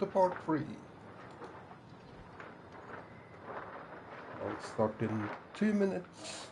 to part 3. I'll start in 2 minutes.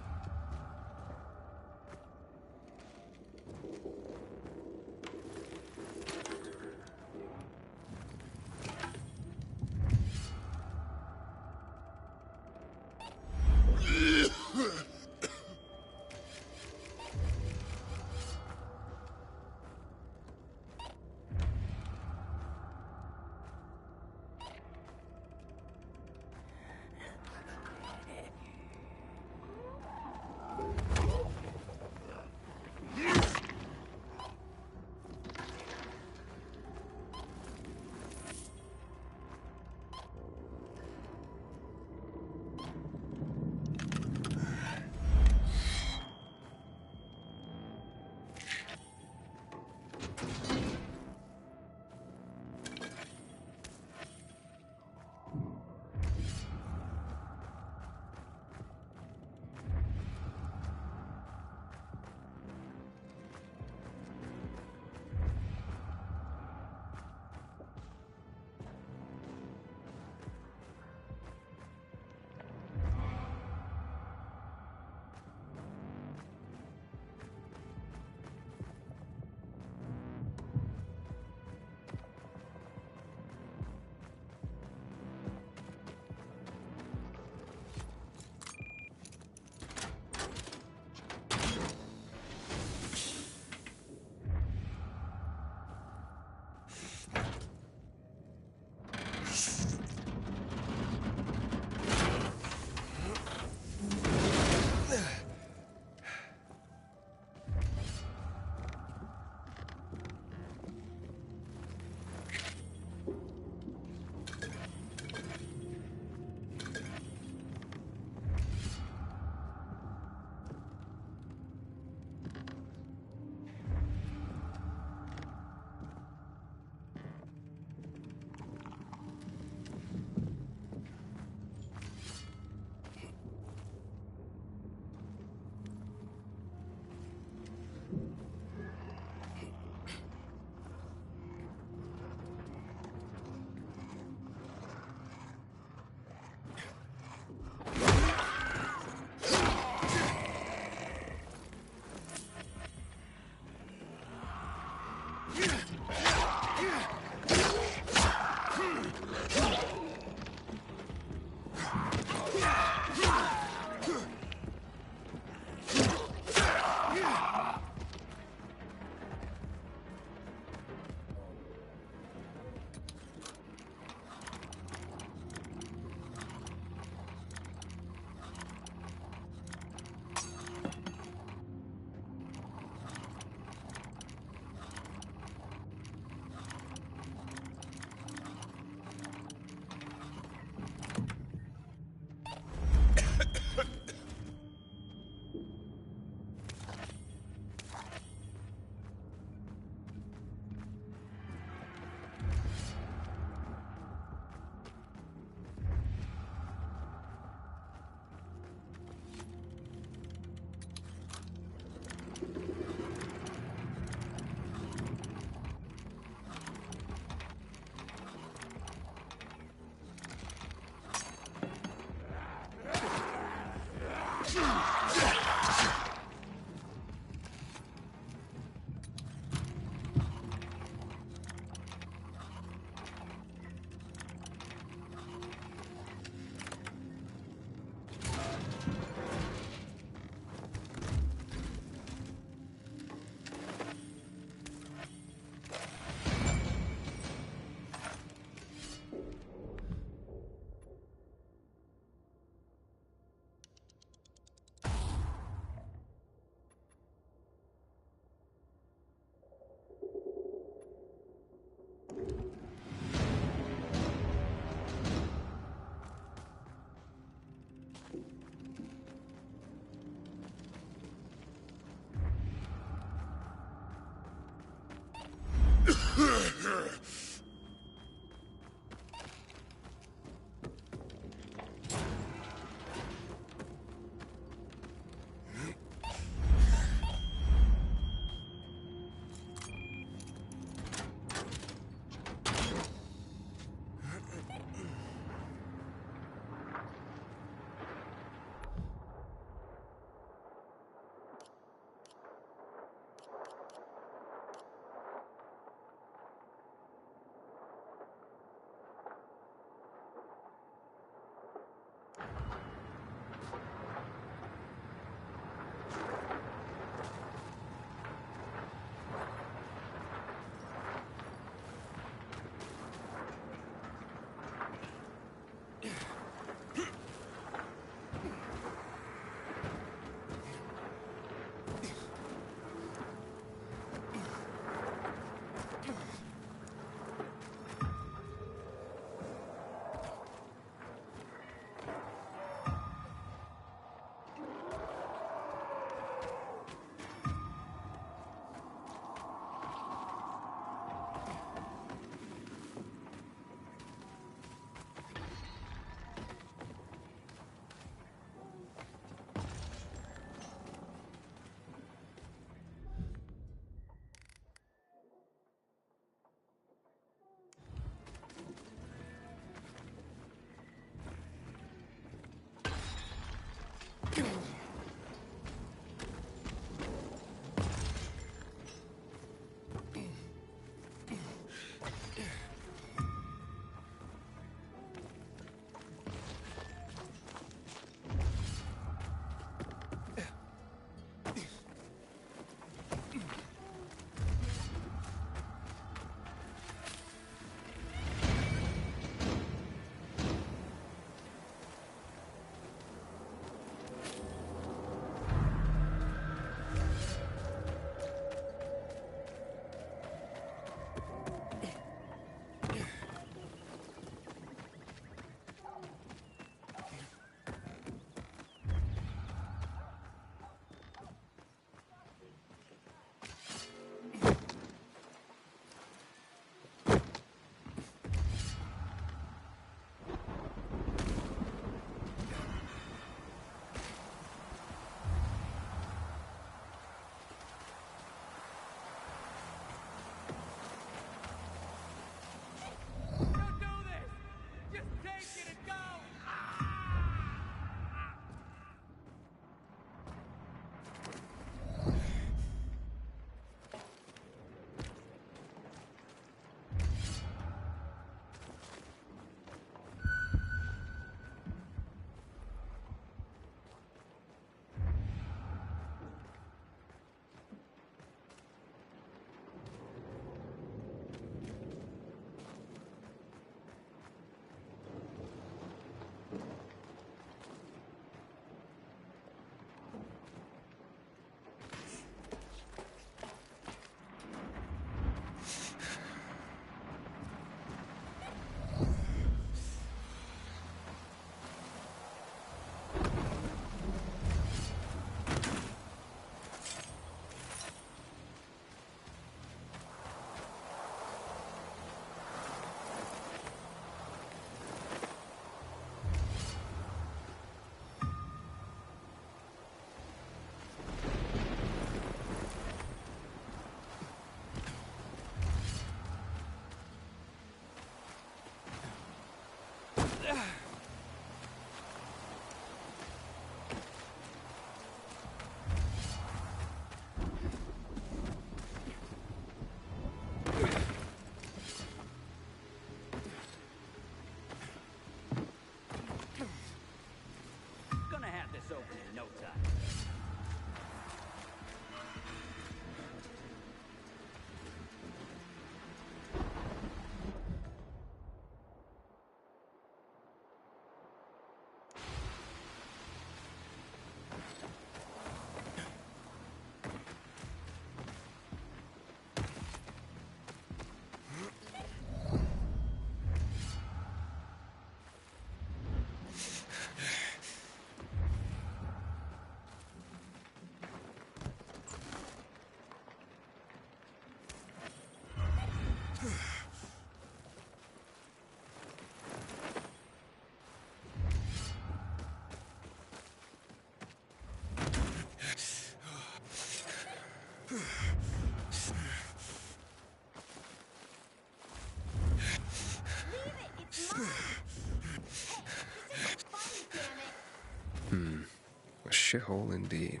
A shithole indeed.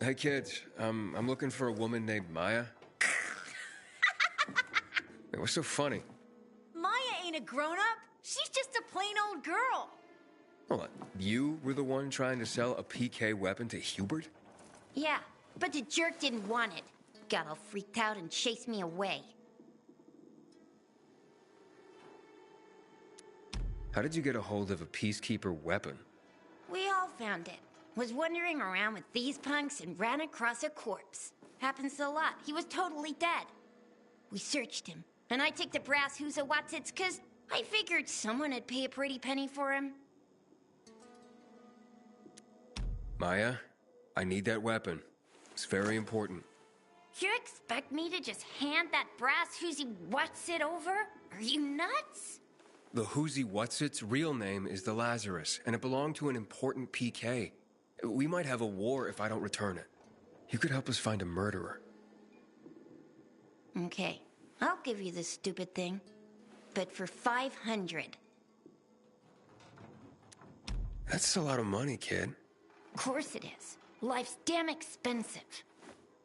Hey kids, I'm looking for a woman named Maya. Hey, what's so funny? Maya ain't a grown-up. She's just a plain old girl. Hold on, you were the one trying to sell a PK weapon to Hubert? Yeah, but the jerk didn't want it. Got all freaked out and chased me away. How did you get a hold of a Peacekeeper weapon? We all found it. Was wandering around with these punks and ran across a corpse. Happens a lot. He was totally dead. We searched him, and I took the brass who's a Watsits, 'cause I figured someone would pay a pretty penny for him. Maya, I need that weapon. It's very important. You expect me to just hand that brass who's what's it over? Are you nuts? The Whoozy Whatsit's real name is the Lazarus, and it belonged to an important PK. We might have a war if I don't return it. You could help us find a murderer. Okay, I'll give you this stupid thing. But for 500. That's a lot of money, kid. Of course it is. Life's damn expensive.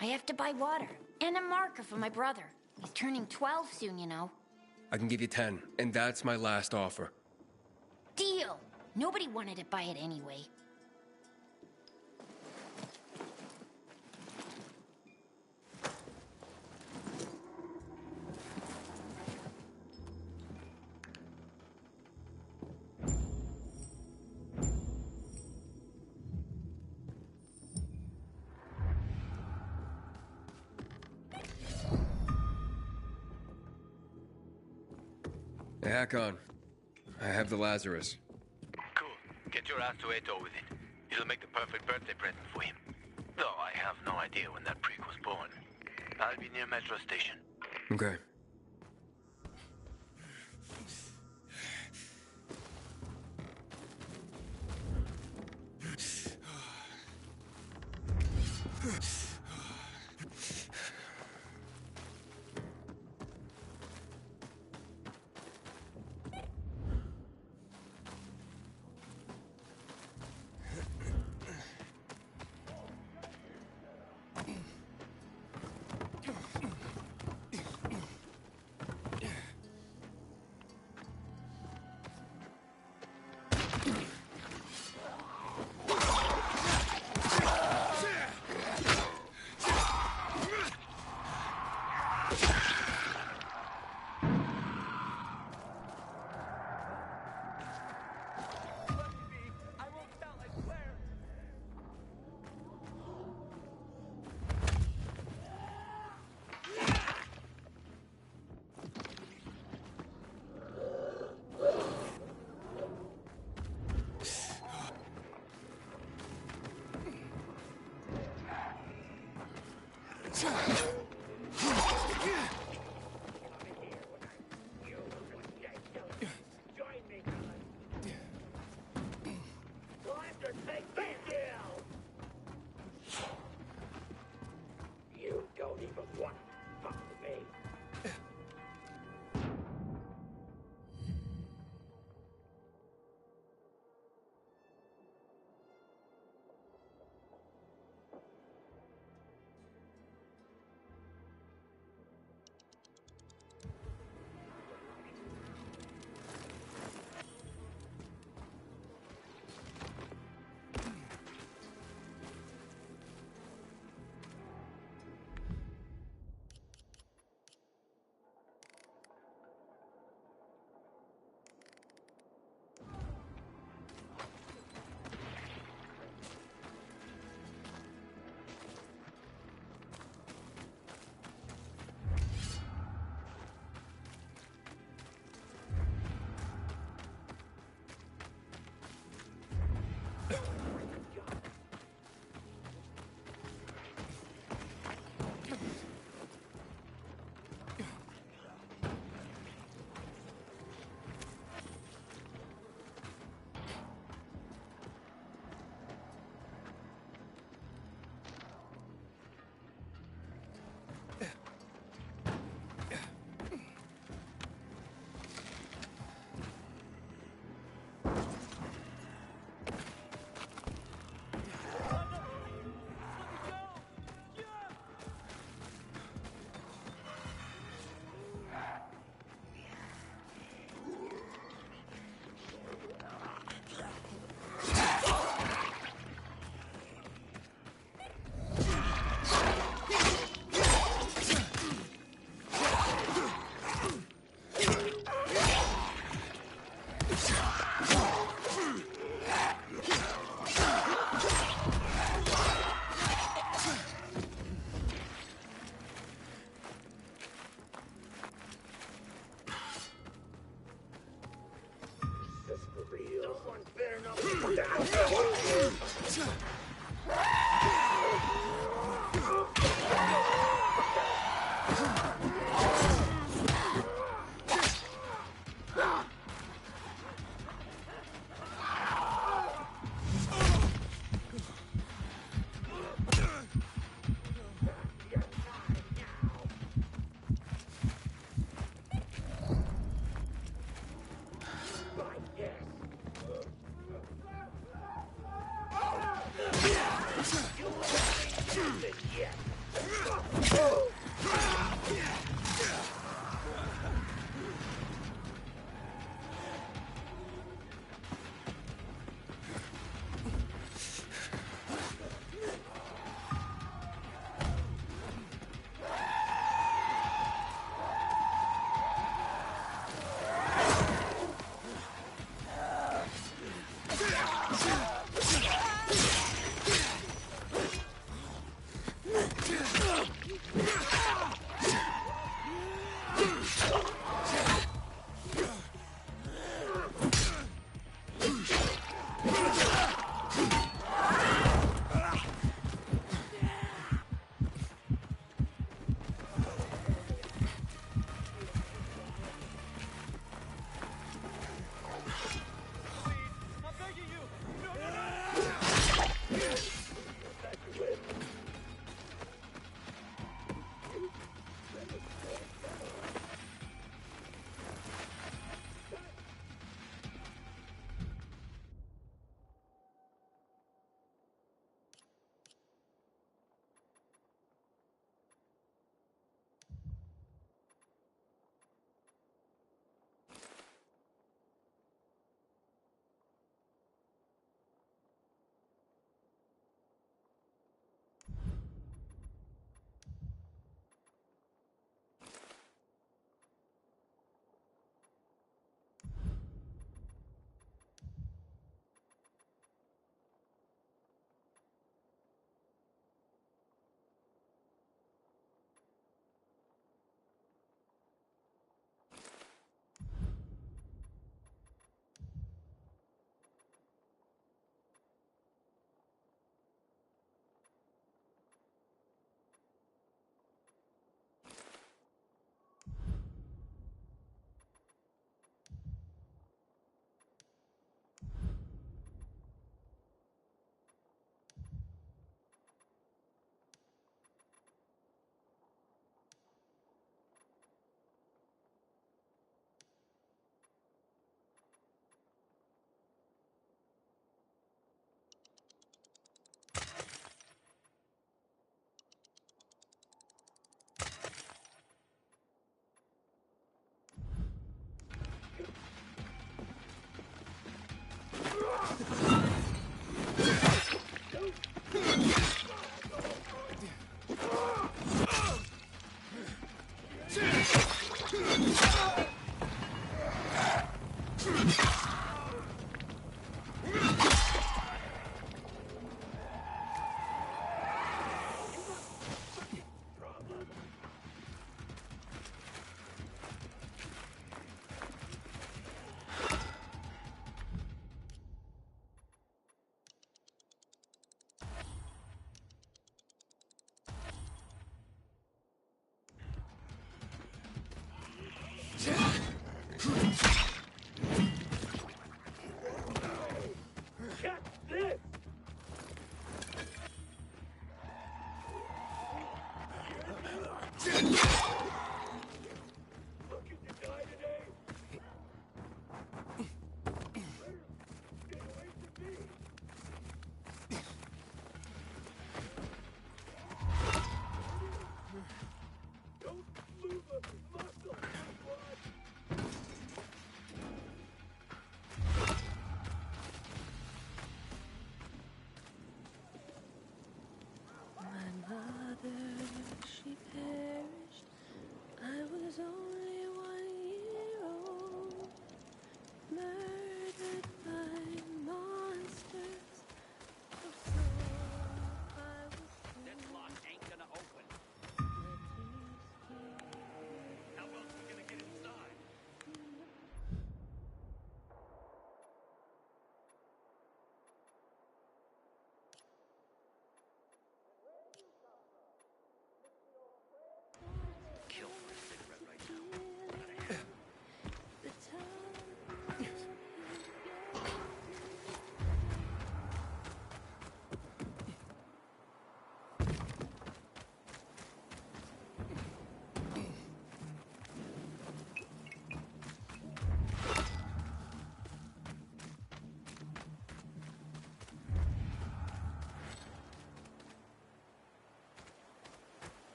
I have to buy water and a marker for my brother. He's turning 12 soon, you know. I can give you 10, and that's my last offer. Deal! Nobody wanted to buy it anyway. Hey, Hakon. I have the Lazarus. Cool. Get your ass to Eto with it. It'll make the perfect birthday present for him. Though I have no idea when that prick was born. I'll be near Metro Station. Okay.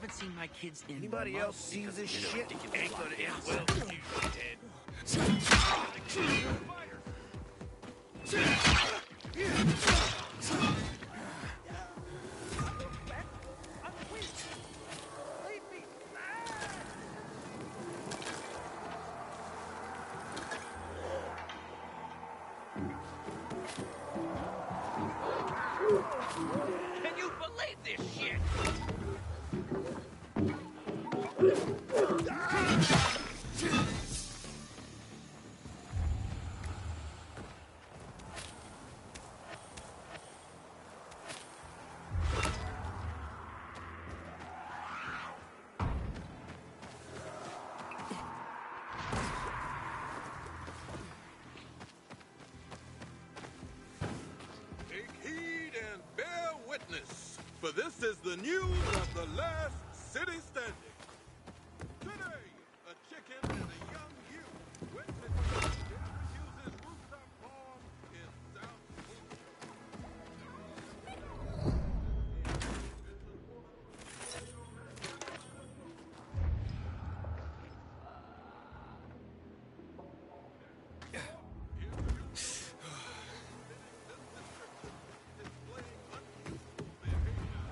haven't seen my kids in Anybody else see because this of your shit? ridiculous Ain't gonna lockdown. end well with you, dead. Can you believe this shit? Take heed and bear witness, for this is the news of the last city standing. Today, a chicken and a young youth went to Syracuse rooftop farm in South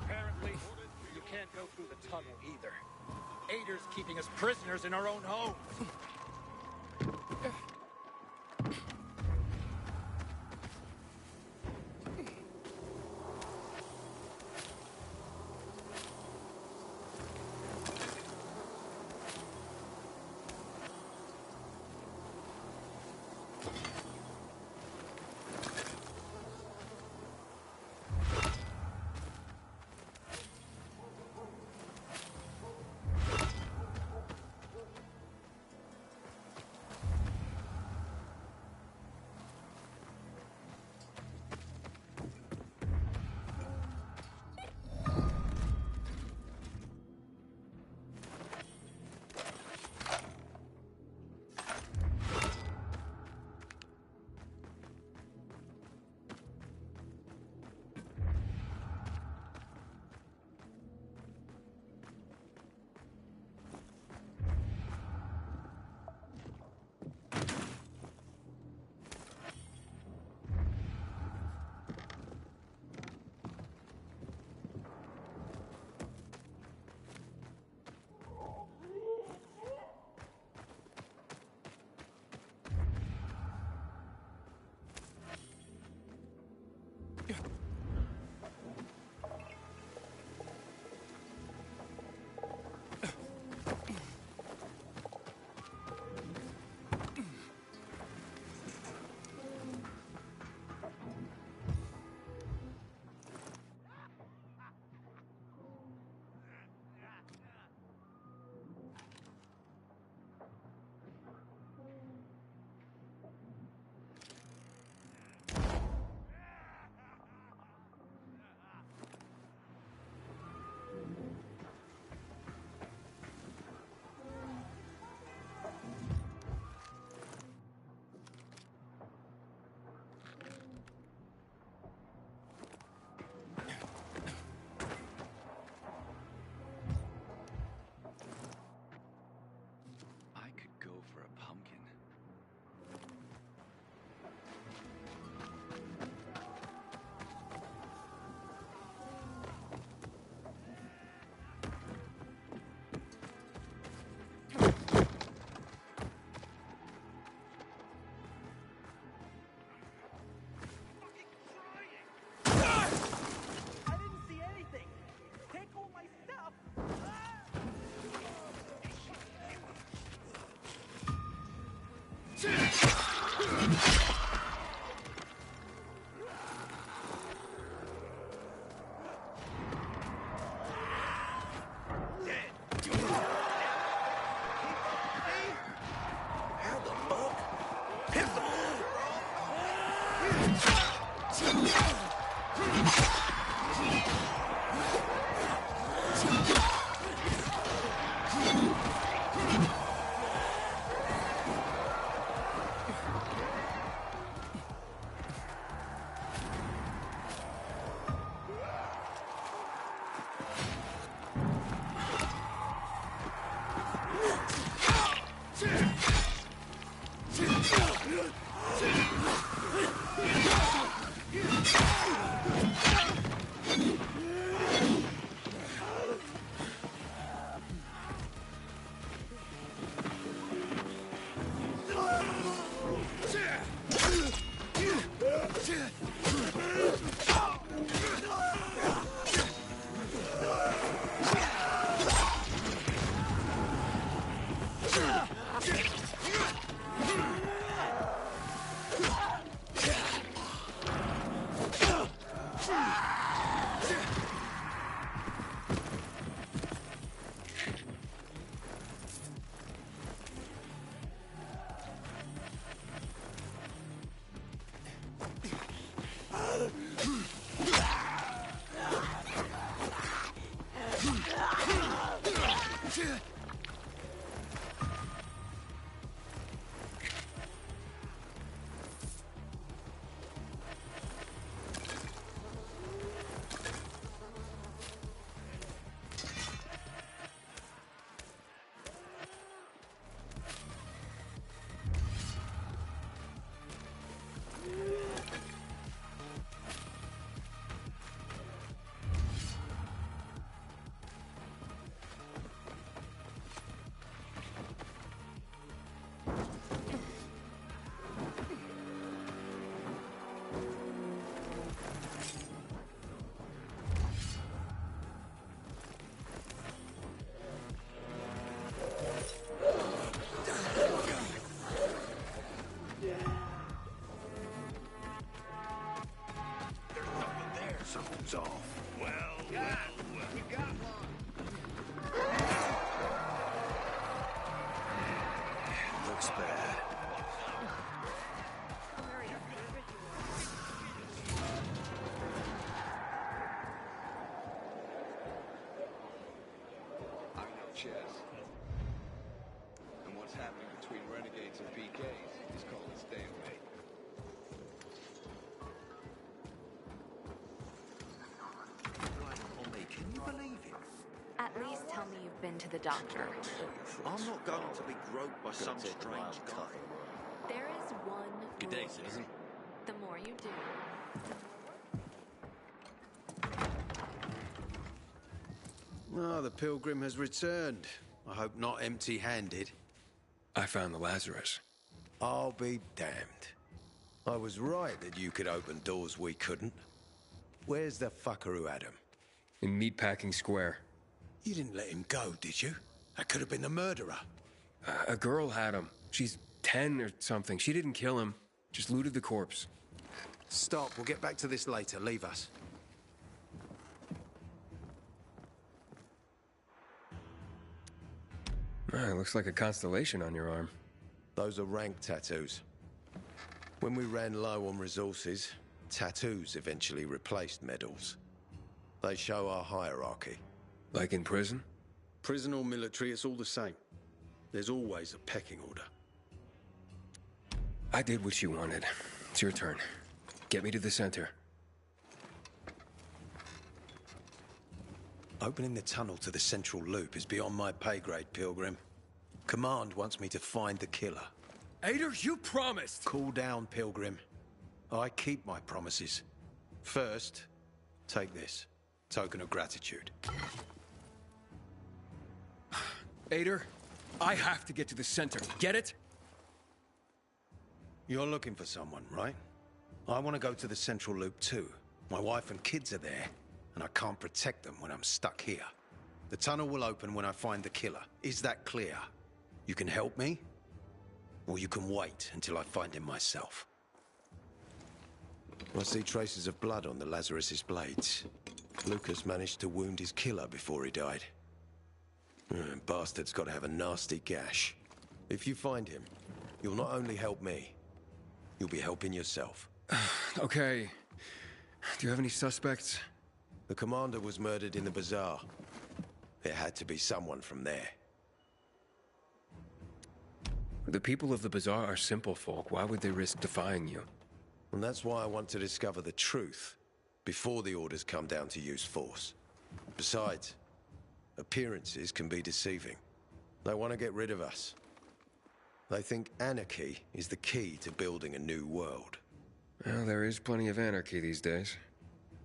Apparently, you can't go through the tunnel either. Ader's keeping us prisoners in our own homes. knuckles off. Well, You got one. looks bad. I know chess. And what's happening between renegades and PKs is called a stalemate. Can you believe it? At least tell me you've been to the doctor. I'm not going to be groped by some strange guy. There is one Good day, rule. citizen. The more you do, Oh, the pilgrim has returned. I hope not empty-handed. I found the Lazarus. I'll be damned. I was right that you could open doors we couldn't. Where's the fucker who had him? In Meatpacking Square. You didn't let him go, did you? That could have been the murderer. A girl had him. She's 10 or something. She didn't kill him. Just looted the corpse. Stop, we'll get back to this later. Leave us. Looks like a constellation on your arm. Those are rank tattoos. When we ran low on resources, tattoos eventually replaced medals. They show our hierarchy. Like in prison? Prison or military, it's all the same. There's always a pecking order. I did what you wanted. It's your turn. Get me to the center. Opening the tunnel to the central loop is beyond my pay grade, Pilgrim. Command wants me to find the killer. Ader, you promised! Cool down, Pilgrim. I keep my promises. First, take this. Token of gratitude. Ader, I have to get to the center. Get it? You're looking for someone, right? I want to go to the central loop too. My wife and kids are there, and I can't protect them when I'm stuck here. The tunnel will open when I find the killer. Is that clear? You can help me, or you can wait until I find him myself. I see traces of blood on the Lazarus's blades. Lucas managed to wound his killer before he died. Bastard's got to have a nasty gash. If you find him, you'll not only help me, you'll be helping yourself. Okay. Do you have any suspects? The commander was murdered in the bazaar. It had to be someone from there. The people of the bazaar are simple folk. Why would they risk defying you? And that's why I want to discover the truth before the orders come down to use force. Besides, appearances can be deceiving. They want to get rid of us. They think anarchy is the key to building a new world. Well, there is plenty of anarchy these days.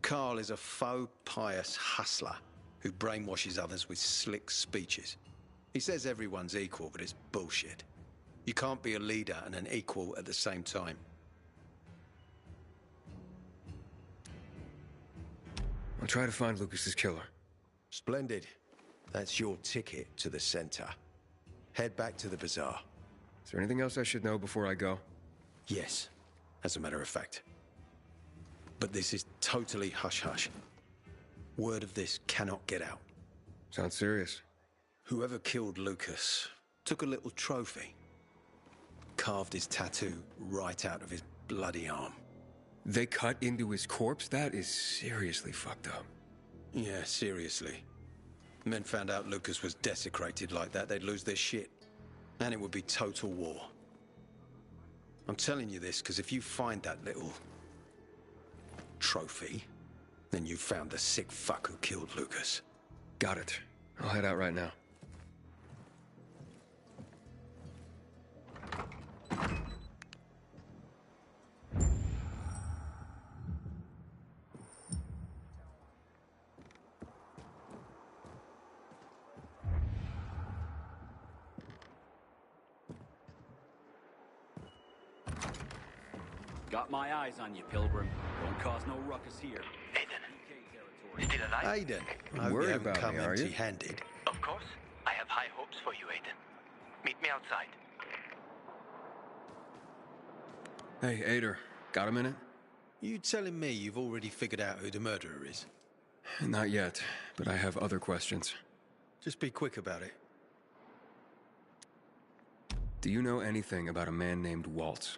Carl is a faux pious hustler who brainwashes others with slick speeches. He says everyone's equal, but it's bullshit. You can't be a leader and an equal at the same time. I'll try to find Lucas's killer. Splendid. That's your ticket to the center. Head back to the bazaar. Is there anything else I should know before I go? Yes, as a matter of fact. But this is totally hush-hush. Word of this cannot get out. Sounds serious. Whoever killed Lucas took a little trophy. Carved his tattoo right out of his bloody arm. They cut into his corpse? That is seriously fucked up. Yeah, seriously. Men found out Lucas was desecrated like that, they'd lose their shit. And it would be total war. I'm telling you this because if you find that little trophy, then you found the sick fuck who killed Lucas. Got it. I'll head out right now. Got my eyes on you, Pilgrim. Don't cause no ruckus here. Aiden, still alive? Aiden, I hope you Worried haven't about come me, are you? empty-handed. Of course. I have high hopes for you, Aiden. Meet me outside. Hey, Ader. Got a minute? You telling me you've already figured out who the murderer is? Not yet, but I have other questions. Just be quick about it. Do you know anything about a man named Waltz?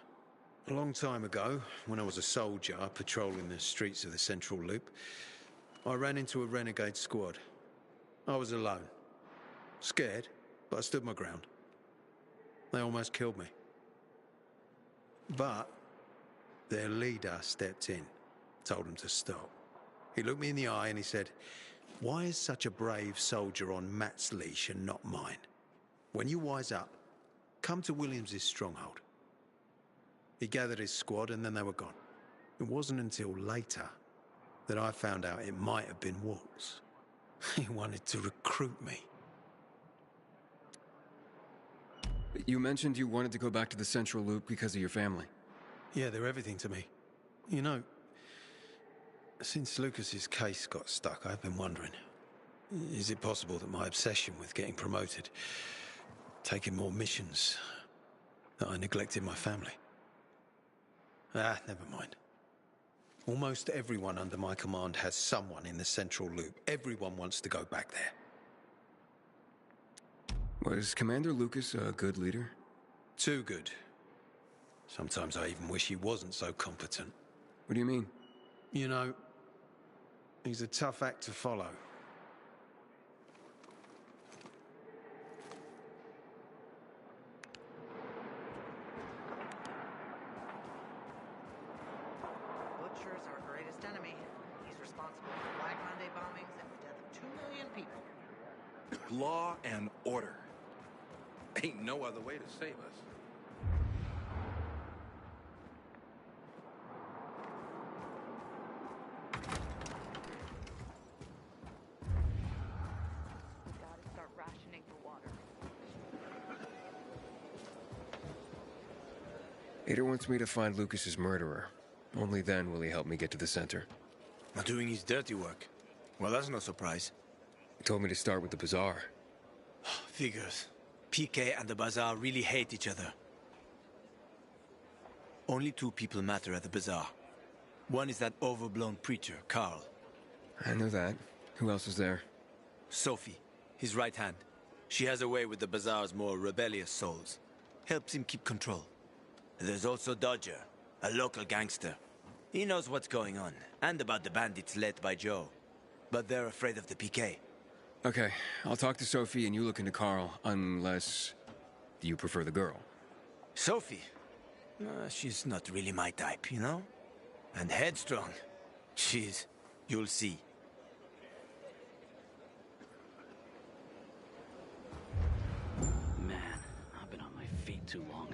A long time ago, when I was a soldier patrolling the streets of the Central Loop, I ran into a renegade squad. I was alone. Scared, but I stood my ground. They almost killed me. But their leader stepped in, told them to stop. He looked me in the eye and he said, "Why is such a brave soldier on Matt's leash and not mine? When you wise up, come to Williams's stronghold." He gathered his squad and then they were gone. It wasn't until later that I found out it might have been Waltz. He wanted to recruit me. You mentioned you wanted to go back to the Central Loop because of your family. Yeah, they're everything to me. You know, since Lucas's case got stuck, I've been wondering, is it possible that my obsession with getting promoted, taking more missions, that I neglected my family? Never mind. Almost everyone under my command has someone in the Central Loop. Everyone wants to go back there. Was Commander Lucas a good leader? Too good. Sometimes I even wish he wasn't so competent. What do you mean? You know, he's a tough act to follow. Butcher's our greatest enemy. He's responsible for Black Monday bombings and the death of 2 million people. Law and order. Ain't no other way to save us. Gotta start rationing for water. Ada wants me to find Lucas's murderer. Only then will he help me get to the center. Not doing his dirty work. Well, that's no surprise. He told me to start with the bazaar. Figures. PK and the bazaar really hate each other. Only two people matter at the bazaar. One is that overblown preacher, Carl. I know that. Who else is there? Sophie, his right hand. She has a way with the bazaar's more rebellious souls. Helps him keep control. There's also Dodger, a local gangster. He knows what's going on, and about the bandits led by Joe. But they're afraid of the PK. Okay, I'll talk to Sophie and you look into Carl, unless you prefer the girl. Sophie? She's not really my type, you know? And headstrong. You'll see. Man, I've been on my feet too long.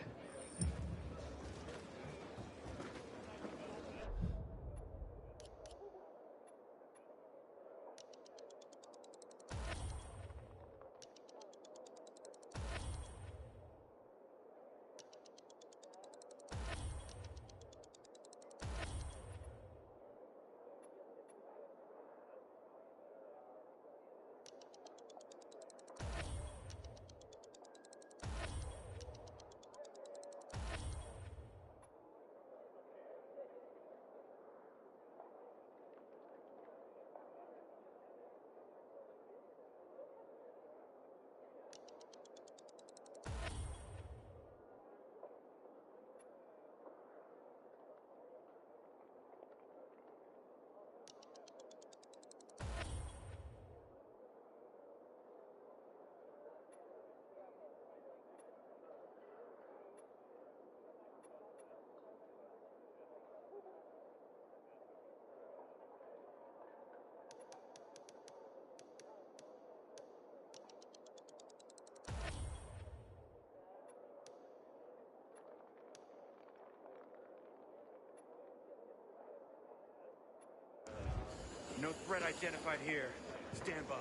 No threat identified here. Stand by.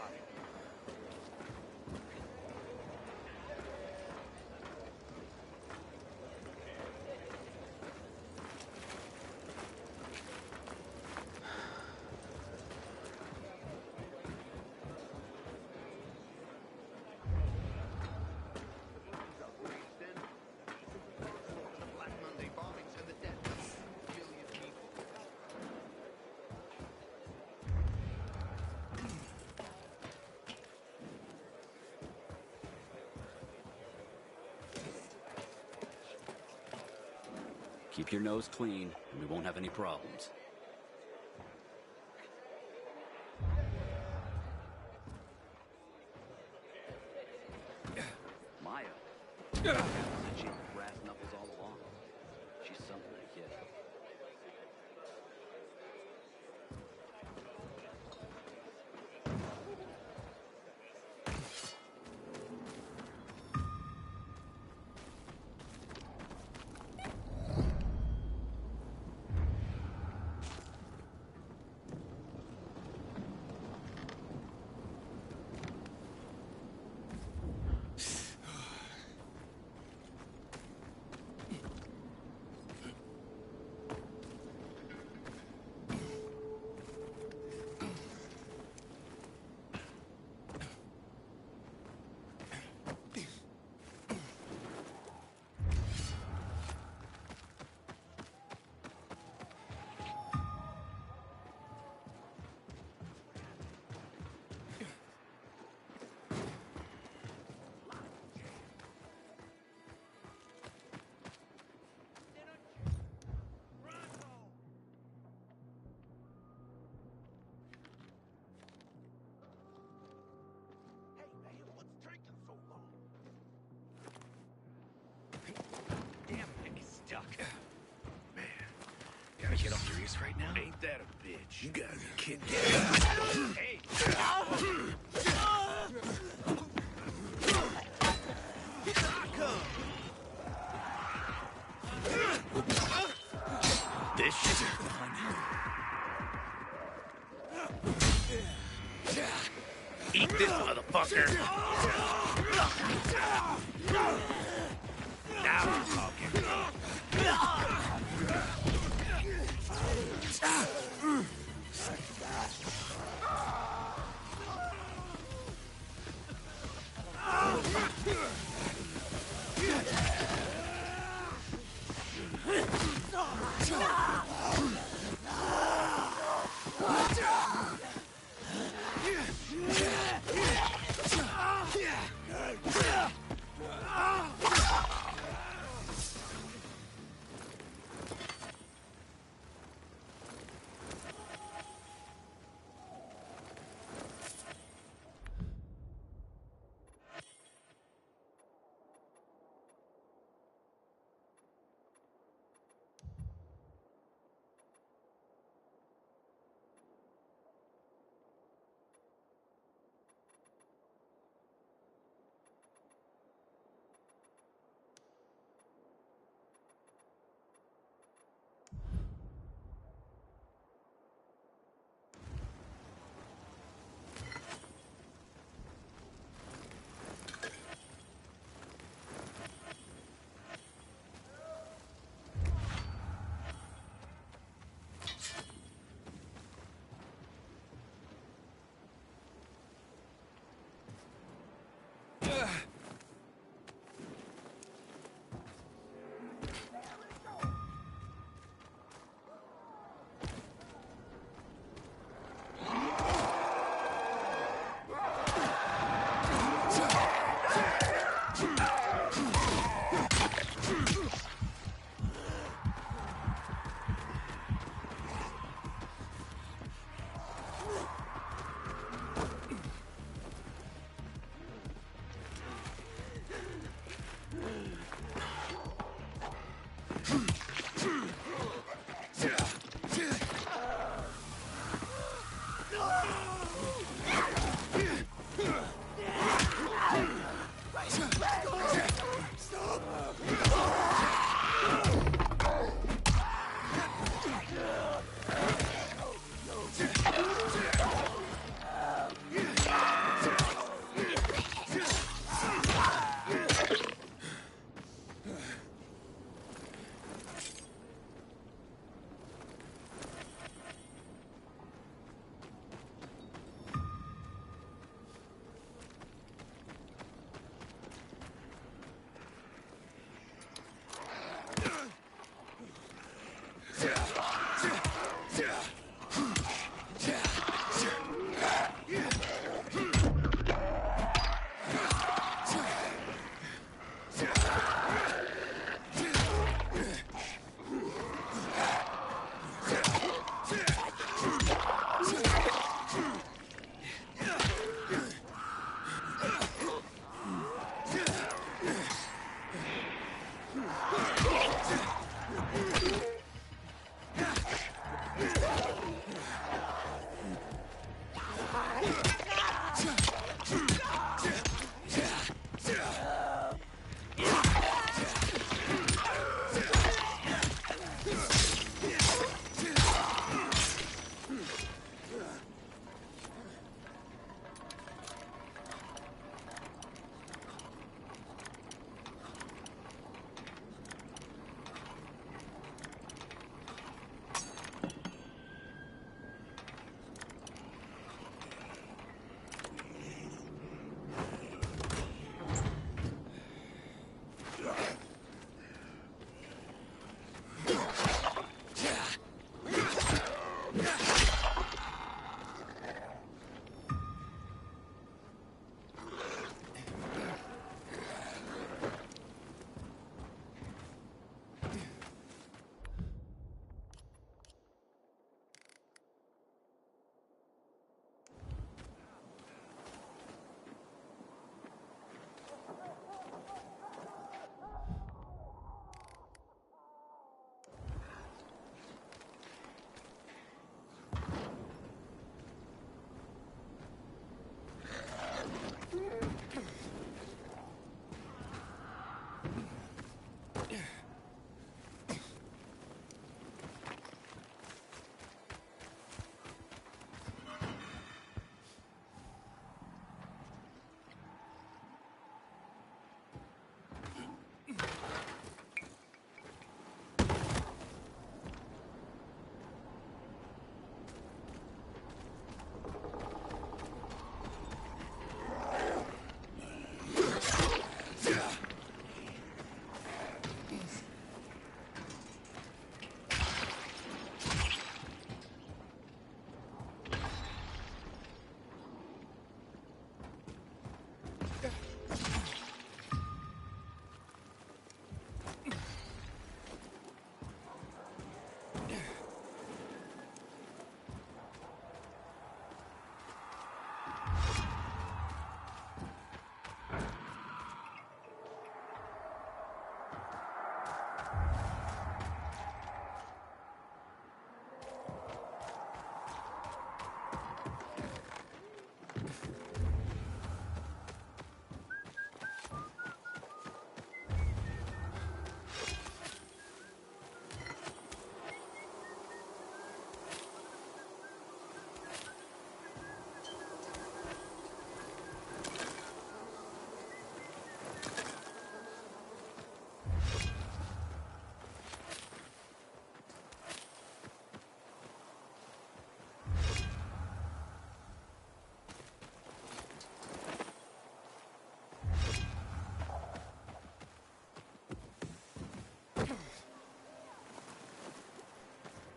Keep your nose clean, and we won't have any problems. Maya. She had brass knuckles all along. She's something, that kid. Get up serious right now? Ain't that a bitch? You guys are kidding. Hey! This shit's fun. Eat this, motherfucker! Now we're talking.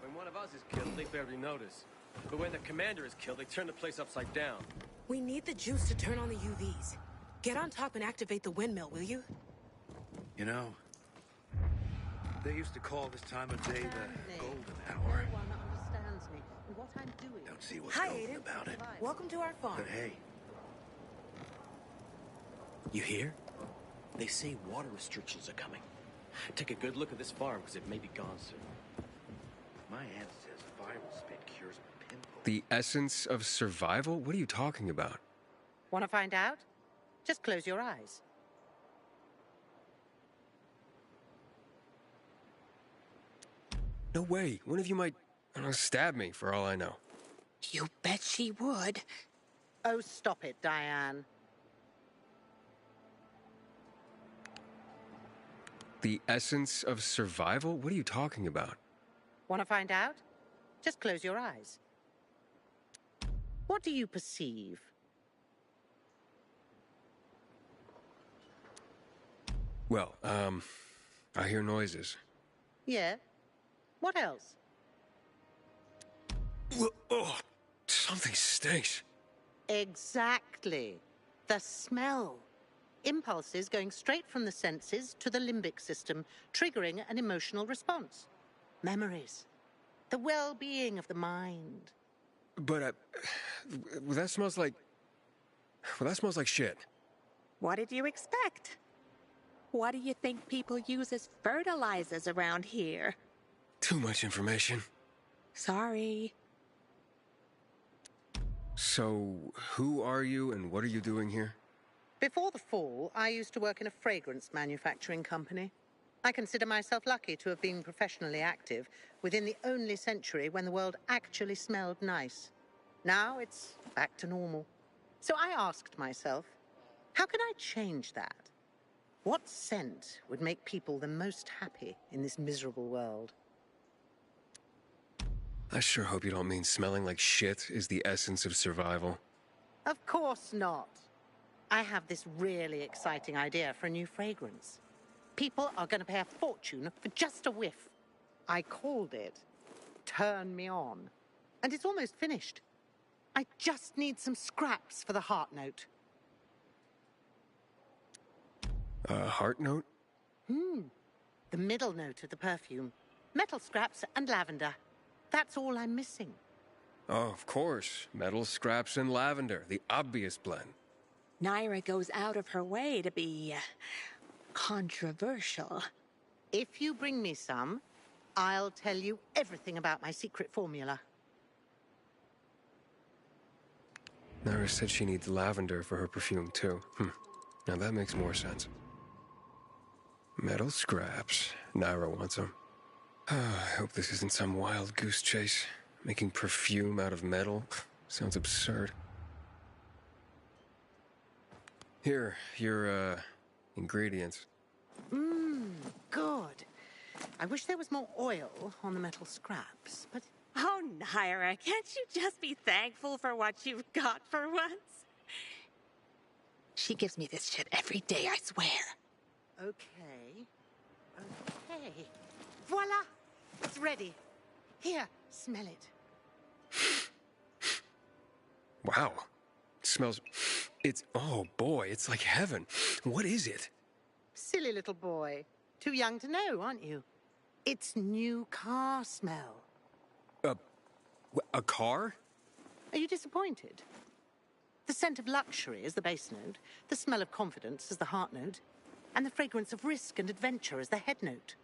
When one of us is killed, they barely notice. But when the commander is killed, they turn the place upside down. We need the juice to turn on the UVs. Get on top and activate the windmill, will you? You know, they used to call this time of day the golden hour. No one understands me and what I'm doing. Don't see what's Hi, golden Aiden. about it. Welcome to our farm. But hey, You hear? They say water restrictions are coming. Take a good look at this farm, because it may be gone soon. my aunt says viral spit cures pimples. The essence of survival? What are you talking about? Want to find out? Just close your eyes. No way. One of you might, I don't know, stab me for all I know. You bet she would. Oh, stop it, Diane. The essence of survival? What are you talking about? Want to find out? Just close your eyes. What do you perceive? Well, I hear noises. Yeah? What else? Oh, something stinks. Exactly. The smell. Impulses going straight from the senses to the limbic system, triggering an emotional response. Memories. The well-being of the mind. But, well, that smells like... Well, that smells like shit. What did you expect? What do you think people use as fertilizers around here? Too much information. Sorry. So, who are you and what are you doing here? Before the fall, I used to work in a fragrance manufacturing company. I consider myself lucky to have been professionally active within the only century when the world actually smelled nice. Now it's back to normal. So I asked myself, how can I change that? What scent would make people the most happy in this miserable world? I sure hope you don't mean smelling like shit is the essence of survival. Of course not. I have this really exciting idea for a new fragrance. People are going to pay a fortune for just a whiff. I called it Turn Me On. And it's almost finished. I just need some scraps for the heart note. Heart note? The middle note of the perfume. Metal scraps and lavender. That's all I'm missing. Oh, of course. Metal scraps and lavender. The obvious blend. Naira goes out of her way to be controversial. If you bring me some, I'll tell you everything about my secret formula. Naira said she needs lavender for her perfume, too. Now that makes more sense. Metal scraps. Naira wants them. I hope this isn't some wild goose chase. Making perfume out of metal sounds absurd. Here, your, ingredients. Good. I wish there was more oil on the metal scraps, but... Oh, Naira, can't you just be thankful for what you've got for once? She gives me this shit every day, I swear. Okay. Voila! It's ready. Here, smell it. Wow. Smells... It's... Oh, boy, it's like heaven. What is it? Silly little boy. Too young to know, aren't you? It's new car smell. A car? Are you disappointed? The scent of luxury is the base note, the smell of confidence is the heart note, and the fragrance of risk and adventure is the head note.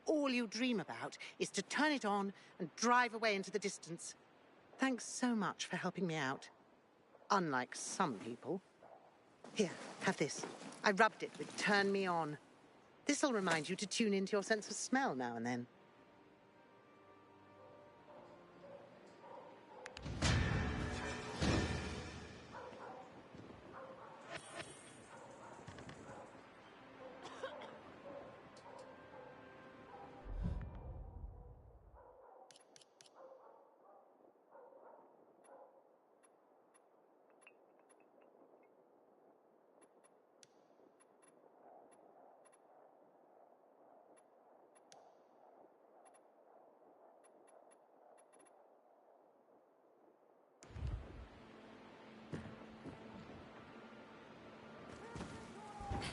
All you dream about is to turn it on and drive away into the distance. Thanks so much for helping me out. Unlike some people. Here, have this. I rubbed it with Turn Me On. This'll remind you to tune into your sense of smell now and then.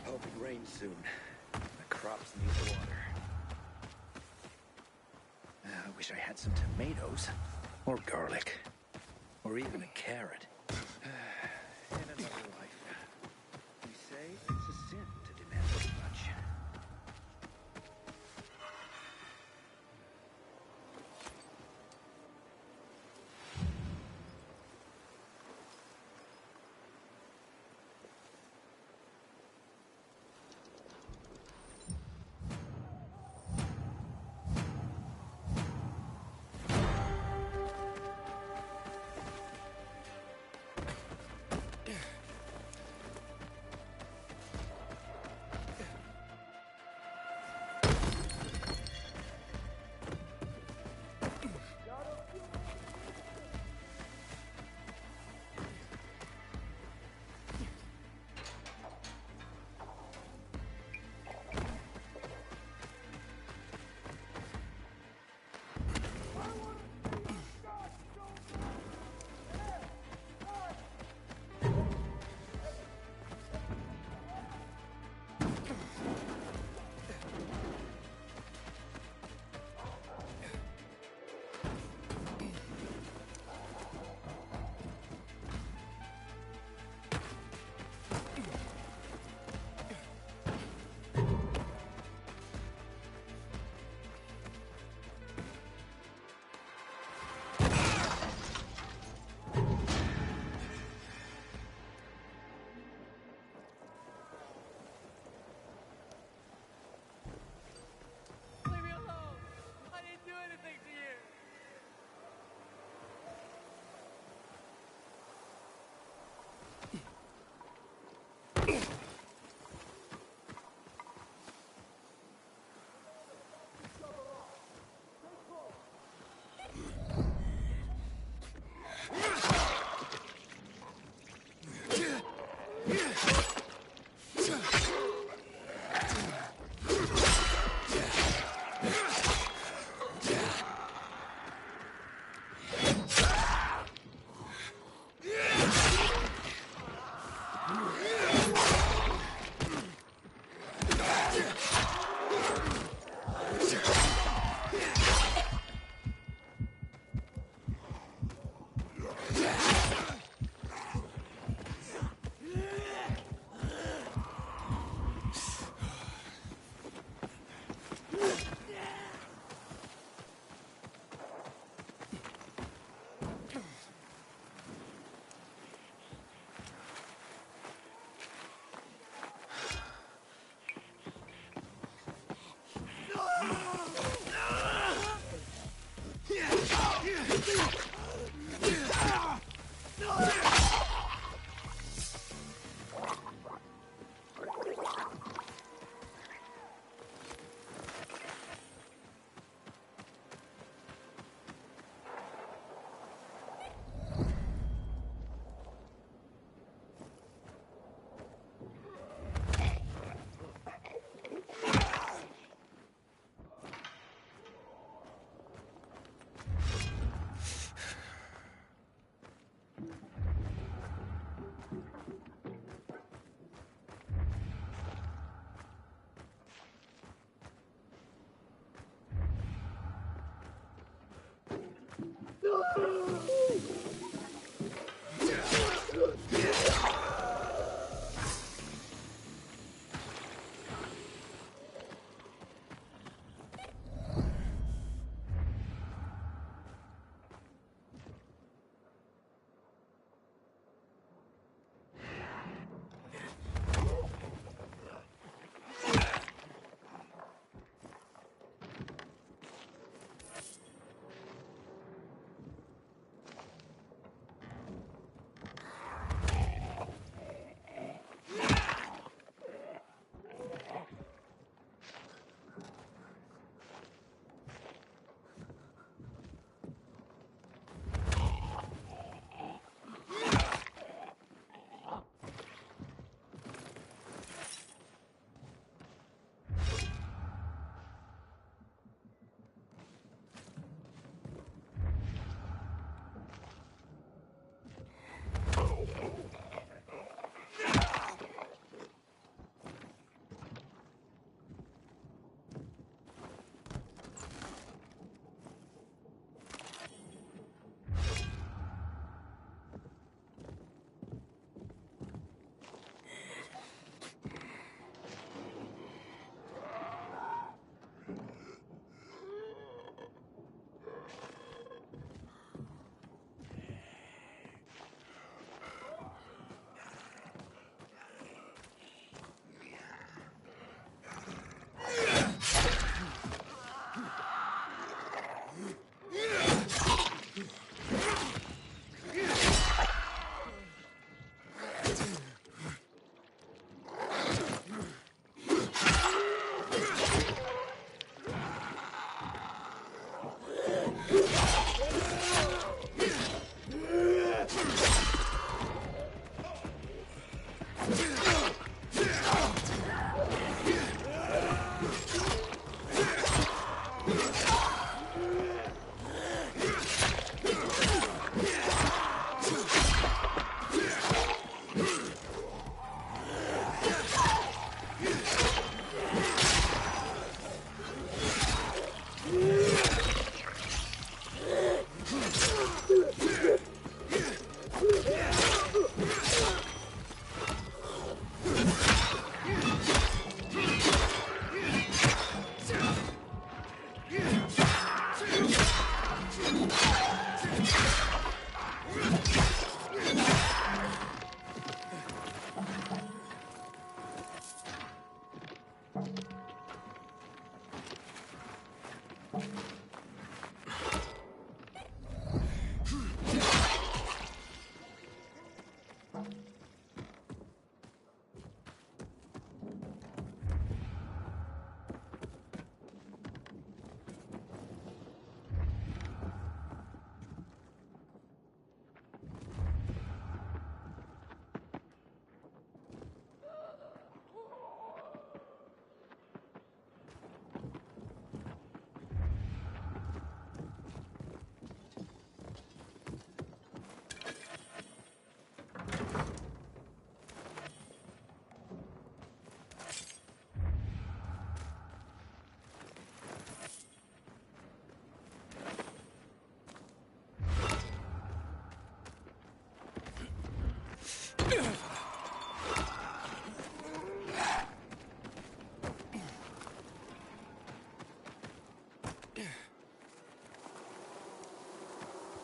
Hope it rains soon. The crops need water. I wish I had some tomatoes. Or garlic. Or even a carrot. In another life. They say it's a sin to demand too much.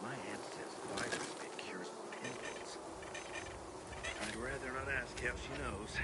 My aunt says virus spit cures pimples. I'd rather not ask how she knows.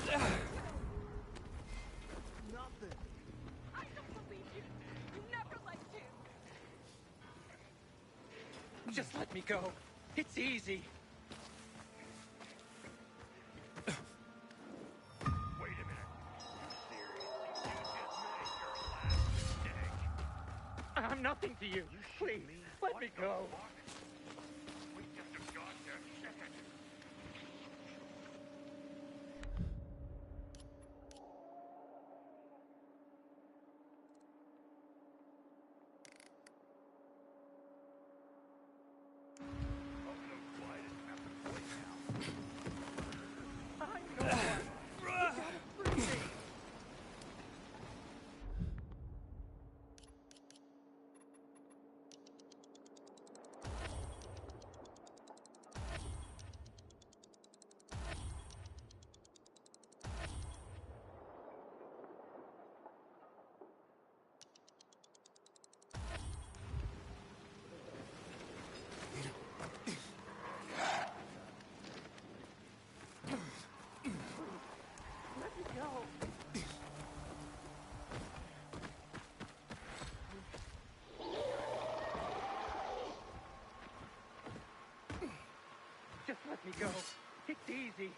Nothing. I don't believe you. You never liked him. Just let me go. It's easy. I'm nothing to you. Please, let me go. Just let me go. It's easy.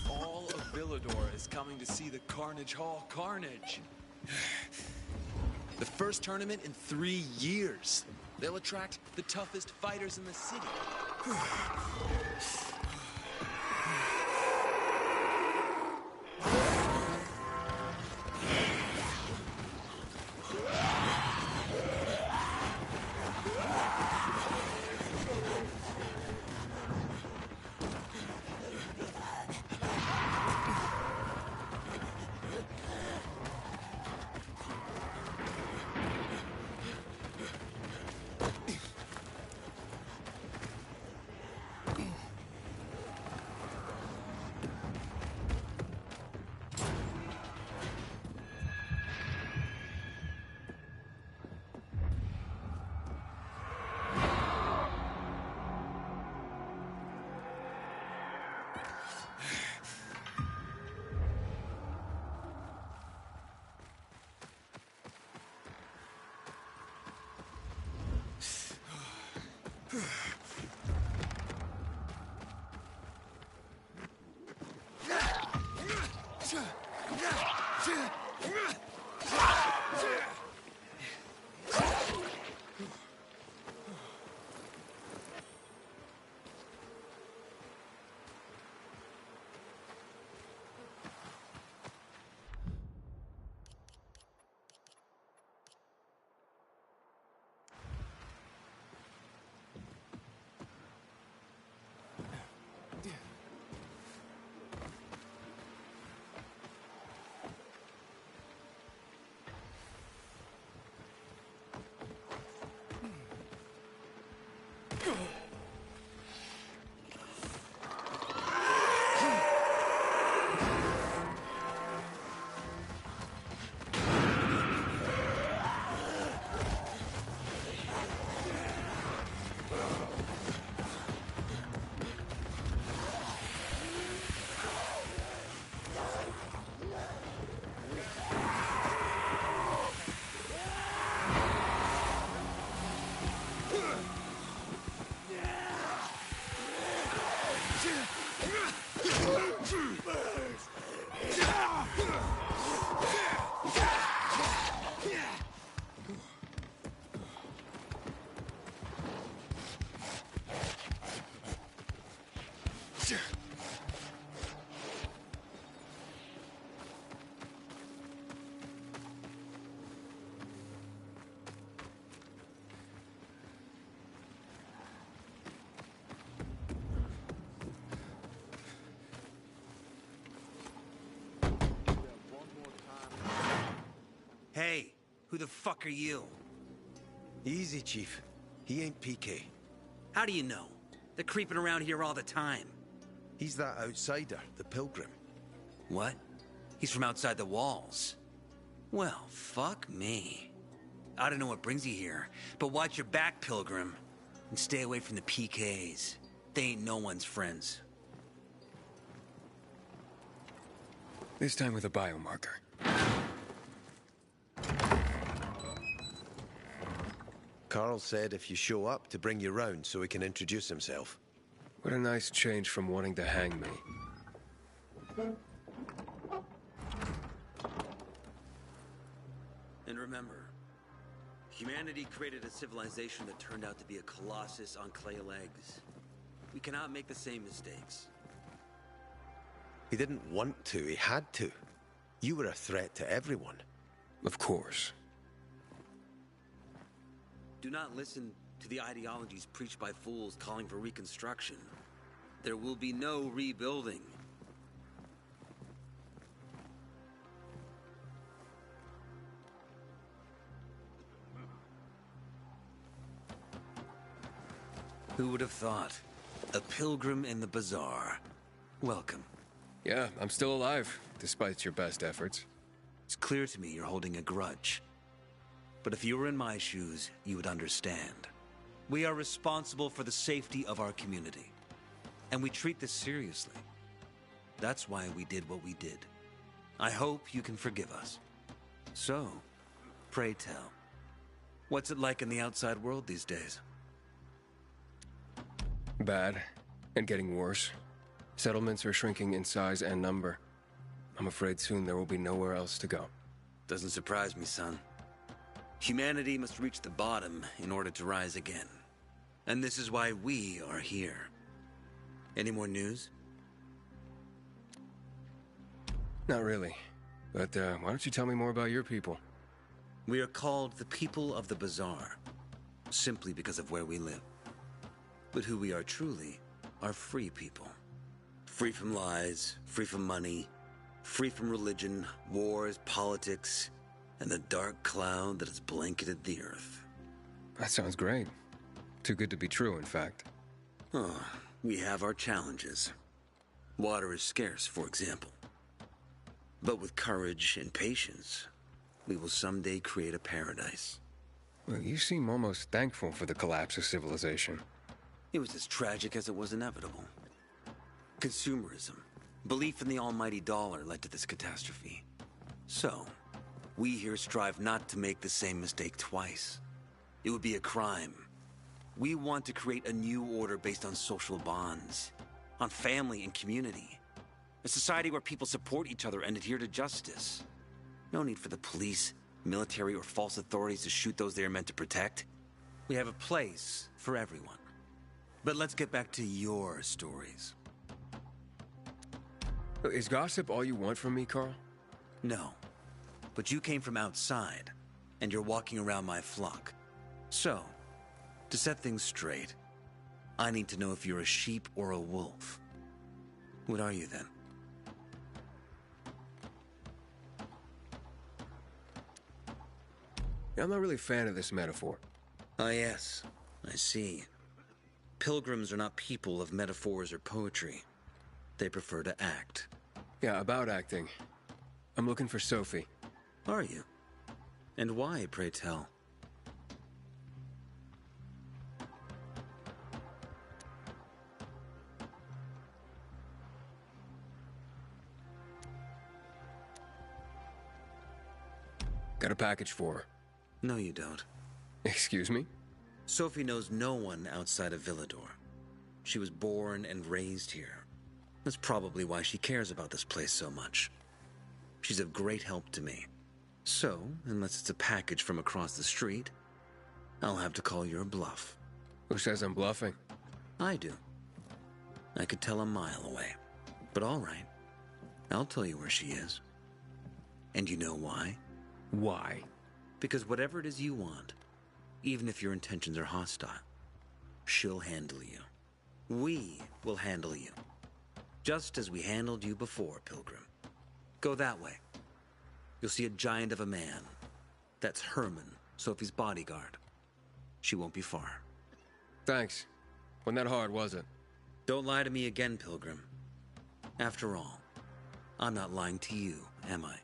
All of Villador is coming to see the Carnage Hall Carnage. The first tournament in 3 years. They'll attract the toughest fighters in the city. Hey, who the fuck are you? Easy, Chief. He ain't PK. How do you know? They're creeping around here all the time. He's that outsider, the Pilgrim. What? He's from outside the walls. Well, fuck me. I don't know what brings you here, but watch your back, Pilgrim. And stay away from the PKs. They ain't no one's friends. This time with a biomarker. Carl said if you show up to bring you round so he can introduce himself. What a nice change from wanting to hang me. And remember, humanity created a civilization that turned out to be a colossus on clay legs. We cannot make the same mistakes. He didn't want to, he had to. You were a threat to everyone. Of course. Do not listen to the ideologies preached by fools calling for reconstruction. There will be no rebuilding. Who would have thought? A pilgrim in the bazaar. Welcome. Yeah, I'm still alive, despite your best efforts. It's clear to me you're holding a grudge. But if you were in my shoes, you would understand. We are responsible for the safety of our community. And we treat this seriously. That's why we did what we did. I hope you can forgive us. So, pray tell, what's it like in the outside world these days? Bad, and getting worse. Settlements are shrinking in size and number. I'm afraid soon there will be nowhere else to go. Doesn't surprise me, son. Humanity must reach the bottom in order to rise again. And this is why we are here. Any more news? Not really. But why don't you tell me more about your people? We are called the people of the bazaar, simply because of where we live. But who we are truly are free people. Free from lies, free from money, free from religion, wars, politics, and the dark cloud that has blanketed the earth. That sounds great. Too good to be true, in fact. Oh, we have our challenges. Water is scarce, for example. But with courage and patience, we will someday create a paradise. Well, you seem almost thankful for the collapse of civilization. It was as tragic as it was inevitable. Consumerism, belief in the almighty dollar led to this catastrophe. So, we here strive not to make the same mistake twice. It would be a crime. We want to create a new order based on social bonds, on family and community. A society where people support each other and adhere to justice. No need for the police, military, or false authorities to shoot those they are meant to protect. We have a place for everyone. But let's get back to your stories. Is gossip all you want from me, Carl? No. But you came from outside, and you're walking around my flock. So, to set things straight, I need to know if you're a sheep or a wolf. What are you then? I'm not really a fan of this metaphor. Ah, yes. I see. Pilgrims are not people of metaphors or poetry. They prefer to act. Yeah, about acting. I'm looking for Sophie. Are you? And why, pray tell? Got a package for her. No, you don't. Excuse me? Sophie knows no one outside of Villador. She was born and raised here. That's probably why she cares about this place so much. She's of great help to me. So, unless it's a package from across the street, I'll have to call your bluff. Who says I'm bluffing? I do. I could tell a mile away. But all right. I'll tell you where she is. And you know why? Why? Because whatever it is you want, even if your intentions are hostile, she'll handle you. We will handle you. Just as we handled you before, Pilgrim. Go that way. You'll see a giant of a man. That's Herman, Sophie's bodyguard. She won't be far. Thanks. Wasn't that hard, was it? Don't lie to me again, Pilgrim. After all, I'm not lying to you, am I?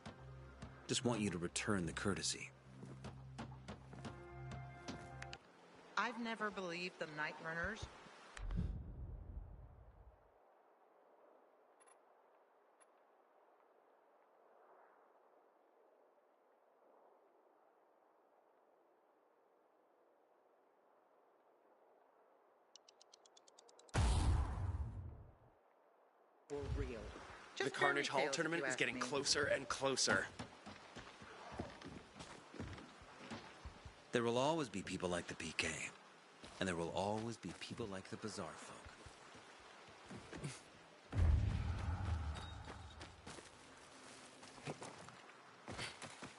Just want you to return the courtesy. I've never believed the Night Runners. Were real. The Carnage Hall tournament is getting closer and closer. There will always be people like the PK. And there will always be people like the Bazaar folk.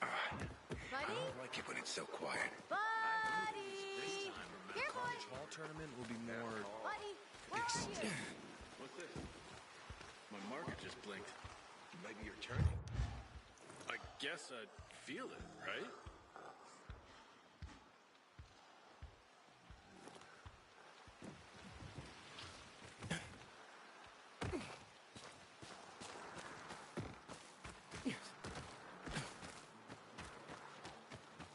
Buddy? I don't like it when it's so quiet. Buddy! Here, boy! Carnage Hall tournament will be more... Buddy, where are you? What's this? My marker just blinked. Maybe you're turning. I guess I'd feel it, right?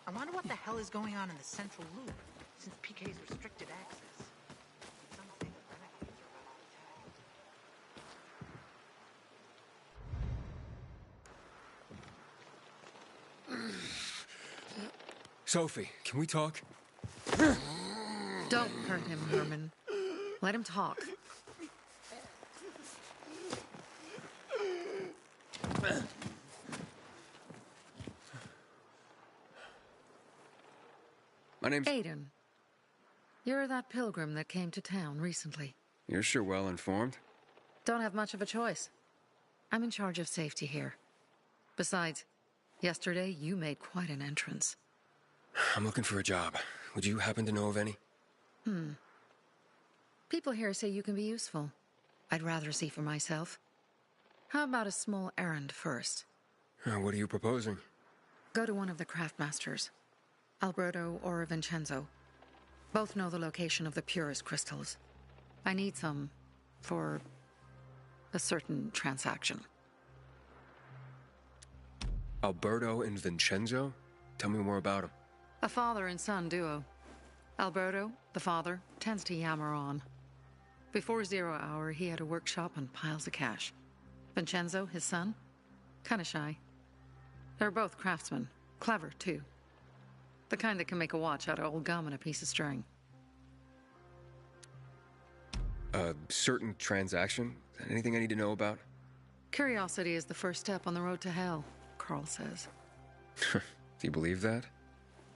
I wonder what the hell is going on in the central loop, since PK's restricted access. Something renegades are about to attack. Sophie, can we talk? Don't hurt him, Herman. Let him talk. My name's... Aiden. You're that pilgrim that came to town recently. You're sure well informed. Don't have much of a choice. I'm in charge of safety here. Besides, yesterday you made quite an entrance. I'm looking for a job. Would you happen to know of any? People here say you can be useful. I'd rather see for myself. How about a small errand first? What are you proposing? Go to one of the craftmasters. Alberto or Vincenzo. Both know the location of the purest crystals. I need some for a certain transaction. Alberto and Vincenzo? Tell me more about them. A father and son duo. Alberto, the father, tends to yammer on. Before 0 hour, he had a workshop and piles of cash. Vincenzo, his son, kinda shy. They're both craftsmen. Clever, too. The kind that can make a watch out of old gum and a piece of string. A certain transaction? Anything I need to know about? Curiosity is the first step on the road to hell, Carl says. Do you believe that?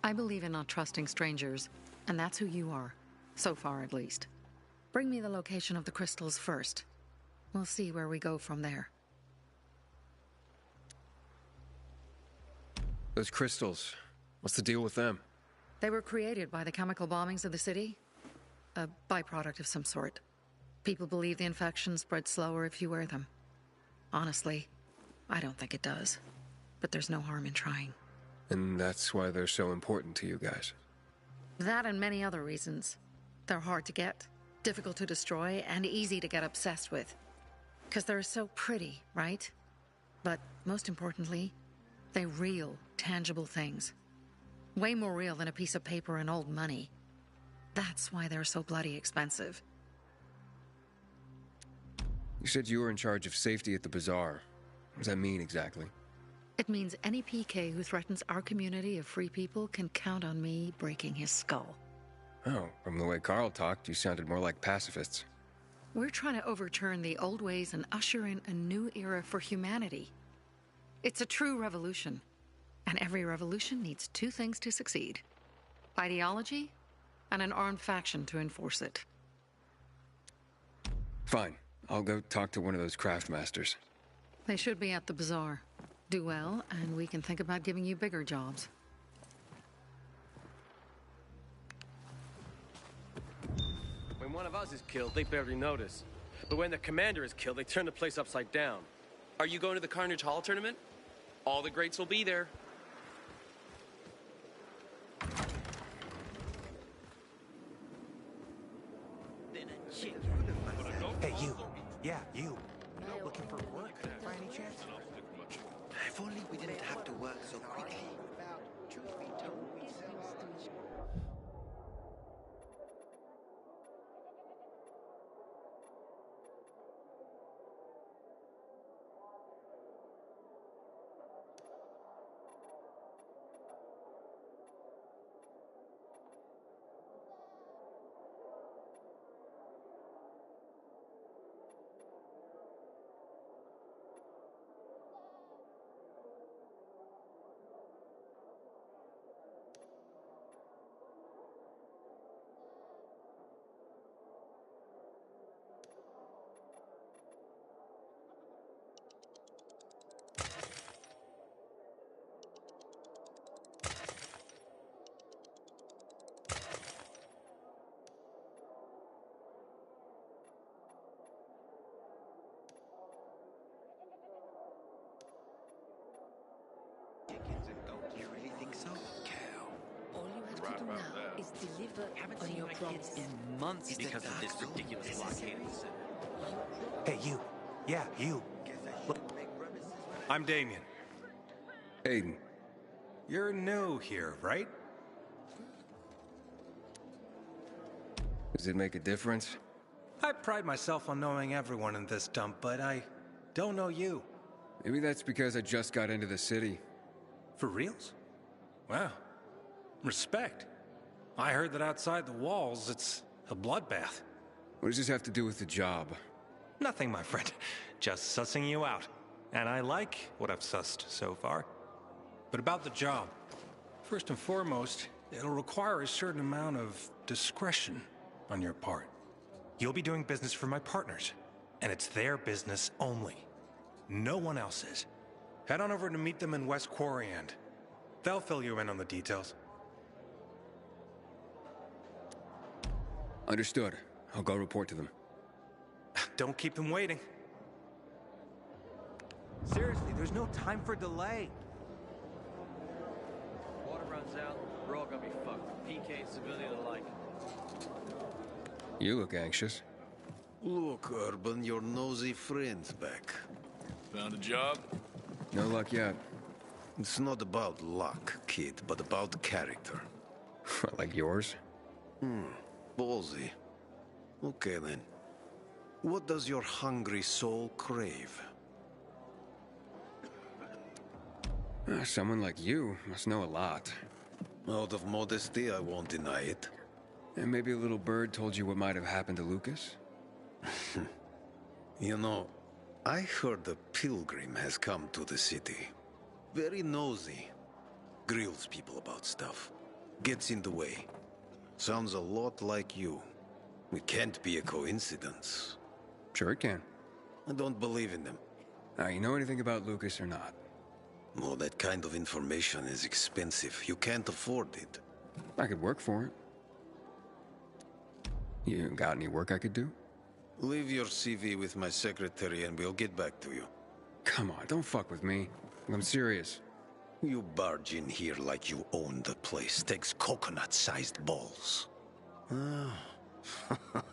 I believe in not trusting strangers, and that's who you are. So far, at least. Bring me the location of the crystals first. We'll see where we go from there. Those crystals. What's the deal with them? They were created by the chemical bombings of the city. A byproduct of some sort. People believe the infection spreads slower if you wear them. Honestly, I don't think it does. But there's no harm in trying. And that's why they're so important to you guys. That and many other reasons. They're hard to get, difficult to destroy, and easy to get obsessed with. Because they're so pretty, right? But most importantly, they're real, tangible things. Way more real than a piece of paper and old money. That's why they're so bloody expensive. You said you were in charge of safety at the bazaar. What does that mean exactly? It means any PK who threatens our community of free people can count on me breaking his skull. Oh, from the way Carl talked, you sounded more like pacifists. We're trying to overturn the old ways and usher in a new era for humanity. It's a true revolution. And every revolution needs two things to succeed. Ideology and an armed faction to enforce it. Fine. I'll go talk to one of those craftmasters. They should be at the bazaar. Do well, and we can think about giving you bigger jobs. When one of us is killed, they barely notice. But when the commander is killed, they turn the place upside down. Are you going to the Carnage Hall tournament? All the greats will be there. Hey, you. Yeah, you. Looking for work by any chance? If only we didn't have to work so quickly. to do now is deliver on your promise. In months because of this ridiculous blockade of the city. Hey, you. Yeah, you. Look, I'm Damien. Aiden. You're new here, right? Does it make a difference? I pride myself on knowing everyone in this dump, but I don't know you. Maybe that's because I just got into the city. For reals? Wow. Respect. I heard that outside the walls, it's a bloodbath. What does this have to do with the job? Nothing, my friend. Just sussing you out. And I like what I've sussed so far. But about the job. First and foremost, it'll require a certain amount of discretion on your part. You'll be doing business for my partners, and it's their business only. No one else's. Head on over to meet them in West Quarry End. They'll fill you in on the details. Understood. I'll go report to them. Don't keep them waiting. Seriously, there's no time for delay. Water runs out, we're all gonna be fucked. PK and civilian alike. You look anxious. Look, Urban, your nosy friend's back. Found a job? No luck yet. It's not about luck, kid, but about character. Like yours? Ballsy. Okay, then. What does your hungry soul crave? Someone like you must know a lot. Out of modesty, I won't deny it. And maybe a little bird told you what might have happened to Lucas? You know, I heard a pilgrim has come to the city. Very nosy. Grills people about stuff. Gets in the way. Sounds a lot like you. It can't be a coincidence. Sure it can. I don't believe in them. Now, you know anything about Lucas or not? Well, that kind of information is expensive. You can't afford it. I could work for it. You got any work I could do? Leave your CV with my secretary and we'll get back to you. Come on, don't fuck with me. I'm serious. You barge in here like you own the place. Takes coconut-sized balls.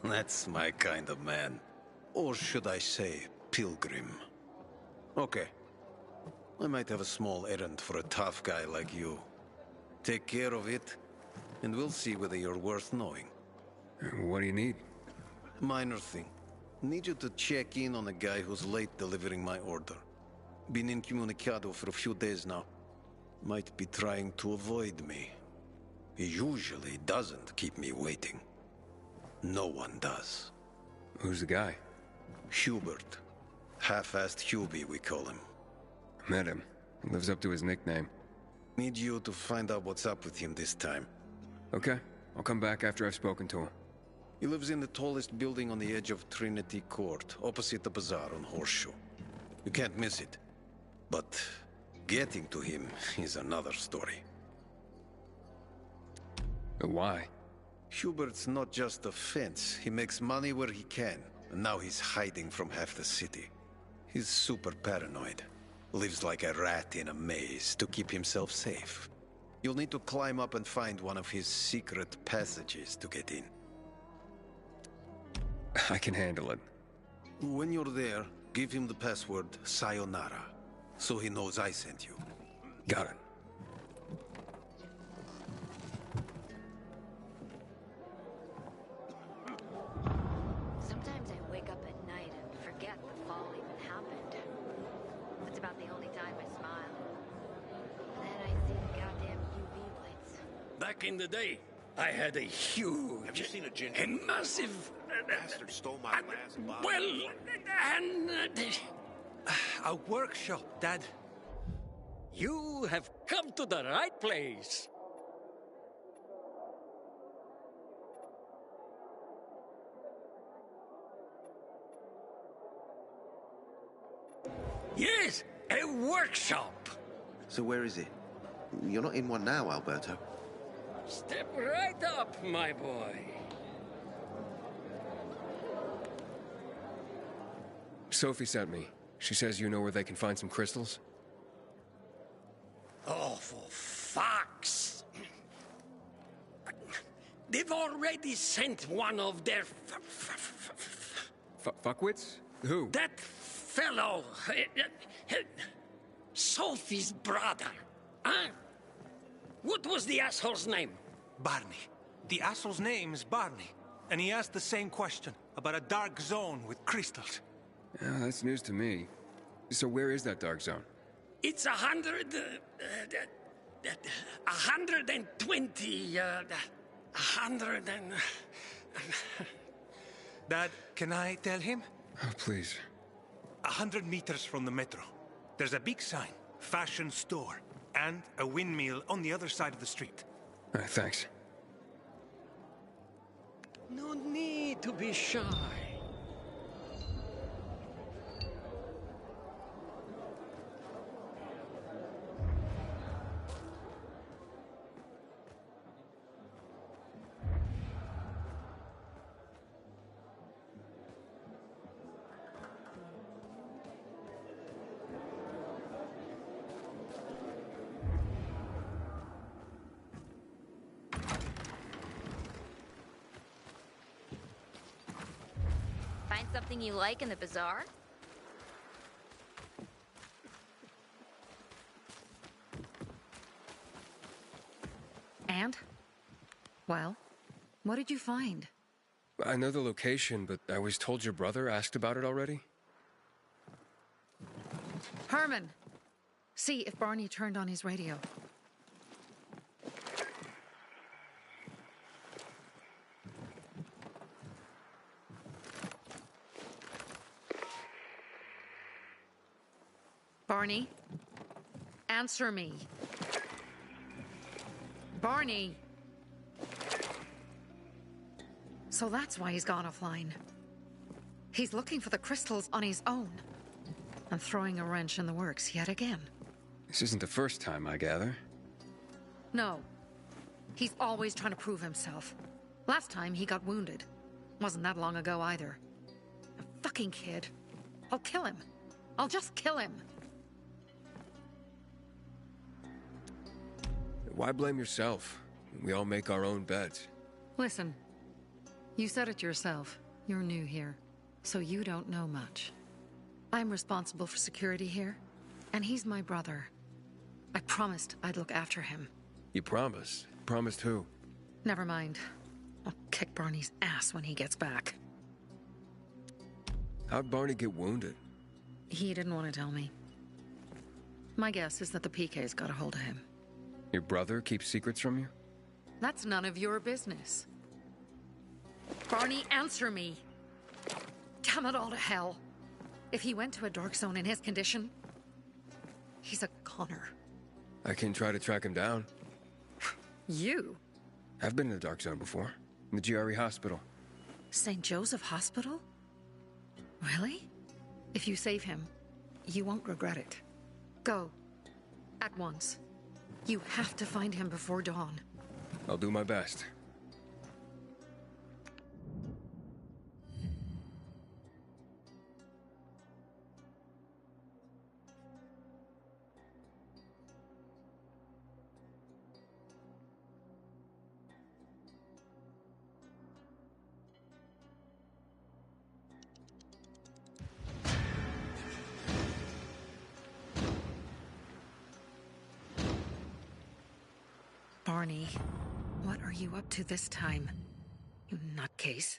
That's my kind of man. Or should I say, pilgrim. Okay. I might have a small errand for a tough guy like you. Take care of it, and we'll see whether you're worth knowing. What do you need? Minor thing. Need you to check in on a guy who's late delivering my order. Been incommunicado for a few days now. Might be trying to avoid me. He usually doesn't keep me waiting. No one does. Who's the guy? Hubert. Half-assed Hubie, we call him. Met him. He lives up to his nickname. Need you to find out what's up with him this time. Okay. I'll come back after I've spoken to him. He lives in the tallest building on the edge of Trinity Court, opposite the bazaar on Horseshoe. You can't miss it. But getting to him is another story. Why? Hubert's not just a fence. He makes money where he can, and now he's hiding from half the city. He's super paranoid. Lives like a rat in a maze to keep himself safe. You'll need to climb up and find one of his secret passages to get in. I can handle it. When you're there, give him the password Sayonara, so he knows I sent you. Got it. Sometimes I wake up at night and forget the fall even happened. It's about the only time I smile. Then I see the goddamn UV lights. Back in the day, I had a huge... Have you seen a ginger? A massive... Bastard stole my glass and bottle. Well, and... A workshop, Dad. You have come to the right place. Yes, a workshop. So where is it? You're not in one now, Alberto. Step right up, my boy. Sophie sent me. She says you know where they can find some crystals? Oh, for fuck's... They've already sent one of their... Fuckwits? Who? That fellow... Sophie's brother. Huh? What was the asshole's name? Barney. The asshole's name is Barney. And he asked the same question about a dark zone with crystals. Yeah, that's news to me. So where is that dark zone? It's 120... 100 and... Dad, can I tell him? Oh, please. 100 meters from the metro. There's a big sign, fashion store, and a windmill on the other side of the street. All right, thanks. No need to be shy. Find something you like in the bazaar? And? Well, what did you find? I know the location, but I was told your brother asked about it already. Herman! See if Barney turned on his radio. Barney? Answer me. Barney! So that's why he's gone offline. He's looking for the crystals on his own. And throwing a wrench in the works yet again. This isn't the first time, I gather. No. He's always trying to prove himself. Last time he got wounded. Wasn't that long ago either. A fucking kid. I'll kill him. I'll just kill him. Why blame yourself? We all make our own beds. Listen. You said it yourself. You're new here. So you don't know much. I'm responsible for security here. And he's my brother. I promised I'd look after him. You promised? Promised who? Never mind. I'll kick Barney's ass when he gets back. How'd Barney get wounded? He didn't want to tell me. My guess is that the PK's got a hold of him. Your brother keeps secrets from you? That's none of your business. Barney, answer me. Damn it all to hell. If he went to a dark zone in his condition, he's a goner. I can try to track him down. You? I've been in the dark zone before. In the GRE hospital. St. Joseph Hospital? Really? If you save him, you won't regret it. Go. At once. You have to find him before dawn. I'll do my best. Barney, what are you up to this time? You nutcase.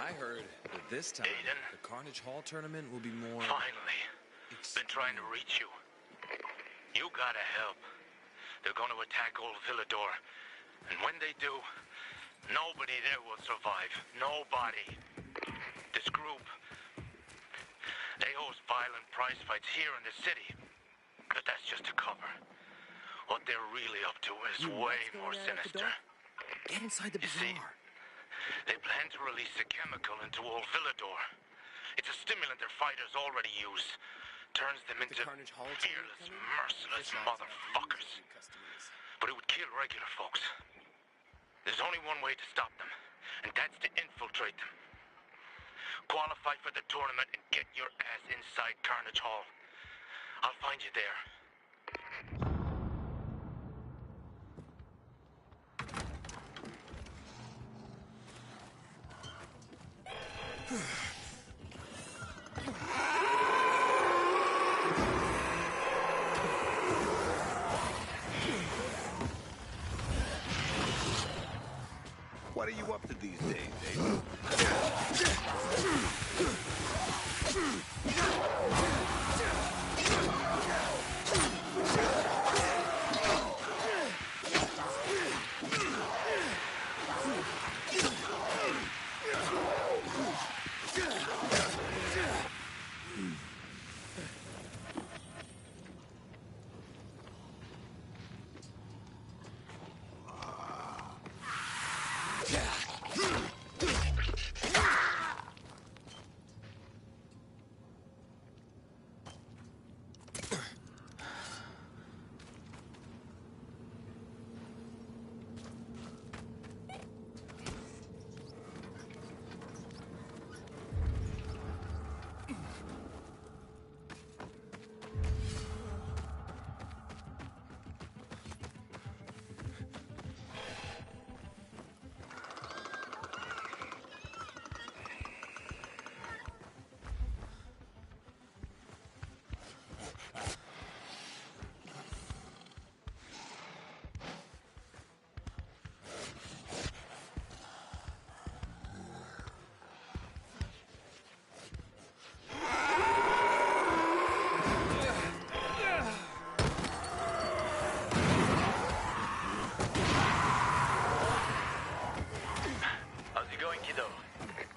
I heard that this time, the Carnage Hall tournament will be more... Finally. Been trying to reach you. You gotta help. They're gonna attack old Villador. And when they do, nobody there will survive. Nobody. This group, they host violent prize fights here in the city. But that's just a cover. What they're really up to is way more sinister. Get inside the bazaar. They plan to release a chemical into old Villador. It's a stimulant their fighters already use. Turns them into fearless, merciless motherfuckers. But it would kill regular folks. There's only one way to stop them, and that's to infiltrate them. Qualify for the tournament and get your ass inside Carnage Hall. I'll find you there. What are you up to these days, Aiden?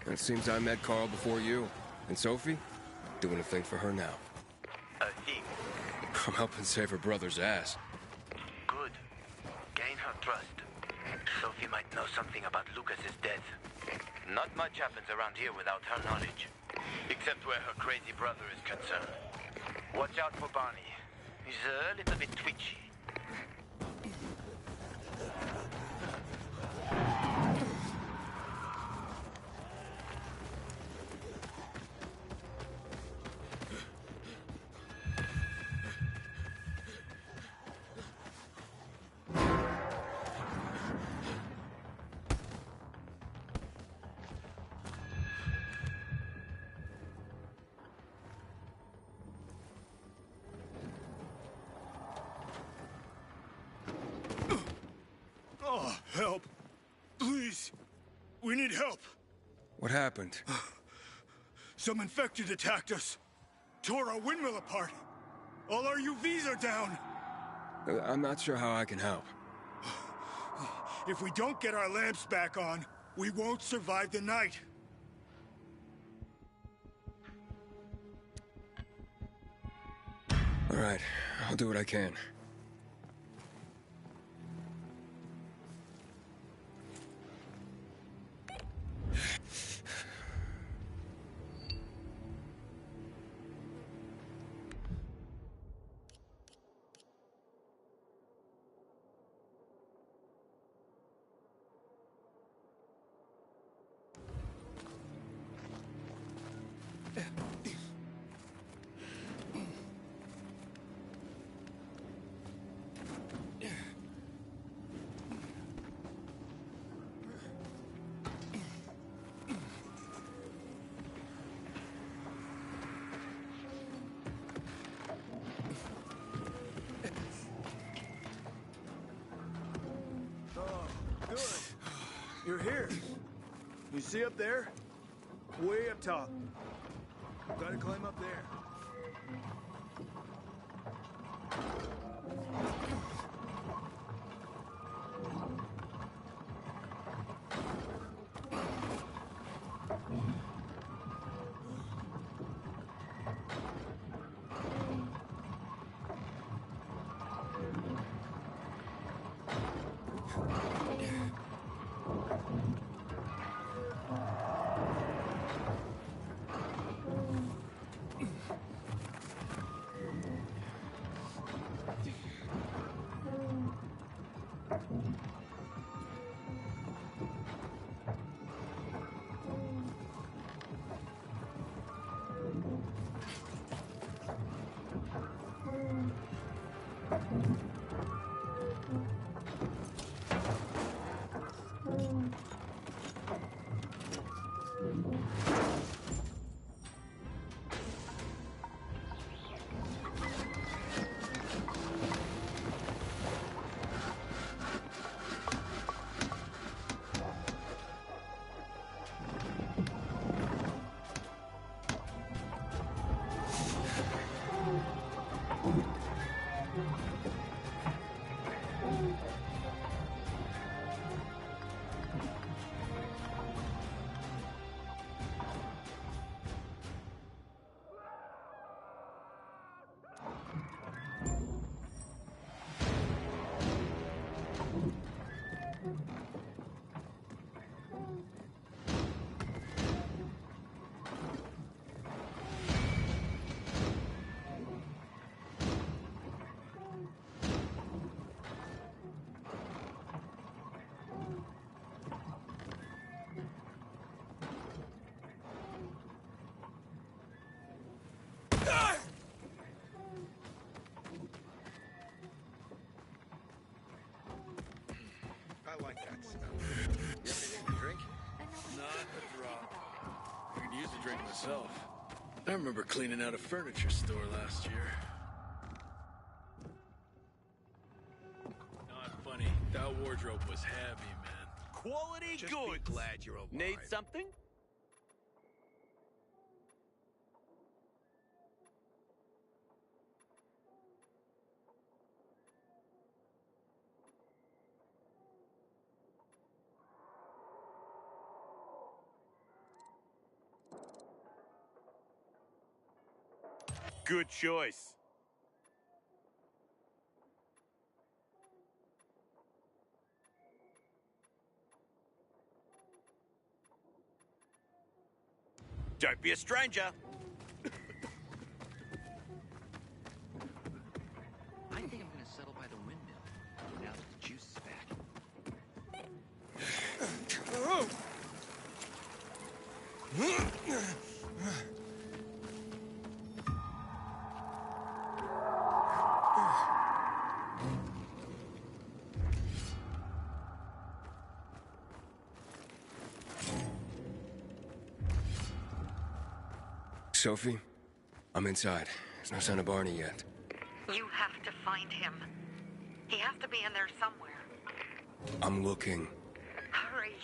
It seems I met Carl before you. And Sophie? Doing a thing for her now. A thing? I'm helping save her brother's ass. Good. Gain her trust. Sophie might know something about Lucas's death. Not much happens around here without her knowledge. Except where her crazy brother is concerned. Watch out for Barney. He's a little bit twitchy. Help. Please. We need help. What happened? Some infected attacked us. Tore our windmill apart. All our UVs are down. I'm not sure how I can help. If we don't get our lamps back on, we won't survive the night. All right, I'll do what I can. You're here. You see up there? Way up top. Gotta climb up there. I like that smell. You have anything to drink? Not a drop. I could use a drink myself. I remember cleaning out a furniture store last year. Not funny. That wardrobe was heavy, man. Quality Just goods. be glad you're alive. Need something? Good choice. Don't be a stranger. I think I'm gonna settle by the windmill now that the juice is back. Sophie, I'm inside. There's no sign of Barney yet. You have to find him. He has to be in there somewhere. I'm looking. Hurry.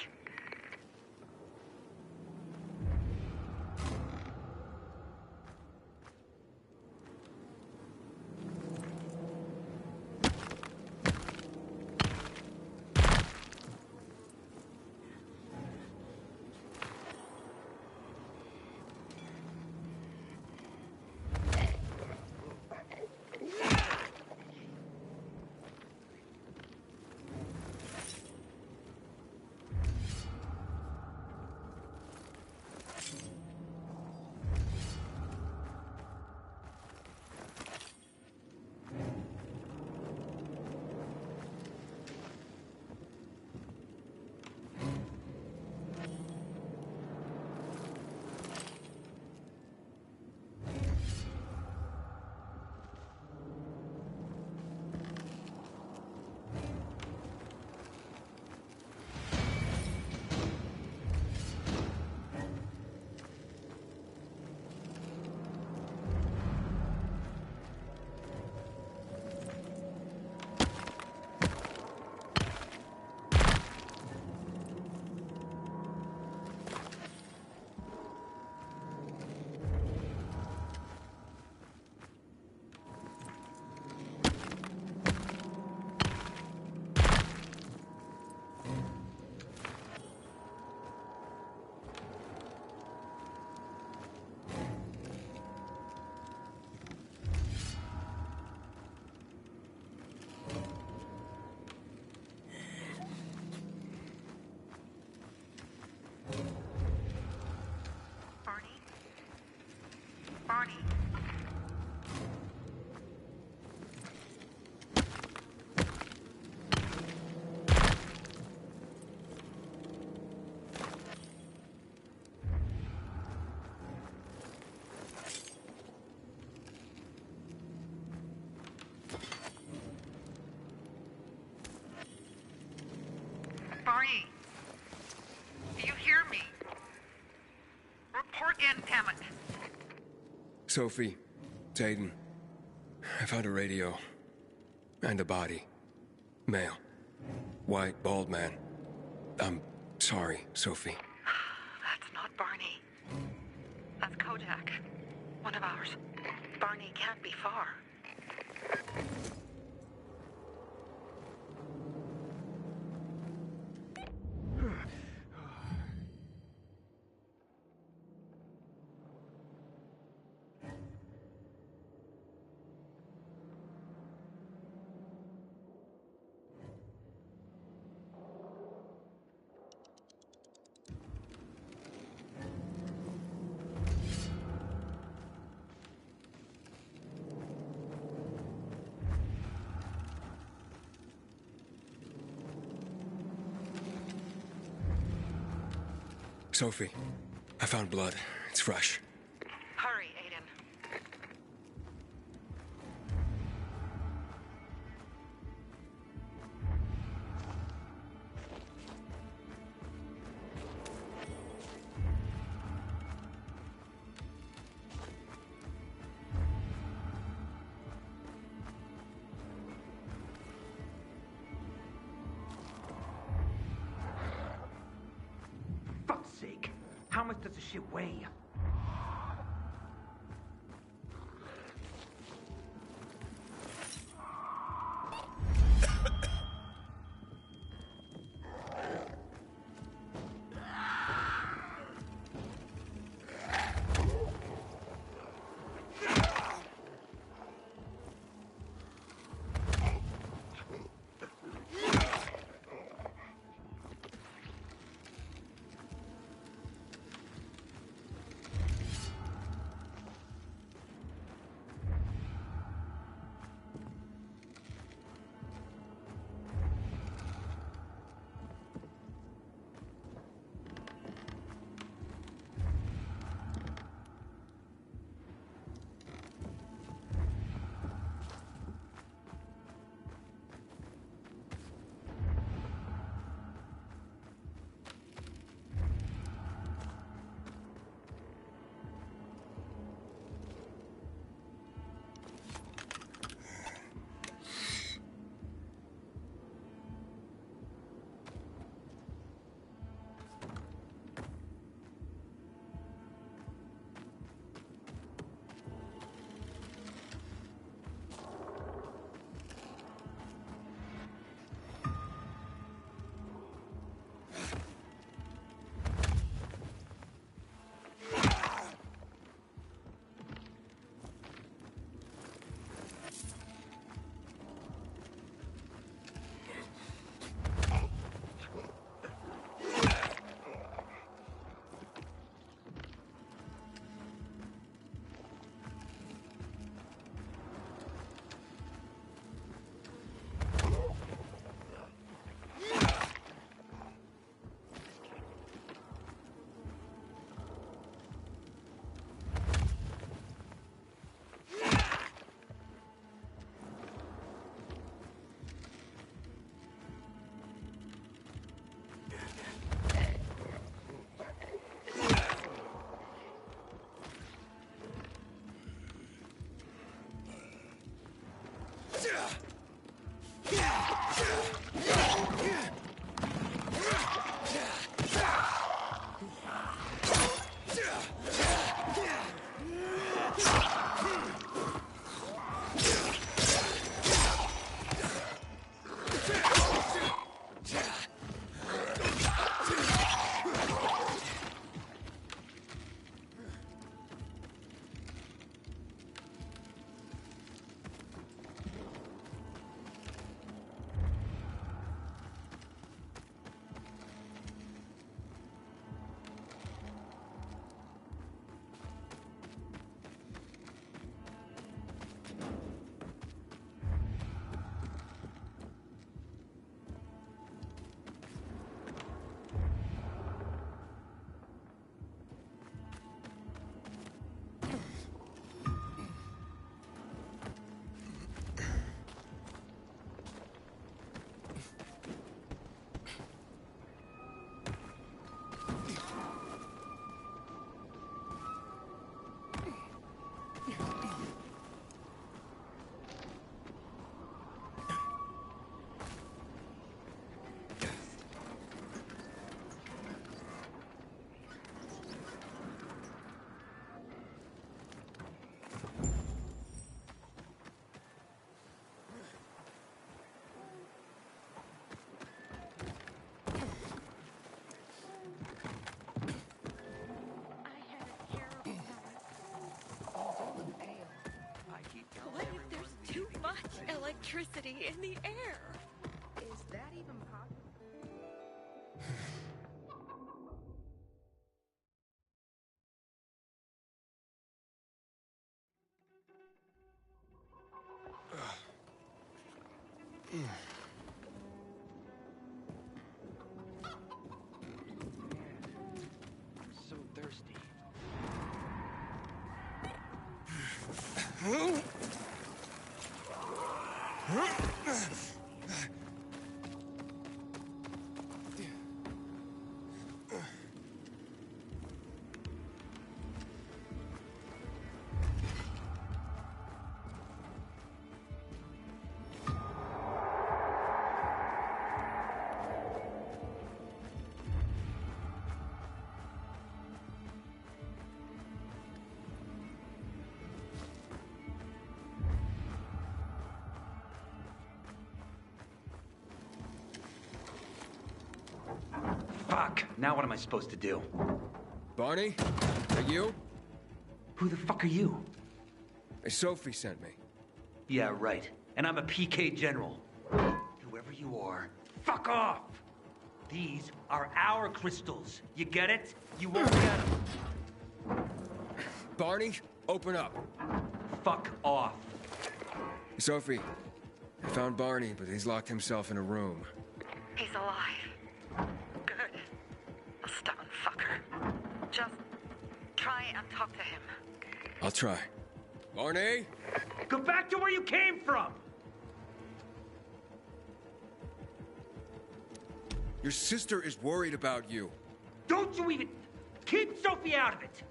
Marie. Do you hear me? Report in, damn it. Sophie, it's Aiden. I found a radio. And a body. Male. White, bald man. I'm sorry, Sophie. That's not Barney. That's Kojak. One of ours. Barney can't be far. Sophie, I found blood. It's fresh. Hurry, Aiden. Fuck's sake. How much does this shit weigh? electricity in the air. Is that even possible? I'm so thirsty. Fuck! Now what am I supposed to do? Barney? Are you? Who the fuck are you? Sophie sent me. Yeah, right. And I'm a PK general. Whoever you are, fuck off! These are our crystals. You get it? You won't get them. Barney, open up. Fuck off. Sophie, I found Barney, but he's locked himself in a room. He's alive. Good. A stubborn fucker. Just try and talk to him. I'll try. Barney? Go back to where you came from! Your sister is worried about you. Don't you even... Keep Sophie out of it!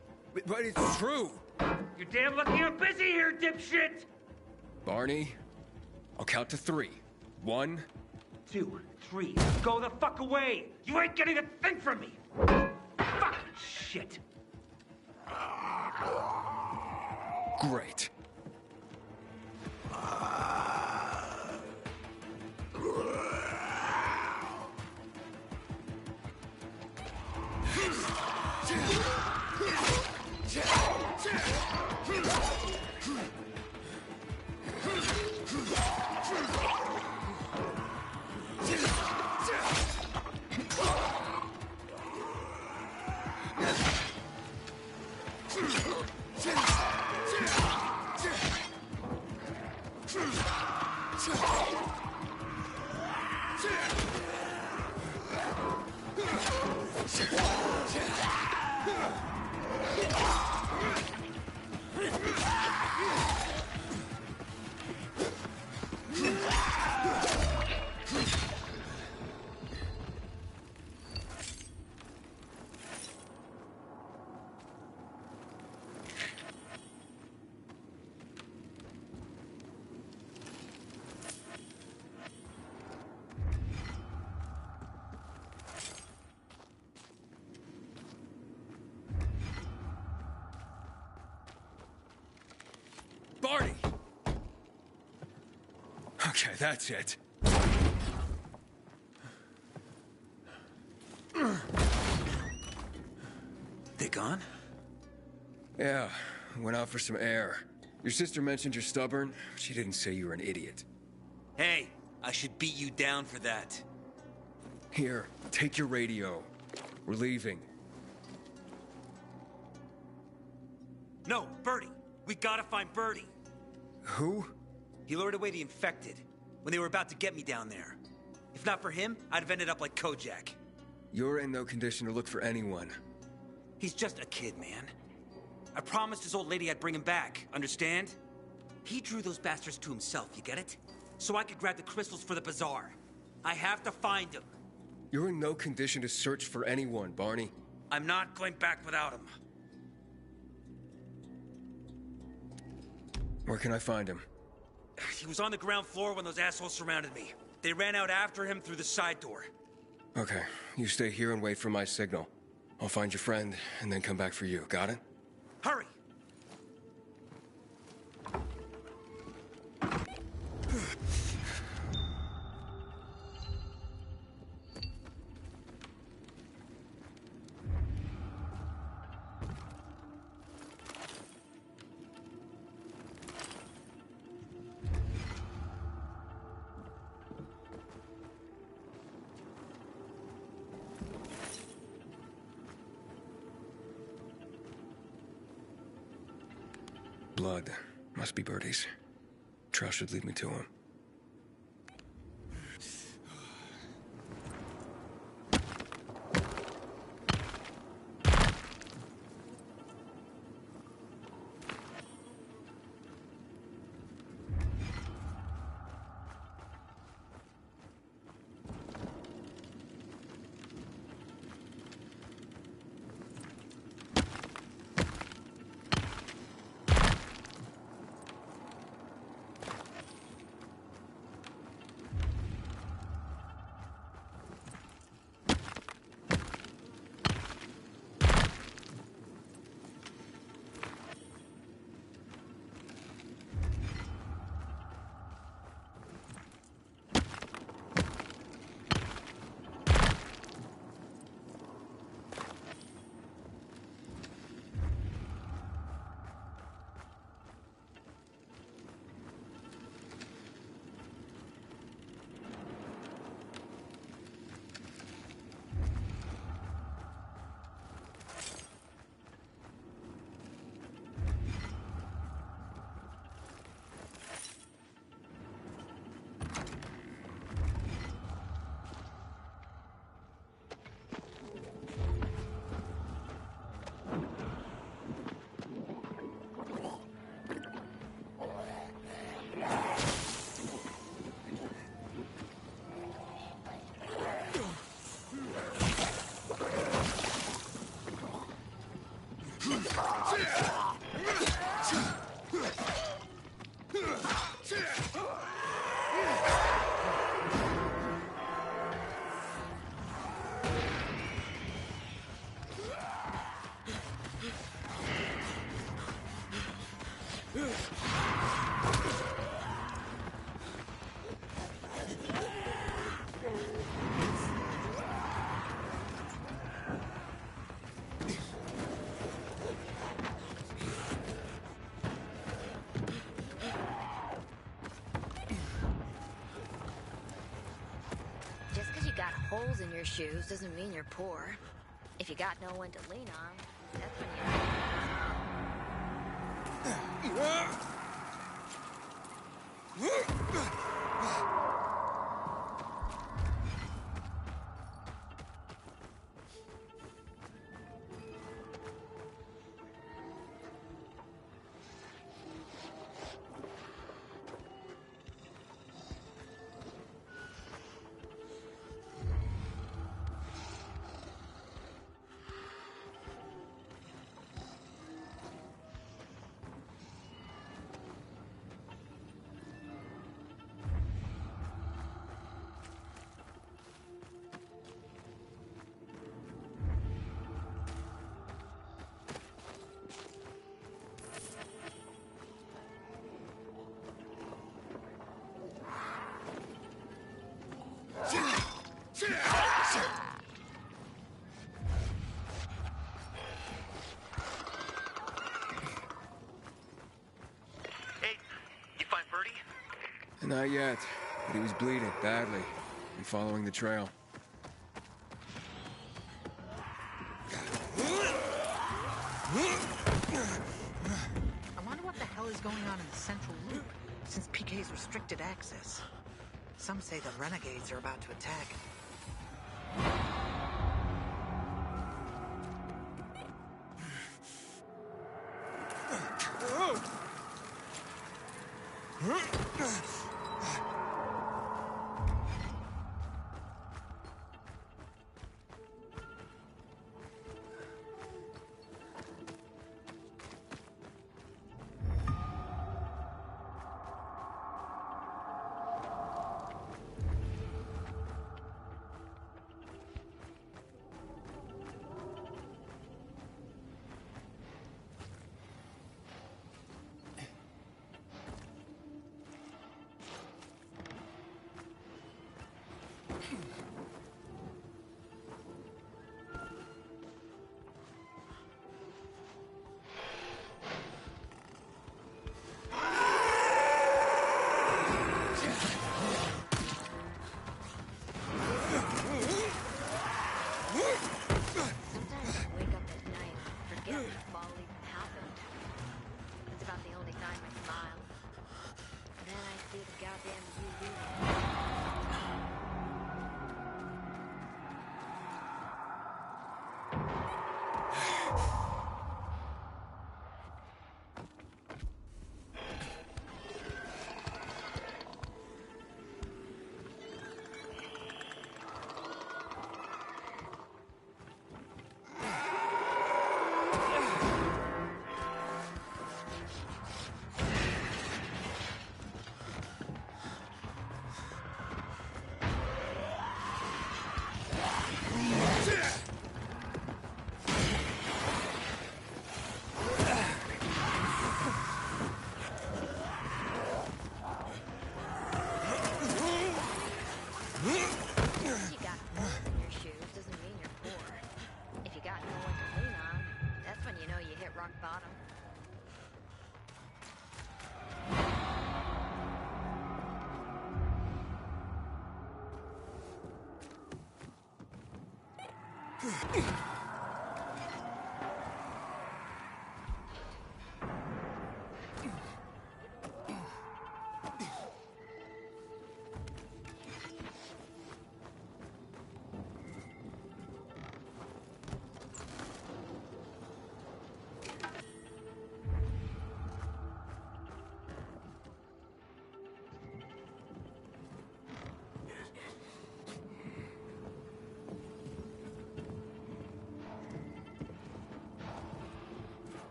But it's true! You're damn lucky I'm busy here, dipshit! Barney, I'll count to 3. 1, 2, 3. Go the fuck away! You ain't getting a thing from me! Fuck shit! Great. Barney! Okay, that's it. They gone? Yeah, went out for some air. Your sister mentioned you're stubborn. She didn't say you were an idiot. Hey, I should beat you down for that. Here, take your radio. We're leaving. No, Birdie. We gotta find Birdie. Who? He lured away the infected when they were about to get me down there. If not for him, I'd have ended up like Kojak. You're in no condition to look for anyone. He's just a kid, man. I promised his old lady I'd bring him back, understand? He drew those bastards to himself, you get it? So I could grab the crystals for the bazaar. I have to find him. You're in no condition to search for anyone, Barney. I'm not going back without him. Where can I find him? He was on the ground floor when those assholes surrounded me. They ran out after him through the side door. Okay, you stay here and wait for my signal. I'll find your friend and then come back for you. Got it? Hurry! blood. Must be Birdie's. Trail should lead me to him. Just because you got holes in your shoes doesn't mean you're poor. If you got no one to lean on, that's when Hey, you find Birdie? Not yet, but he was bleeding badly and following the trail. I wonder what the hell is going on in the Central Loop, since PK's restricted access. Some say the renegades are about to attack.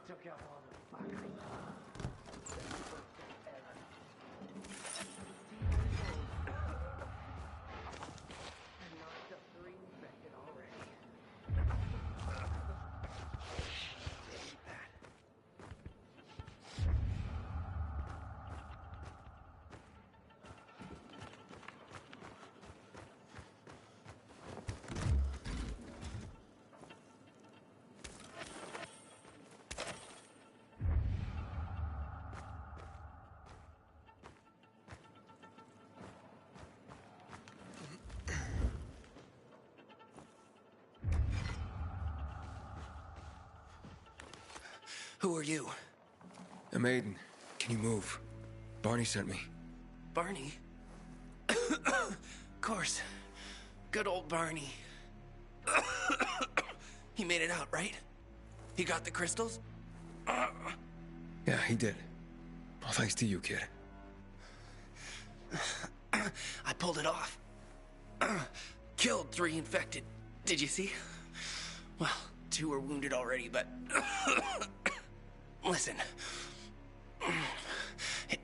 Took out all the fuckers. And knocked up 3 infected already. Take that. Who are you? I'm Aiden. Can you move? Barney sent me. Barney? Of course. Good old Barney. He made it out, right? He got the crystals? Yeah, he did. All thanks to you, kid. I pulled it off. Killed 3 infected. Did you see? Well, 2 were wounded already, but... Listen.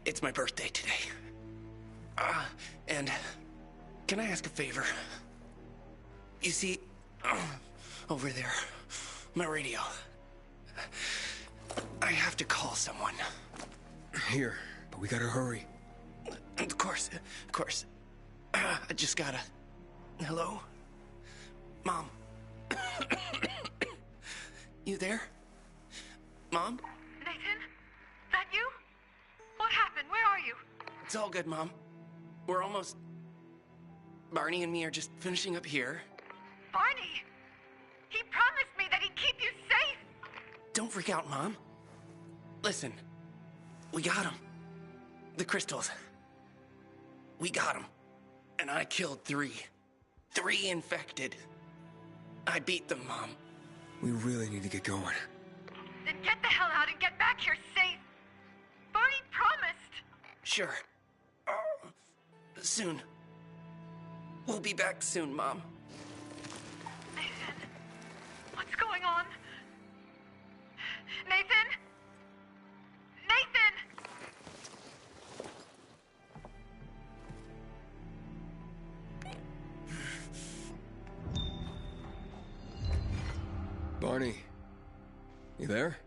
It's my birthday today. And can I ask a favor? You see, over there, my radio. I have to call someone. Here, but we gotta hurry. Of course. I just gotta... Hello? Mom? You there? Mom? Nathan? That you? What happened? Where are you? It's all good, Mom. We're almost... Barney and me are just finishing up here. Barney! He promised me that he'd keep you safe! Don't freak out, Mom. Listen. We got him. The crystals. We got him. And I killed 3. 3 infected. I beat them, Mom. We really need to get going. Then get the hell out and get back here safe! Barney promised! Sure. Soon. We'll be back soon, Mom. Nathan? What's going on? Nathan? Nathan! Barney. You there?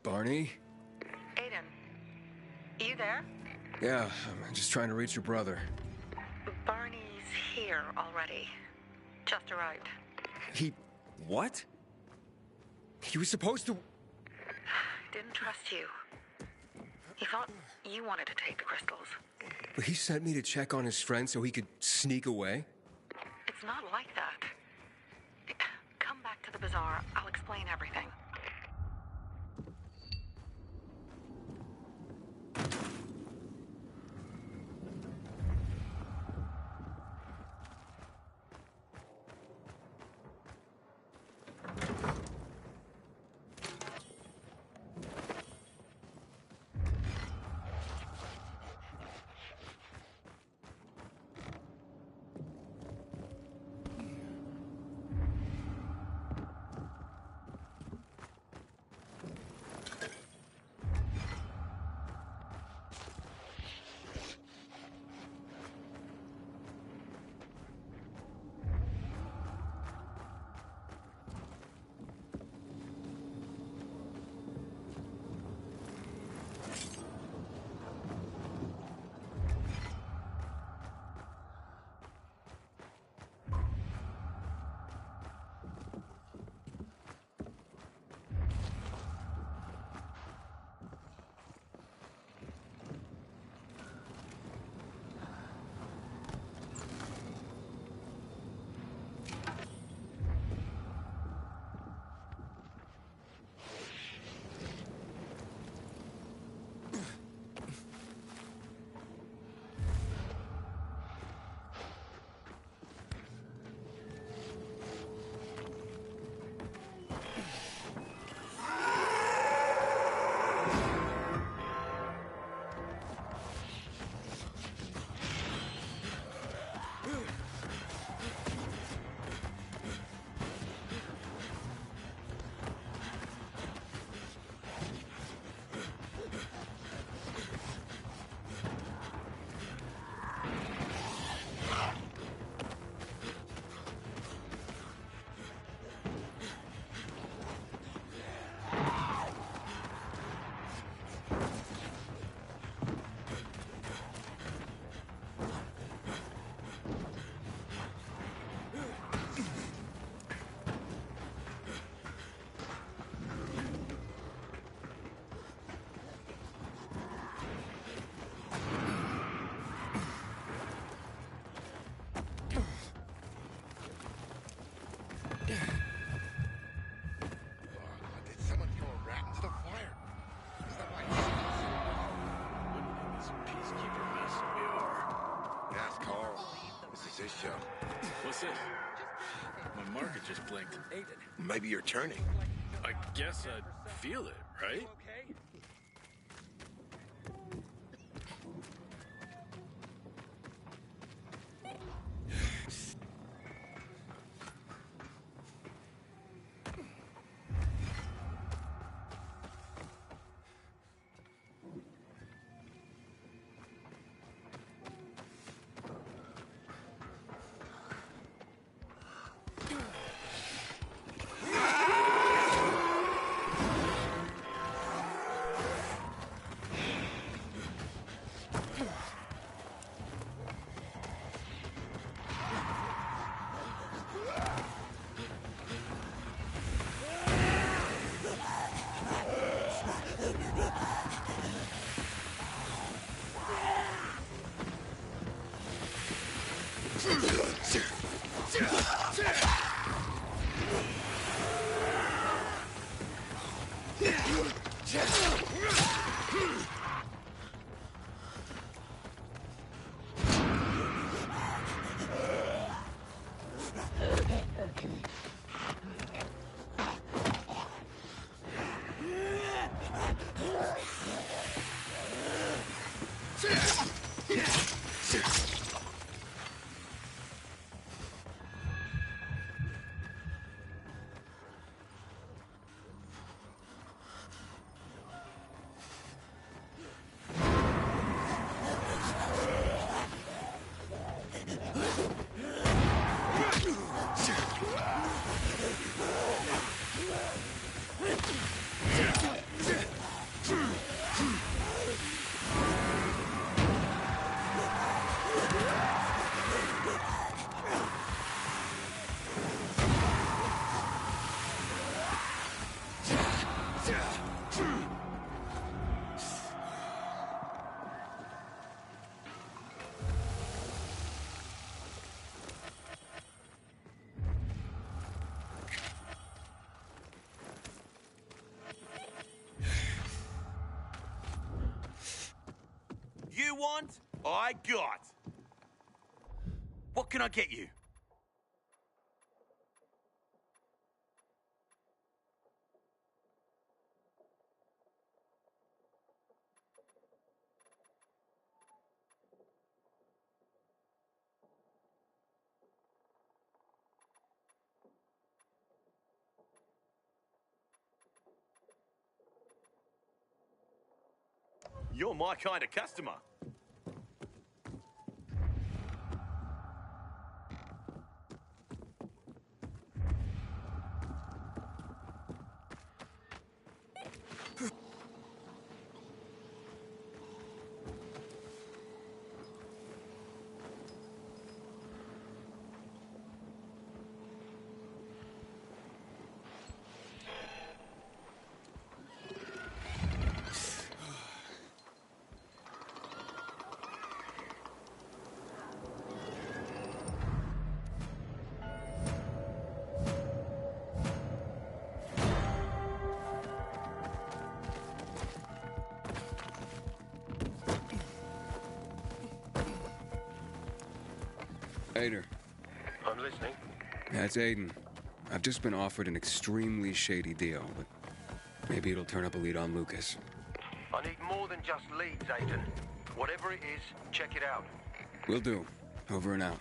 Barney? Aiden. You there? Yeah, I'm just trying to reach your brother. Barney's here already. Just arrived. He... what? He was supposed to... Didn't trust you. He thought you wanted to take the crystals. But he sent me to check on his friend so he could sneak away? It's not like that. Come back to the bazaar. I'll explain everything. today's show. What's this? My market just blinked. Aiden. Maybe you're turning. I guess I'd feel it, right? You want? I got. What can I get you? You're my kind of customer. Aiden. I'm listening. That's Aiden. I've just been offered an extremely shady deal, but maybe it'll turn up a lead on Lucas. I need more than just leads, Aiden. Whatever it is, check it out. Will do. Over and out.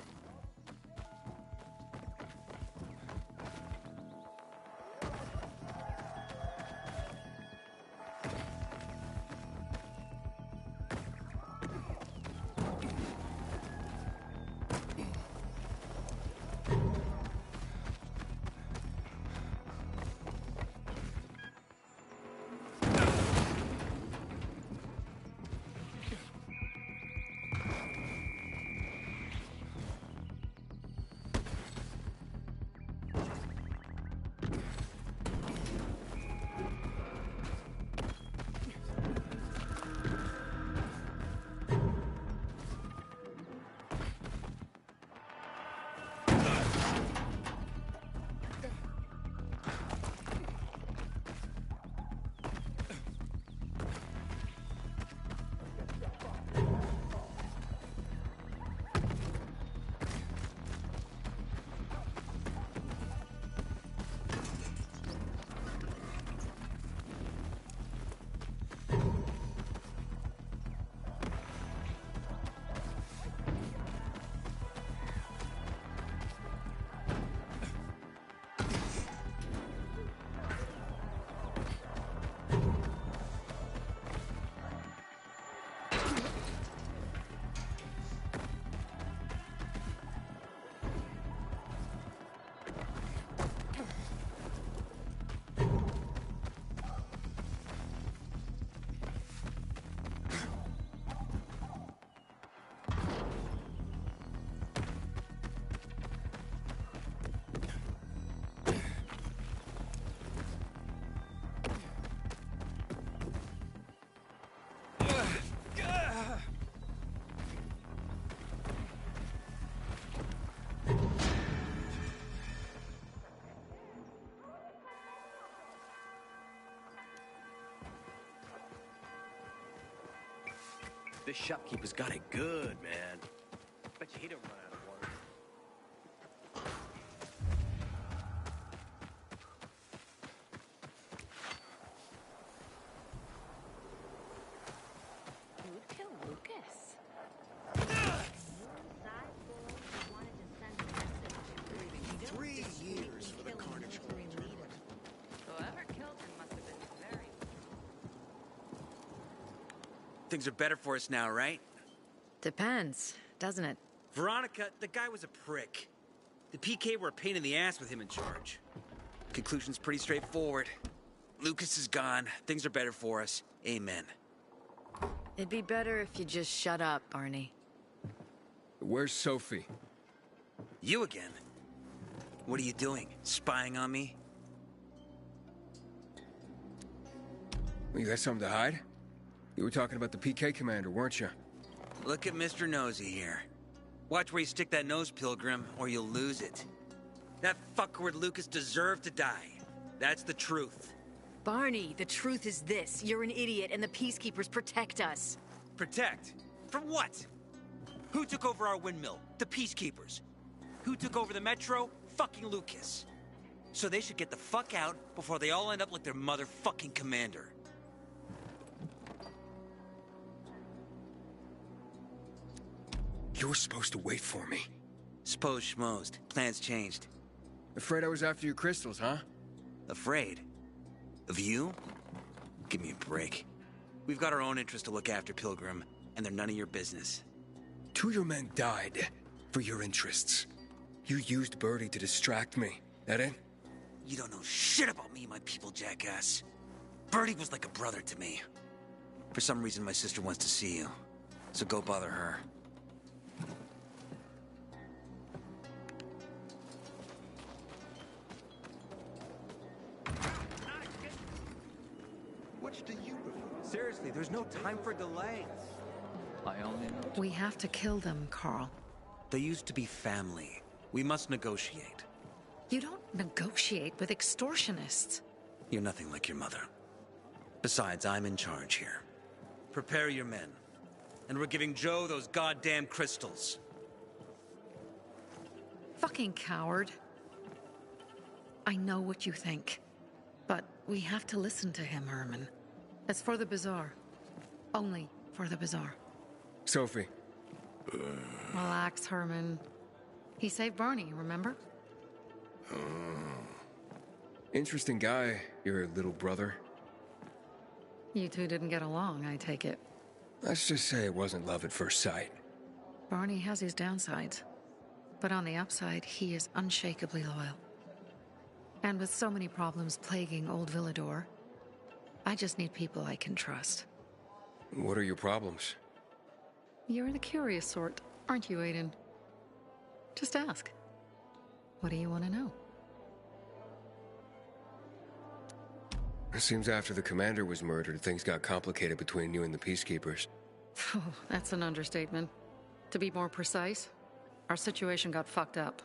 This shopkeeper's got it good, man. Bet you he don't run out of work. Who'd kill Lucas? 3 years for the carnage. Whoever killed him must have been very... Things are better for us now, right? Depends, doesn't it? Veronica, the guy was a prick. The PK were a pain in the ass with him in charge. Conclusion's pretty straightforward. Lucas is gone. Things are better for us. Amen. It'd be better if you just shut up, Barney. Where's Sophie? You again? What are you doing? Spying on me? You got something to hide? You were talking about the PK commander, weren't you? Look at Mr. Nosy here. Watch where you stick that nose, Pilgrim, or you'll lose it. That fuckward Lucas deserved to die. That's the truth. Barney, the truth is this. You're an idiot and the Peacekeepers protect us. Protect? From what? Who took over our windmill? The Peacekeepers. Who took over the Metro? Fucking Lucas. So they should get the fuck out before they all end up like their motherfucking commander. You were supposed to wait for me. Suppose schmozed. Plans changed. Afraid I was after your crystals, huh? Afraid? Of you? Give me a break. We've got our own interests to look after, Pilgrim, and they're none of your business. 2 of your men died for your interests. You used Birdie to distract me. That it? You don't know shit about me and my people, jackass. Birdie was like a brother to me. For some reason, my sister wants to see you. So go bother her. Which do you prefer? Seriously, there's no time for delay. I only know. We have to kill them, Carl. They used to be family. We must negotiate. You don't negotiate with extortionists. You're nothing like your mother. Besides, I'm in charge here. Prepare your men. And we're giving Joe those goddamn crystals. Fucking coward. I know what you think. But we have to listen to him, Herman. It's for the Bazaar. Only for the Bazaar. Sophie. Relax, Herman. He saved Barney, remember? Interesting guy, your little brother. You two didn't get along, I take it. Let's just say it wasn't love at first sight. Barney has his downsides. But on the upside, he is unshakably loyal. And with so many problems plaguing Old Villador, I just need people I can trust. What are your problems? You're the curious sort, aren't you, Aiden? Just ask. What do you want to know? It seems after the commander was murdered, things got complicated between you and the Peacekeepers. Oh, that's an understatement. To be more precise, our situation got fucked up.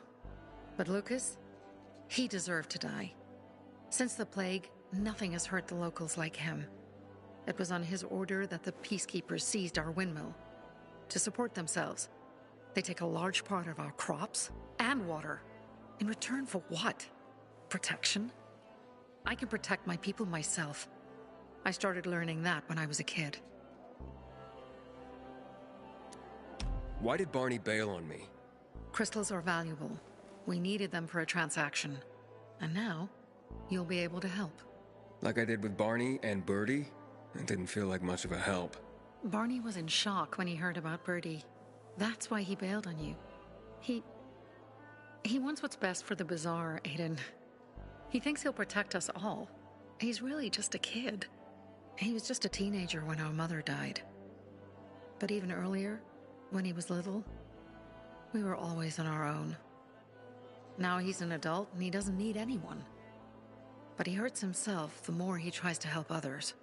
But Lucas, he deserved to die. Since the plague, nothing has hurt the locals like him. It was on his order that the Peacekeepers seized our windmill. To support themselves, they take a large part of our crops and water. In return for what? Protection? I can protect my people myself. I started learning that when I was a kid. Why did Barney bail on me? Crystals are valuable. We needed them for a transaction. And now, you'll be able to help. Like I did with Barney and Birdie? It didn't feel like much of a help. Barney was in shock when he heard about Birdie. That's why he bailed on you. He wants what's best for the Bazaar, Aiden. He thinks he'll protect us all. He's really just a kid. He was just a teenager when our mother died. But even earlier, when he was little, we were always on our own. Now he's an adult and he doesn't need anyone. But he hurts himself the more he tries to help others.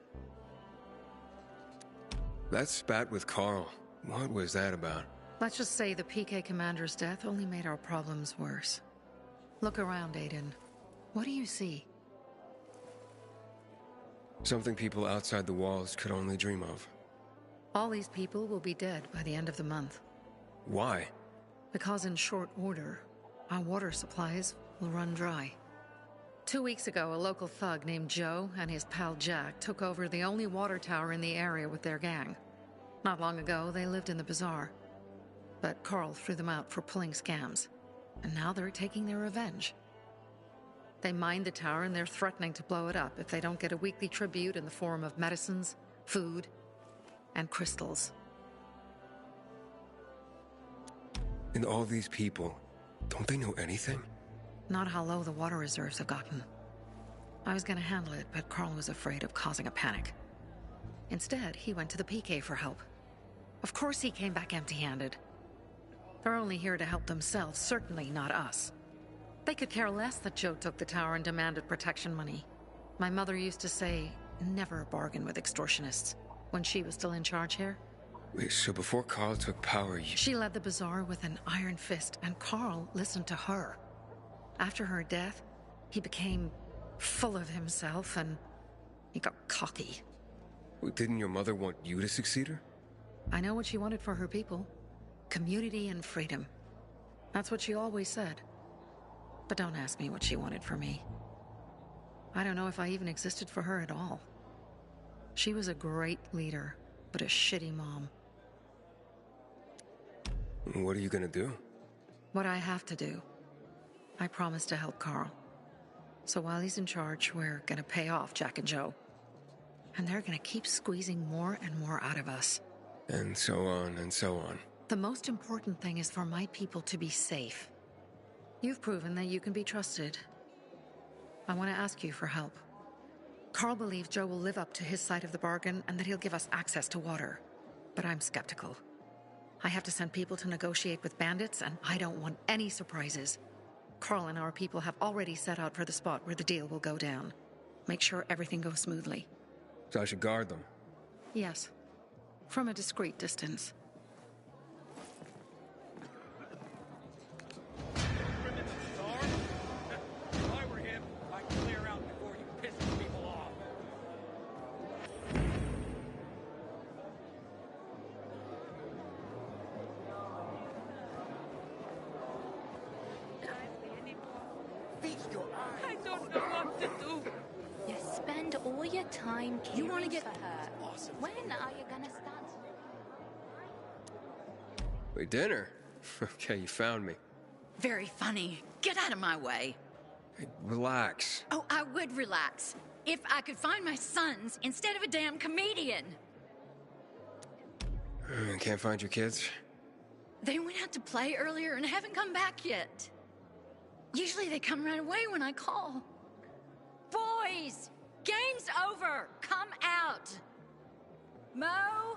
That spat with Carl, what was that about? Let's just say the PK commander's death only made our problems worse. Look around, Aiden. What do you see? Something people outside the walls could only dream of. All these people will be dead by the end of the month. Why? Because in short order, our water supplies will run dry. 2 weeks ago, a local thug named Joe and his pal Jack took over the only water tower in the area with their gang. Not long ago, they lived in the bazaar. But Carl threw them out for pulling scams. And now they're taking their revenge. They mined the tower and they're threatening to blow it up if they don't get a weekly tribute in the form of medicines, food, and crystals. And all these people, don't they know anything? Not how low the water reserves have gotten. I was gonna handle it, but Carl was afraid of causing a panic. Instead, he went to the PK for help. Of course he came back empty-handed. They're only here to help themselves, certainly not us. They could care less that Joe took the tower and demanded protection money. My mother used to say, never bargain with extortionists, when she was still in charge here. Wait, so before Carl took power, She led the bazaar with an iron fist, and Carl listened to her. After her death, he became full of himself, and he got cocky. Wait, didn't your mother want you to succeed her? I know what she wanted for her people. Community and freedom. That's what she always said. But don't ask me what she wanted for me. I don't know if I even existed for her at all. She was a great leader, but a shitty mom. What are you gonna do? What I have to do. I promised to help Carl. So while he's in charge, we're gonna pay off Jack and Joe. And they're gonna keep squeezing more and more out of us. And so on and so on. The most important thing is for my people to be safe. You've proven that you can be trusted. I want to ask you for help. Carl believes Joe will live up to his side of the bargain and that he'll give us access to water. But I'm skeptical. I have to send people to negotiate with bandits, and I don't want any surprises. Carl and our people have already set out for the spot where the deal will go down. Make sure everything goes smoothly. So I should guard them? Yes. From a discreet distance. If I were him, I'd clear out before you piss people off. Feast your eyes. I don't know what to do. You spend all your time caring You wanna get for her. awesome. When are you gonna start? Wait, dinner? Okay, you found me. Very funny. Get out of my way. Hey, relax. Oh, I would relax if I could find my sons instead of a damn comedian. Can't find your kids? They went out to play earlier and haven't come back yet. Usually they come right away when I call. Boys, game's over. Come out. Mo?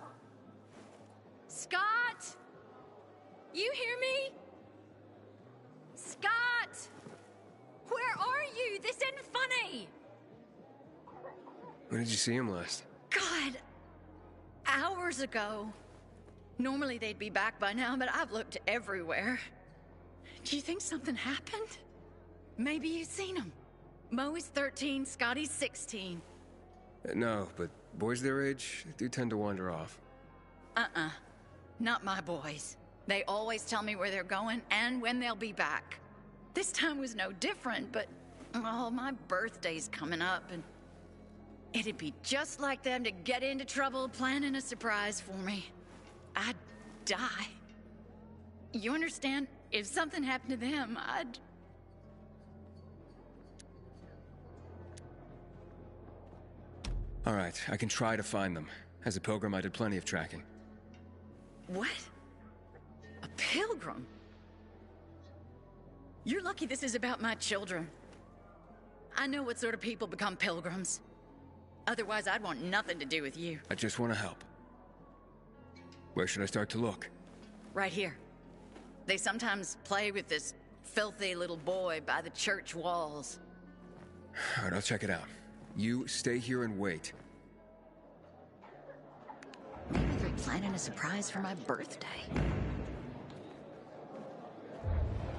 Scott? You hear me? Scott! Where are you? This isn't funny. When did you see him last? God, hours ago. Normally they'd be back by now, but I've looked everywhere. Do you think something happened? Maybe you've seen him. Mo is 13, Scotty's 16. No, but boys their age do tend to wander off. Not my boys. They always tell me where they're going and when they'll be back. This time was no different, but oh, my birthday's coming up, and it'd be just like them to get into trouble planning a surprise for me. I'd die. You understand? If something happened to them, I'd... All right, I can try to find them. As a pilgrim, I did plenty of tracking. What? A pilgrim? You're lucky this is about my children. I know what sort of people become pilgrims. Otherwise, I'd want nothing to do with you. I just want to help. Where should I start to look? Right here. They sometimes play with this filthy little boy by the church walls. All right, I'll check it out. You stay here and wait. Maybe they're planning a surprise for my birthday.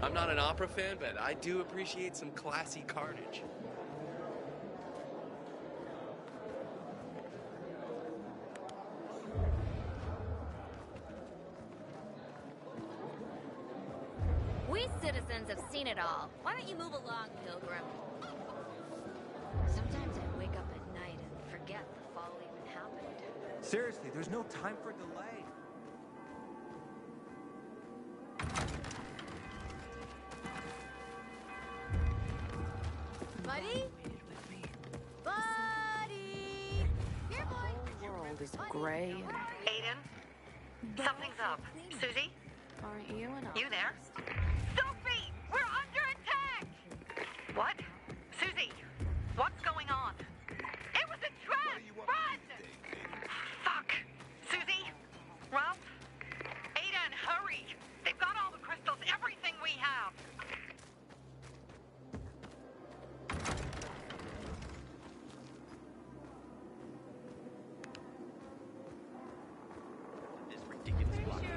I'm not an opera fan, but I do appreciate some classy carnage. citizens have seen it all. Why don't you move along, Pilgrim? Sometimes I wake up at night and forget the fall even happened. Seriously, there's no time for delay. Buddy? Buddy! Here, boy! The world is gray and... Aiden? Something's up. Susie? Aren't you an You there? Sophie! We're under attack! What? Susie? What's going on? It was a trap! Run! Fuck! Susie? Ralph? Aiden, hurry! They've got all the crystals, everything we have! This ridiculous blockade.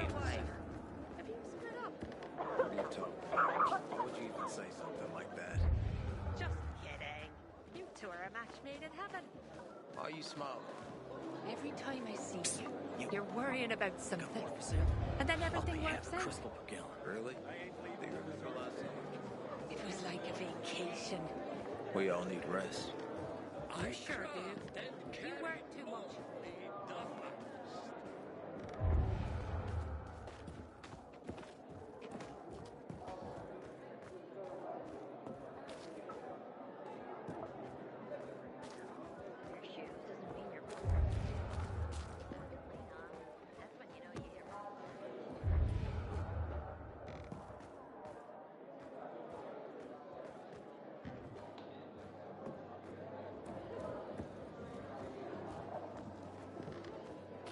Have you split up? What are you talking about? Why would you even say something like that? Just kidding. You two are a match made in heaven. Why are you smiling? Every time I see you, you're worrying about something. And then everything works out. Crystal per gallon. Really? Do you remember last night? It was like a vacation. We all need rest. You sure do. You work too much. Your shoes doesn't mean you're poor. That's when you know you hit rock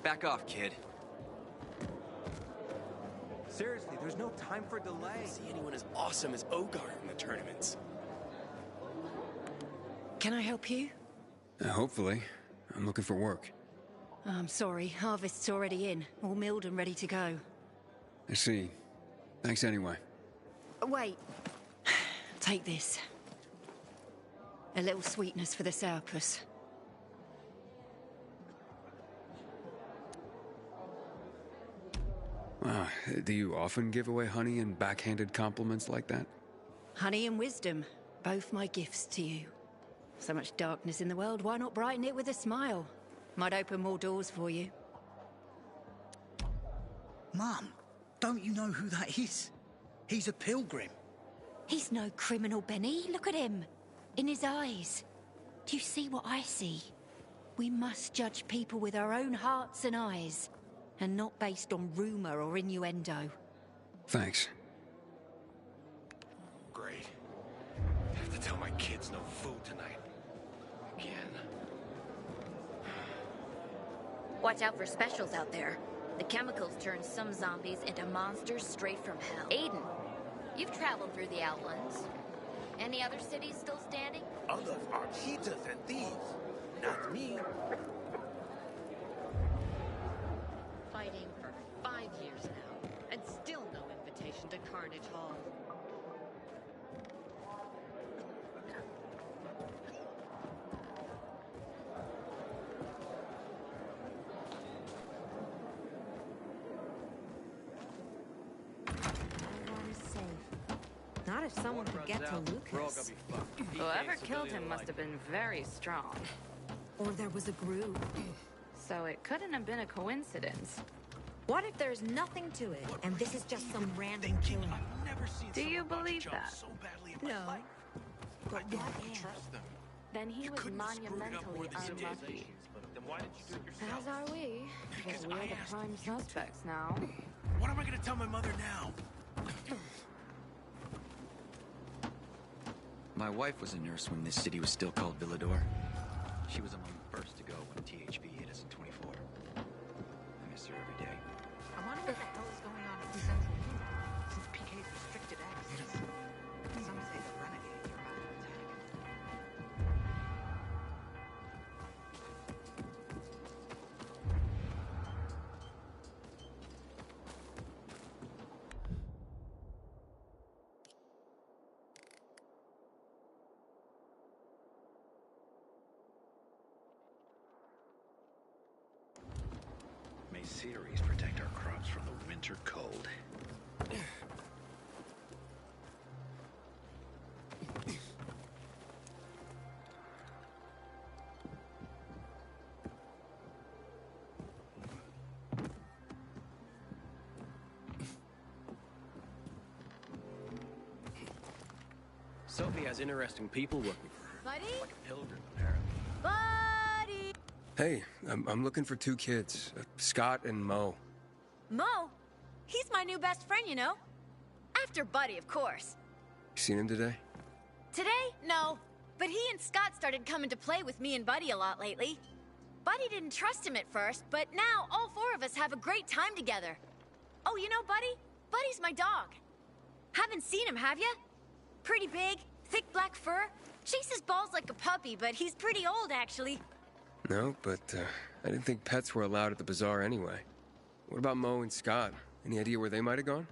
Back off, kid. Seriously, there's no time for delay. See anyone as awesome as Ogar in the tournaments. Can I help you? Hopefully. I'm looking for work. I'm sorry, harvest's already in, all milled and ready to go. I see. Thanks anyway. Wait. Take this. A little sweetness for the sourpuss. Do you often give away honey and backhanded compliments like that? Honey and wisdom, both my gifts to you. So much darkness in the world, why not brighten it with a smile? Might open more doors for you. Mum, don't you know who that is? He's a pilgrim. He's no criminal, Benny. Look at him. In his eyes. Do you see what I see? We must judge people with our own hearts and eyes, and not based on rumor or innuendo. Thanks. Great. I have to tell my kids no food tonight. Again. Watch out for specials out there. The chemicals turn some zombies into monsters straight from hell. Aiden, you've traveled through the Outlands. Any other cities still standing? Others are cheaters and thieves. Not me. Fighting for 5 years now, and still no invitation to Carnage Hall. Not if someone could get to Lucas. Whoever killed him must have been very strong. Or there was a group. So it couldn't have been a coincidence. What if there's nothing to it, and this is just some random killing? Do you believe that? No. But what if? Then he was monumentally unlucky. As are we. Because we're the prime suspects now. What am I gonna tell my mother now? My wife was a nurse when this city was still called Villador. She was among the first to go when THV hit us in 24. I miss her every day. I wonder what the hell is going on in Central Loop since PK's restricted access. Some say the renegades are about to attack. May series protect our crops from the winter cold. Sophie has interesting people working for her. Buddy? Like a pilgrim, apparently. Buddy! Hey, I'm looking for two kids, Scott and Mo. Mo? He's my new best friend, you know? After Buddy, of course. You seen him today? Today? No. But he and Scott started coming to play with me and Buddy a lot lately. Buddy didn't trust him at first, but now all four of us have a great time together. Oh, you know Buddy? Buddy's my dog. Haven't seen him, have you? Pretty big, thick black fur. Chases balls like a puppy, but he's pretty old, actually. No, but I didn't think pets were allowed at the bazaar anyway. What about Mo and Scott? Any idea where they might have gone?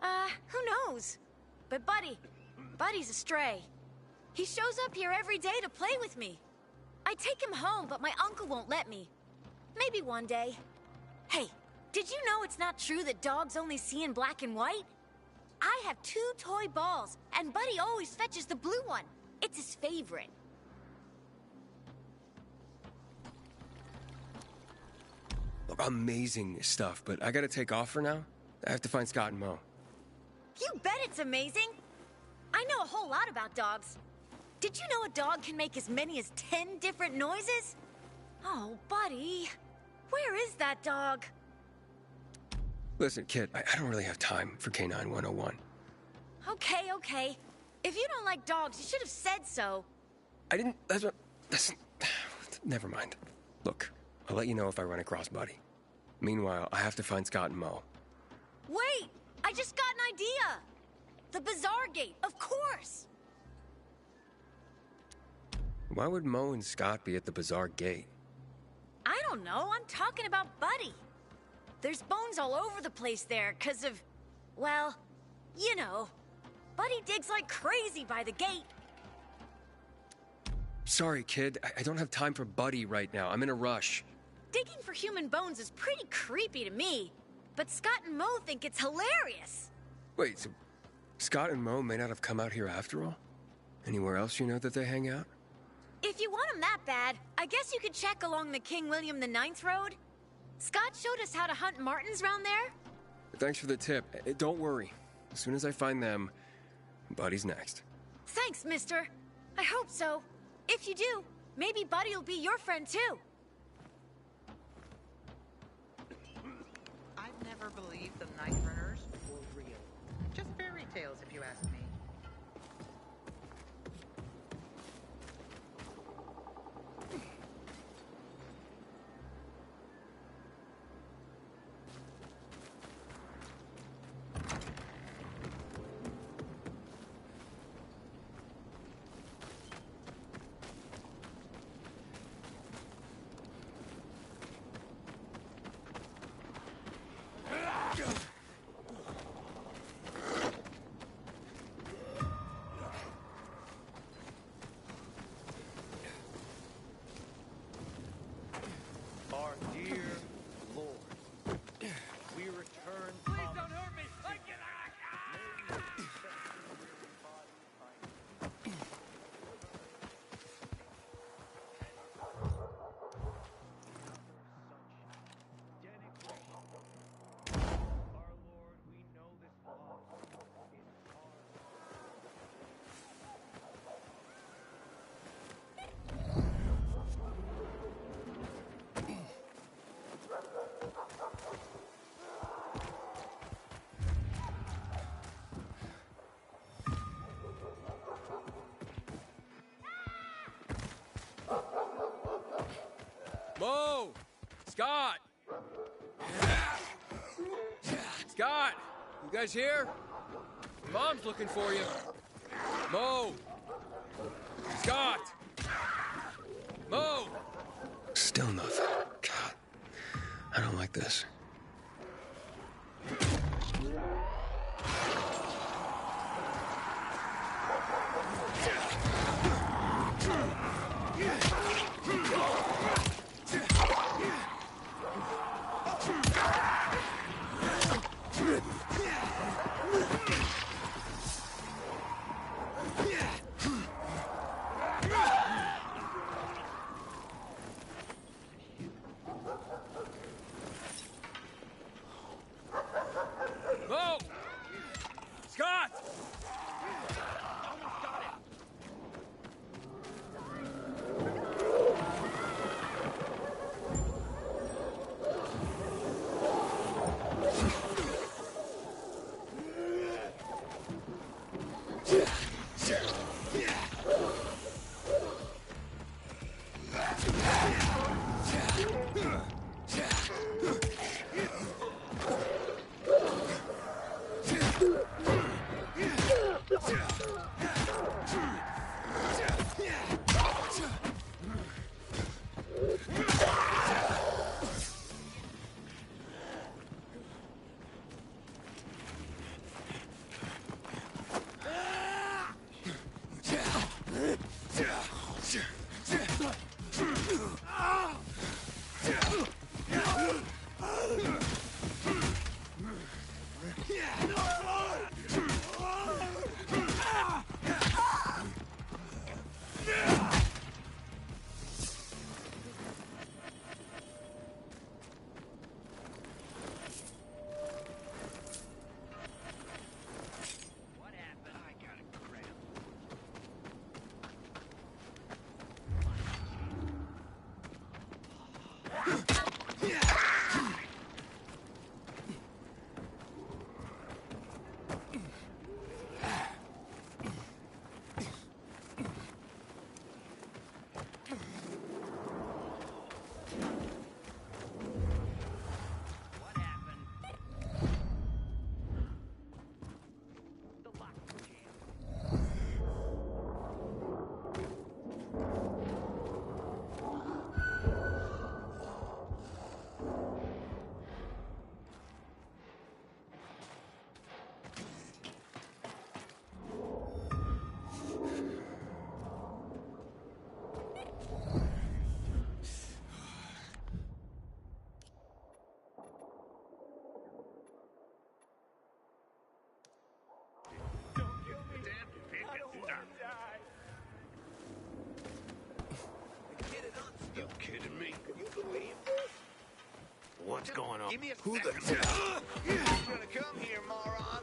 Who knows? But Buddy's a stray. He shows up here every day to play with me. I take him home, but my uncle won't let me. Maybe one day. Hey, did you know it's not true that dogs only see in black and white? I have 2 toy balls, and Buddy always fetches the blue one. It's his favorite. Look, amazing stuff, but I gotta take off for now. I have to find Scott and Mo. You bet it's amazing. I know a whole lot about dogs. Did you know a dog can make as many as 10 different noises? Oh, Buddy. Where is that dog? Listen, kid, I don't really have time for K9 101. Okay. If you don't like dogs, you should have said so. I didn't... Never mind. Look, I'll let you know if I run across Buddy. Meanwhile, I have to find Scott and Mo. Wait! I just got an idea! The Bazaar Gate, of course! Why would Mo and Scott be at the Bazaar Gate? I don't know, I'm talking about Buddy. There's bones all over the place there, 'cause of... well, you know. Buddy digs like crazy by the gate. Sorry, kid. I don't have time for Buddy right now. I'm in a rush. Digging for human bones is pretty creepy to me, but Scott and Mo think it's hilarious. Wait, so Scott and Mo may not have come out here after all? Anywhere else you know that they hang out? If you want them that bad, I guess you could check along the King William IX road. Scott showed us how to hunt martins round there. Thanks for the tip. Don't worry. As soon as I find them, Buddy's next. Thanks, mister. I hope so. If you do, maybe Buddy will be your friend too. I've never believed the Night Runners were real. Just fairy tales, if you ask me. Mo! Scott! Scott! You guys here? Mom's looking for you. Mo! Scott! Mo! Still nothing. God. I don't like this. Mo! Scott! what's going on. Give me a Who the... You're gonna come here, moron.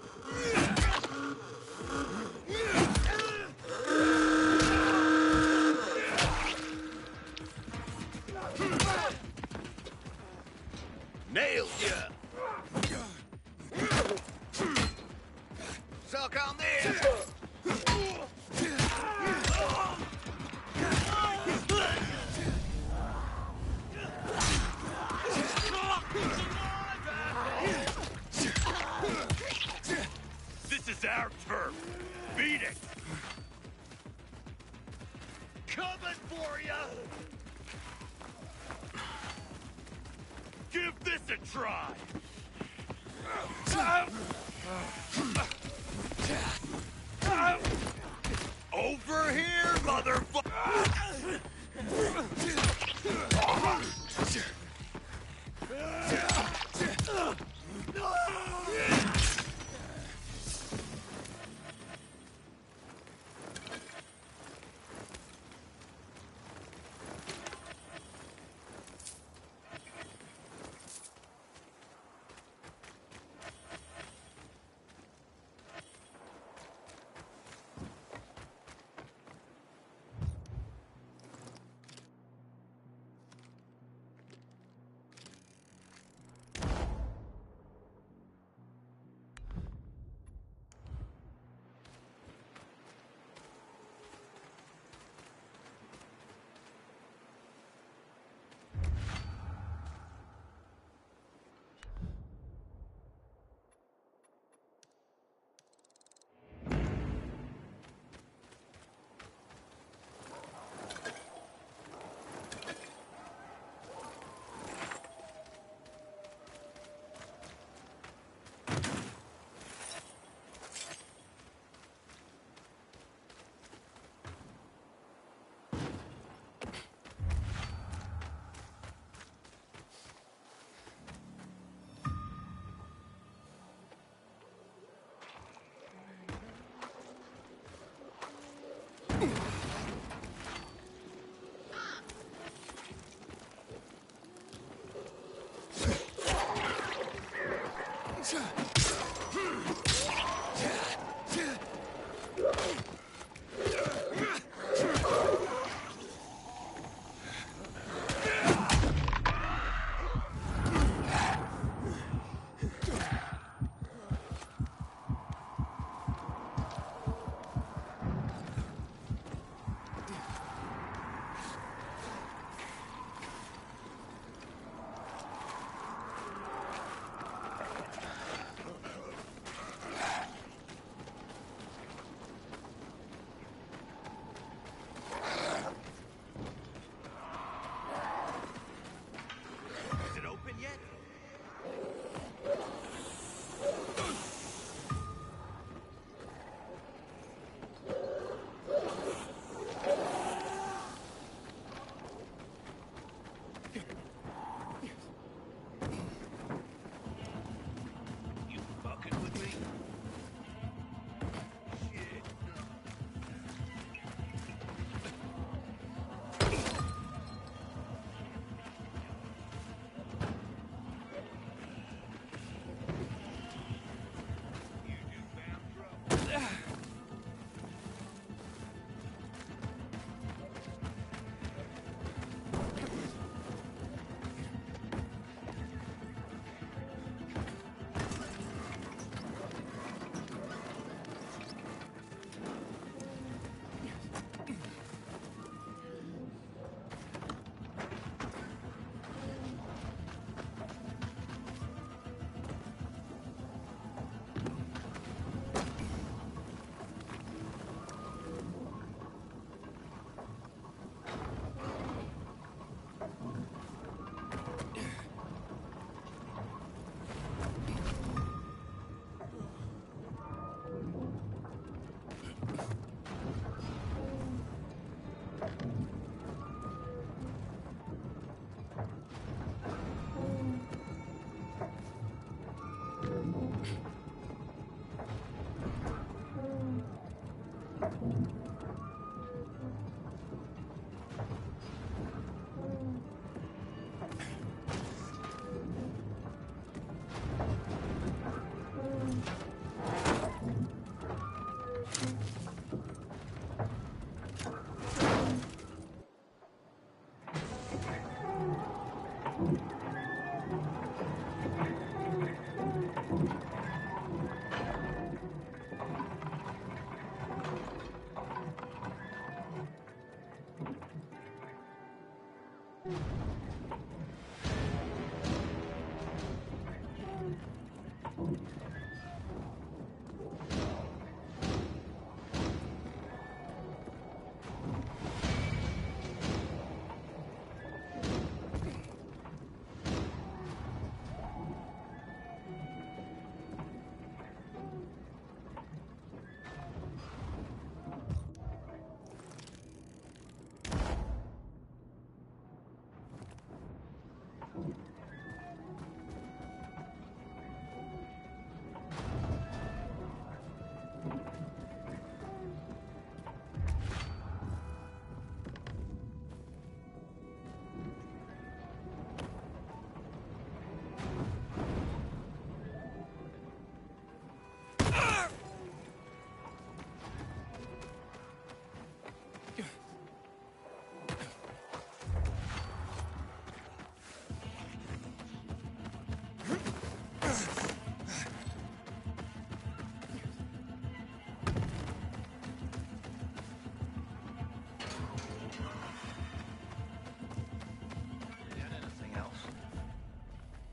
Nailed ya! Suck on this! This is our turf. Beat it! Coming for ya! Give this a try! Over here, motherfucker!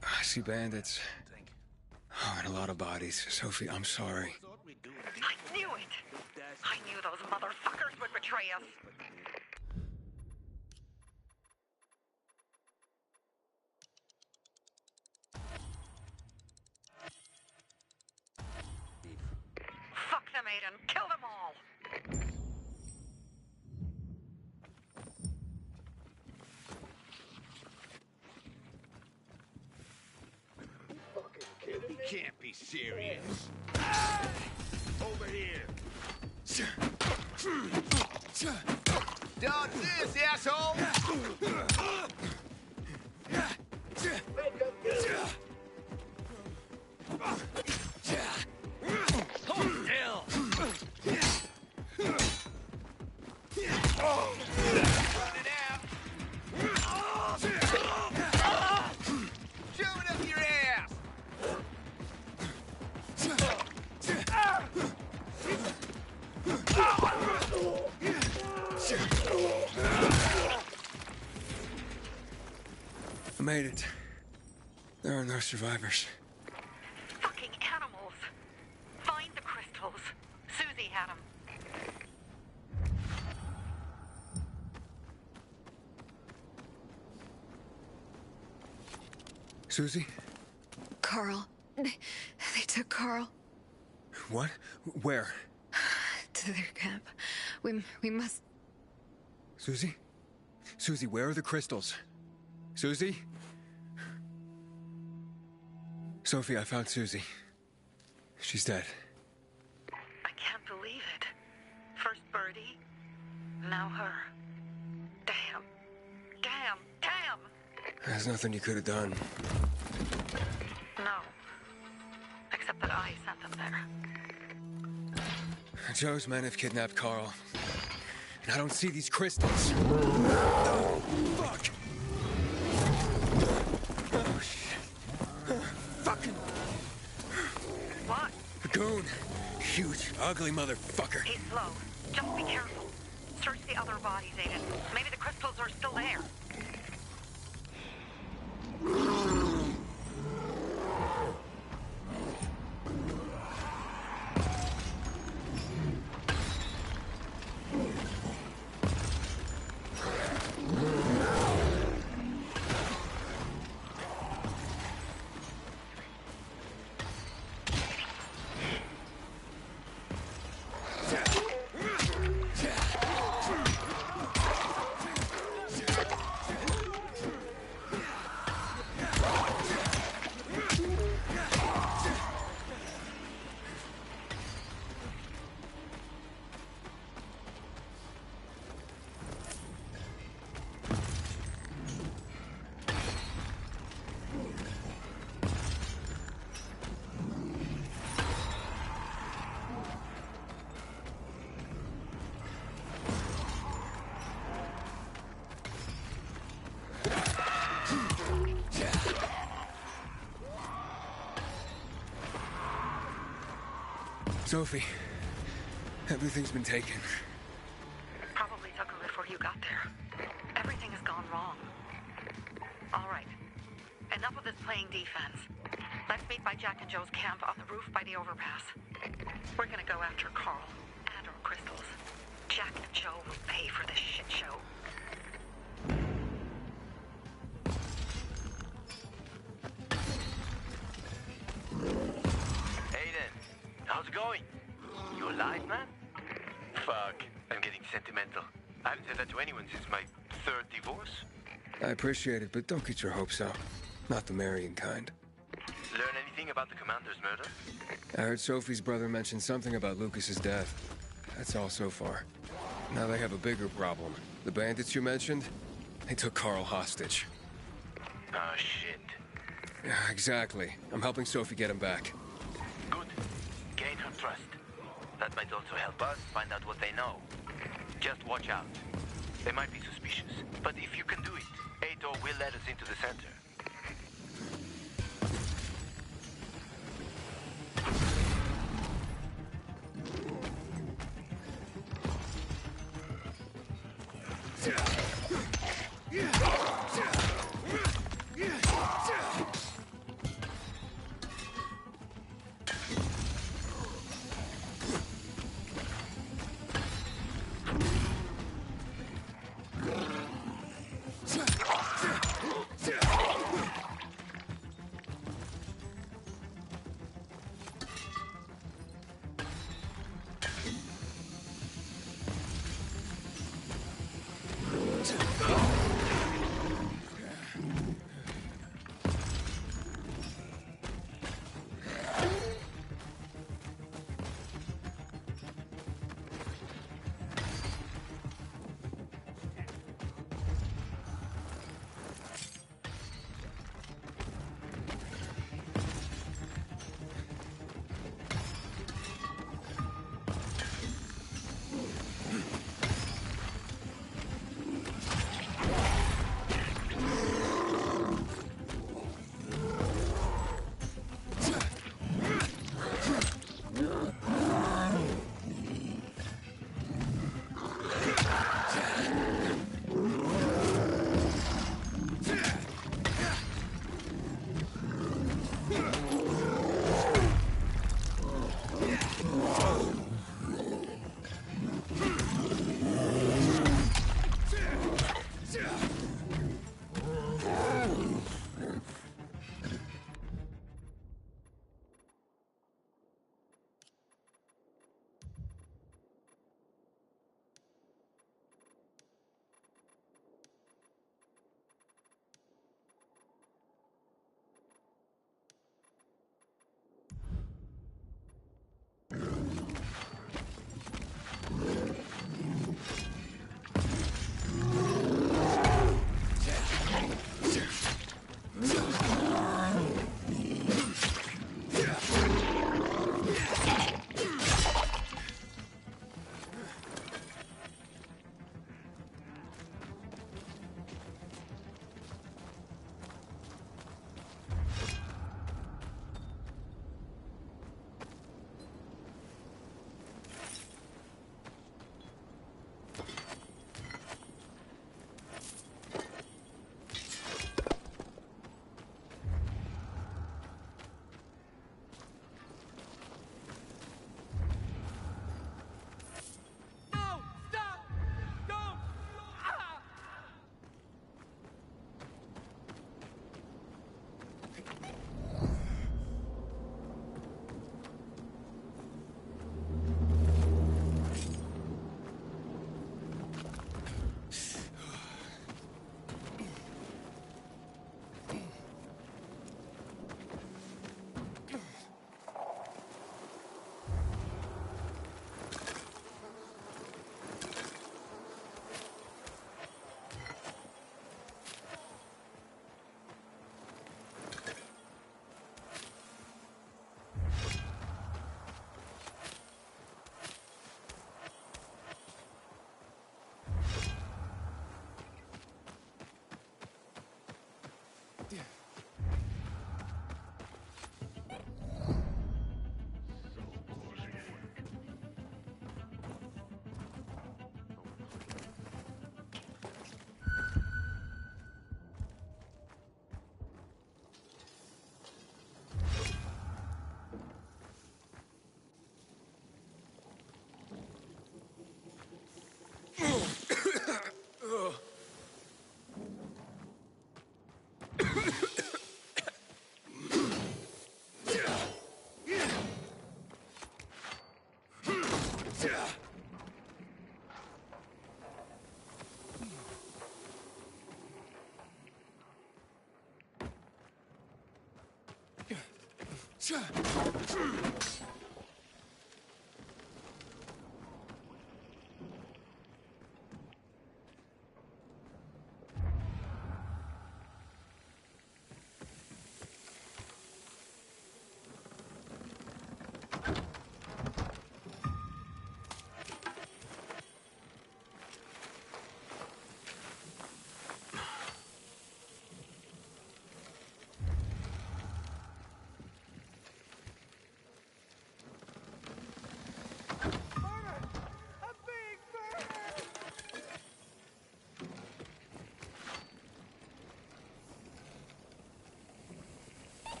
I see bandits. Oh, and a lot of bodies. Sophie, I'm sorry. I knew it! I knew those motherfuckers would betray us! Fuck them, Aiden! Kill them all! He can't be serious. Over here. Dodge this, asshole! Hold still! Running out! Shove it up your ass! I made it. There are no survivors. Fucking animals! Find the crystals. Susie had them. Susie? Carl. They took Carl What? Where? to their camp. We must... Susie? Susie, where are the crystals? Susie? Sophie, I found Susie. She's dead. I can't believe it. First Birdie, now her. Damn. Damn. Damn! There's nothing you could have done. No. Except that I sent them there. Joe's men have kidnapped Carl. And I don't see these crystals. Oh, fuck! Oh, shit. Fucking... What? A goon. Huge, ugly motherfucker. He's slow. Just be careful. Search the other bodies, Aiden. Maybe the crystals are still there. Sophie, everything's been taken. Probably took her before you got there. Everything has gone wrong. All right. Enough of this playing defense. Let's meet by Jack and Joe's camp on the roof by the overpass. We're gonna go after Carl and our crystals. Jack and Joe will pay for this shit show. Aiden, how's it going? You alive, man? Fuck, I'm getting sentimental. I haven't said that to anyone since my third divorce. I appreciate it, but don't get your hopes up. Not the marrying kind. Learn anything about the commander's murder? I heard Sophie's brother mention something about Lucas's death. That's all so far. Now they have a bigger problem. The bandits you mentioned, they took Carl hostage. Oh, shit. Yeah, exactly. I'm helping Sophie get him back. Good. Gain her trust. That might also help us find out what they know. Just watch out. They might be suspicious, but if you can do it, Ato will let us into the center.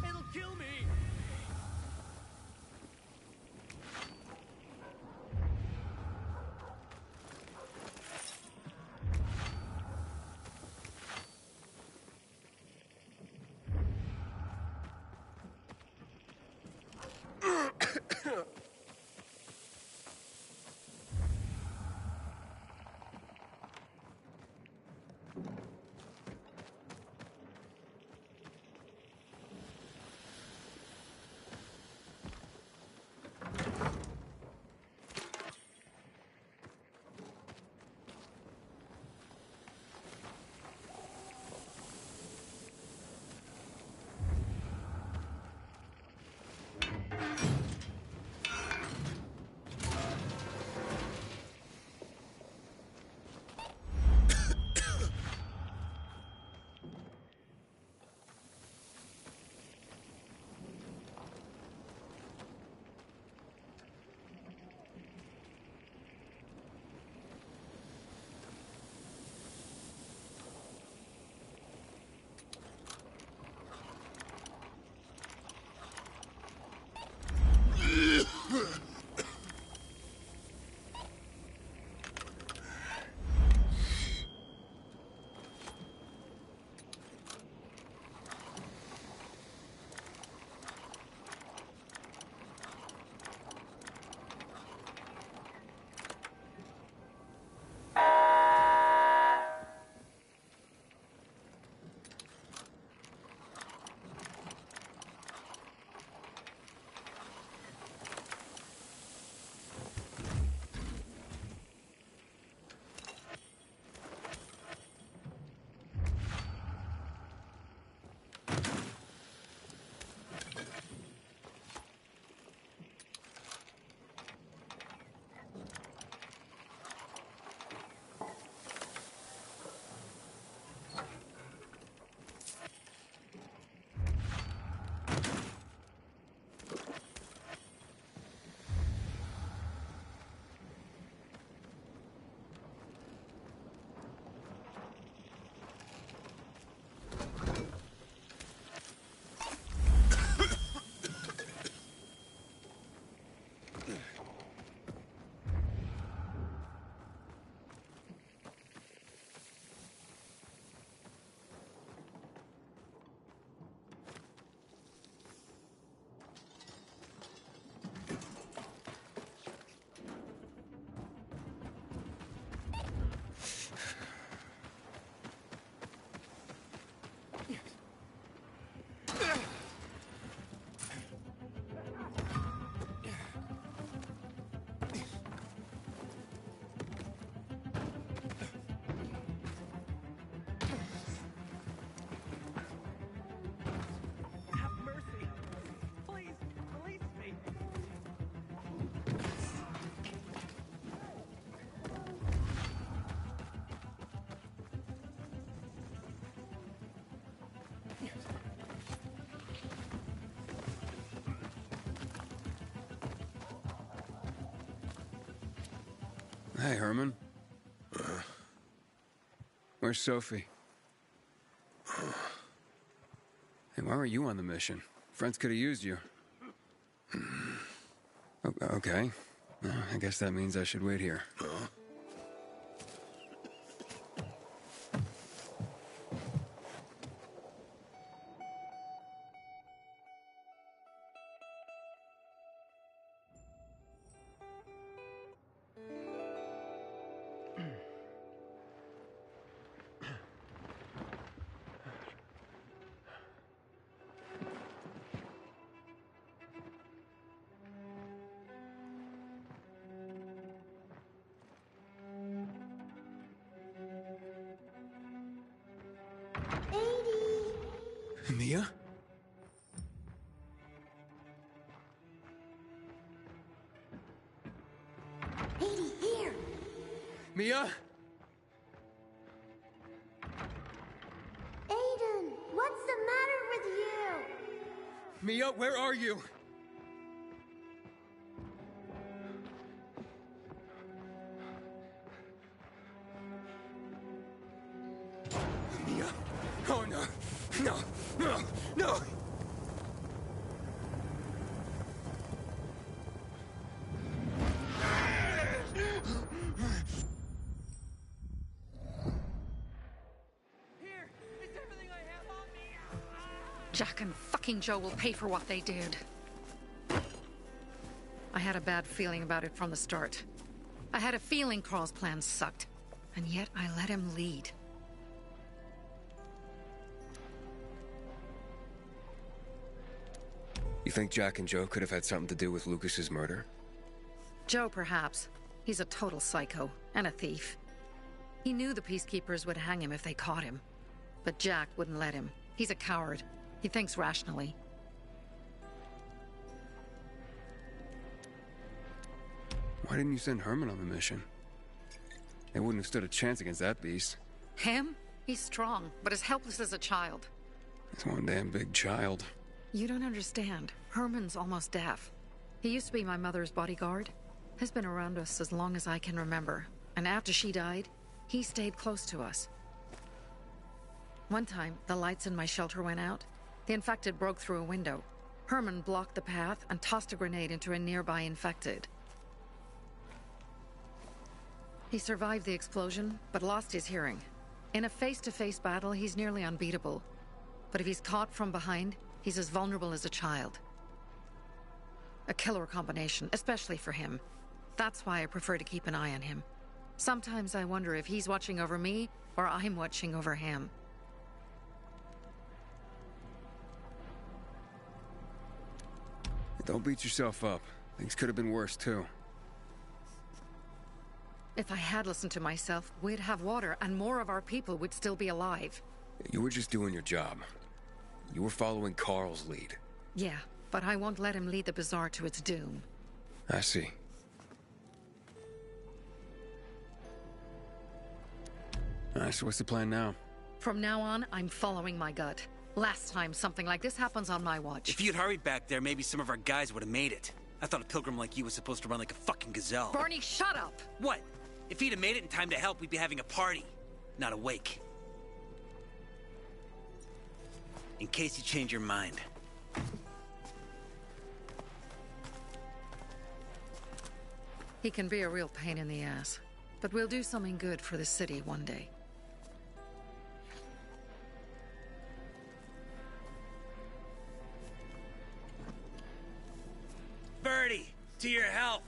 It'll kill me! Hey, Herman. Where's Sophie? Hey, why were you on the mission? Friends could have used you. Okay. I guess that means I should wait here. Mia? Edie, here! Mia? Aiden, what's the matter with you? Mia, where are you? Mia? Oh no! No! No! No! Jack and fucking Joe will pay for what they did. I had a bad feeling about it from the start. I had a feeling Carl's plan sucked, and yet I let him lead. You think Jack and Joe could have had something to do with Lucas's murder? Joe, perhaps. He's a total psycho, and a thief. He knew the Peacekeepers would hang him if they caught him. But Jack wouldn't let him. He's a coward. He thinks rationally. Why didn't you send Herman on the mission? They wouldn't have stood a chance against that beast. Him? He's strong, but as helpless as a child. He's one damn big child. You don't understand. Herman's almost deaf. He used to be my mother's bodyguard. Has been around us as long as I can remember. And after she died, he stayed close to us. One time, the lights in my shelter went out. The infected broke through a window. Herman blocked the path and tossed a grenade into a nearby infected. He survived the explosion, but lost his hearing. In a face-to-face battle, he's nearly unbeatable. But if he's caught from behind, he's as vulnerable as a child. A killer combination, especially for him. That's why I prefer to keep an eye on him. Sometimes I wonder if he's watching over me, or I'm watching over him. Don't beat yourself up. Things could have been worse, too. If I had listened to myself, we'd have water, and more of our people would still be alive. You were just doing your job. You were following Carl's lead. Yeah, but I won't let him lead the Bazaar to its doom. I see. Alright, so what's the plan now? From now on, I'm following my gut. Last time something like this happens on my watch. If you'd hurried back there, maybe some of our guys would have made it. I thought a pilgrim like you was supposed to run like a fucking gazelle. Barney, shut up! What? If he'd have made it in time to help, we'd be having a party, not a wake. In case you change your mind. He can be a real pain in the ass. But we'll do something good for the city one day. Birdie, to your health.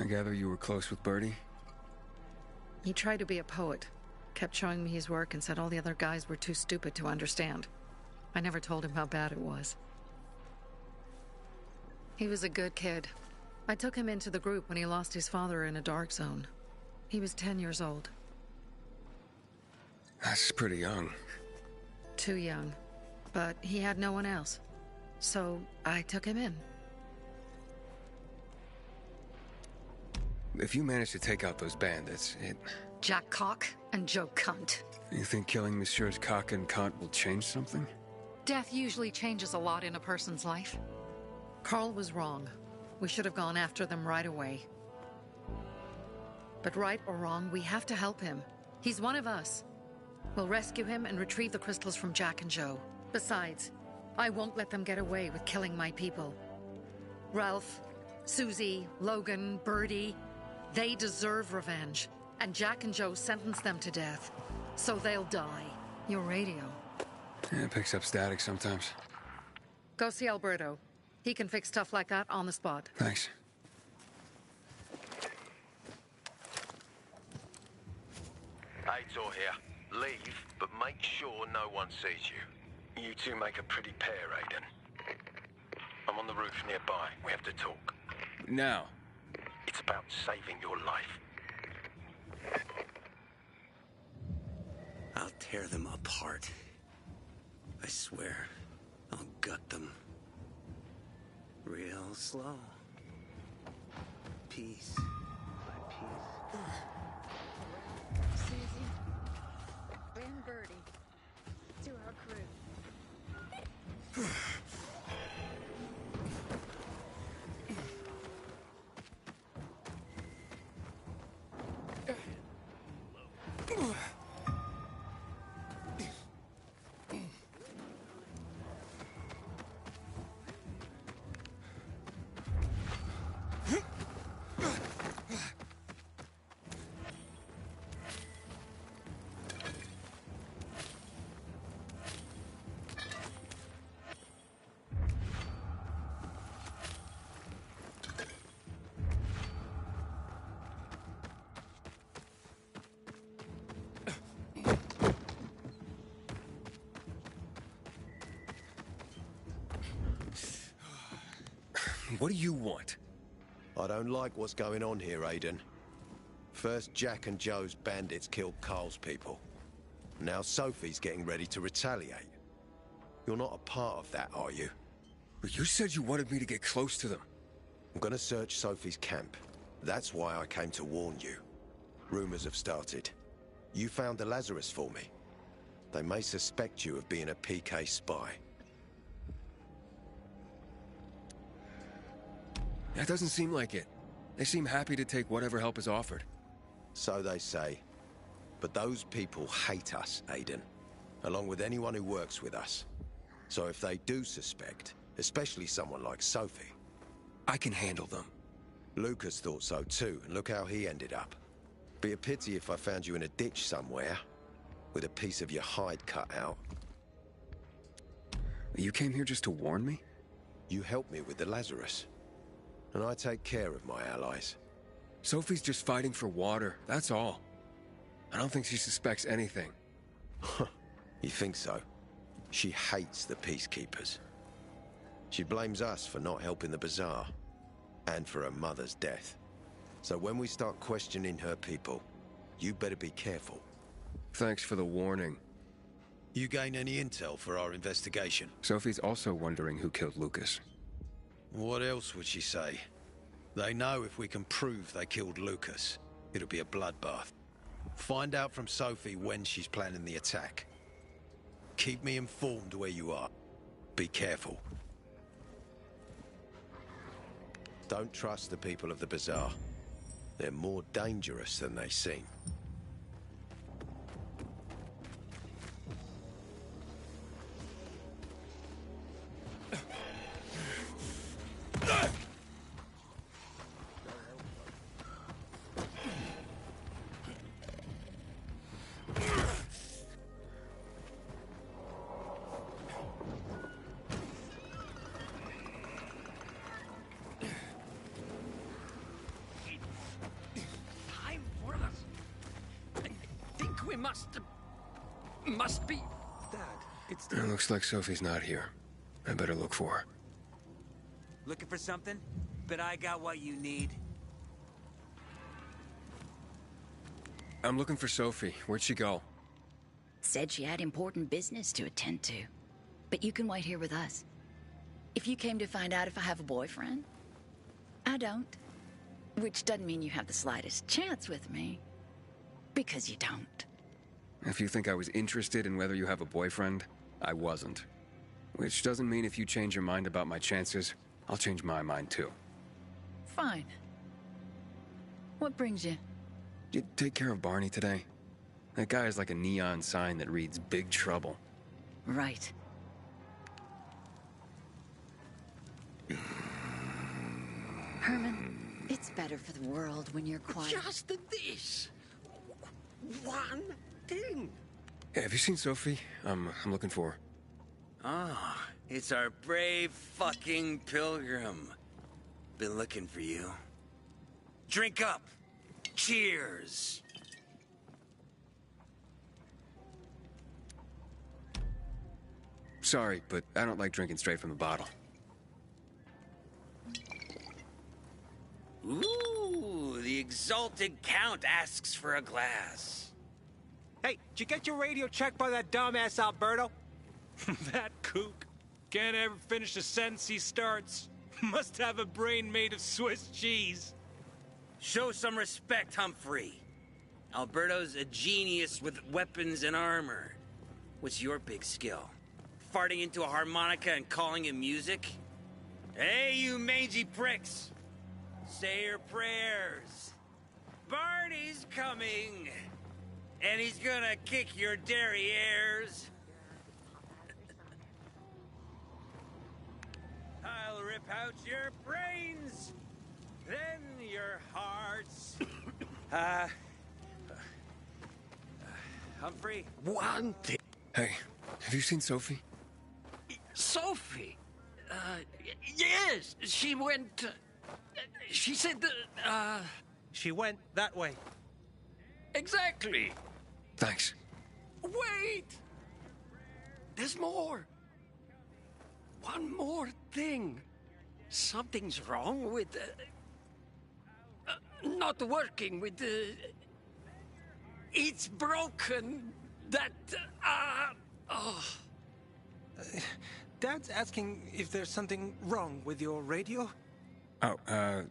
I gather you were close with Birdie? He tried to be a poet, kept showing me his work and said all the other guys were too stupid to understand. I never told him how bad it was. He was a good kid. I took him into the group when he lost his father in a dark zone. He was 10 years old. That's pretty young. Too young. But he had no one else. So I took him in. If you manage to take out those bandits, Jack Cock and Joe Cunt. You think killing Messieurs Cock and Cunt will change something? Death usually changes a lot in a person's life. Carl was wrong. We should have gone after them right away. But right or wrong, we have to help him. He's one of us. We'll rescue him and retrieve the crystals from Jack and Joe. Besides, I won't let them get away with killing my people. Ralph, Susie, Logan, Birdie, they deserve revenge. And Jack and Joe sentenced them to death. So they'll die. Your radio. Yeah, it picks up static sometimes. Go see Alberto. He can fix stuff like that on the spot. Thanks. Aitor here. Leave, but make sure no one sees you. You two make a pretty pair, Aiden. I'm on the roof nearby. We have to talk. Now. It's about saving your life. I'll tear them apart. I swear, I'll gut them. Real slow. Piece by piece. Susie and Birdie to our crew. What do you want? I don't like what's going on here, Aiden. First, Jack and Joe's bandits killed Carl's people. Now Sophie's getting ready to retaliate. You're not a part of that, are you? But you said you wanted me to get close to them. I'm gonna search Sophie's camp. That's why I came to warn you. Rumors have started. You found the Lazarus for me. They may suspect you of being a PK spy. That doesn't seem like it. They seem happy to take whatever help is offered. So they say. But those people hate us, Aiden. Along with anyone who works with us. So if they do suspect, especially someone like Sophie... I can handle them. Lucas thought so too, and look how he ended up. Be a pity if I found you in a ditch somewhere, with a piece of your hide cut out. You came here just to warn me? You helped me with the Lazarus. And I take care of my allies. Sophie's just fighting for water, that's all. I don't think she suspects anything. You think so? She hates the Peacekeepers. She blames us for not helping the Bazaar, and for her mother's death. So when we start questioning her people, you better be careful. Thanks for the warning. You gain any intel for our investigation? Sophie's also wondering who killed Lucas. What else would she say? They know if we can prove they killed Lucas, it'll be a bloodbath. Find out from Sophie when she's planning the attack. Keep me informed where you are. Be careful. Don't trust the people of the Bazaar. They're more dangerous than they seem. Must be... Dad, it's... It looks like Sophie's not here. I better look for her. Looking for something? But I got what you need. I'm looking for Sophie. Where'd she go? Said she had important business to attend to. But you can wait here with us. If you came to find out if I have a boyfriend, I don't. Which doesn't mean you have the slightest chance with me. Because you don't. If you think I was interested in whether you have a boyfriend, I wasn't. Which doesn't mean if you change your mind about my chances, I'll change my mind too. Fine. What brings you? Did you take care of Barney today? That guy is like a neon sign that reads Big Trouble. Right. Herman, it's better for the world when you're quiet. Just this. One thing. Hey, have you seen Sophie? I'm looking for her. Ah, it's our brave fucking pilgrim. Been looking for you. Drink up. Cheers. Sorry, but I don't like drinking straight from the bottle. Ooh, the exalted count asks for a glass. Hey, did you get your radio checked by that dumbass Alberto? That kook. Can't ever finish a sentence he starts. Must have a brain made of Swiss cheese. Show some respect, Humphrey. Alberto's a genius with weapons and armor. What's your big skill? Farting into a harmonica and calling it music? Hey, you mangy pricks! Say your prayers. Barney's coming! And he's gonna kick your derrieres. I'll rip out your brains, then your hearts. Humphrey? One thing. Hey, have you seen Sophie? Sophie? Yes, she went... she said that, She went that way. Exactly. Thanks. Wait! There's more. One more thing. Something's wrong with... not working with the... It's broken. That... oh... Dad's asking if there's something wrong with your radio? Oh,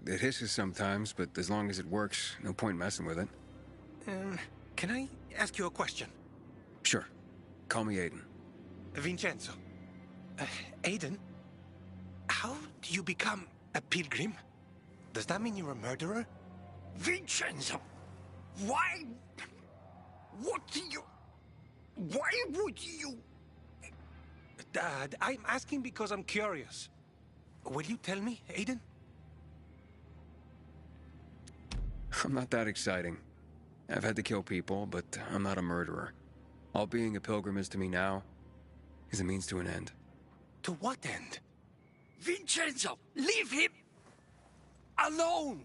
it hisses sometimes, but as long as it works, no point messing with it. Can I ask you a question? Sure. Call me Aiden. Vincenzo. Aiden? How do you become a pilgrim? Does that mean you're a murderer? Vincenzo! Why... What do you... Why would you... Dad, I'm asking because I'm curious. Will you tell me, Aiden? I'm not that exciting. I've had to kill people, but I'm not a murderer. All being a pilgrim is to me now is a means to an end. To what end? Vincenzo, leave him alone!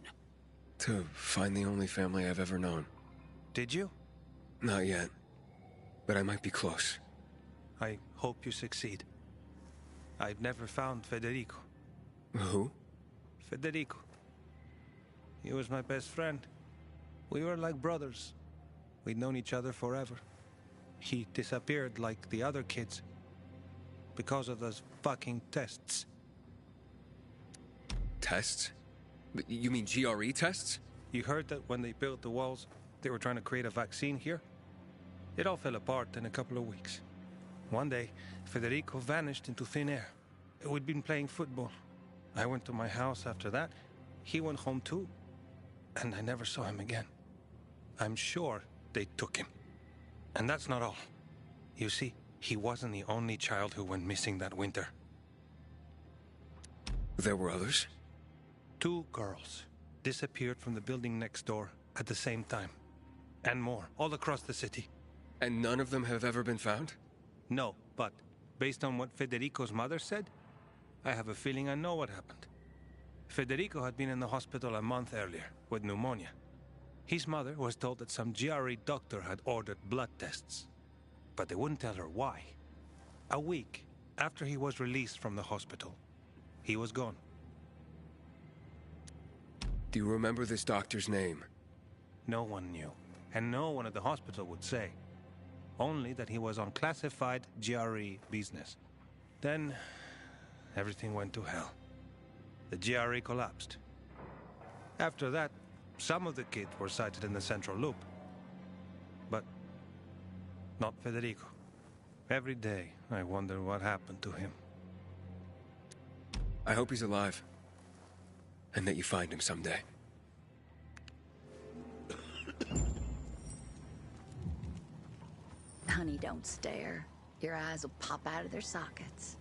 To find the only family I've ever known. Did you? Not yet. But I might be close. I hope you succeed. I've never found Federico. Who? Federico. He was my best friend. We were like brothers. We'd known each other forever. He disappeared like the other kids. Because of those fucking tests. Tests? You mean GRE tests? You heard that when they built the walls, they were trying to create a vaccine here? It all fell apart in a couple of weeks. One day, Federico vanished into thin air. We'd been playing football. I went to my house after that. He went home too. And I never saw him again. I'm sure they took him. And that's not all. You see, he wasn't the only child who went missing that winter. There were others? 2 girls disappeared from the building next door at the same time. And more, all across the city. And none of them have ever been found? No, but based on what Federico's mother said, I have a feeling I know what happened. Federico had been in the hospital a month earlier with pneumonia. His mother was told that some GRE doctor had ordered blood tests, but they wouldn't tell her why. A week after he was released from the hospital, he was gone. Do you remember this doctor's name? No one knew, and no one at the hospital would say. Only that he was on classified GRE business. Then, everything went to hell. The GRE collapsed. After that, some of the kids were sighted in the central loop. But not Federico. Every day, I wonder what happened to him. I hope he's alive. And that you find him someday. Honey, don't stare. Your eyes will pop out of their sockets.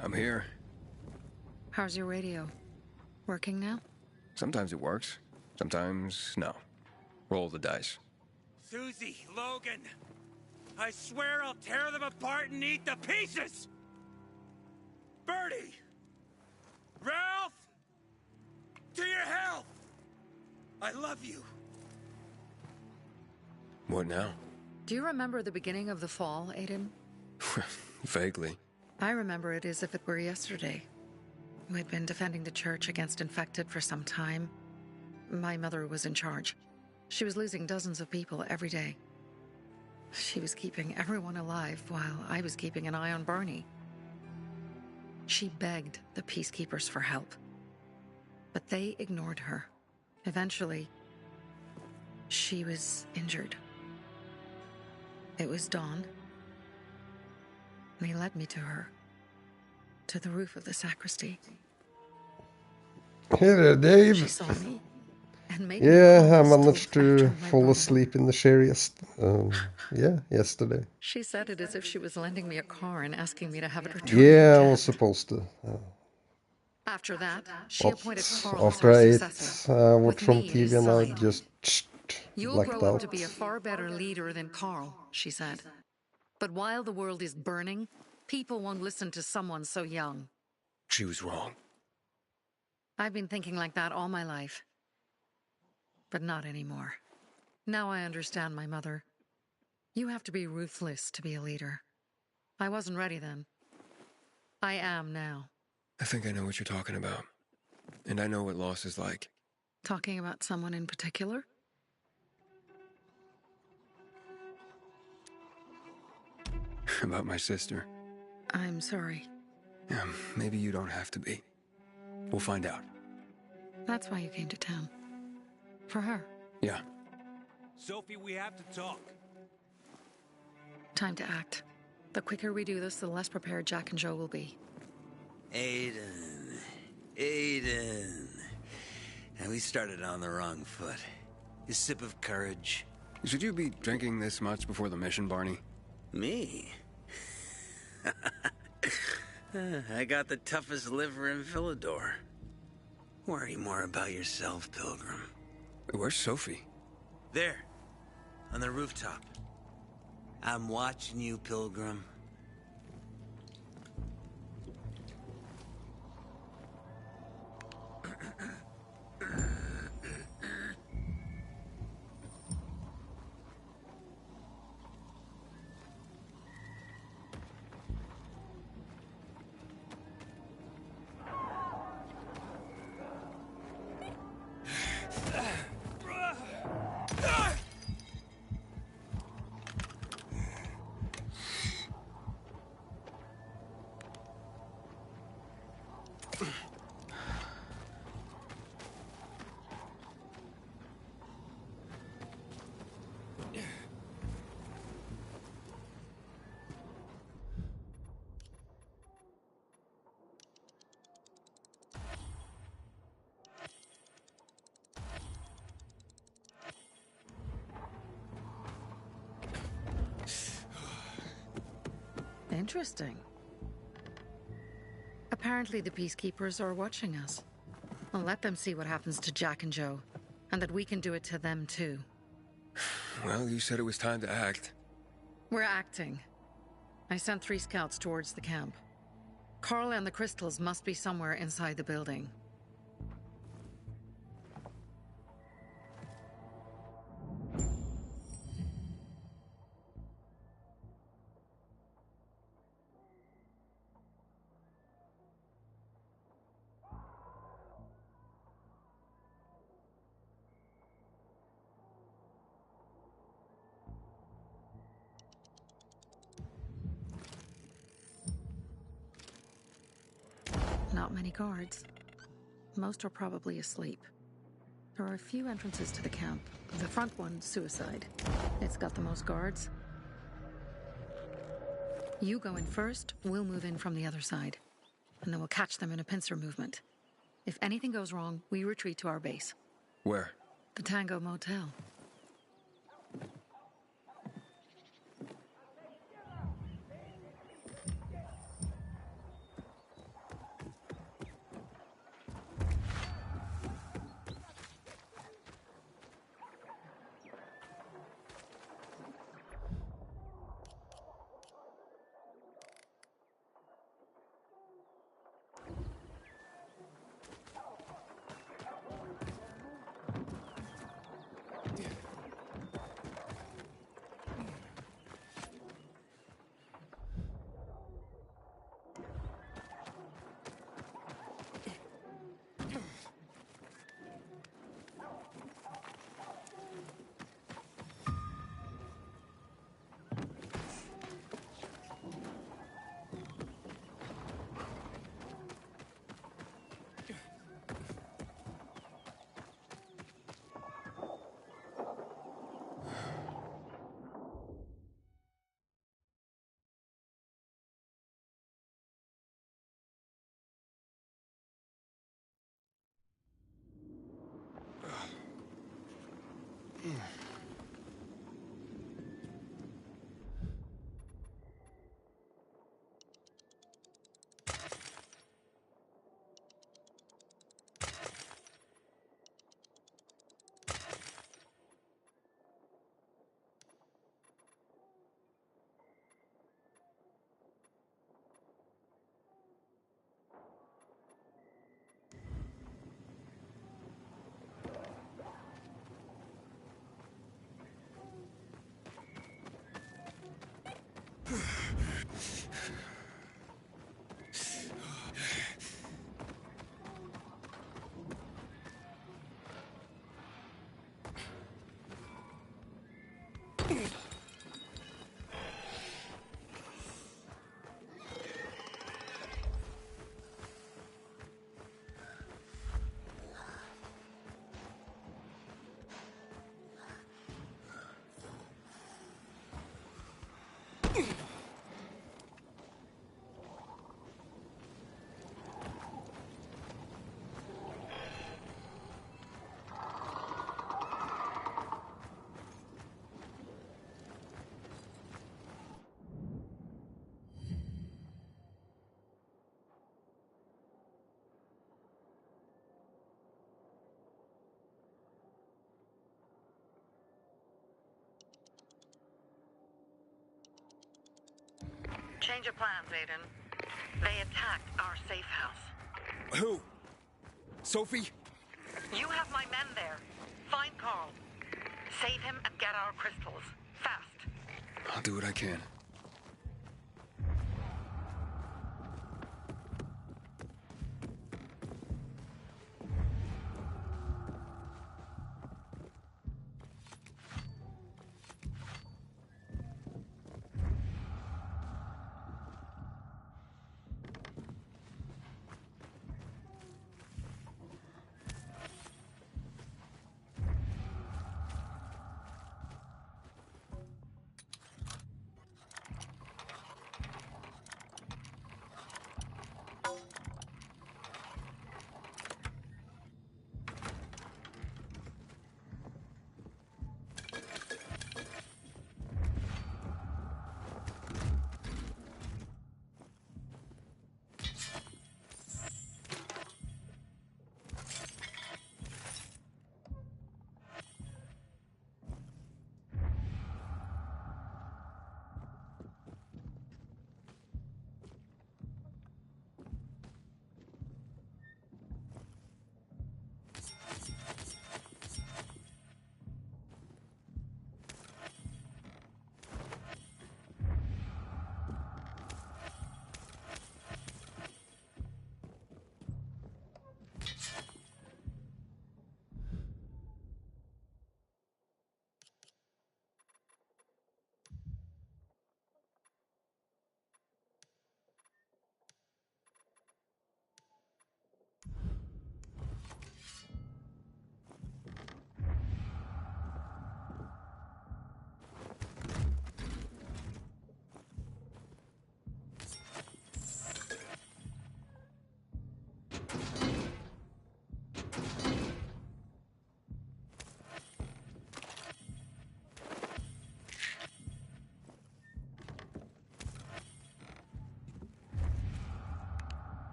I'm here. How's your radio? Working now? Sometimes it works. Sometimes, no. Roll the dice. Susie, Logan, I swear I'll tear them apart and eat the pieces! Bertie! Ralph! To your health! I love you. What now? Do you remember the beginning of the fall, Aiden? Vaguely. I remember it as if it were yesterday. We'd been defending the church against infected for some time. My mother was in charge. She was losing dozens of people every day. She was keeping everyone alive while I was keeping an eye on Barney. She begged the peacekeepers for help, but they ignored her. Eventually, she was injured. It was dawn, and he led me to her, to the roof of the sacristy. Hey there, Dave. She saw me and made yeah, I managed to fall asleep in the chair yesterday. She said it as if she was lending me a car and asking me to have it returned. Yeah, I was supposed to. After that, she appointed Carl as after her I successor. watched from TV and I just You'll blacked grow up out. to be a far better leader than Carl, she said. But while the world is burning, people won't listen to someone so young. She was wrong. I've been thinking like that all my life. But not anymore. Now I understand my mother. You have to be ruthless to be a leader. I wasn't ready then. I am now. I think I know what you're talking about. And I know what loss is like. Talking about someone in particular? About my sister. I'm sorry. Yeah, maybe you don't have to be. We'll find out. That's why you came to town. For her. Yeah. Sophie, we have to talk. Time to act. The quicker we do this, the less prepared Jack and Joe will be. Aiden. And we started on the wrong foot. A sip of courage. Should you be drinking this much before the mission, Barney? Me? I got the toughest liver in Villador. Worry more about yourself, Pilgrim. Where's Sophie? There. On the rooftop. I'm watching you, Pilgrim. Interesting. Apparently the peacekeepers are watching us. I'll let them see what happens to Jack and Joe, and that we can do it to them too. Well, you said it was time to act. We're acting. I sent 3 scouts towards the camp. Carl and the crystals must be somewhere inside the building. Not many guards. Most are probably asleep. There are a few entrances to the camp. The front one's suicide. It's got the most guards. You go in first, we'll move in from the other side. And then we'll catch them in a pincer movement. If anything goes wrong, we retreat to our base. Where? The Tango Motel. Change of plans, Aiden. They attacked our safe house. Who? Sophie? You have my men there. Find Carl. Save him and get our crystals. Fast. I'll do what I can.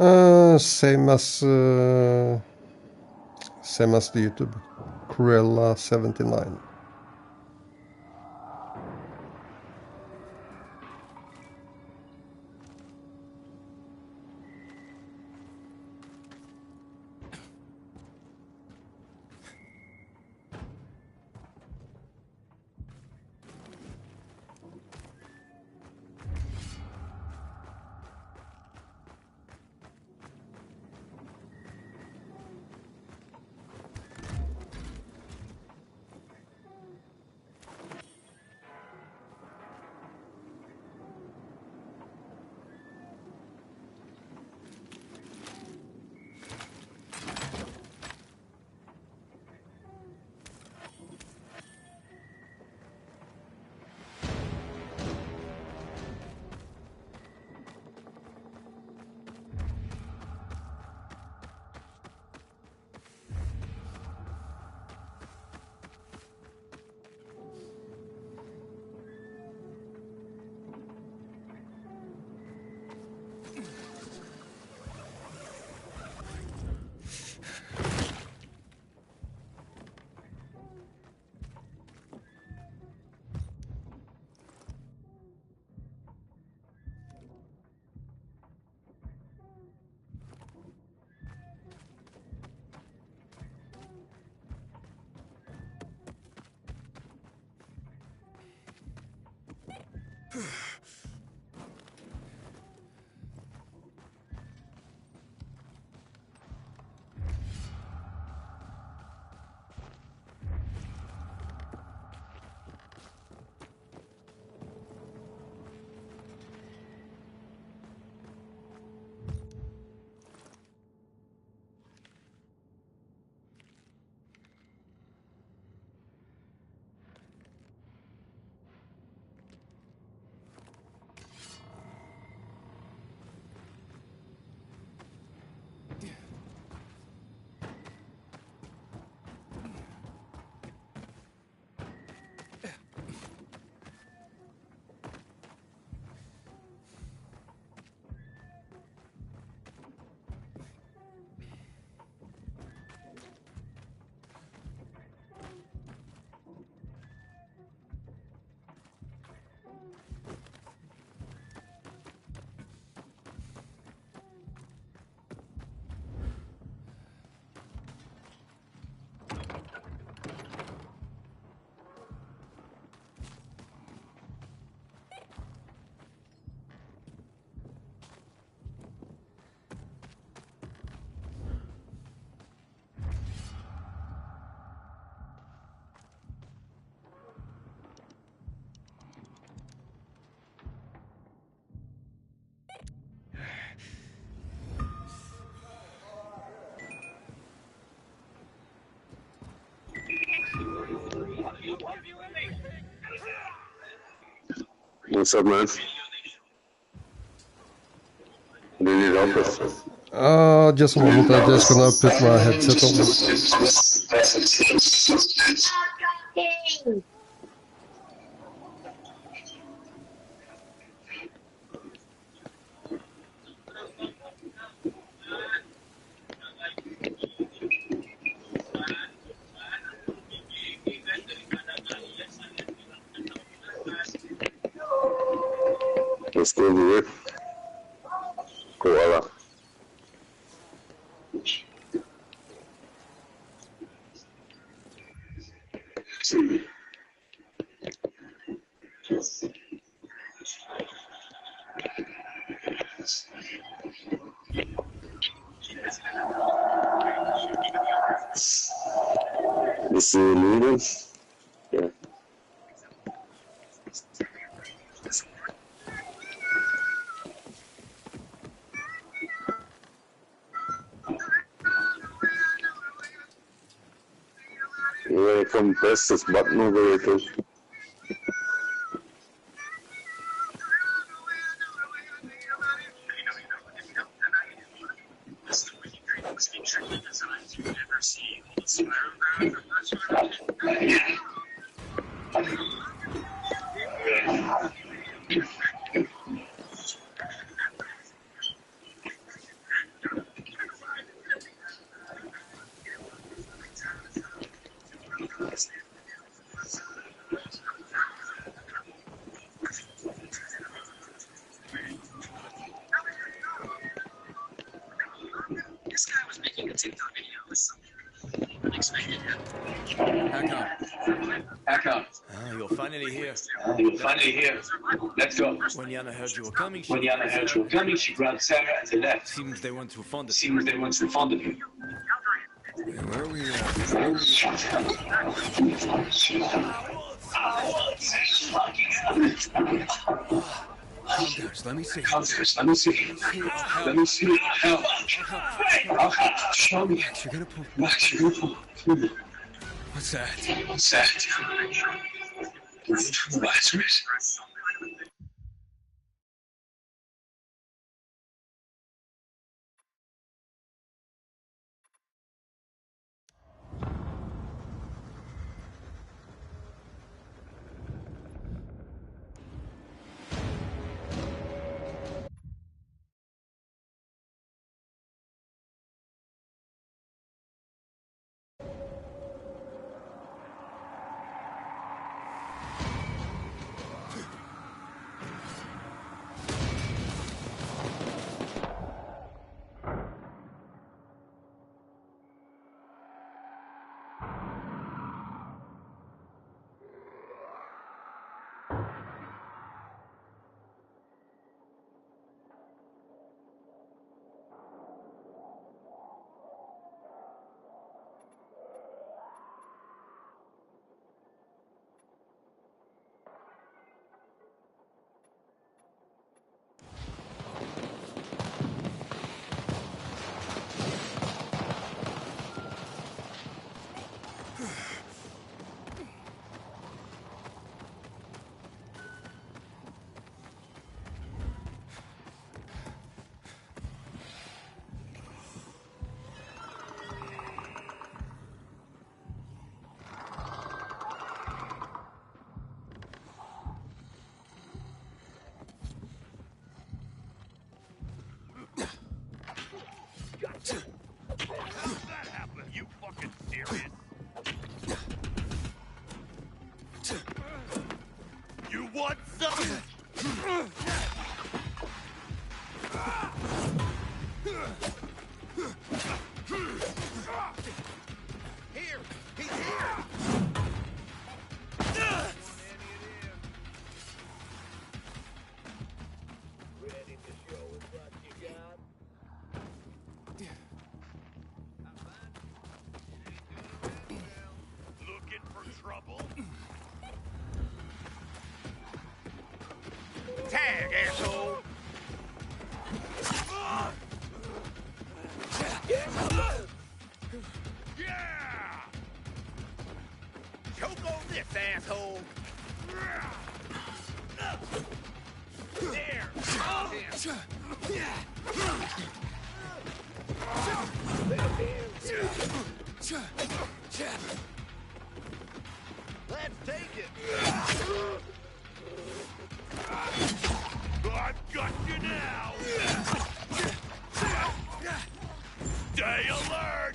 Same as the YouTube. Cruella79. What's up, man? Do you need help with? Just a moment, I'm just gonna put my headset on. Let's go do it. Koala. You see the meeting? Yeah. You wanna come press this button over here too? Back up. Ah, you're finally here. Let's go. When Yana heard you were coming, she grabbed Sarah and they left. Seems they weren't too fond of you. Where are we? Let me see. Help. Show me. Max, you're gonna pull. What's that? Lazarus. How'd that happen? You fucking serious? You want some? Here! He's here! Ready to show us what you got? Looking for trouble? Tag, asshole! Yeah! Choke on this, asshole! There! Let's take it! I've got you now! Stay alert!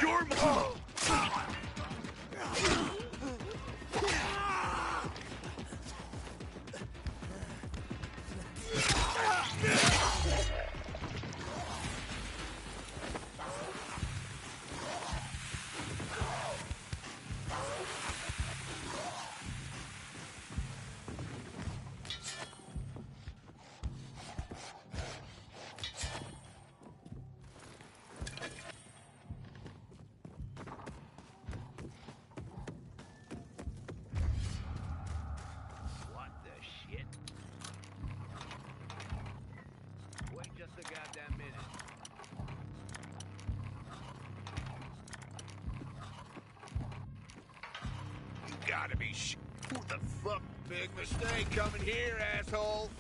Your move! What the shit? Wait just a goddamn minute. You gotta be Who the fuck? Big mistake coming here, asshole!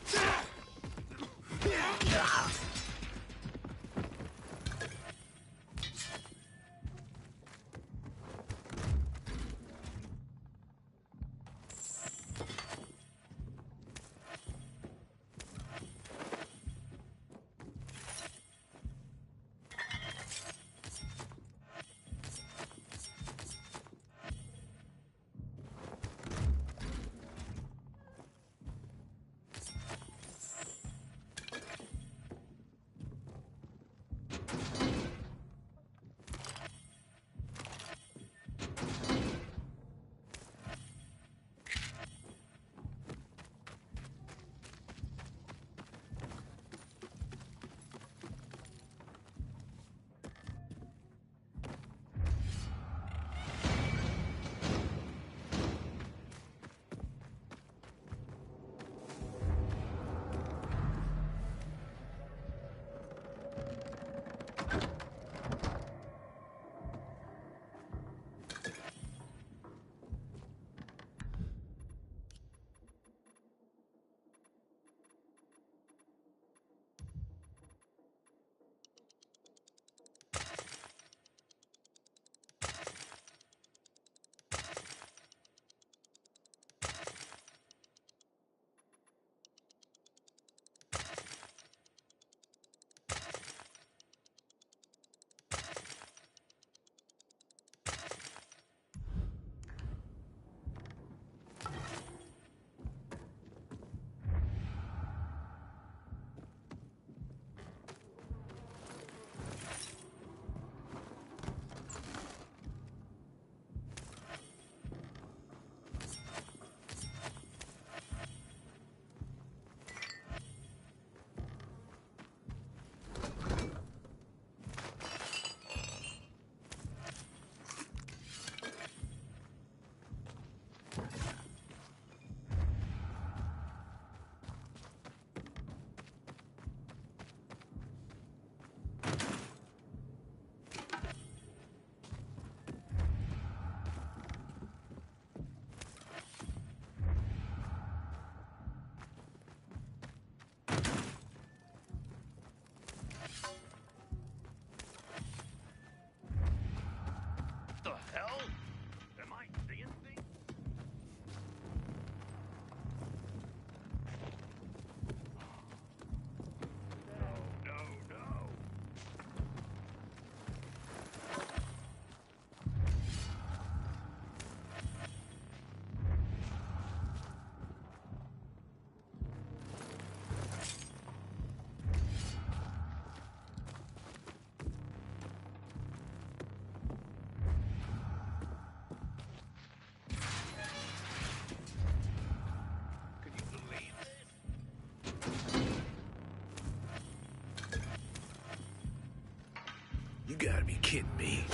gotta be kidding me.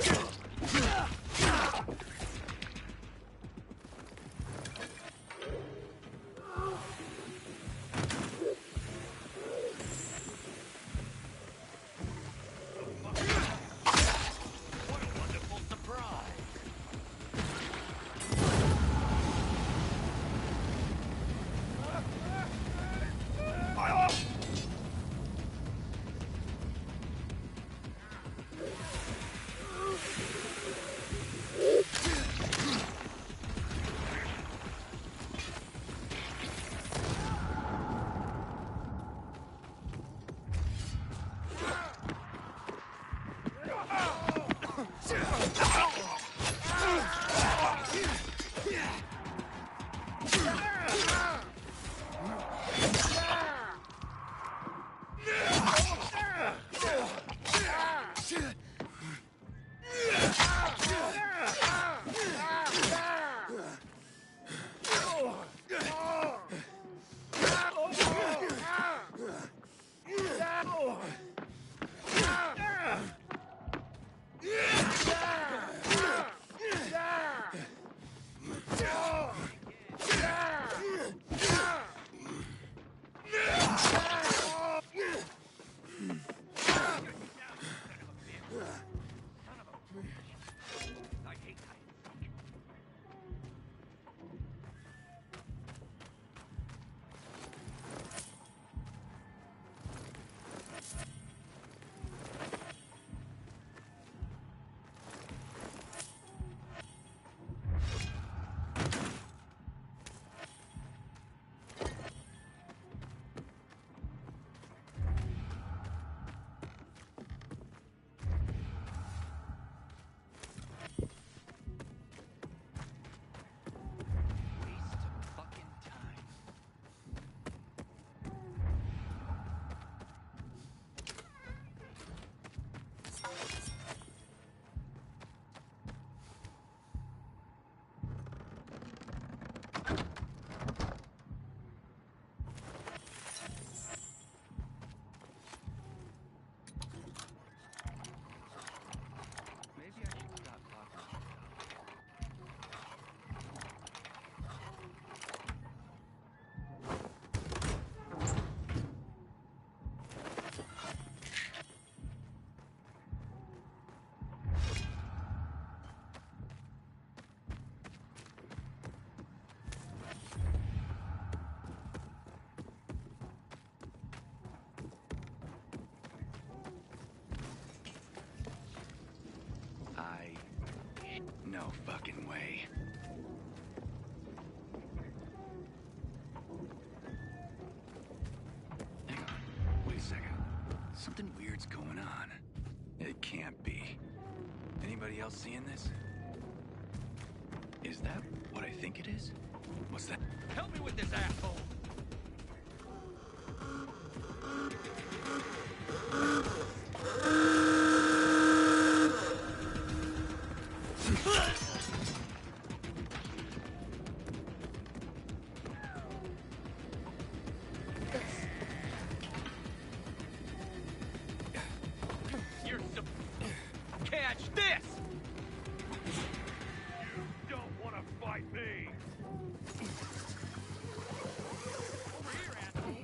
No fucking way. Hang on. Wait a second. Something weird's going on. It can't be. Anybody else seeing this? Is that what I think it is? What's that? Help me with this asshole! Catch this! You don't want to fight me! Over here, asshole!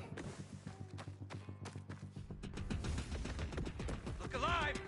Look alive!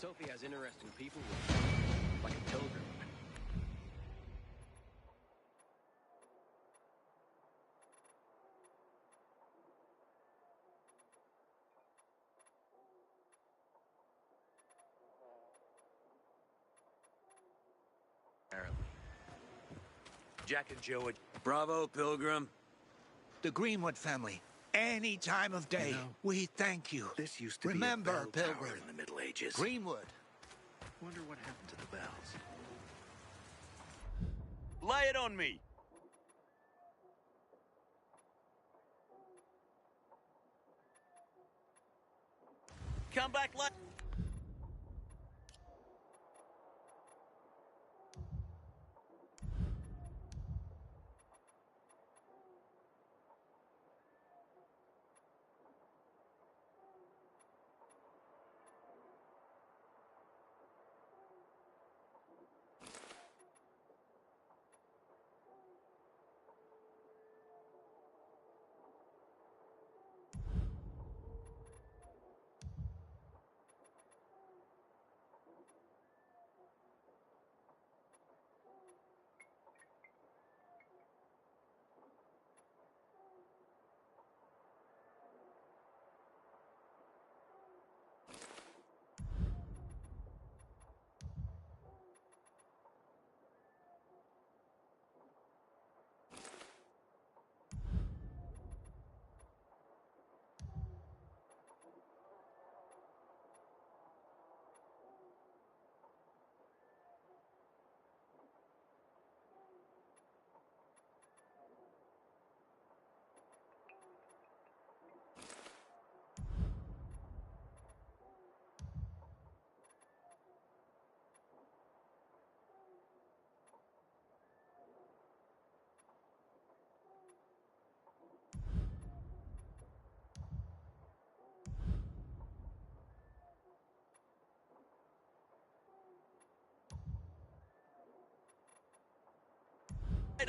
Sophie has interesting people with her, like a pilgrim. Jack and Joe would... Bravo, Pilgrim. The Greenwood family. Any time of day, we thank you. This used to Remember, be a bell Pilgrim. tower in the Middle Ages. Greenwood. Wonder what happened to the bells. Lay it on me. Come back later.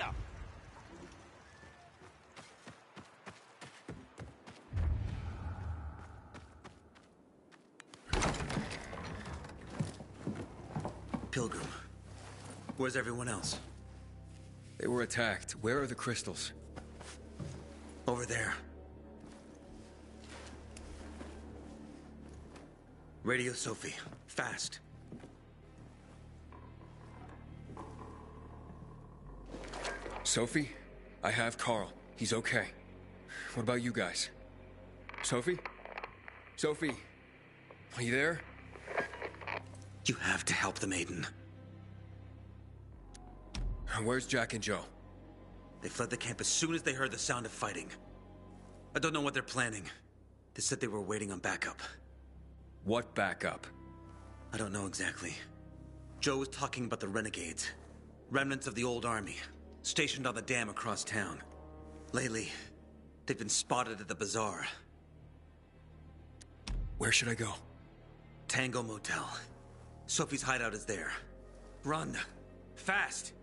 Up. Pilgrim. Where's everyone else? They were attacked. Where are the crystals? Over there. Radio Sophie. Fast. Sophie? I have Carl. He's okay. What about you guys? Sophie? Sophie? Are you there? You have to help the maiden. Where's Jack and Joe? They fled the camp as soon as they heard the sound of fighting. I don't know what they're planning. They said they were waiting on backup. What backup? I don't know exactly. Joe was talking about the renegades. Remnants of the old army, stationed on the dam across town. Lately, they've been spotted at the bazaar. Where should I go? Tango Motel. Sophie's hideout is there. Run. Fast.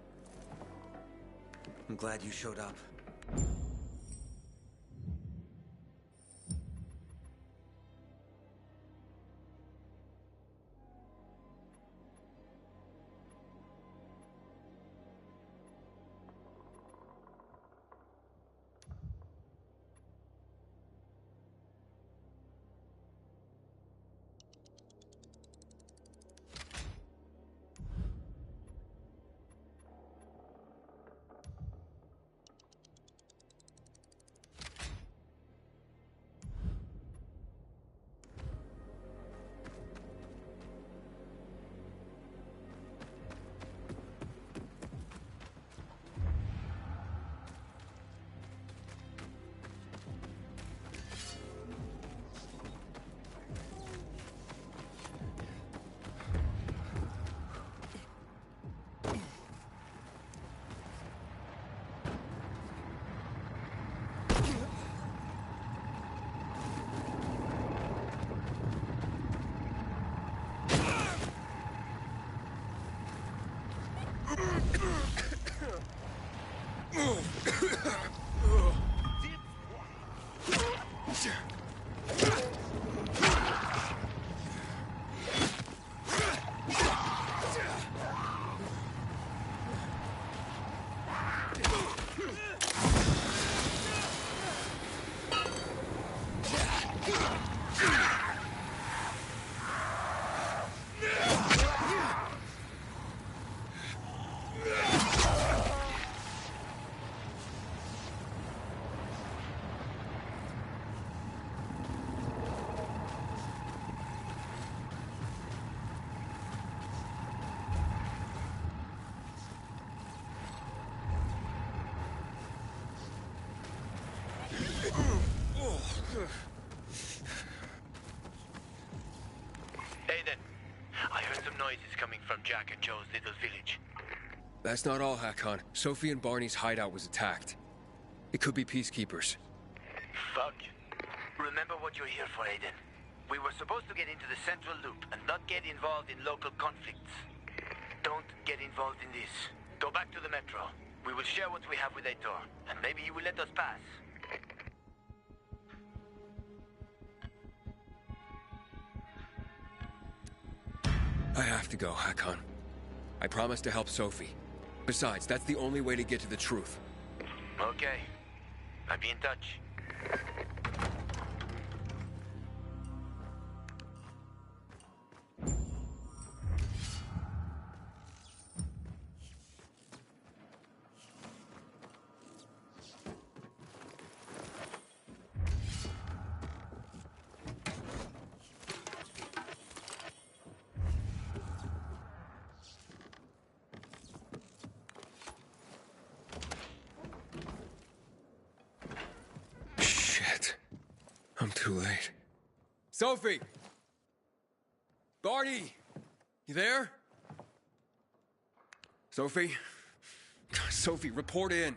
I'm glad you showed up. Aiden, I heard some noises coming from Jack and Joe's little village. That's not all, Hakon. Sophie and Barney's hideout was attacked. It could be peacekeepers. Fuck. Remember what you're here for, Aiden. We were supposed to get into the central loop and not get involved in local conflicts. Don't get involved in this. Go back to the metro. We will share what we have with Aitor, and maybe you will let us pass. I have to go, Hakon. I promised to help Sophie. Besides, that's the only way to get to the truth. Okay. I'll be in touch. I'm too late. Sophie! Barney! You there? Sophie? Sophie, report in.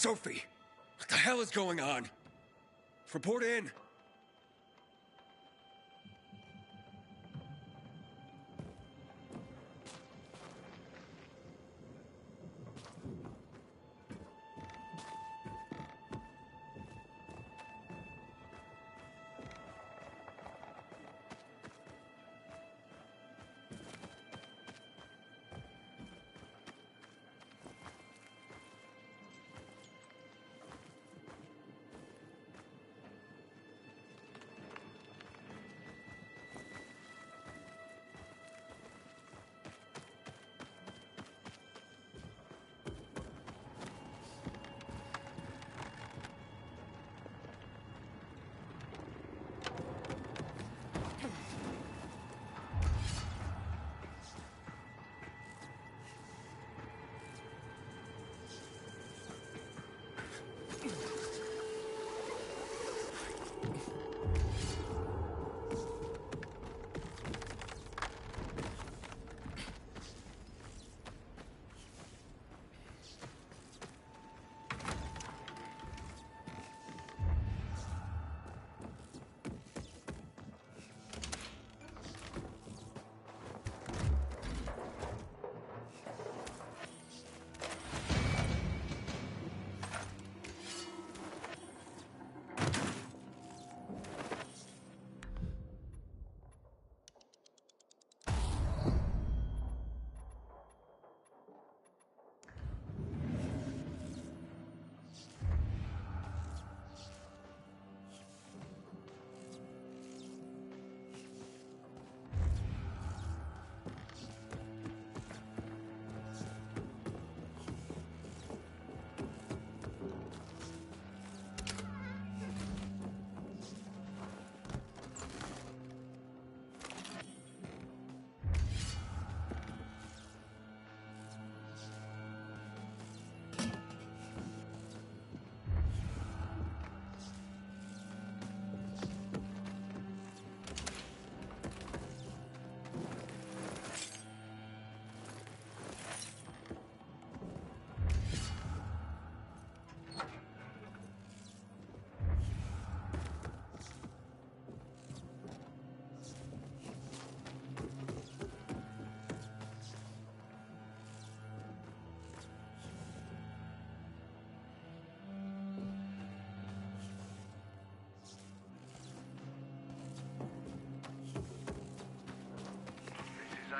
Sophie! What the hell is going on? Report in.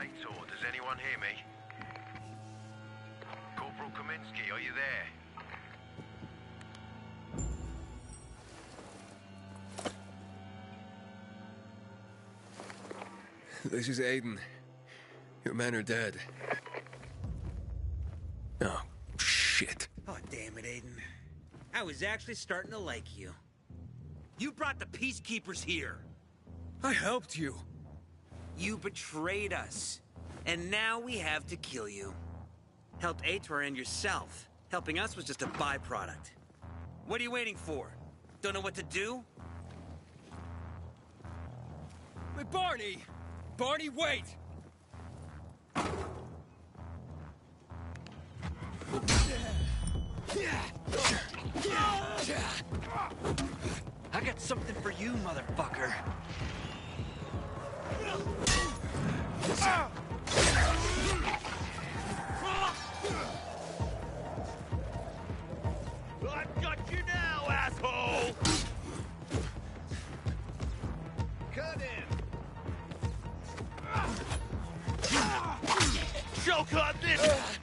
Aitor, does anyone hear me? Corporal Kaminsky, are you there? This is Aiden. Your men are dead. Oh, shit. Oh, damn it, Aiden. I was actually starting to like you. You brought the Peacekeepers here. I helped you. You betrayed us. And now we have to kill you. Helped Aitor and yourself. Helping us was just a byproduct. What are you waiting for? Don't know what to do? Wait, Barney! Barney, wait! I got something for you, motherfucker. I've got you now, asshole! Cut in! Choke on this!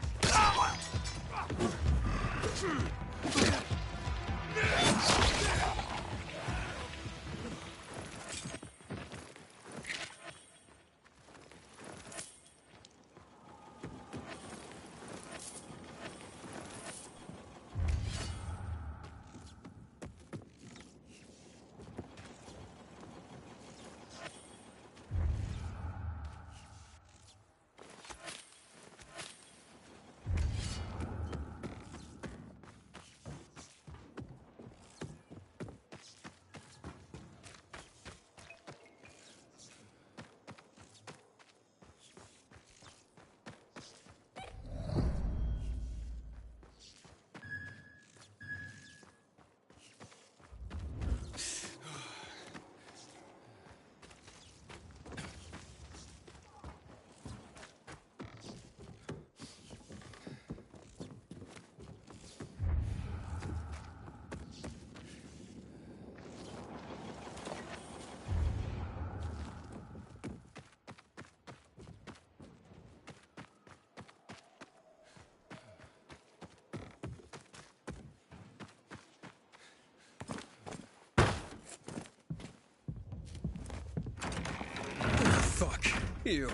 You.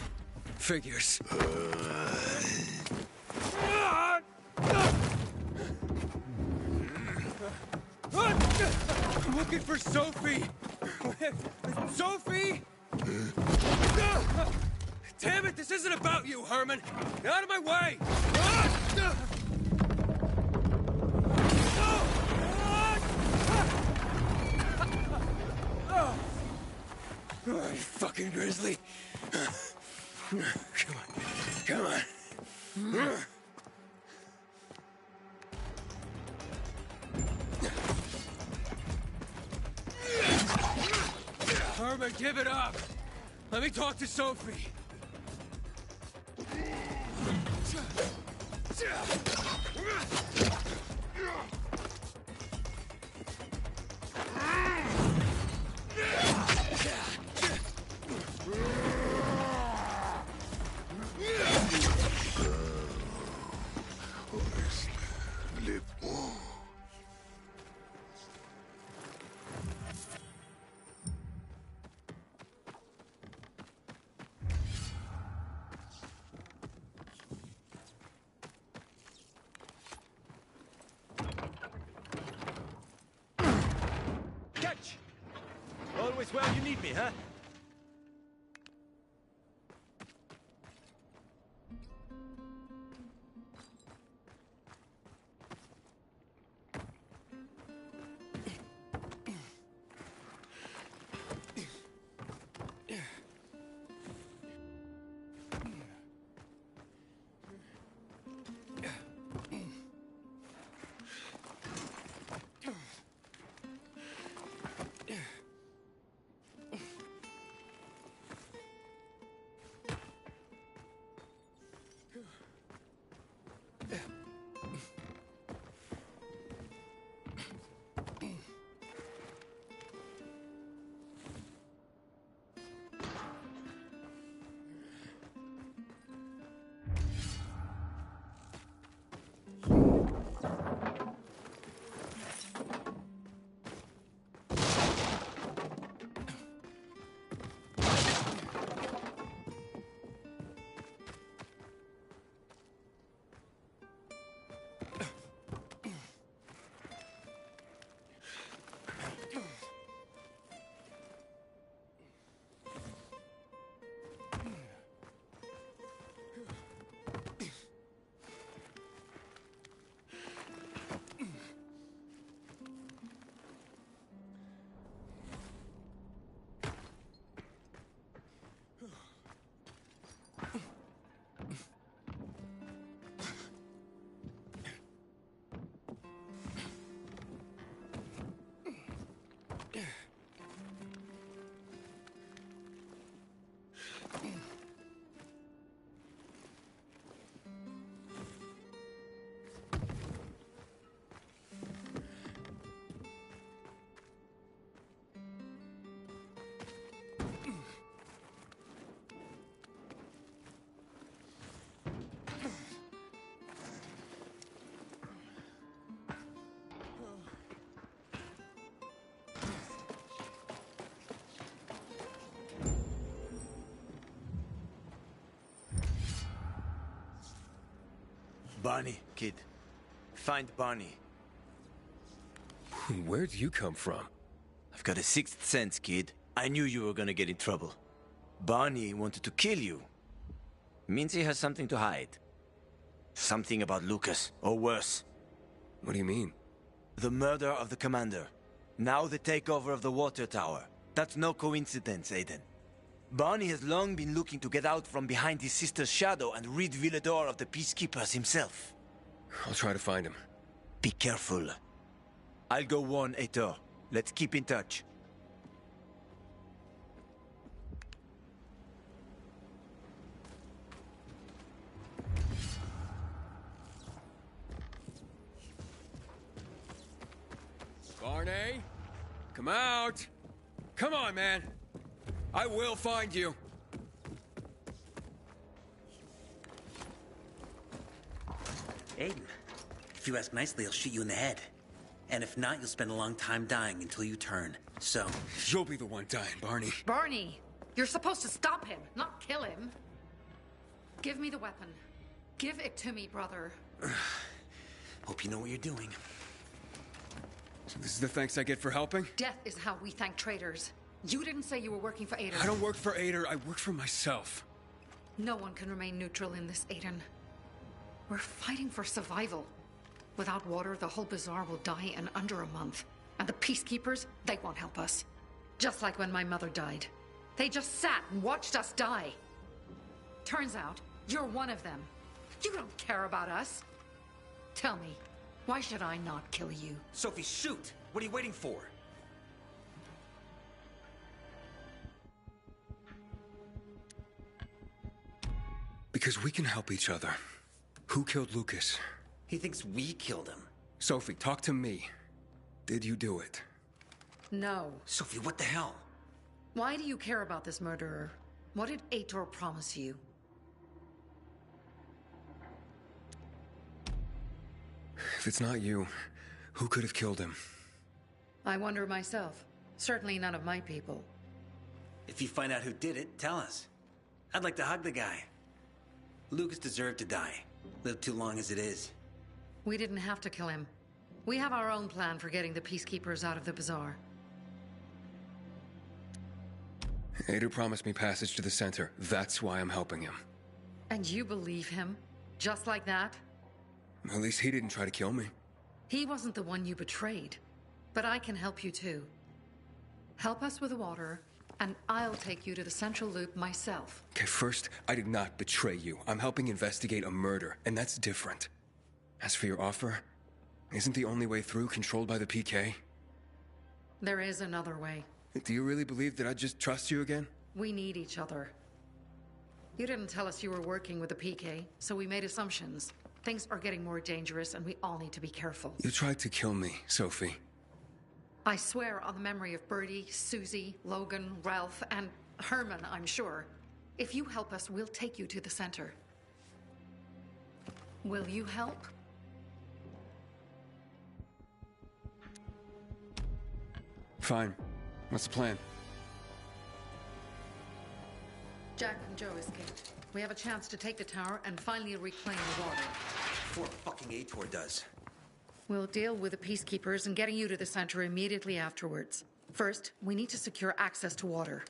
Figures. I'm looking for Sophie! Sophie! Damn it, this isn't about you, Herman! Get out of my way! Oh, you fucking grizzly! Come on, come on. Herman, give it up! Let me talk to Sophie! Catch! Always where you need me, huh? Barney, kid. Find Barney. Where'd you come from? I've got a sixth sense, kid. I knew you were gonna get in trouble. Barney wanted to kill you. Means he has something to hide. Something about Lucas, or worse. What do you mean? The murder of the commander. Now the takeover of the water tower. That's no coincidence, Aiden. Barney has long been looking to get out from behind his sister's shadow and rid Villador of the Peacekeepers himself. I'll try to find him. Be careful. I'll go warn Aitor. Let's keep in touch. Barney? Come out! Come on, man! I will find you! Aiden, if you ask nicely, I'll shoot you in the head. And if not, you'll spend a long time dying until you turn. So... You'll be the one dying, Barney. Barney! You're supposed to stop him, not kill him. Give me the weapon. Give it to me, brother. Hope you know what you're doing. So this is the thanks I get for helping? Death is how we thank traitors. You didn't say you were working for Aiden. I don't work for Ader, I work for myself. No one can remain neutral in this, Aiden. We're fighting for survival. Without water, the whole bazaar will die in under a month. And the peacekeepers, they won't help us. Just like when my mother died. They just sat and watched us die. Turns out, you're one of them. You don't care about us. Tell me, why should I not kill you? Sophie, shoot! What are you waiting for? Because we can help each other. Who killed Lucas? He thinks we killed him. Sophie, talk to me. Did you do it? No. Sophie, what the hell? Why do you care about this murderer? What did Aitor promise you? If it's not you, who could have killed him? I wonder myself. Certainly none of my people. If you find out who did it, tell us. I'd like to hug the guy. Lucas deserved to die. Lived too long as it is. We didn't have to kill him. We have our own plan for getting the peacekeepers out of the bazaar. Ader promised me passage to the center. That's why I'm helping him. And you believe him? Just like that? At least he didn't try to kill me. He wasn't the one you betrayed. But I can help you too. Help us with the water, and I'll take you to the central loop myself. Okay, first, I did not betray you. I'm helping investigate a murder, and that's different. As for your offer, isn't the only way through controlled by the PK? There is another way. Do you really believe that I'd just trust you again? We need each other. You didn't tell us you were working with the PK, so we made assumptions. Things are getting more dangerous, and we all need to be careful. You tried to kill me, Sophie. I swear on the memory of Birdie, Susie, Logan, Ralph, and Herman, I'm sure. If you help us, we'll take you to the center. Will you help? Fine. What's the plan? Jack and Joe escaped. We have a chance to take the tower and finally reclaim the water. Before fucking Aitor does. We'll deal with the peacekeepers and getting you to the center immediately afterwards. First, we need to secure access to water.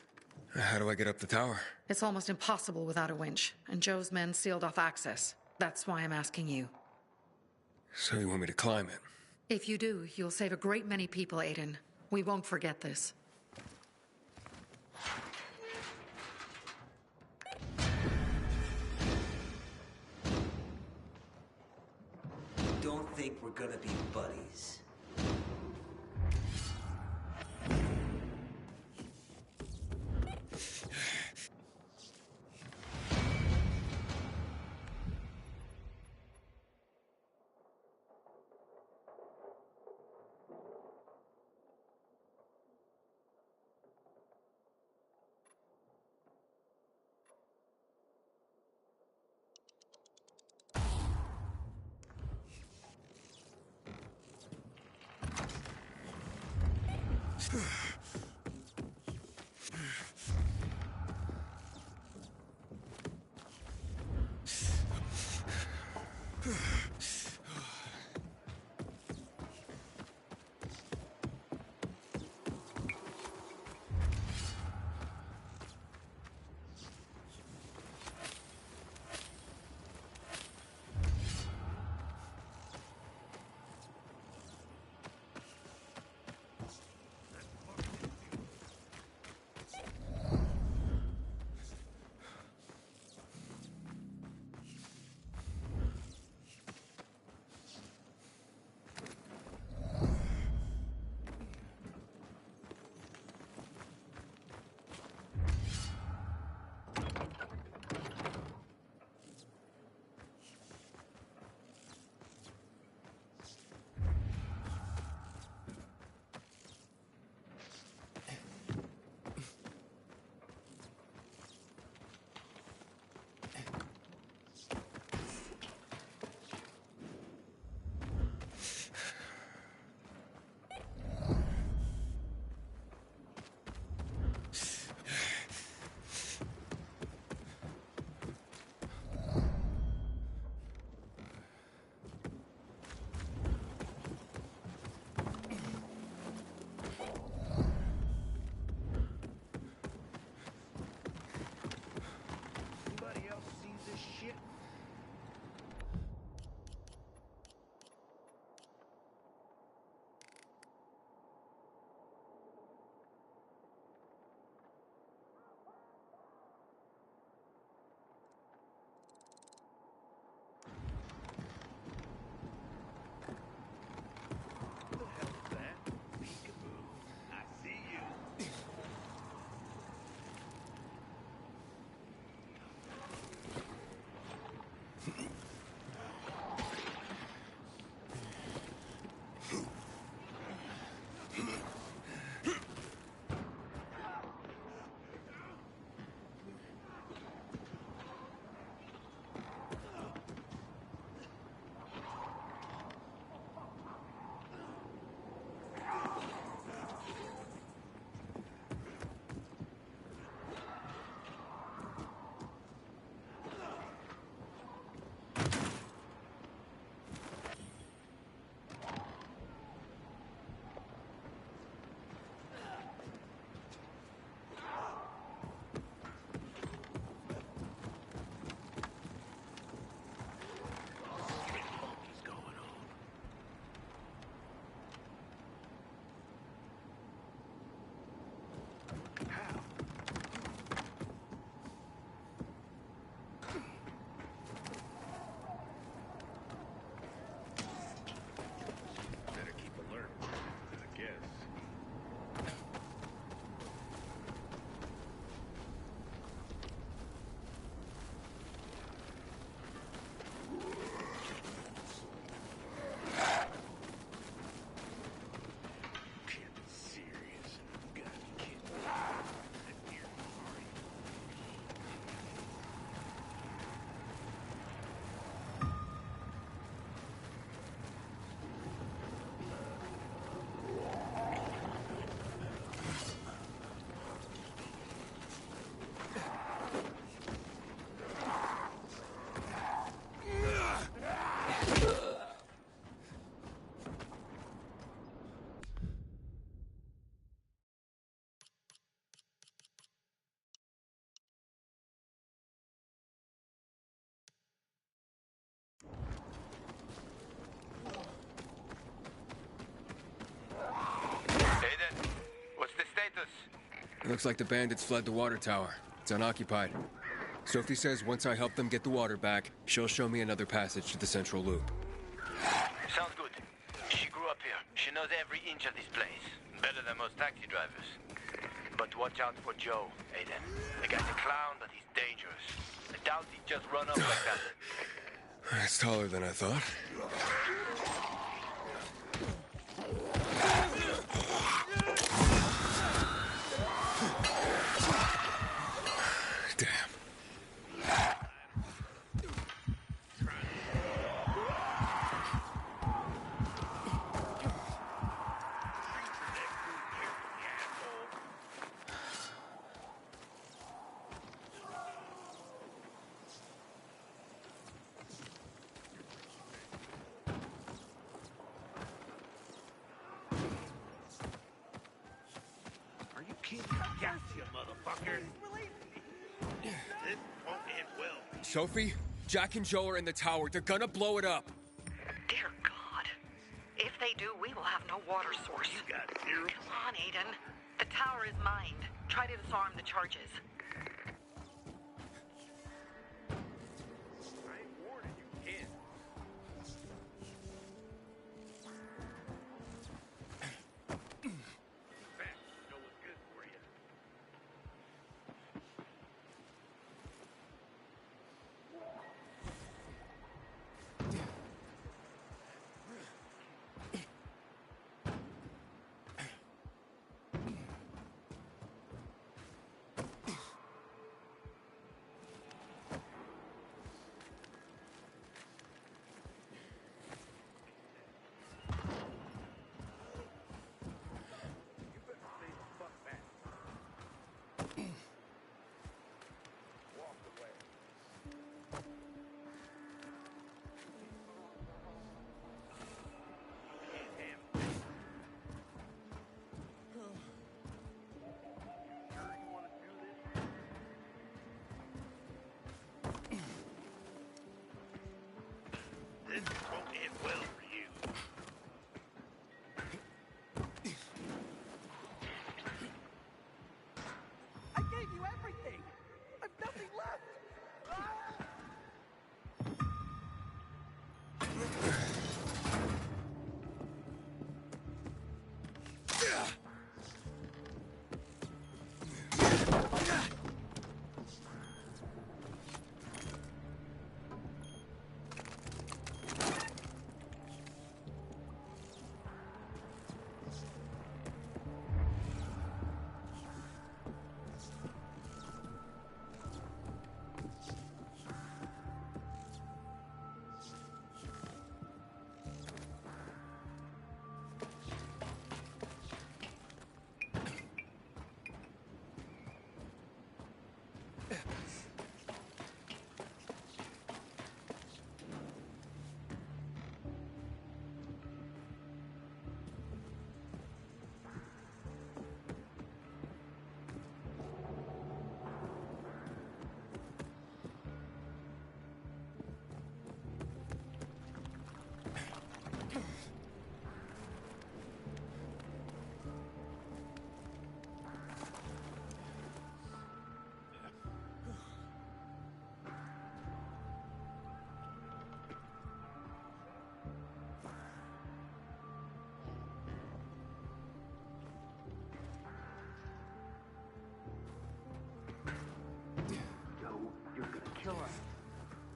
How do I get up the tower? It's almost impossible without a winch, and Joe's men sealed off access. That's why I'm asking you. So you want me to climb it? If you do, you'll save a great many people, Aiden. We won't forget this. Don't think we're gonna be buddies. It looks like the bandits fled the water tower. It's unoccupied. Sophie says once I help them get the water back, she'll show me another passage to the central loop. Sounds good. She grew up here. She knows every inch of this place. Better than most taxi drivers. But watch out for Joe, Aiden. The guy's a clown, but he's dangerous. I doubt he'd just run up like that. It's taller than I thought. Damn. Are you kidding? Yes, you motherfucker. This won't end well. Sophie, Jack and Joe are in the tower. They're gonna blow it up. Dear God. If they do, we will have no water source. You got zero. Come on, Aiden. The tower is mined. Try to disarm the charges. I ain't warning you, kid. Fast, you know what's good for you. This won't end well for you. I gave you everything! I've nothing left!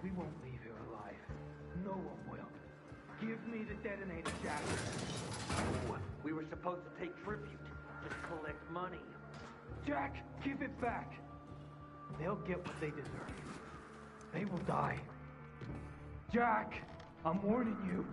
We won't leave here alive. No one will. Give me the detonator, Jack. Oh, we were supposed to take tribute. Just collect money. Jack, give it back. They'll get what they deserve. They will die. Jack, I'm warning you.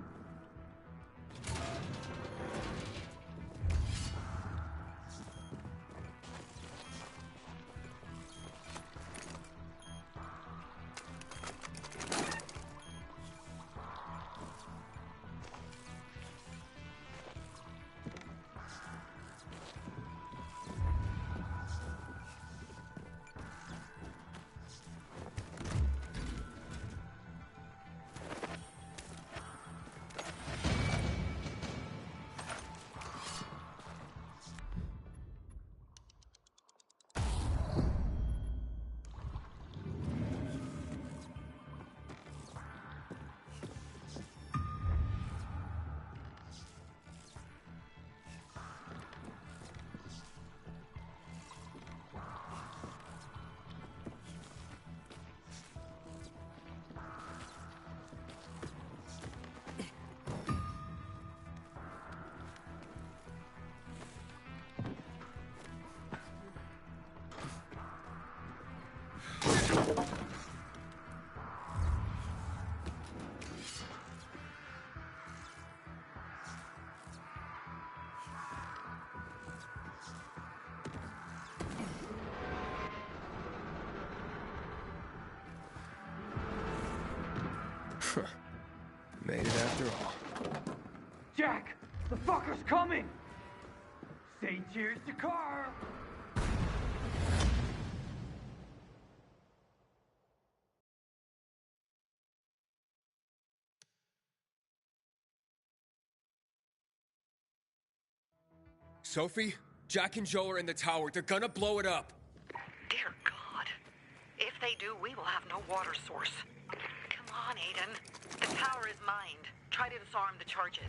Made it after all. Jack! The fucker's coming! Say cheers to Carl! Sophie, Jack and Joe are in the tower. They're gonna blow it up. Dear God. If they do, we will have no water source. Come on, Aiden. The tower is mined. Try to disarm the charges.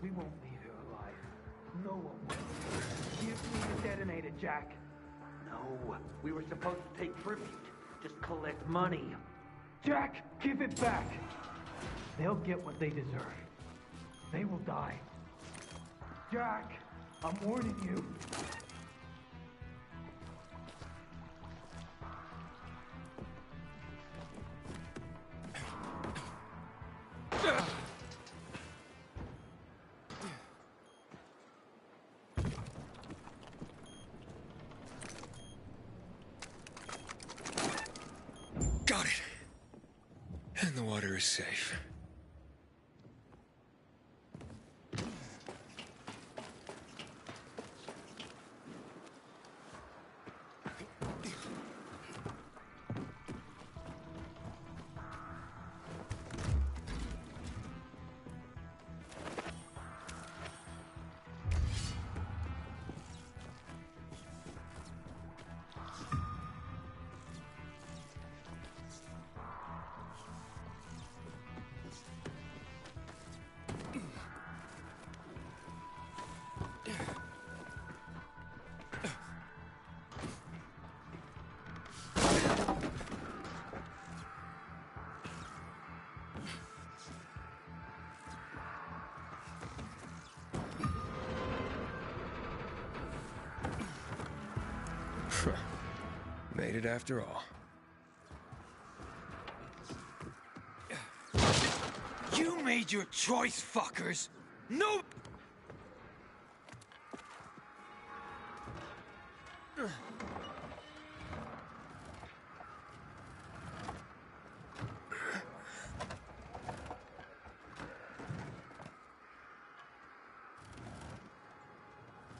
We won't leave here alive. No one will. Give me the detonator, Jack. No, we were supposed to take tribute. Just collect money. Jack, give it back. They'll get what they deserve. They will die. Jack, I'm warning you. Got it. And the water is safe. Made it after all. You made your choice, fuckers! No!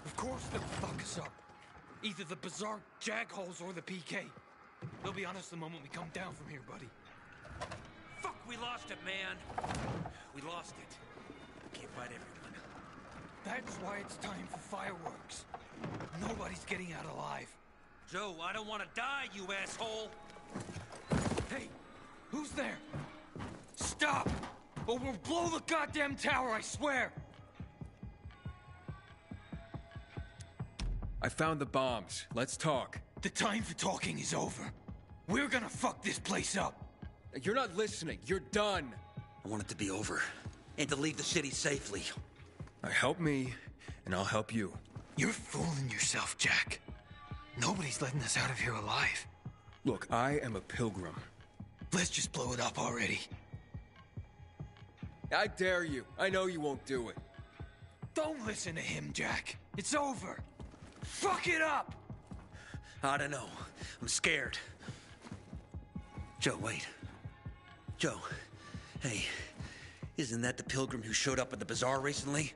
Of course they'll fuck us up. Either the Berserk Jagholes or the PK. They'll be on us the moment we come down from here, buddy. Fuck, we lost it, man. We lost it. Can't fight everyone. That's why it's time for fireworks. Nobody's getting out alive. Joe, I don't want to die, you asshole! Hey, who's there? Stop! Or we'll blow the goddamn tower, I swear! I found the bombs. Let's talk. The time for talking is over. We're gonna fuck this place up. You're not listening. You're done. I want it to be over. And to leave the city safely. Help me, and I'll help you. You're fooling yourself, Jack. Nobody's letting us out of here alive. Look, I am a pilgrim. Let's just blow it up already. I dare you. I know you won't do it. Don't listen to him, Jack. It's over. Fuck it up! I don't know. I'm scared. Joe, wait. Joe. Hey, isn't that the pilgrim who showed up at the bazaar recently?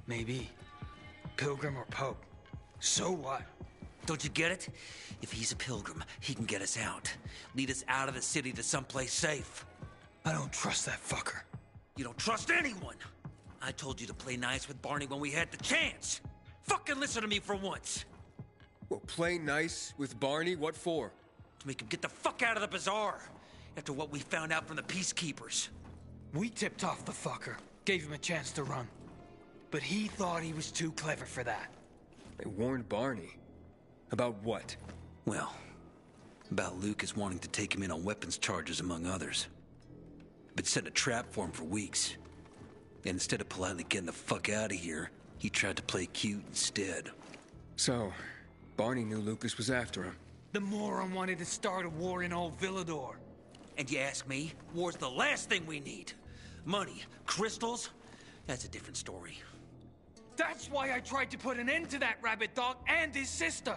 Maybe. Pilgrim or Pope. So what? Don't you get it? If he's a pilgrim, he can get us out. Lead us out of the city to someplace safe. I don't trust that fucker. You don't trust anyone! I told you to play nice with Barney when we had the chance! Fucking listen to me for once! Well, play nice with Barney? What for? To make him get the fuck out of the bazaar! After what we found out from the peacekeepers. We tipped off the fucker. Gave him a chance to run. But he thought he was too clever for that. They warned Barney. About what? Well, about Lucas wanting to take him in on weapons charges, among others. Been setting a trap for him for weeks. And instead of politely getting the fuck out of here, he tried to play cute instead. So, Barney knew Lucas was after him. The moron wanted to start a war in old Villador. And you ask me, war's the last thing we need. Money, crystals, that's a different story. That's why I tried to put an end to that rabbit dog and his sister.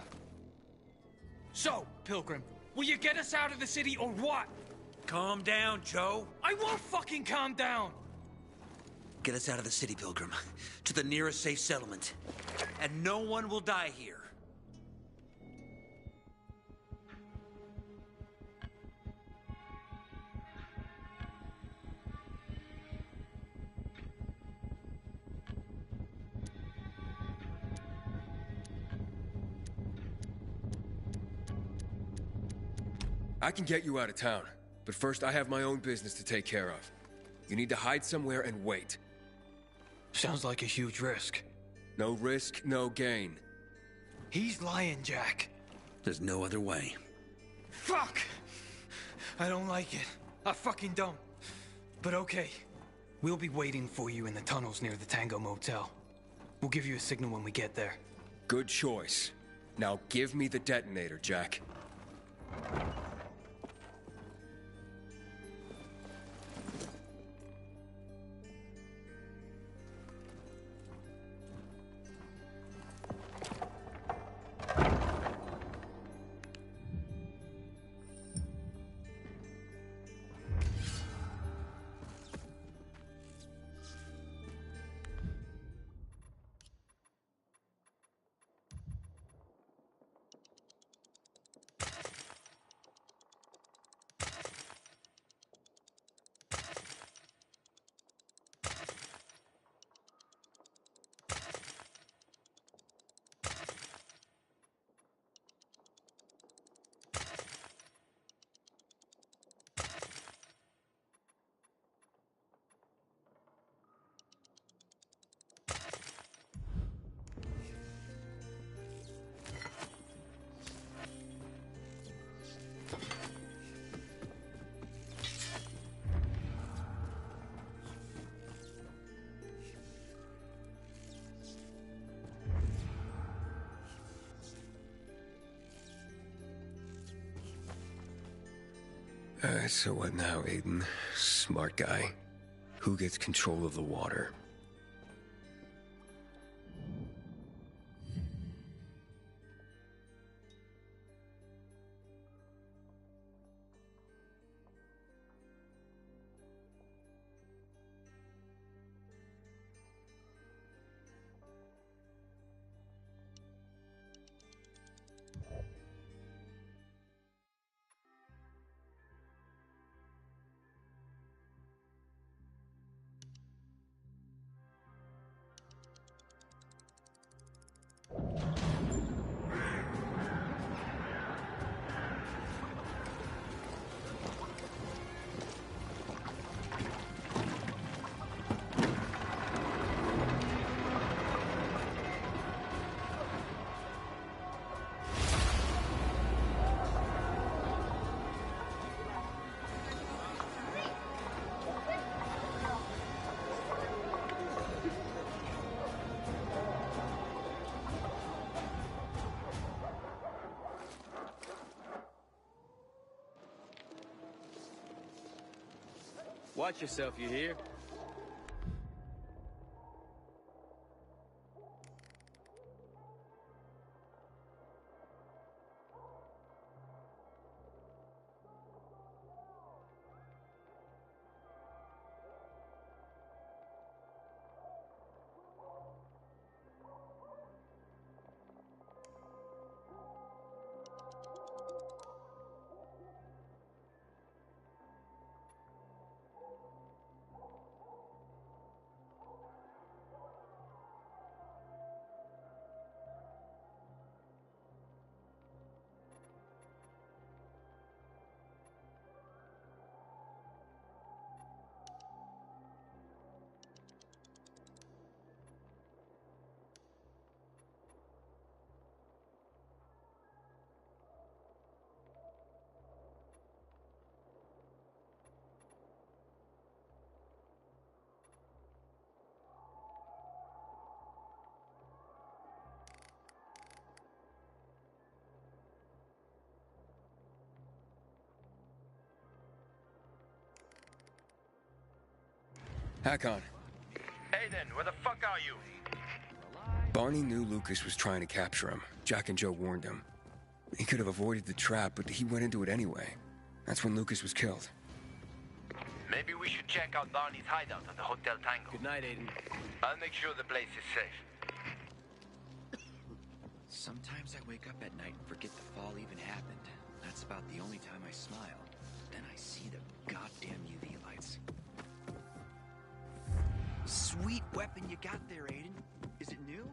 So, Pilgrim, will you get us out of the city or what? Calm down, Joe. I won't fucking calm down. Get us out of the city, Pilgrim, to the nearest safe settlement. And no one will die here. I can get you out of town, but first I have my own business to take care of. You need to hide somewhere and wait. Sounds like a huge risk. No risk, no gain. He's lying, Jack. There's no other way. Fuck! I don't like it. I fucking don't. But okay. We'll be waiting for you in the tunnels near the Tango Motel. We'll give you a signal when we get there. Good choice. Now give me the detonator, Jack. So what now, Aiden? Smart guy. Who gets control of the water? Watch yourself, you hear? Hakon. Aiden, where the fuck are you? Barney knew Lucas was trying to capture him. Jack and Joe warned him. He could have avoided the trap, but he went into it anyway. That's when Lucas was killed. Maybe we should check out Barney's hideout at the Hotel Tango. Good night, Aiden. I'll make sure the place is safe. Sometimes I wake up at night and forget the fall even happened. That's about the only time I smile. Then I see the goddamn UV lights. Sweet weapon you got there, Aiden. Is it new?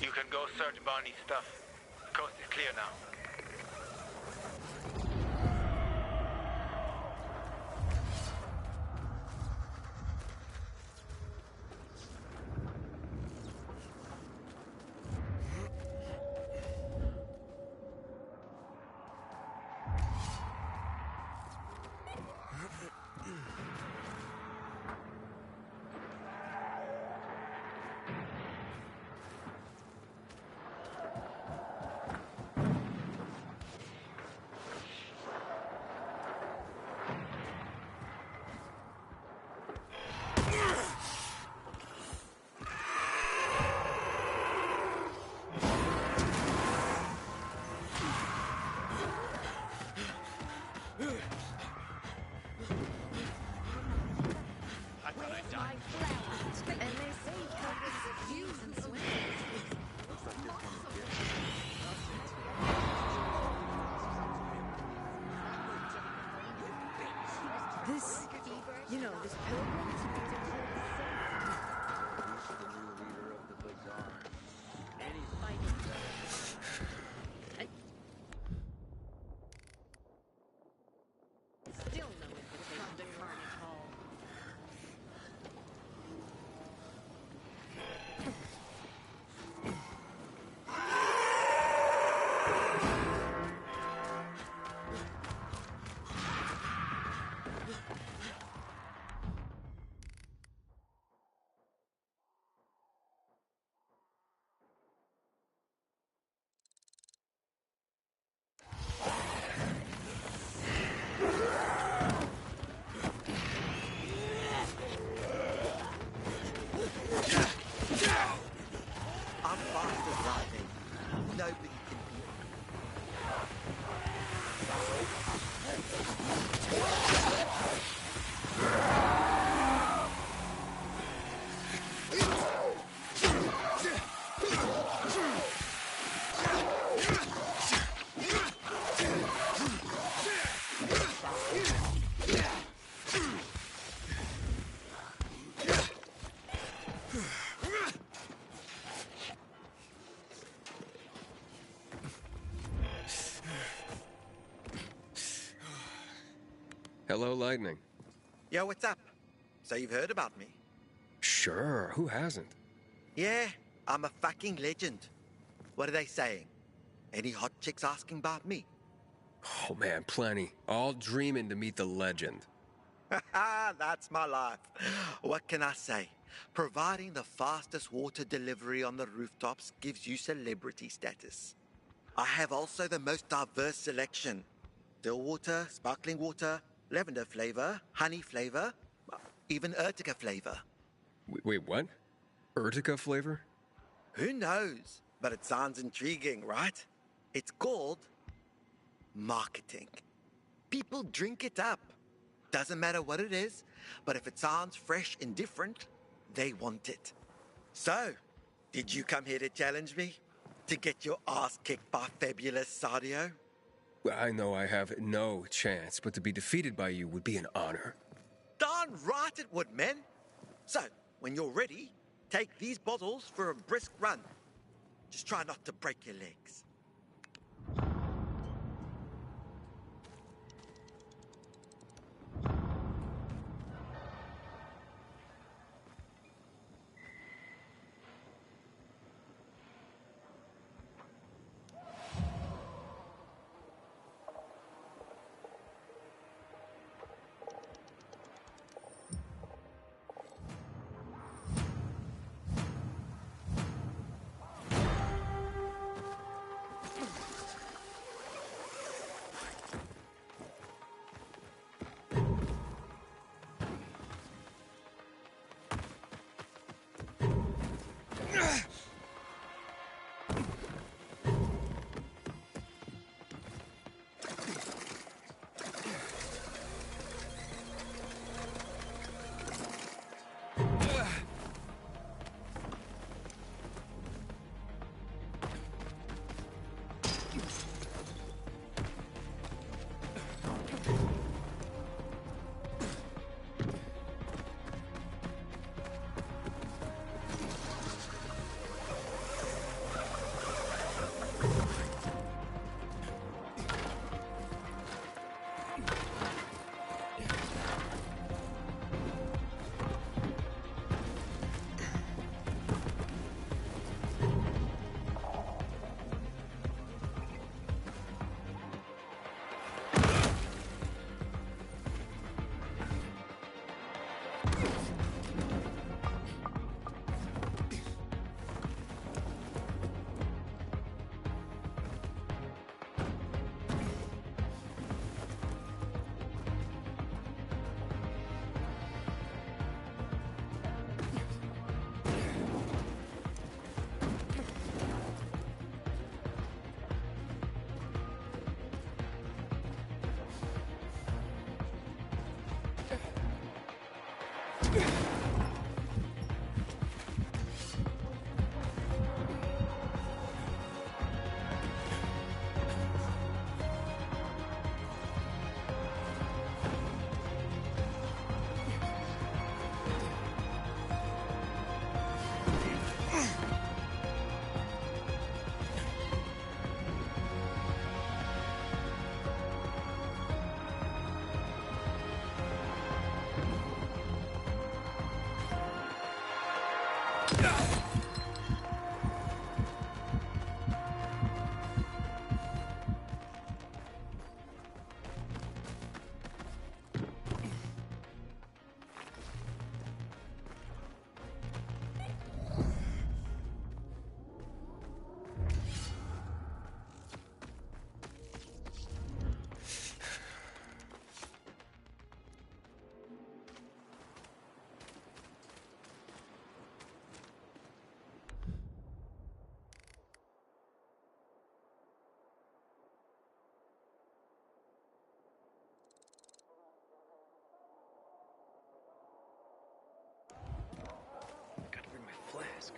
You can go search Barney's stuff. Coast is clear now. This, you know, this pilgrim. Still no invitation to Carnage Hall. Hello, Lightning. Yo, what's up? So you've heard about me? Sure, who hasn't? Yeah, I'm a fucking legend. What are they saying? Any hot chicks asking about me? Oh man, plenty. All dreaming to meet the legend. Haha, that's my life. What can I say? Providing the fastest water delivery on the rooftops gives you celebrity status. I have also the most diverse selection. Still water, sparkling water, lavender flavor, honey flavor, even Urtica flavor. Wait, what? Urtica flavor? Who knows? But it sounds intriguing, right? It's called marketing. People drink it up. Doesn't matter what it is, but if it sounds fresh and different, they want it. So, did you come here to challenge me? To get your ass kicked by fabulous Sadio? Well, I know I have no chance, but to be defeated by you would be an honor. Darn right it would, man. So, when you're ready, take these bottles for a brisk run. Just try not to break your legs. Flask.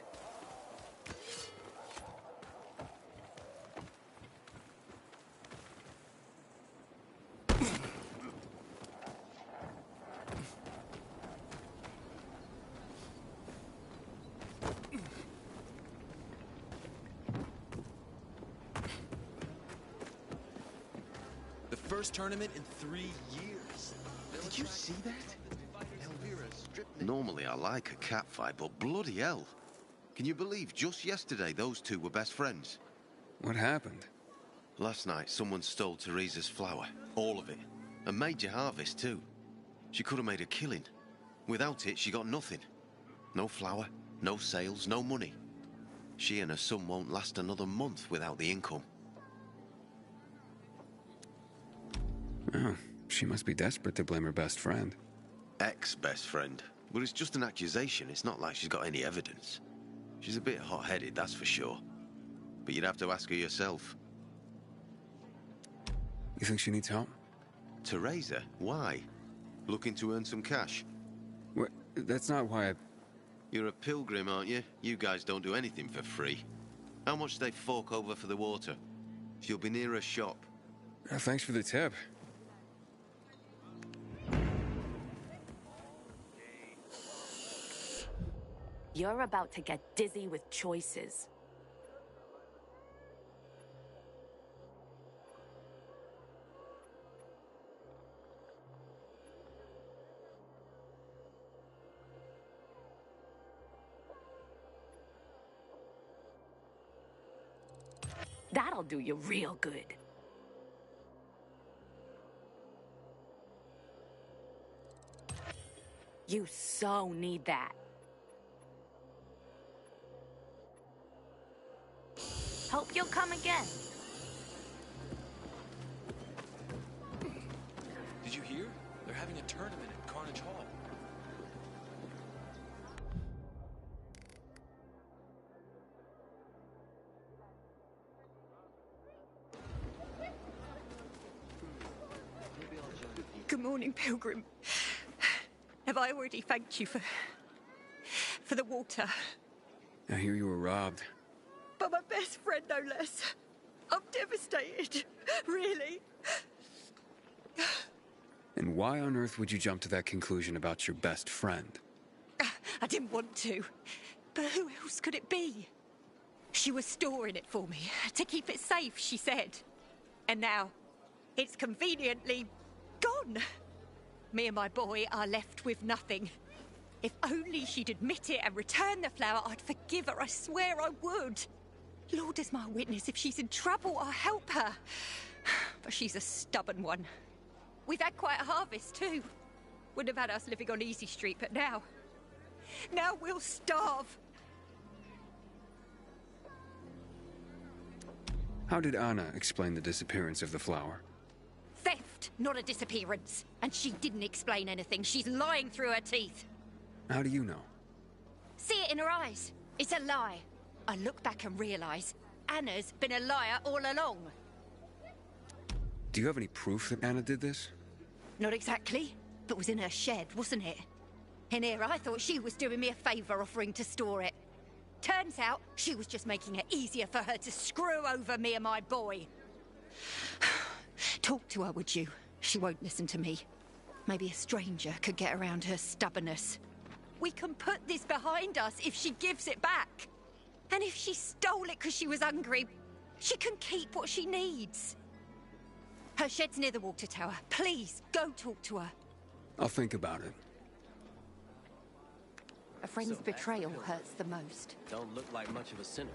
The first tournament in 3 years. Did you see that? Normally I like a cat fight, but bloody hell. Can you believe just yesterday those two were best friends? What happened? Last night someone stole Teresa's flour. All of it. A major harvest too. She could have made a killing. Without it, she got nothing. No flour, no sales, no money. She and her son won't last another month without the income. Oh, she must be desperate to blame her best friend. Ex-best friend. But it's just an accusation. It's not like she's got any evidence. She's a bit hot-headed, that's for sure. But you'd have to ask her yourself. You think she needs help? Teresa? Why? Looking to earn some cash? What? That's not why I... You're a pilgrim, aren't you? You guys don't do anything for free. How much do they fork over for the water? She'll be near a shop. Thanks for the tip. You're about to get dizzy with choices. That'll do you real good. You so need that. Hope you'll come again. Did you hear? They're having a tournament at Carnage Hall. Good morning, Pilgrim. Have I already thanked you for the water? I hear you were robbed. But my best friend, no less. I'm devastated. Really. And why on earth would you jump to that conclusion about your best friend? I didn't want to. But who else could it be? She was storing it for me, to keep it safe, she said. And now, it's conveniently gone. Me and my boy are left with nothing. If only she'd admit it and return the flower, I'd forgive her, I swear I would. Lord is my witness, if she's in trouble, I'll help her. But she's a stubborn one. We've had quite a harvest, too. Wouldn't have had us living on Easy Street, but now we'll starve. How did Anna explain the disappearance of the flower? Theft, not a disappearance. And she didn't explain anything. She's lying through her teeth. How do you know? See it in her eyes. It's a lie. I look back and realise Anna's been a liar all along. Do you have any proof that Anna did this? Not exactly, but was in her shed, wasn't it? And here I thought she was doing me a favour offering to store it. Turns out she was just making it easier for her to screw over me and my boy. Talk to her, would you? She won't listen to me. Maybe a stranger could get around her stubbornness. We can put this behind us if she gives it back. And if she stole it because she was hungry, she can keep what she needs. Her shed's near the water tower. Please, go talk to her. I'll think about it. A friend's betrayal hurts the most. Don't look like much of a sinner.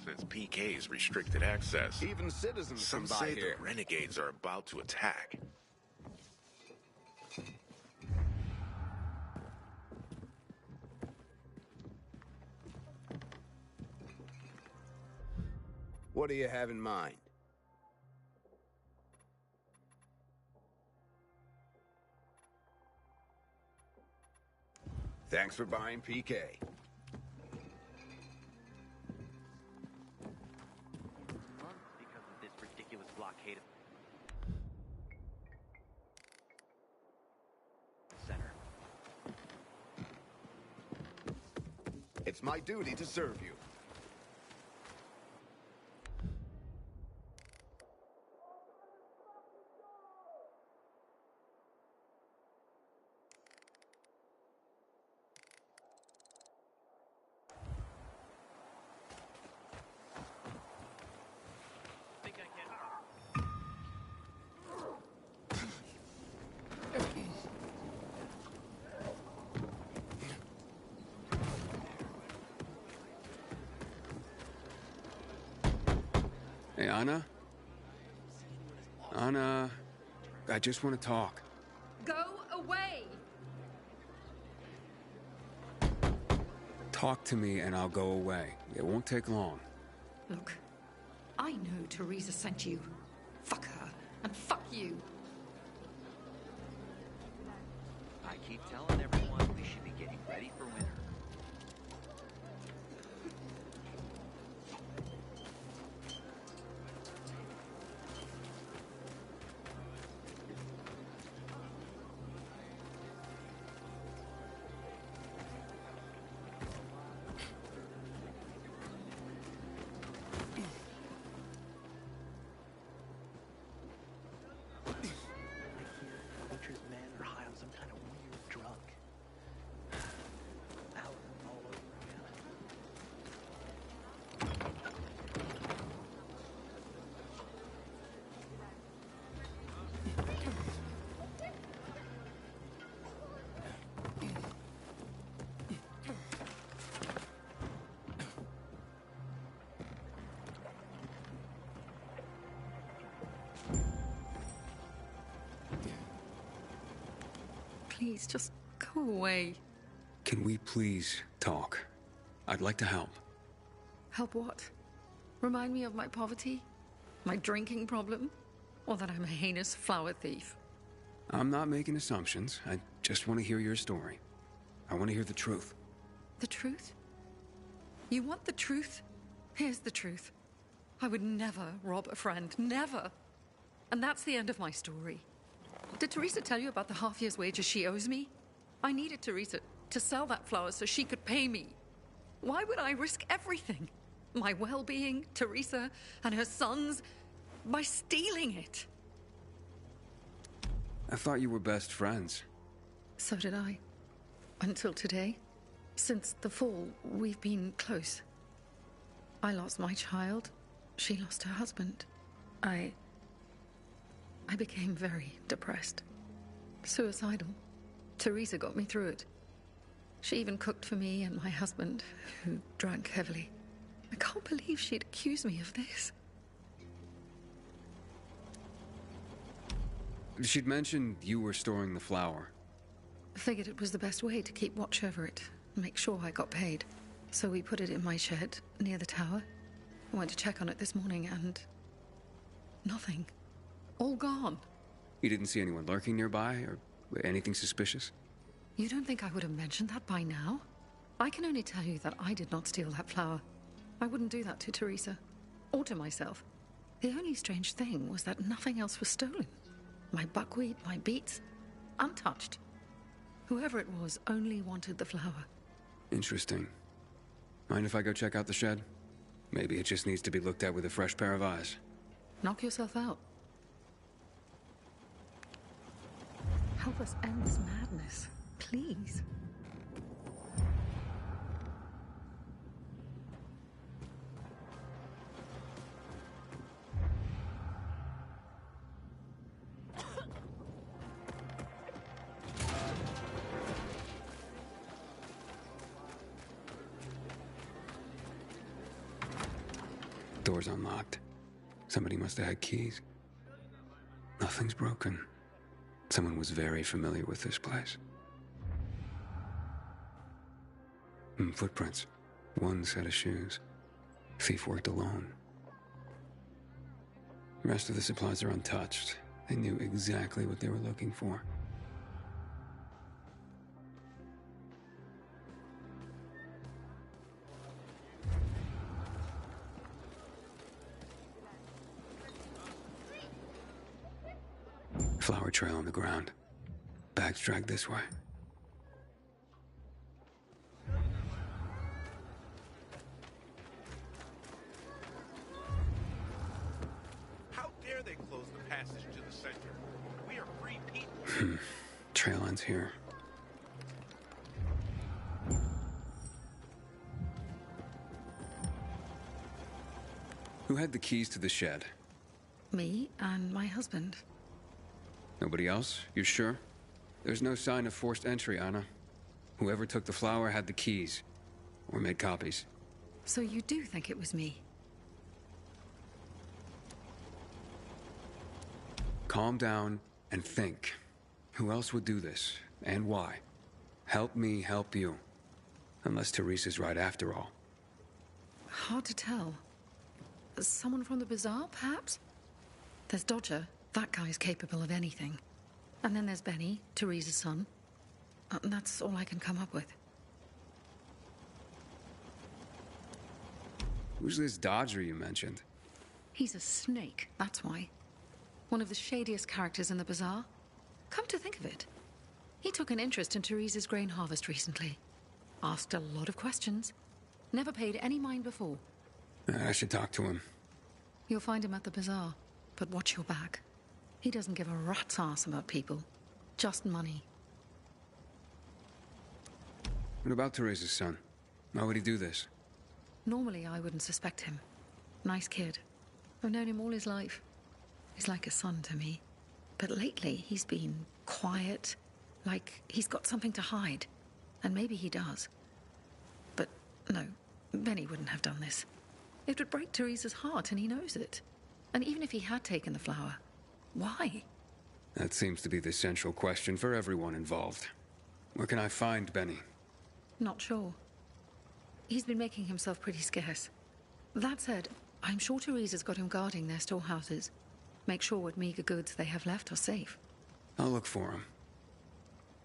Since PK's restricted access, Even citizens some can buy say here. the renegades are about to attack. What do you have in mind? Thanks for buying PK. Because of this ridiculous blockade of center. It's my duty to serve you. Hey, Anna? Anna, I just want to talk. Go away! Talk to me and I'll go away. It won't take long. Look, I know Teresa sent you. Fuck her, and fuck you. I keep telling everyone we should be getting ready for winter. Butcher's men are high on some kind of weird drug. Out all over again. Please, just go away. Can we please talk? I'd like to help. Help what? Remind me of my poverty? My drinking problem? Or that I'm a heinous flower thief? I'm not making assumptions. I just want to hear your story. I want to hear the truth. The truth? You want the truth? Here's the truth. I would never rob a friend. Never. And that's the end of my story. Did Teresa tell you about the half year's wages she owes me? I needed Teresa to sell that flower so she could pay me. Why would I risk everything? My well-being, Teresa, and her sons, by stealing it? I thought you were best friends. So did I. Until today. Since the fall, we've been close. I lost my child. She lost her husband. I became very depressed. Suicidal. Teresa got me through it. She even cooked for me and my husband, who drank heavily. I can't believe she'd accuse me of this. She'd mentioned you were storing the flower. I figured it was the best way to keep watch over it, and make sure I got paid. So we put it in my shed, near the tower. I went to check on it this morning, and nothing. All gone. You didn't see anyone lurking nearby, or anything suspicious? You don't think I would have mentioned that by now? I can only tell you that I did not steal that flower. I wouldn't do that to Teresa, or to myself. The only strange thing was that nothing else was stolen. My buckwheat, my beets, untouched. Whoever it was only wanted the flower. Interesting. Mind if I go check out the shed? Maybe it just needs to be looked at with a fresh pair of eyes. Knock yourself out. Help us end this madness, please. Door's unlocked. Somebody must have had keys. Nothing's broken. Someone was very familiar with this place. Footprints. One set of shoes. Thief worked alone. The rest of the supplies are untouched. They knew exactly what they were looking for. Flower trail on the ground. Bags dragged this way. How dare they close the passage to the center? We are free people. Trail ends here. Who had the keys to the shed? Me and my husband. Nobody else? You sure? There's no sign of forced entry, Anna. Whoever took the flower had the keys. Or made copies. So you do think it was me? Calm down and think. Who else would do this? And why? Help me help you. Unless Teresa's right after all. Hard to tell. Someone from the bazaar, perhaps? There's Dodger. That guy's capable of anything. And then there's Benny, Teresa's son. That's all I can come up with. Who's this Dodger you mentioned? He's a snake, that's why. One of the shadiest characters in the bazaar. Come to think of it, he took an interest in Teresa's grain harvest recently. Asked a lot of questions. Never paid any mind before. I should talk to him. You'll find him at the bazaar, but watch your back. He doesn't give a rat's ass about people. Just money. What about Teresa's son? Why would he do this? Normally, I wouldn't suspect him. Nice kid. I've known him all his life. He's like a son to me. But lately, he's been quiet, like he's got something to hide. And maybe he does. But no, Benny wouldn't have done this. It would break Teresa's heart, and he knows it. And even if he had taken the flower, why? That seems to be the central question for everyone involved. Where can I find Benny? Not sure. He's been making himself pretty scarce. That said, I'm sure Teresa's got him guarding their storehouses. Make sure what meager goods they have left are safe. I'll look for him.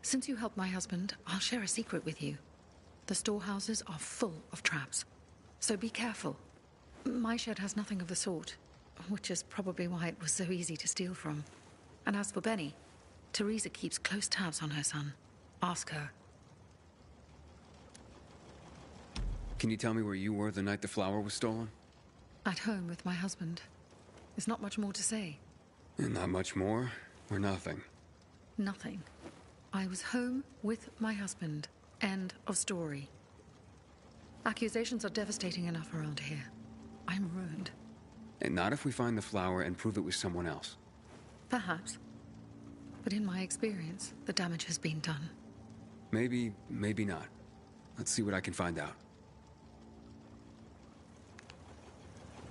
Since you helped my husband, I'll share a secret with you. The storehouses are full of traps. So be careful. My shed has nothing of the sort, which is probably why it was so easy to steal from. And as for Benny, Teresa keeps close tabs on her son. Ask her. Can you tell me where you were the night the flower was stolen? At home with my husband. There's not much more to say. And not much more, or nothing? Nothing. I was home with my husband. End of story. Accusations are devastating enough around here. I'm ruined. And not if we find the flower and prove it was someone else. Perhaps. But in my experience, the damage has been done. Maybe, maybe not. Let's see what I can find out.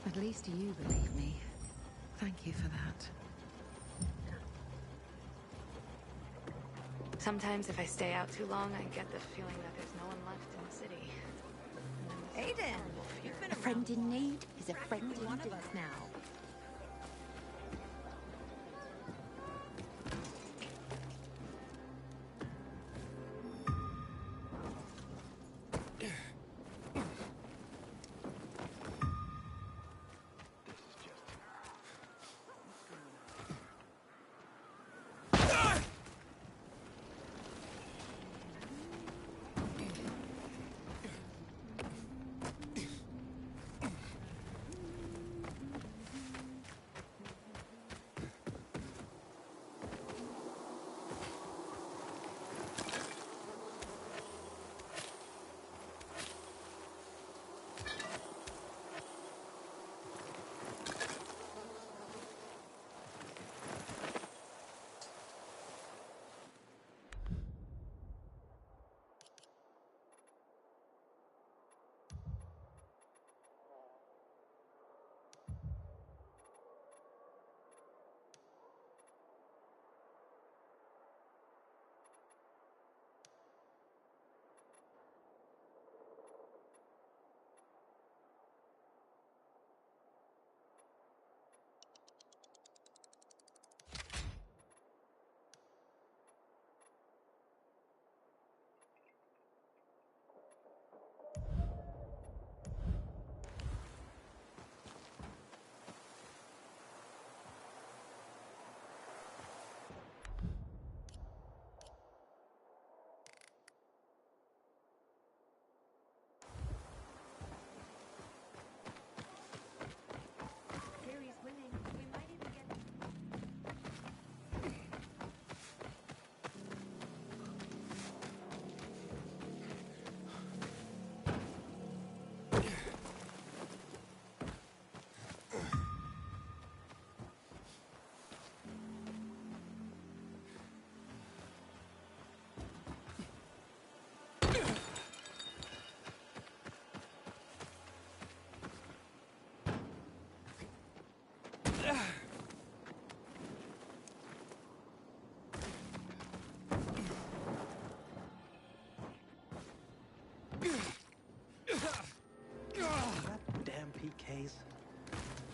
At least you believe me. Thank you for that. Sometimes if I stay out too long, I get the feeling that there's no one left in the city. Aiden, you've been a friend in need is a friend in one of us now.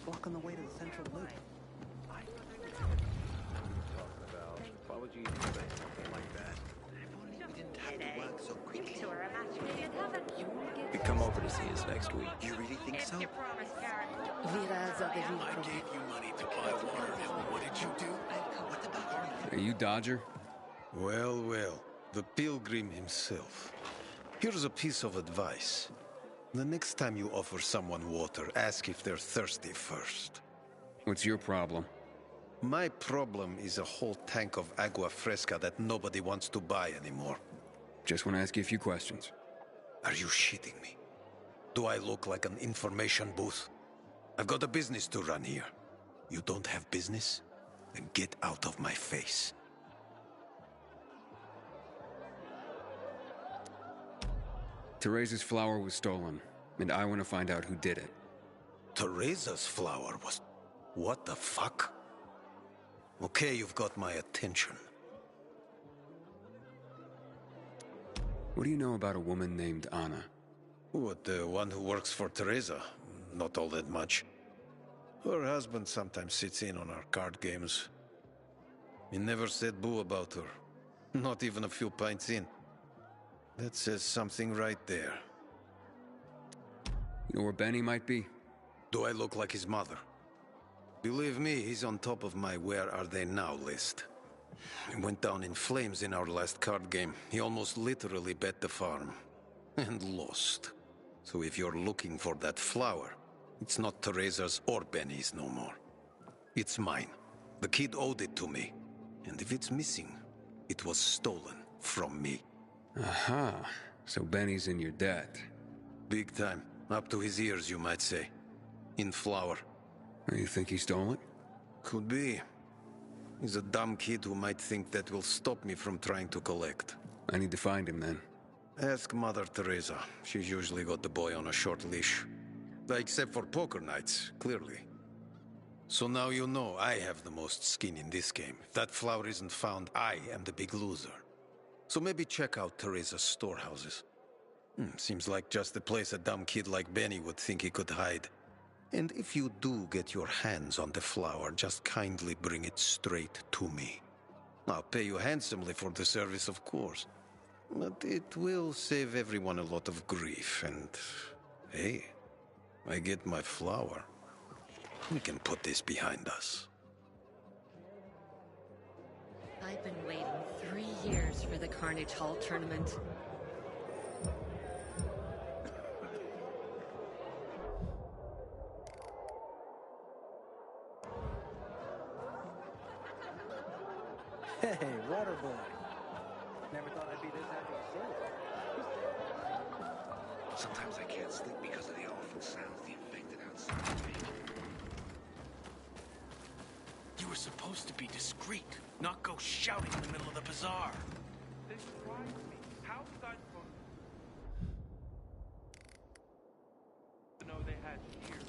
blocking the way to the central loop. Apologies for saying something like that. We didn't have to work so quickly. We come over to see us next week. You really think so? I gave you money to buy water, and what did you do? What about Are you Dodger? Well, well, the pilgrim himself. Here's a piece of advice. The next time you offer someone water, ask if they're thirsty first. What's your problem? My problem is a whole tank of agua fresca that nobody wants to buy anymore. Just want to ask you a few questions. Are you shitting me? Do I look like an information booth? I've got a business to run here. You don't have business? Then get out of my face. Teresa's flower was stolen, and I want to find out who did it. Teresa's flower was... What the fuck? Okay, you've got my attention. What do you know about a woman named Anna? What, the one who works for Teresa? Not all that much. Her husband sometimes sits in on our card games. He never said boo about her. Not even a few pints in. That says something right there. You know where Benny might be? Do I look like his mother? Believe me, he's on top of my where are they now list. He went down in flames in our last card game. He almost literally bet the farm. And lost. So if you're looking for that flower, it's not Teresa's or Benny's no more. It's mine. The kid owed it to me. And if it's missing, it was stolen from me. Aha. So Benny's in your debt. Big time. Up to his ears, you might say. In flour. You think he stole it? Could be. He's a dumb kid who might think that will stop me from trying to collect. I need to find him then. Ask Mother Teresa. She's usually got the boy on a short leash. Except for poker nights, clearly. So now you know I have the most skin in this game. If that flower isn't found, I am the big loser. So maybe check out Teresa's storehouses. Seems like just the place a dumb kid like Benny would think he could hide. And if you do get your hands on the flower, just kindly bring it straight to me. I'll pay you handsomely for the service, of course. But it will save everyone a lot of grief, and... hey, I get my flower. We can put this behind us. I've been waiting 3 years for the Carnage Hall tournament. Hey, water boy. Never thought I'd be this happy to see you. Sometimes I can't sleep because of the awful sounds the infected outside make. You were supposed to be discreet, not go shouting in the middle of the bazaar. This surprised me. How was I supposed to know they had you here?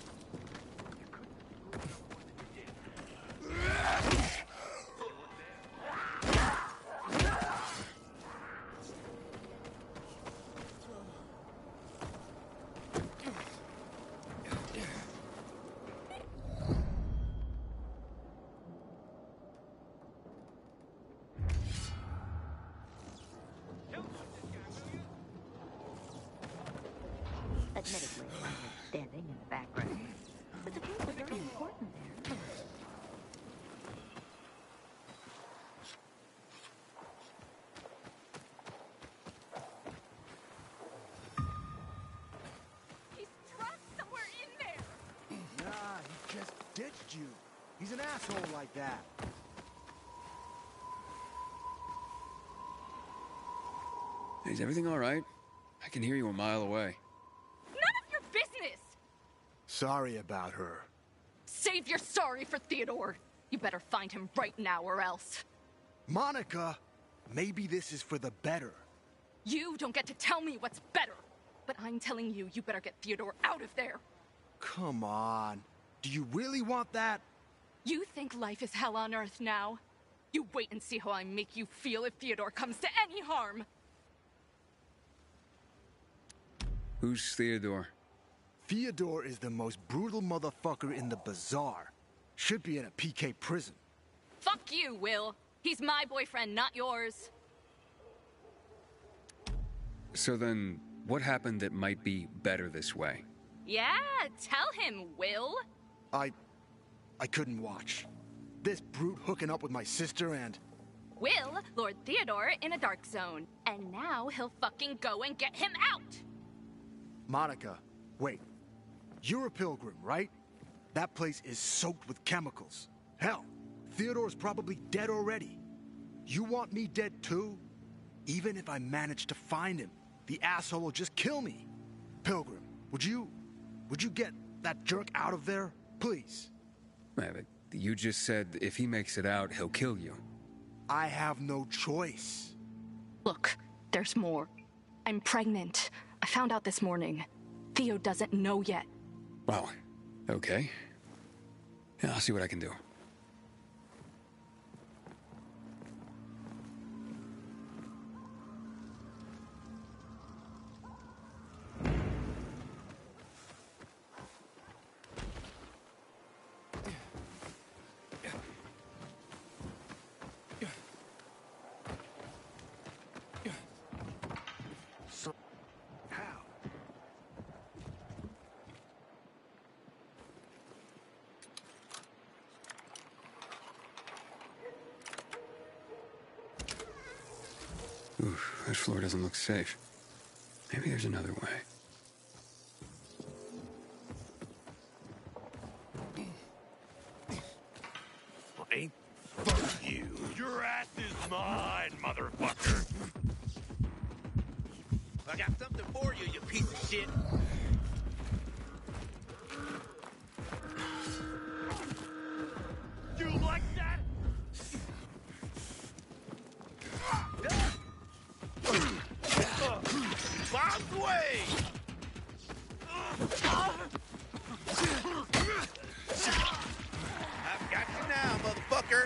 You couldn't screw it up more than you did. Admittedly, I'm standing in the background, but the people are very important there. He's trapped somewhere in there! Nah, he just ditched you. He's an asshole like that. Is everything all right? I can hear you a mile away. None of your business! Sorry about her. Save your sorry for Theodore. You better find him right now or else. Monica, maybe this is for the better. You don't get to tell me what's better. But I'm telling you, you better get Theodore out of there. Come on. Do you really want that? You think life is hell on earth now? You wait and see how I make you feel if Theodore comes to any harm. Who's Theodore? Theodore is the most brutal motherfucker in the bazaar. Should be in a PK prison. Fuck you, Will. He's my boyfriend, not yours. So then, what happened that might be better this way? Yeah, tell him, Will. I couldn't watch. This brute hooking up with my sister and... Will, Lord Theodore, in a dark zone. And now he'll fucking go and get him out! Monica, wait. You're a pilgrim, right? That place is soaked with chemicals. Hell, Theodore's probably dead already. You want me dead too? Even if I manage to find him, the asshole will just kill me. Pilgrim, would you get that jerk out of there? Please. Yeah, but you just said if he makes it out, he'll kill you. I have no choice. Look, there's more. I'm pregnant. I found out this morning. Theo doesn't know yet. Wow. Okay. Yeah, I'll see what I can do. Oof, this floor doesn't look safe. Maybe there's another way. Ain't fuck you. Your ass is mine, motherfucker. I got something for you, you piece of shit. You like that? Bob's way! I've got you now, motherfucker.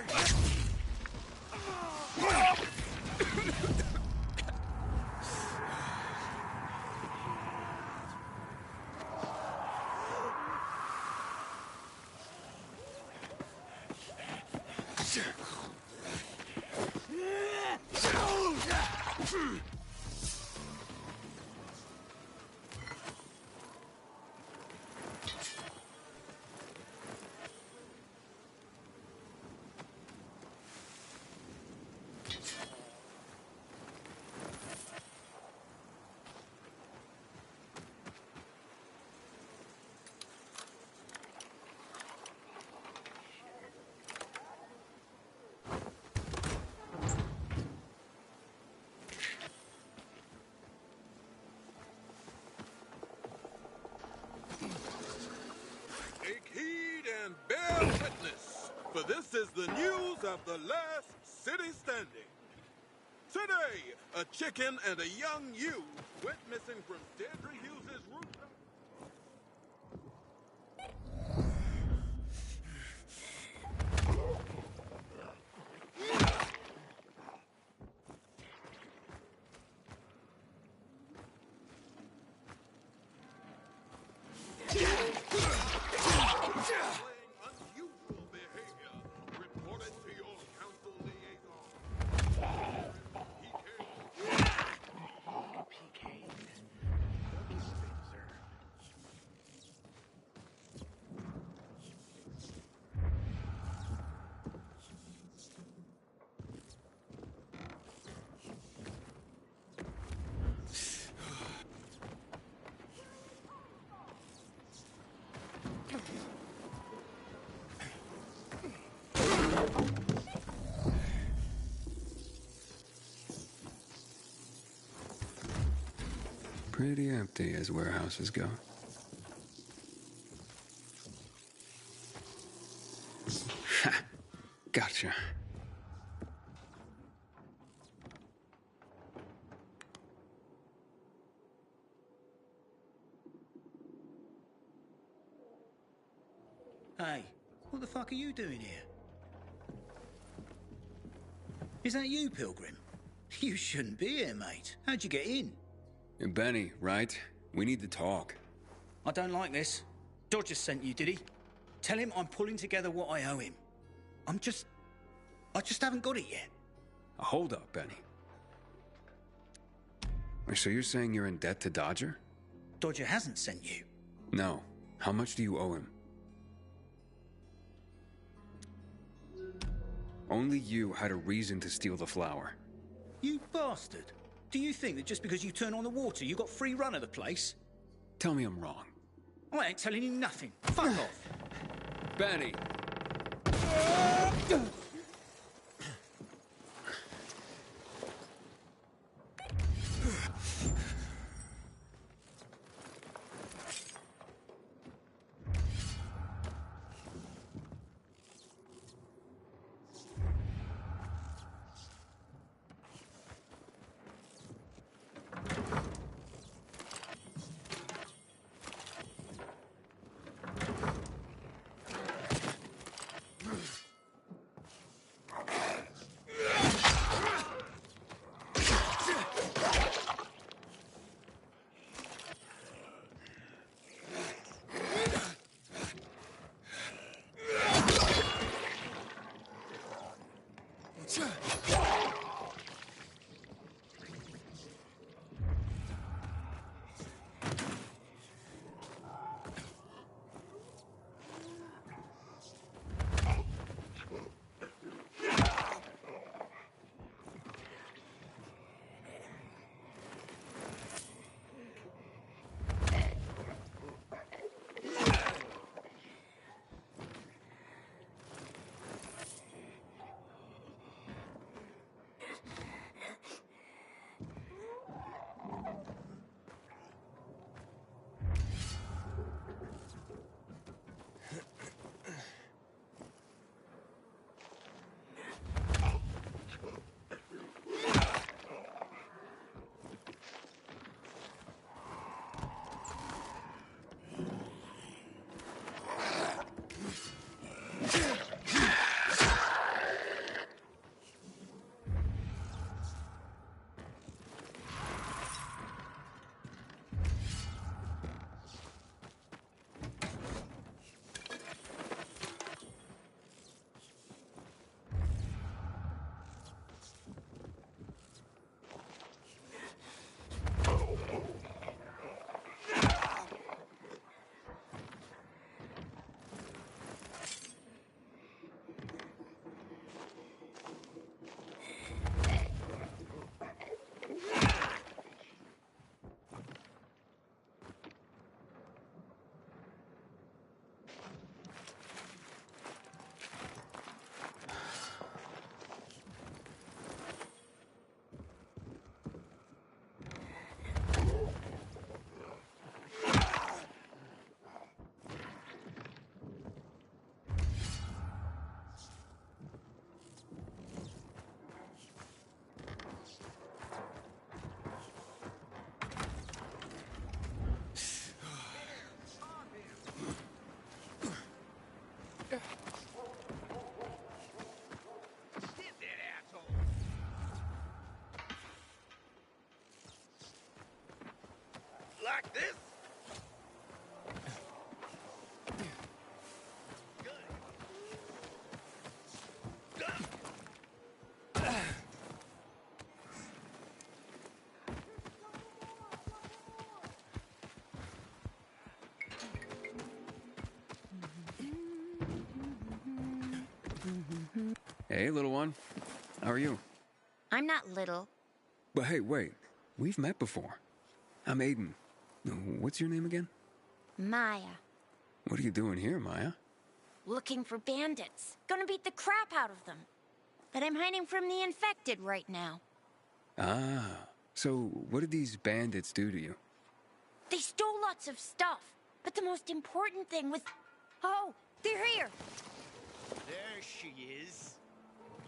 Take heed and bear witness, for this is the news of the last city standing. Today, a chicken and a young ewe went missing from Deirdre Hughes' rooftop. Unusual behavior. Report it to your council liaison. Pretty empty as warehouses go. Ha! Gotcha. Hey, what the fuck are you doing here? Is that you, Pilgrim? You shouldn't be here, mate. How'd you get in? Benny, right? We need to talk. I don't like this. Dodger sent you, did he? Tell him I'm pulling together what I owe him. I just haven't got it yet. Hold up, Benny. So you're saying you're in debt to Dodger? Dodger hasn't sent you. No. How much do you owe him? Only you had a reason to steal the flower. You bastard. Do you think that just because you turn on the water, you got free run of the place? Tell me I'm wrong. I ain't telling you nothing. Fuck off. Benny! Like this? Hey, little one. How are you? I'm not little. But hey, wait. We've met before. I'm Aiden. What's your name again? Maya. What are you doing here, Maya? Looking for bandits. Gonna beat the crap out of them. But I'm hiding from the infected right now. Ah, so what did these bandits do to you? They stole lots of stuff. But the most important thing was... Oh, they're here! There she is.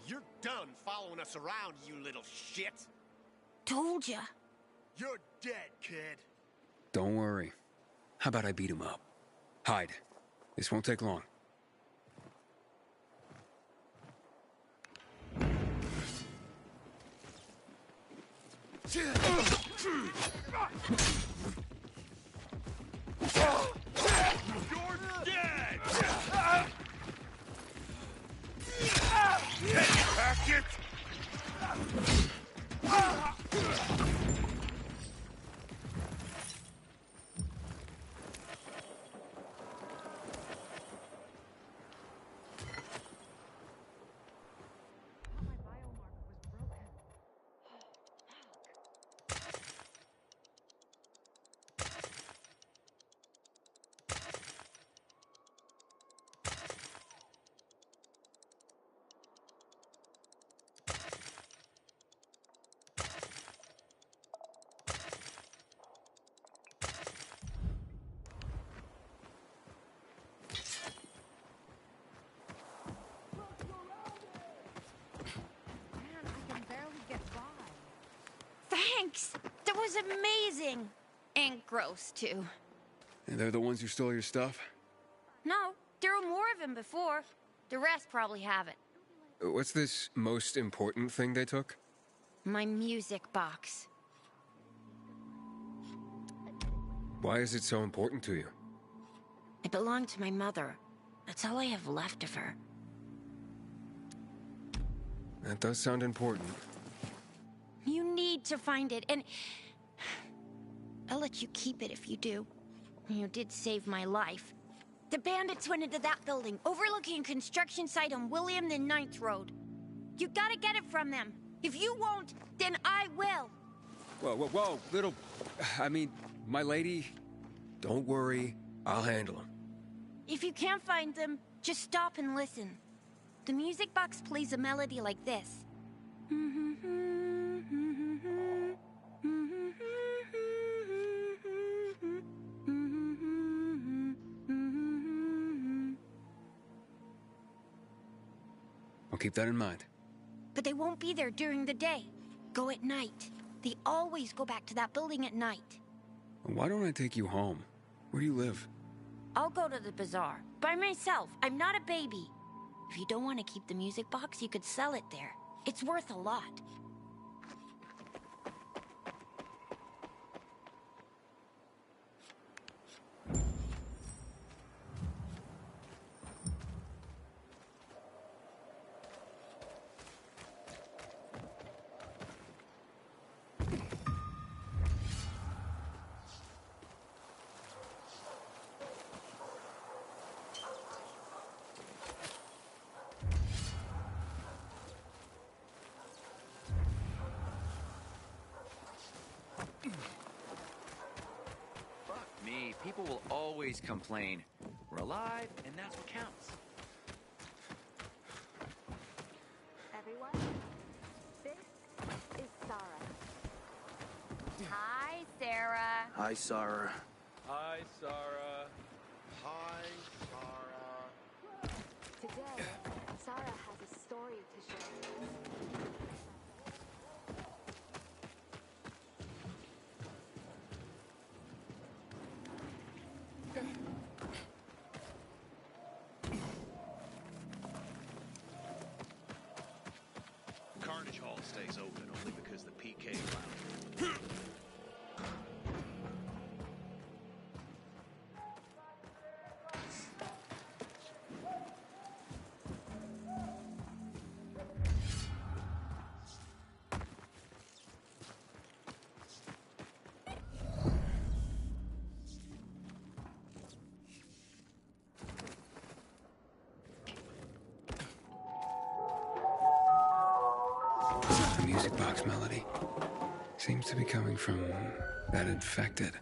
You're done following us around, you little shit. Told ya. You're dead, kid. Don't worry. How about I beat him up? Hide. This won't take long. You're dead! Pack it! Thanks! That was amazing! And gross, too. And they're the ones who stole your stuff? No, there were more of them before. The rest probably have it. What's this most important thing they took? My music box. Why is it so important to you? It belonged to my mother. That's all I have left of her. That does sound important. You need to find it, and I'll let you keep it if you do. You did save my life. The bandits went into that building, overlooking a construction site on William and 9th Road. You gotta get it from them. If you won't, then I will. Whoa, little... I mean, my lady, don't worry. I'll handle them. If you can't find them, just stop and listen. The music box plays a melody like this. I'll keep that in mind. But they won't be there during the day. Go at night. They always go back to that building at night. Why don't I take you home? Where do you live? I'll go to the bazaar. By myself. I'm not a baby. If you don't want to keep the music box, you could sell it there. It's worth a lot. Me, people will always complain. We're alive, and that's what counts. Everyone, this is Sarah. Hi, Sarah. Hi, Sarah. Hi, Sarah. Hi, Sarah. Today, Sarah has a story to share. Carnage Hall stays open only because the PK allowed it. The music box melody seems to be coming from that infected.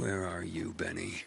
Where are you, Benny?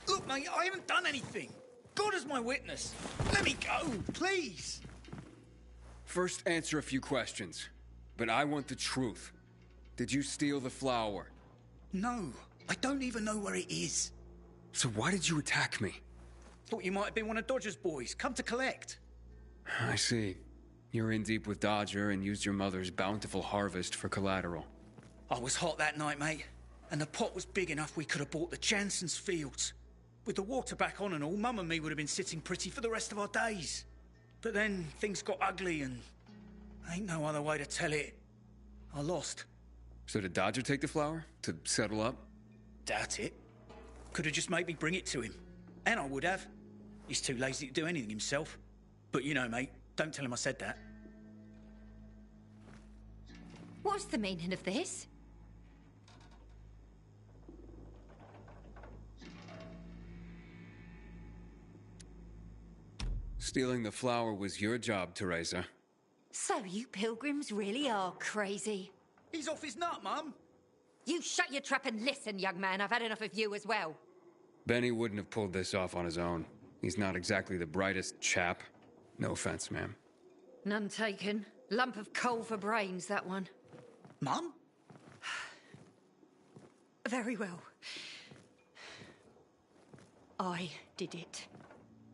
Look, mate, I haven't done anything. God is my witness. Let me go, please. First, answer a few questions. But I want the truth. Did you steal the flower? No, I don't even know where it is. So why did you attack me? Thought you might have been one of Dodger's boys, come to collect. I see. You're in deep with Dodger and used your mother's bountiful harvest for collateral. I was hot that night, mate. And the pot was big enough we could have bought the Jansen's fields. With the water back on and all, Mum and me would have been sitting pretty for the rest of our days. But then things got ugly and ain't no other way to tell it. I lost. So did Dodger take the flower? To settle up? Doubt it. Could have just made me bring it to him. And I would have. He's too lazy to do anything himself. But you know, mate, don't tell him I said that. What's the meaning of this? Stealing the flower was your job, Teresa. So you pilgrims really are crazy. He's off his nut, Mum. You shut your trap and listen, young man. I've had enough of you as well. Benny wouldn't have pulled this off on his own. He's not exactly the brightest chap. No offense, ma'am. None taken. Lump of coal for brains, that one. Mum? Very well. I did it.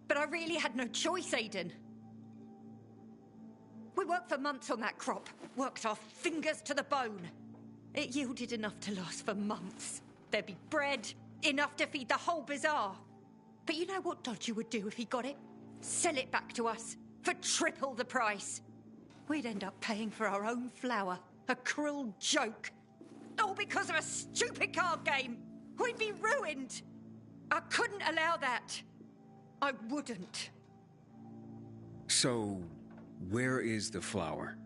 But I really had no choice, Aiden. We worked for months on that crop. Worked our fingers to the bone. It yielded enough to last for months. There'd be bread, enough to feed the whole bazaar. But you know what Dodger would do if he got it? Sell it back to us for triple the price. We'd end up paying for our own flour. A cruel joke. All because of a stupid card game. We'd be ruined. I couldn't allow that. I wouldn't. So, where is the flower?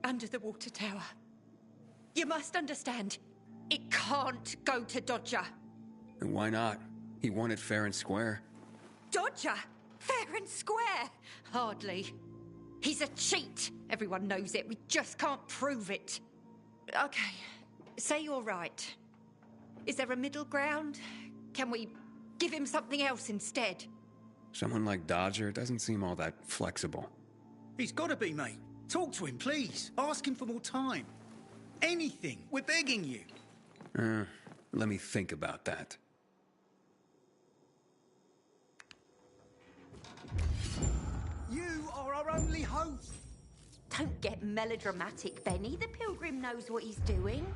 Under the water tower. You must understand, it can't go to Dodger. And why not? He won it fair and square. Dodger? Fair and square? Hardly. He's a cheat. Everyone knows it. We just can't prove it. Okay, say you're right. Is there a middle ground? Can we give him something else instead? Someone like Dodger doesn't seem all that flexible. He's got to be, mate. Talk to him, please. Ask him for more time. Anything. We're begging you. Let me think about that. You are our only hope. Don't get melodramatic, Benny. The pilgrim knows what he's doing.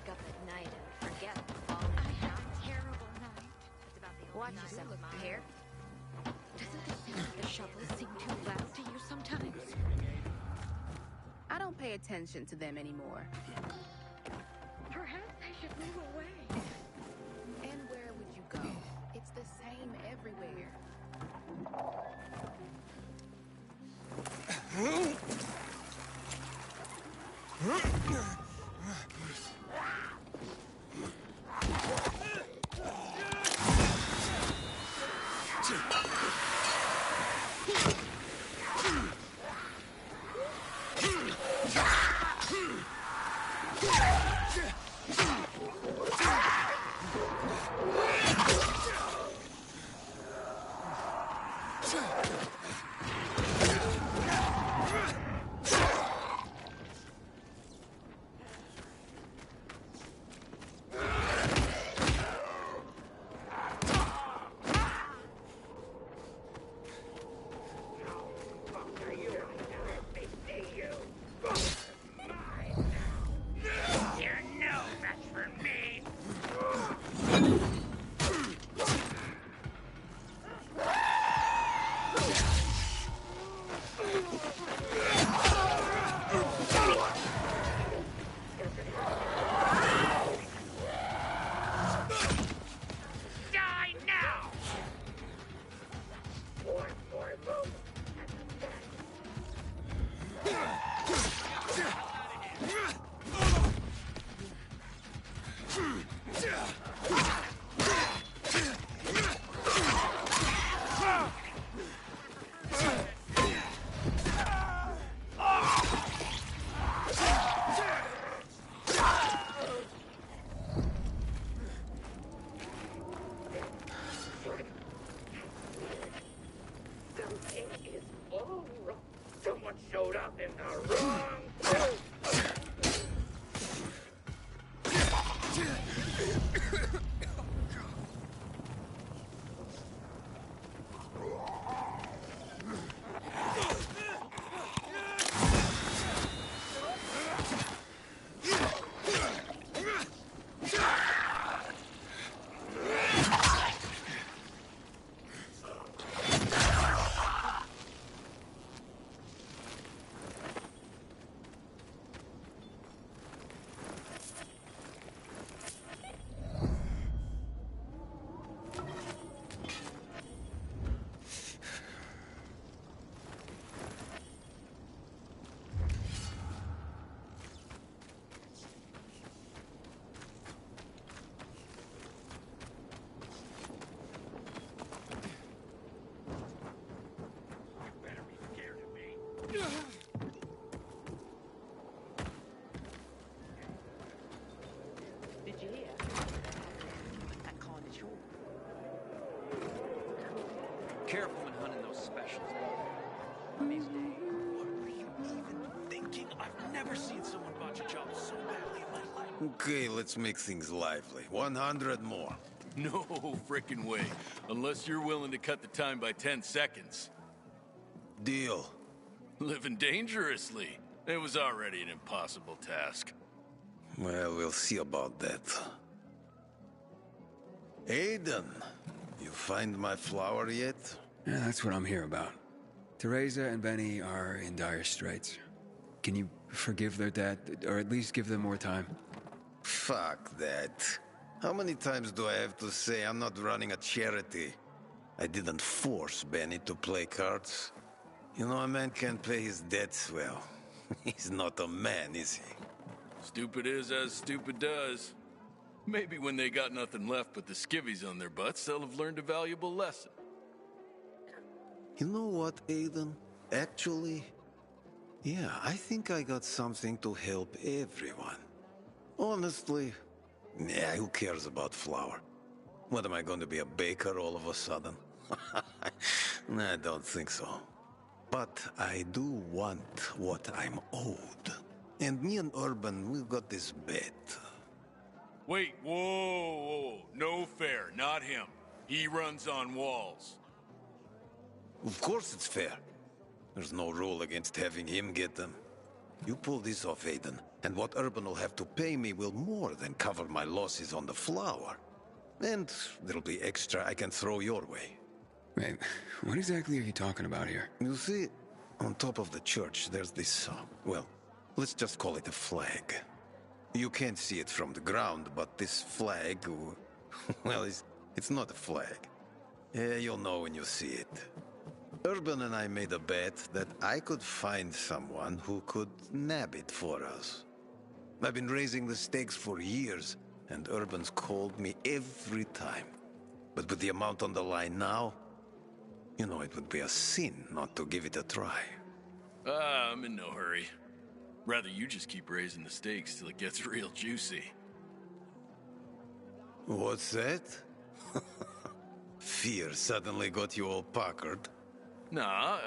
wake up at night and forget the falling. I had a terrible night. Watch yourself, my hair. Doesn't the sound of the shovels seem too loud to you sometimes? I don't pay attention to them anymore. Perhaps I should move away. And where would you go? It's the same everywhere. Someone showed up in the wrong. Did you hear? That Carnage Hall. Careful when hunting those specials. One of these days. What were you even thinking? I've never seen someone botch a job so badly in my life. Okay, let's make things lively. 100 more. No frickin' way. Unless you're willing to cut the time by 10 seconds. Deal. Living dangerously. It was already an impossible task. Well, we'll see about that. Aiden, you find my flower yet? Yeah, that's what I'm here about. Teresa and Benny are in dire straits. Can you forgive their dad, or at least give them more time? Fuck that. How many times do I have to say I'm not running a charity? I didn't force Benny to play cards. You know, a man can't pay his debts well. He's not a man, is he? Stupid is as stupid does. Maybe when they got nothing left but the skivvies on their butts, they'll have learned a valuable lesson. You know what, Aiden? Actually, yeah, I think I got something to help everyone. Honestly, yeah, who cares about flour? What, am I going to be a baker all of a sudden? I don't think so. But I do want what I'm owed. And me and Urban, we've got this bet. Wait, whoa. No fair, not him. He runs on walls. Of course it's fair. There's no rule against having him get them. You pull this off, Aiden, And what Urban will have to pay me will more than cover my losses on the flour. And there'll be extra I can throw your way. Wait, what exactly are you talking about here? You see, on top of the church, there's this, well, let's just call it a flag. You can't see it from the ground, but this flag, well, it's not a flag. Yeah, you'll know when you see it. Urban and I made a bet that I could find someone who could nab it for us. I've been raising the stakes for years, and Urban's called me every time. But with the amount on the line now, you know it would be a sin not to give it a try. I'm in no hurry. Rather you just keep raising the stakes till it gets real juicy. What's that? Fear suddenly got you all puckered. Nah,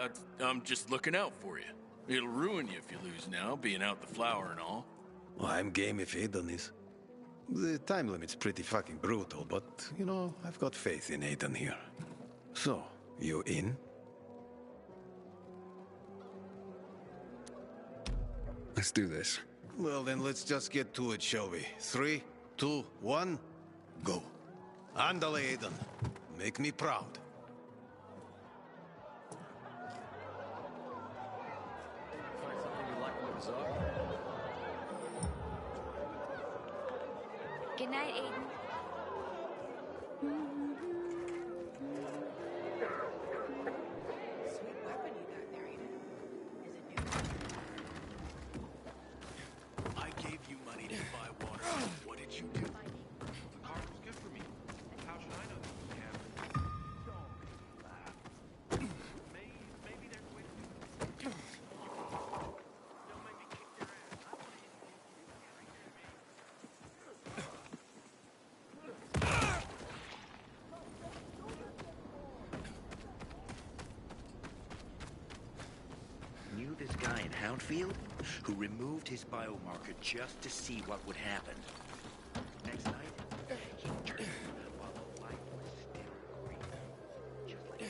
I'm just looking out for you. It'll ruin you if you lose now, being out the flower and all. Well, I'm game if Aiden is. The time limit's pretty fucking brutal, but, you know, I've got faith in Aiden here. So, you in? Let's do this. Well, then let's just get to it, shall we? 3, 2, 1, go. Andale, Aiden. Make me proud. Find something you like in the bazaar? Good night, Aiden. Sweet weapon you got there, Aiden. Is it new? I gave you money to buy water. What did you do? The car was good for me. How should I know that you have? Maybe there's a way to do this. Don't make me kick your ass. I want to hit Knew this guy in Houndfield who removed his biomarker just to see what would happen. Next night, he turned while the light was still green. Just like that.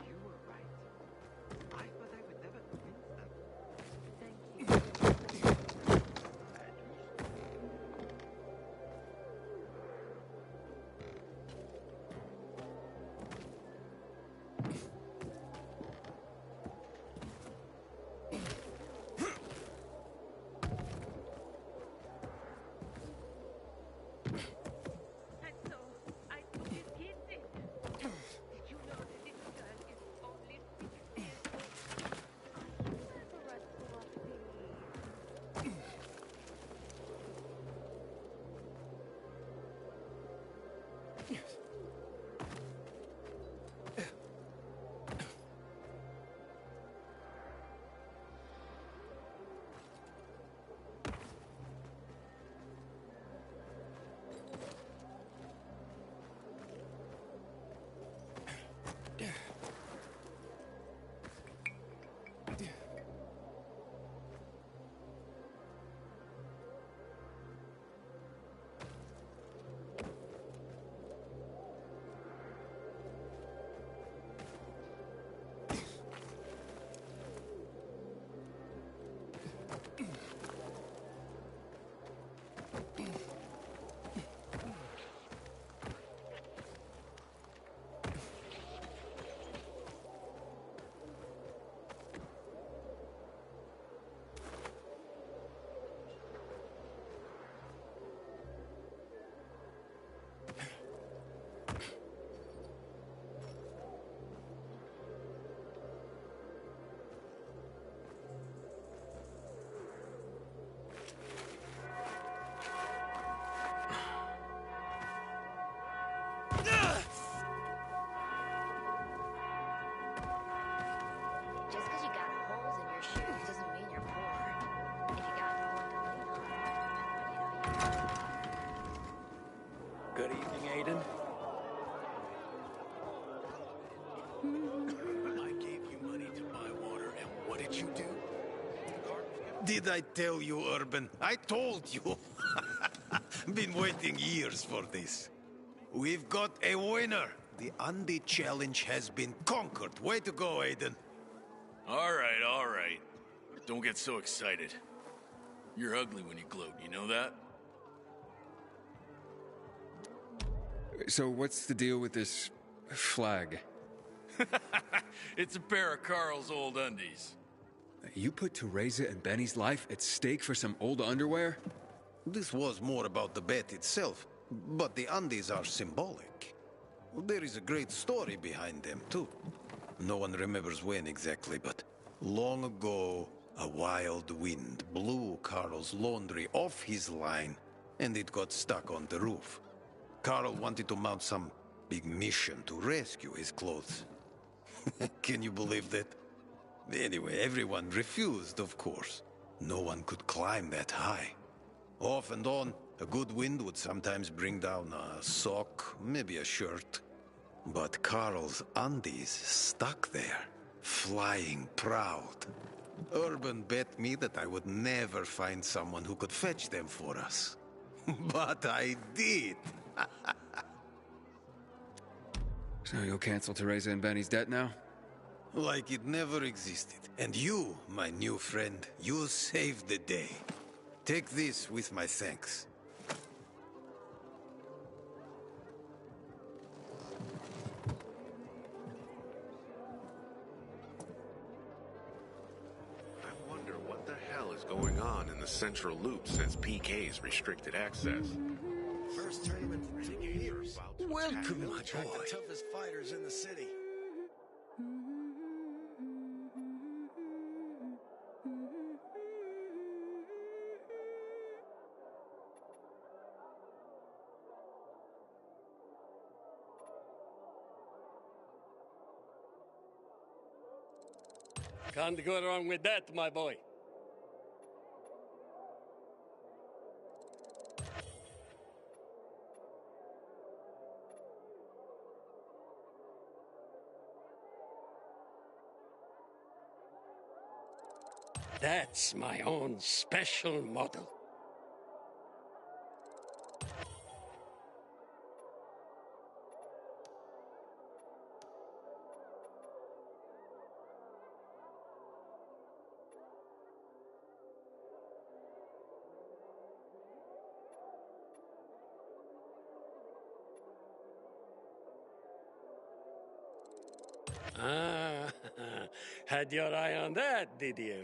You were right. I thought I would never convince them. Thank you. And so, I took his kids in. Did you know that this girl is only 6 years old? Did I tell you, Urban? I told you. Been waiting years for this. We've got a winner. The Undead Challenge has been conquered. Way to go, Aiden. All right. Don't get so excited. You're ugly when you gloat, you know that? So what's the deal with this flag? It's a pair of Carl's old undies. You put Teresa and Benny's life at stake for some old underwear? This was more about the bet itself, but the undies are symbolic. There is a great story behind them, too. No one remembers when exactly, but long ago, a wild wind blew Carl's laundry off his line, and it got stuck on the roof. Carl wanted to mount some big mission to rescue his clothes. Can you believe that? Anyway, everyone refused, of course. No one could climb that high. Off and on, a good wind would sometimes bring down a sock, maybe a shirt. But Carl's undies stuck there, flying proud. Urban bet me that I would never find someone who could fetch them for us. But I did. So you'll cancel Teresa and Benny's debt now? Like it never existed. And you, my new friend, you saved the day. Take this with my thanks. I wonder what the hell is going on in the central loop since PK's restricted access. First tournament for 10 years. Welcome, my Attract boy. the toughest fighters in the city. Can't go wrong with that, my boy. That's my own special model. Ah, had your eye on that, did you?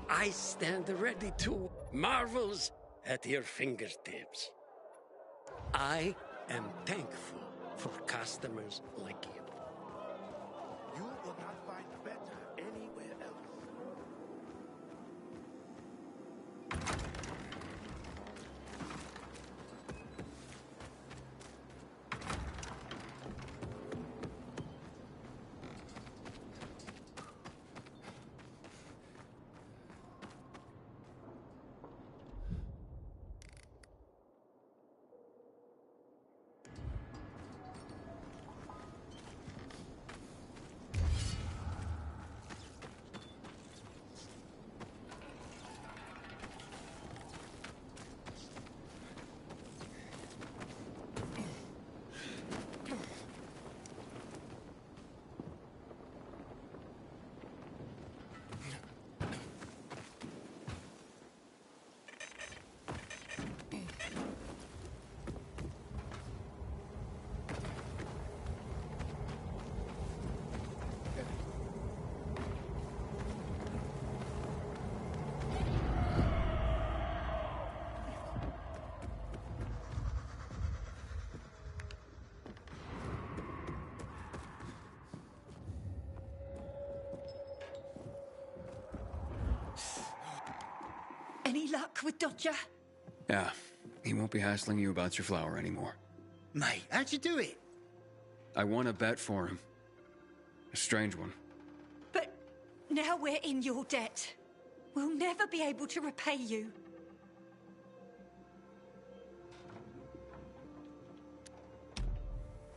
I stand ready to marvels at your fingertips. I am thankful for customers like you. You will not find better anywhere else. Any luck with Dodger? Yeah, he won't be hassling you about your flower anymore. Mate, how'd you do it? I won a bet for him. A strange one. But now we're in your debt. We'll never be able to repay you.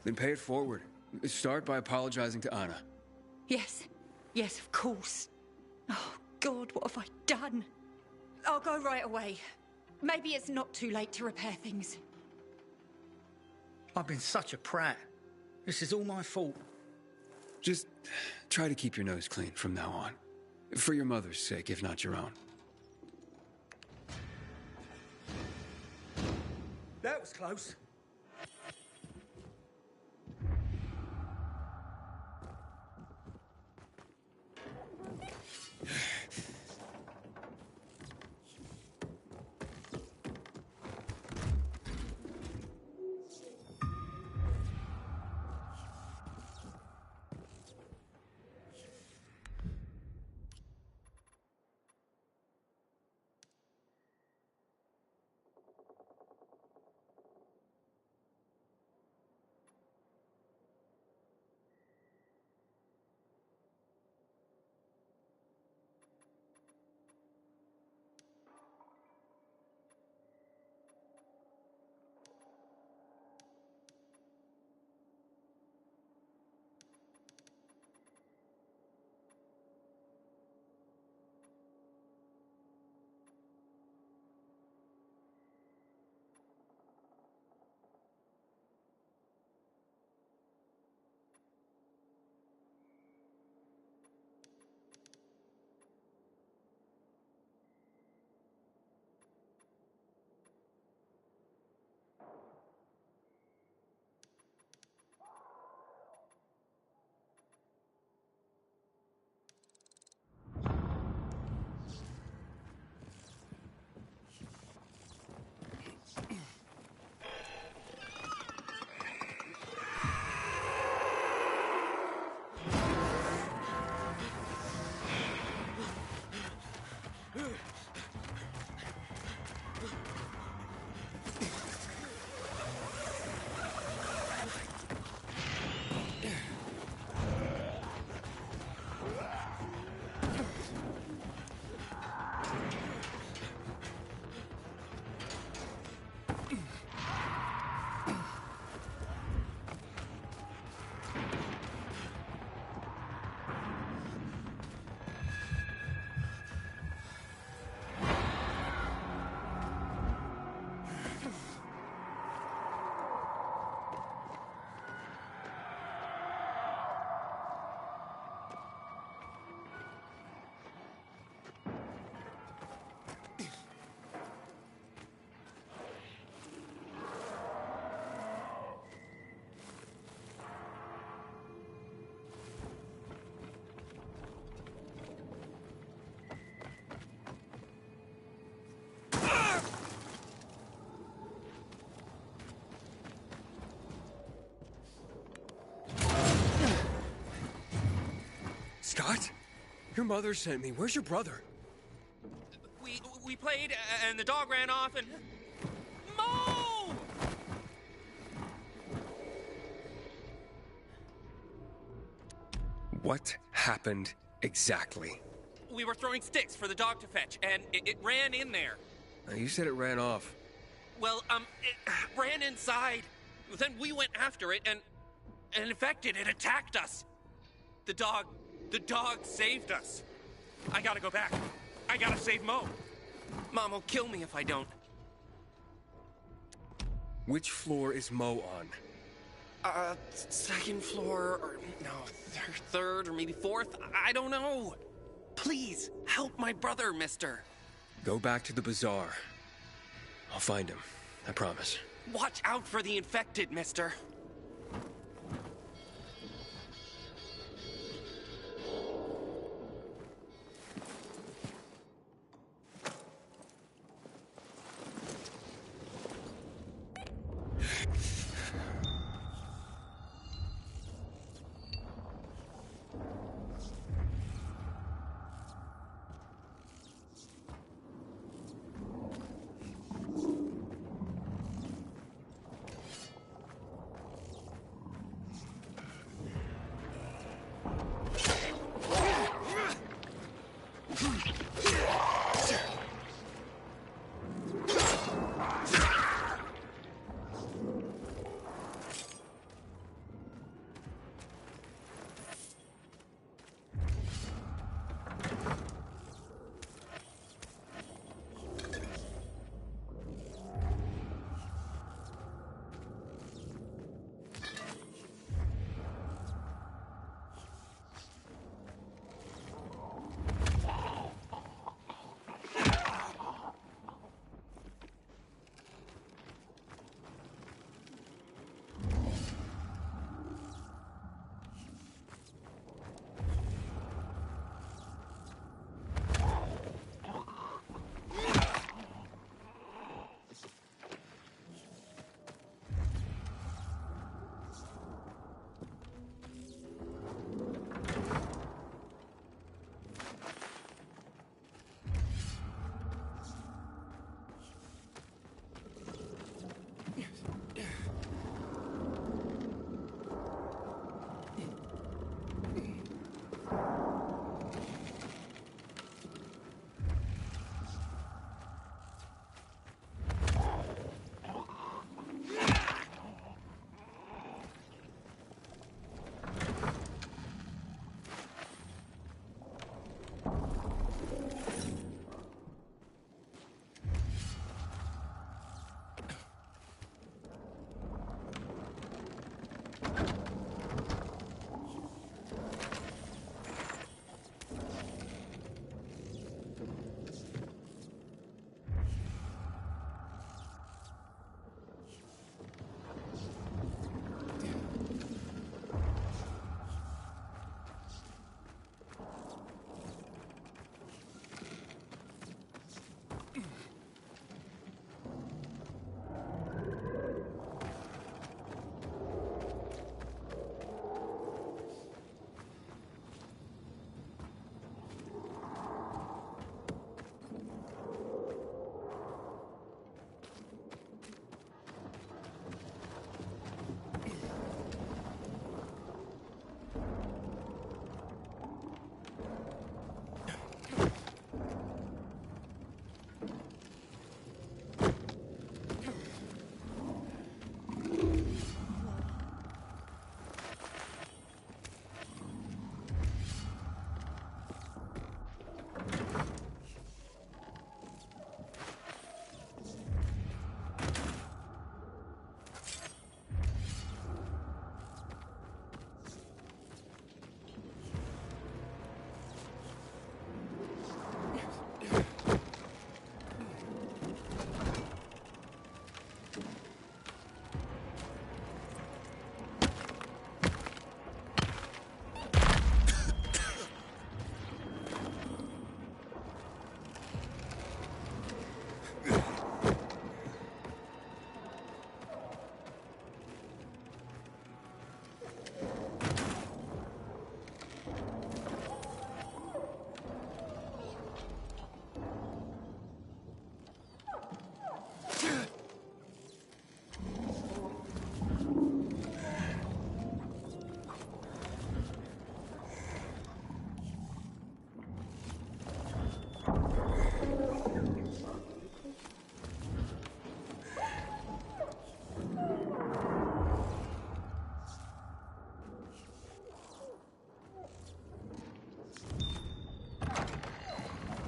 Then pay it forward. Start by apologizing to Anna. Yes. Yes, of course. Oh, God, what have I done? I'll go right away. Maybe it's not too late to repair things. I've been such a prat. This is all my fault. Just try to keep your nose clean from now on. For your mother's sake, if not your own. That was close. Scott? Your mother sent me. Where's your brother? We played, and the dog ran off, and... Mo! What happened exactly? We were throwing sticks for the dog to fetch, and it ran in there. You said it ran off. Well, it ran inside. Then we went after it, and infected, it attacked us. The dog saved us. I gotta go back. I gotta save Mo. Mom will kill me if I don't. Which floor is Mo on? Second floor, or no, third, or maybe fourth. I don't know. Please, help my brother, mister. Go back to the bazaar. I'll find him. I promise. Watch out for the infected, mister.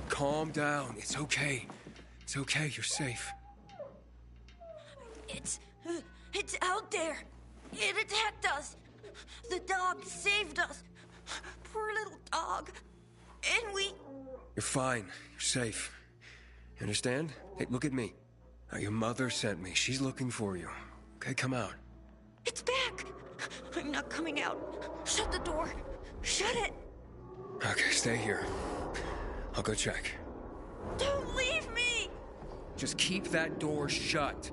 Calm down. It's okay. It's okay. You're safe. It's out there. It attacked us. The dog saved us. Poor little dog. And we... You're fine. You're safe. You understand? Hey, look at me. Now, your mother sent me. She's looking for you. Okay, come out. It's back. I'm not coming out. Shut the door. Shut it. Okay, stay here. I'll go check. Don't leave me! Just keep that door shut.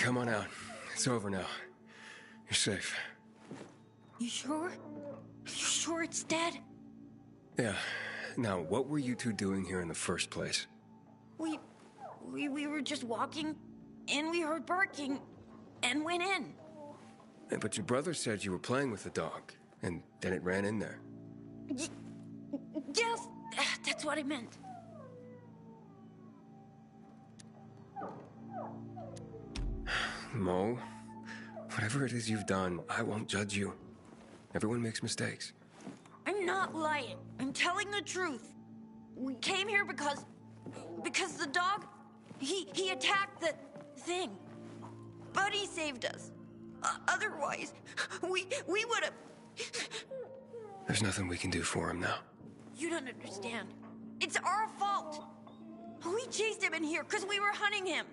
Come on out. It's over now. You're safe. You sure? You sure it's dead? Yeah. Now, what were you two doing here in the first place? We were just walking, and we heard barking, and went in. But your brother said you were playing with the dog, and then it ran in there. Yes, that's what I meant. Mo, whatever it is you've done, I won't judge you. Everyone makes mistakes. I'm not lying. I'm telling the truth. We came here because the dog, he attacked the thing. Buddy saved us. Otherwise, we would have... There's nothing we can do for him now. You don't understand. It's our fault. We chased him in here because we were hunting him.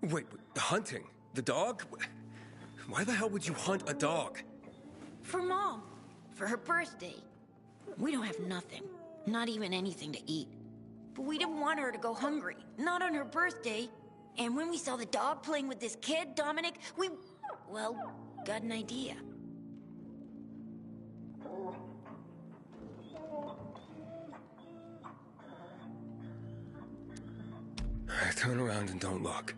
Wait, hunting? The dog? Why the hell would you hunt a dog? For Mom. For her birthday. We don't have nothing. Not even anything to eat. But we didn't want her to go hungry. Not on her birthday. And when we saw the dog playing with this kid, Dominic, we... well, got an idea. Turn around and don't look.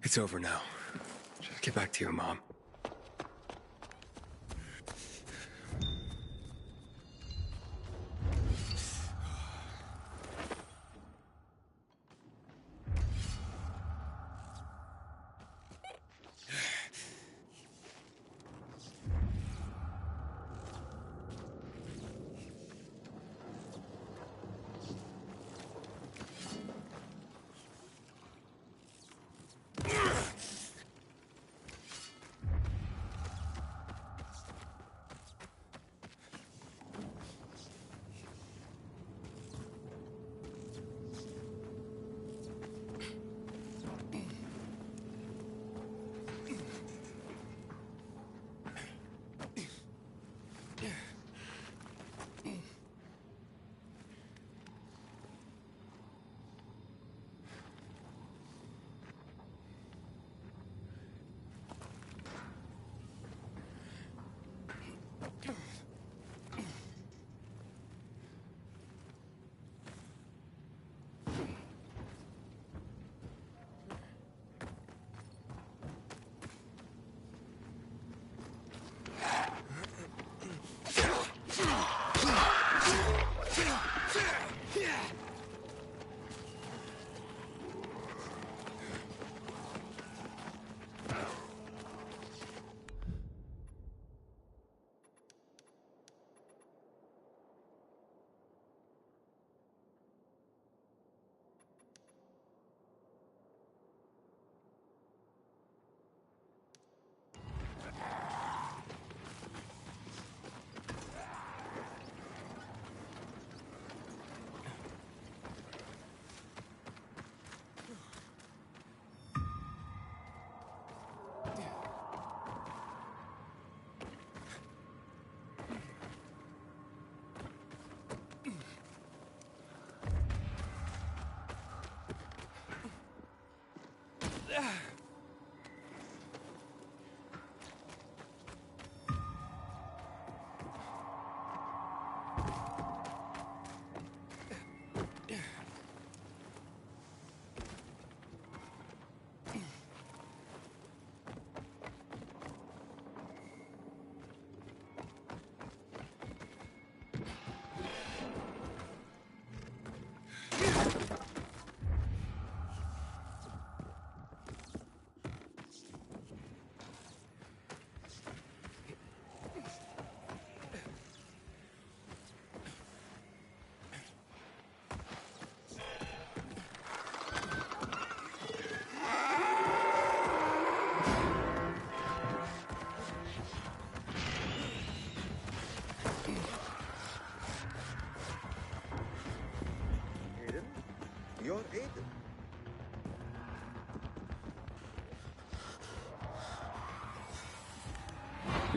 It's over now. Just get back to your mom.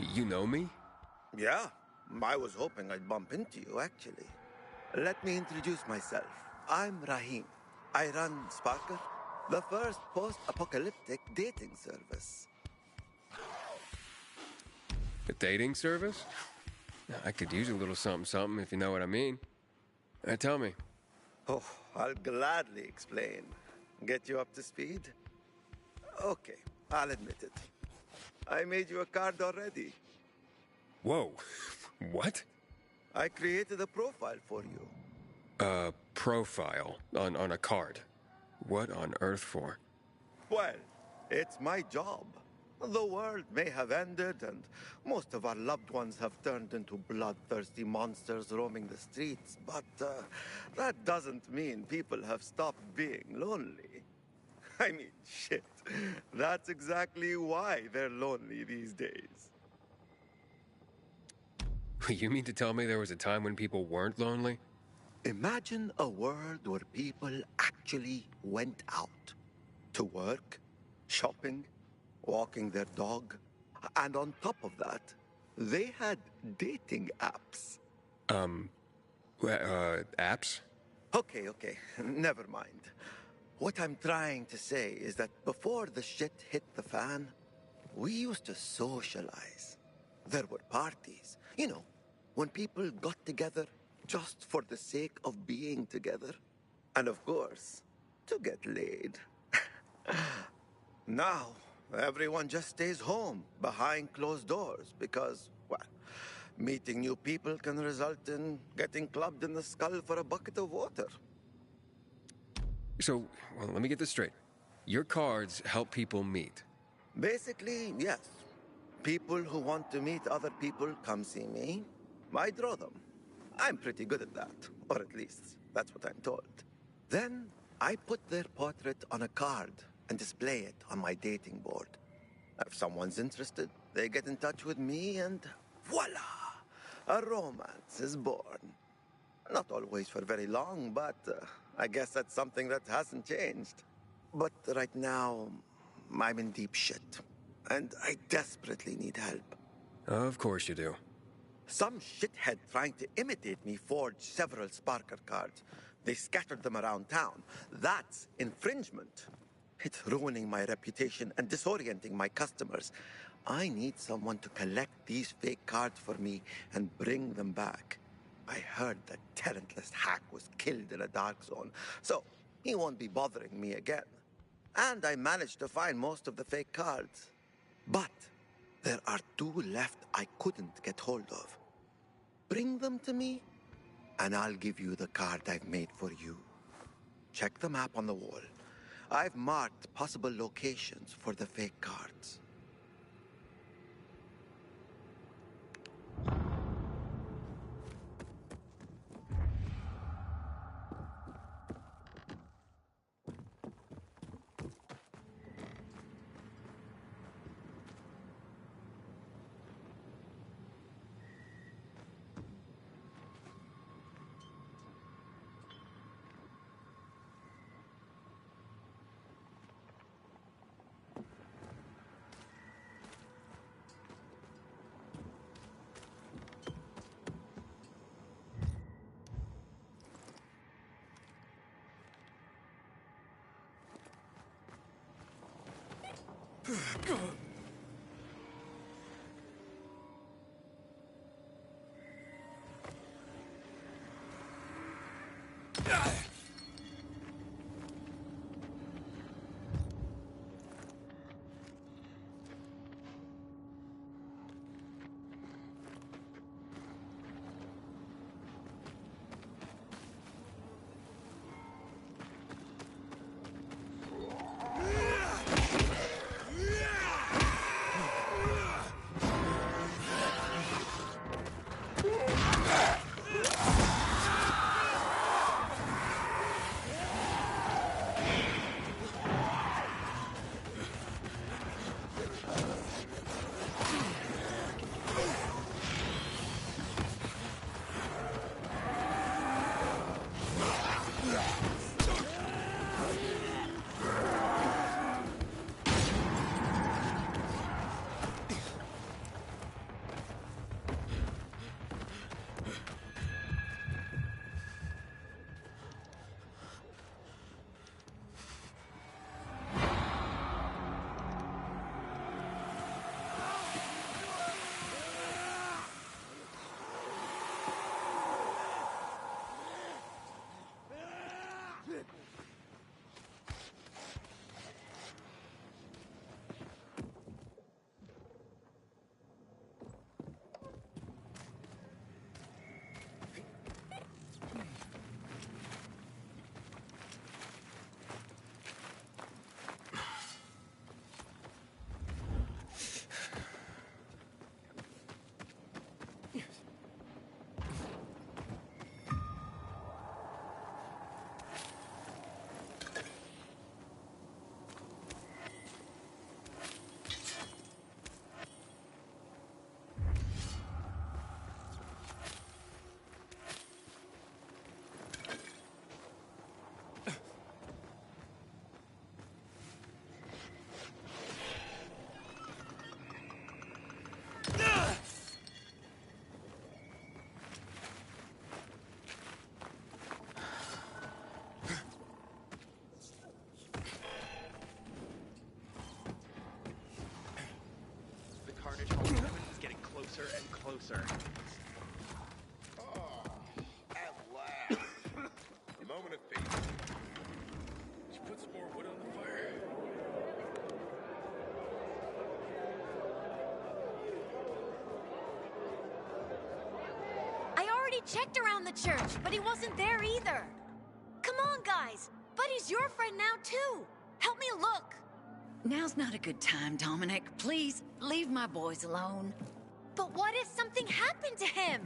You know me? Yeah, I was hoping I'd bump into you, actually. Let me introduce myself. I'm Rahim. I run Sparker, the first post-apocalyptic dating service. A dating service? I could use a little something, if you know what I mean. Tell me. Oh, I'll gladly explain. Get you up to speed? Okay, I'll admit it. I made you a card already. Whoa. What? I created a profile for you. A profile on a card. What on earth for? Well, it's my job. The world may have ended, and most of our loved ones have turned into bloodthirsty monsters roaming the streets, but that doesn't mean people have stopped being lonely. I mean, shit. That's exactly why they're lonely these days. You mean to tell me there was a time when people weren't lonely? Imagine a world where people actually went out to work, shopping, walking their dog, and on top of that, they had dating apps. Apps? Okay, never mind. What I'm trying to say is that before the shit hit the fan, we used to socialize. There were parties, you know, when people got together just for the sake of being together. And of course, to get laid. Now, everyone just stays home behind closed doors because, well, meeting new people can result in getting clubbed in the skull for a bucket of water. So, well, let me get this straight. Your cards help people meet. Basically, yes. People who want to meet other people come see me. I draw them. I'm pretty good at that, or at least that's what I'm told. Then I put their portrait on a card and display it on my dating board. If someone's interested, they get in touch with me and voila! A romance is born. Not always for very long, but I guess that's something that hasn't changed. But right now, I'm in deep shit, and I desperately need help. Of course you do. Some shithead trying to imitate me forged several Sparker cards. They scattered them around town. That's infringement. It's ruining my reputation and disorienting my customers. I need someone to collect these fake cards for me and bring them back. I heard that talentless hack was killed in a dark zone, so he won't be bothering me again. And I managed to find most of the fake cards. But there are 2 left I couldn't get hold of. Bring them to me, and I'll give you the card I've made for you. Check the map on the wall. I've marked possible locations for the fake cards. Carnage Hall tournament is getting closer and closer. Oh, at last. A moment of peace. Did you put some more wood on the fire? I already checked around the church, but he wasn't there either. Come on, guys. Buddy's your friend now, too. Help me look. Now's not a good time, Dominic. Please, leave my boys alone. But what if something happened to him?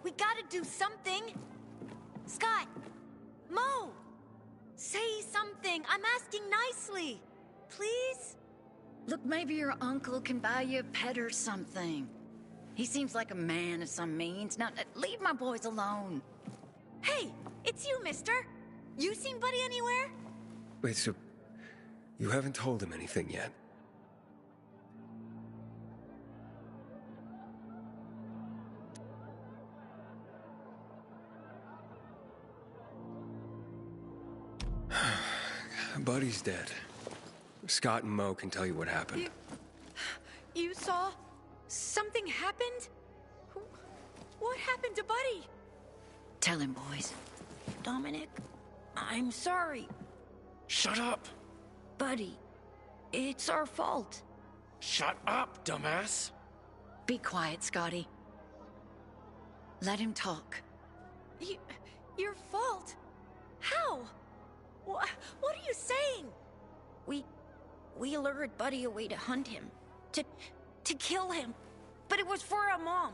We gotta do something. Scott! Mo! Say something. I'm asking nicely. Please? Look, maybe your uncle can buy you a pet or something. He seems like a man of some means. Now, leave my boys alone. Hey, it's you, mister. You seen Buddy anywhere? Wait, so you haven't told him anything yet? Buddy's dead. Scott and Mo can tell you what happened. You saw? Something happened? What happened to Buddy? Tell him, boys. Dominic, I'm sorry. Shut up! Buddy, it's our fault. Shut up, dumbass! Be quiet, Scotty. Let him talk. Your fault? How? What are you saying? We lured Buddy away to hunt him. To kill him. But it was for our mom.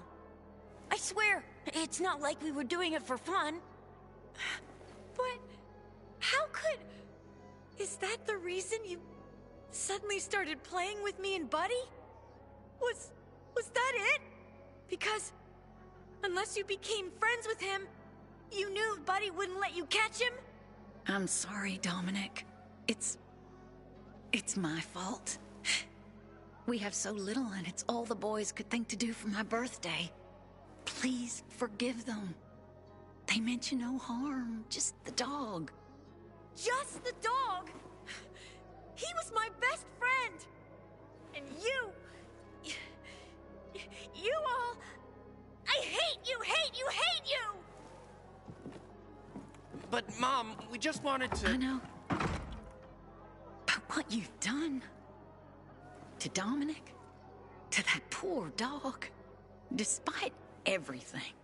I swear, it's not like we were doing it for fun. But how could... Is that the reason you suddenly started playing with me and Buddy? Was that it? Because unless you became friends with him, you knew Buddy wouldn't let you catch him? I'm sorry, Dominic. It's my fault. We have so little, and it's all the boys could think to do for my birthday. Please forgive them. They meant you no harm, just the dog. Just the dog? He was my best friend. And you all... I hate you, hate you, hate you! But, Mom, we just wanted to... I know. But what you've done... to Dominic, to that poor dog, despite everything.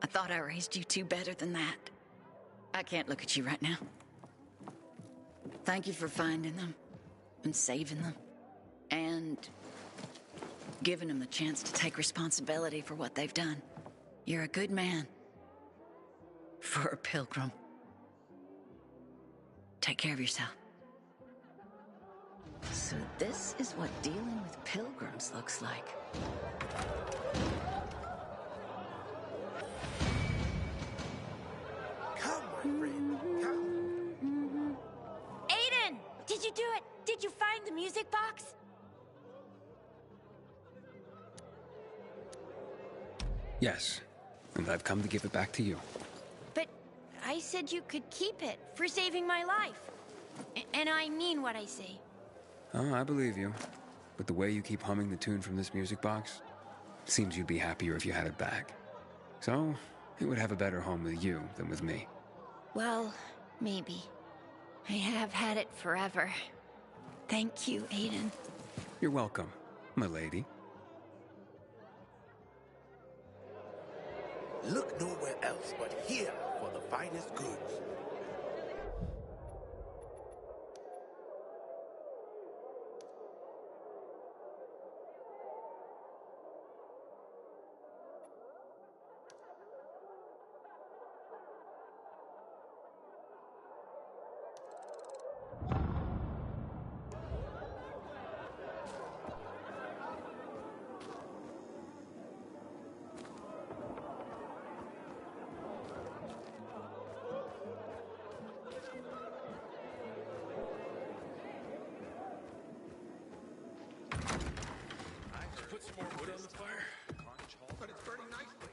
I thought I raised you two better than that. I can't look at you right now. Thank you for finding them, and saving them, and giving them the chance to take responsibility for what they've done. You're a good man. For a pilgrim. Take care of yourself. So this is what dealing with pilgrims looks like. Come, my friend, come. Aiden! Did you do it? Did you find the music box? Yes, and I've come to give it back to you. But I said you could keep it for saving my life. And I mean what I say. Oh, I believe you. But the way you keep humming the tune from this music box, seems you'd be happier if you had it back. So, it would have a better home with you than with me. Well, maybe. I have had it forever. Thank you, Aiden. You're welcome, my lady. Look nowhere else but here for the finest goods. Put some more wood on the fire? But it's burning nicely.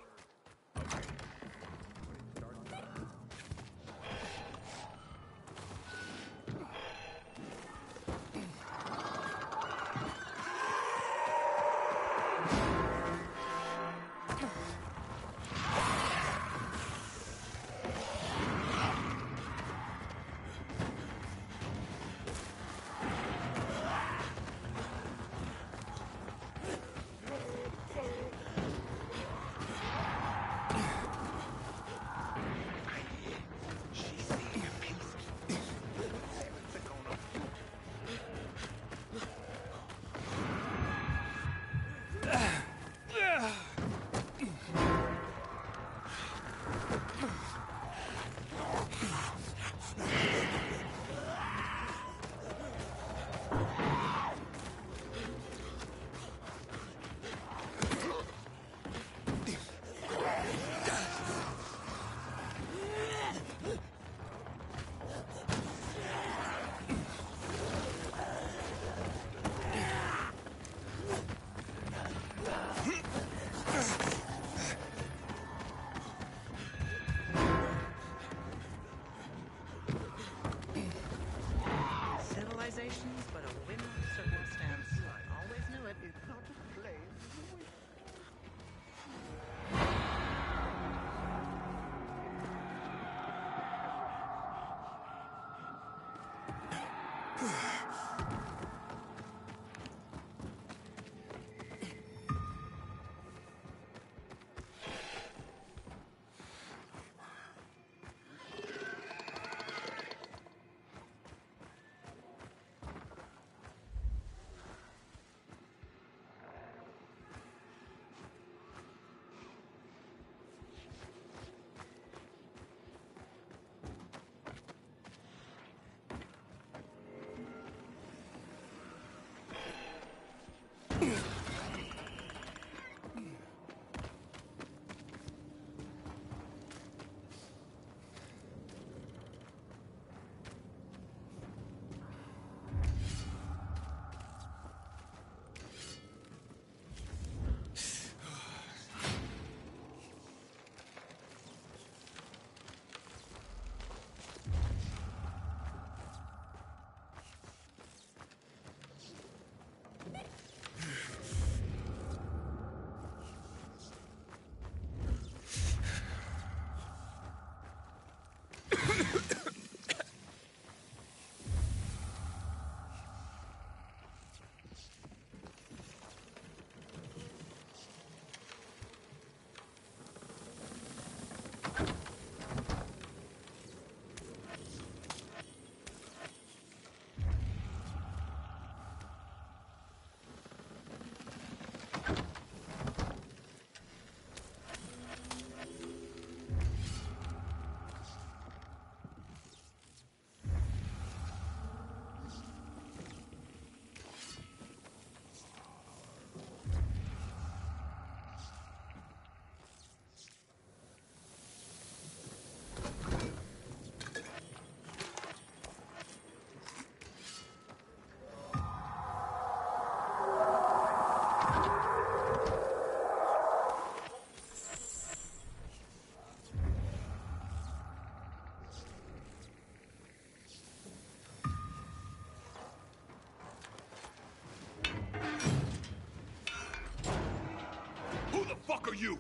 fuck are you?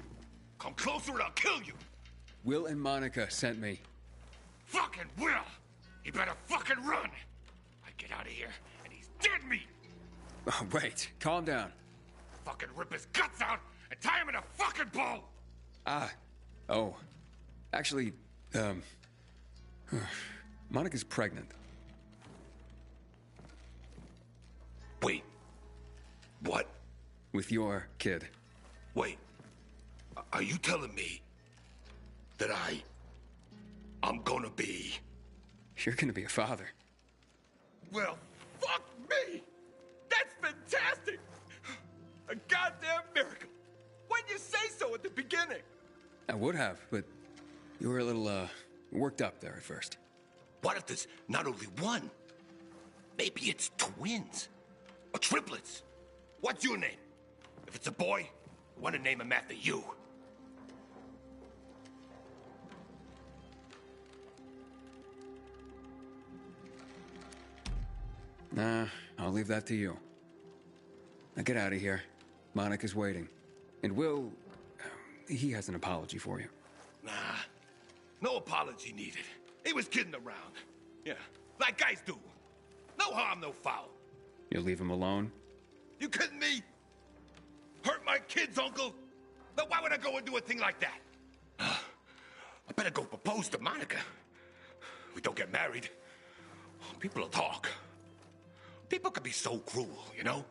Come closer and I'll kill you. Will and Monica sent me. Fucking Will! He better fucking run! I get out of here, and he's dead meat! Oh, wait, calm down. Fucking rip his guts out and tie him in a fucking bow! Oh. Actually, Monica's pregnant. Wait. What? With your kid. Wait. Are you telling me that I'm gonna be... You're gonna be a father. Well, fuck me! That's fantastic! A goddamn miracle! Why didn't you say so at the beginning? I would have, but you were a little, worked up there at first. What if there's not only one? Maybe it's twins. Or triplets. What's your name? If it's a boy, I want to name him after you. Nah, I'll leave that to you. Now get out of here. Monica's waiting. And Will, he has an apology for you. Nah, no apology needed. He was kidding around. Yeah, like guys do. No harm, no foul. You'll leave him alone? You kidding me? Hurt my kids, Uncle? Now why would I go and do a thing like that? I better go propose to Monica. We don't get married. People will talk. People can be so cruel, you know?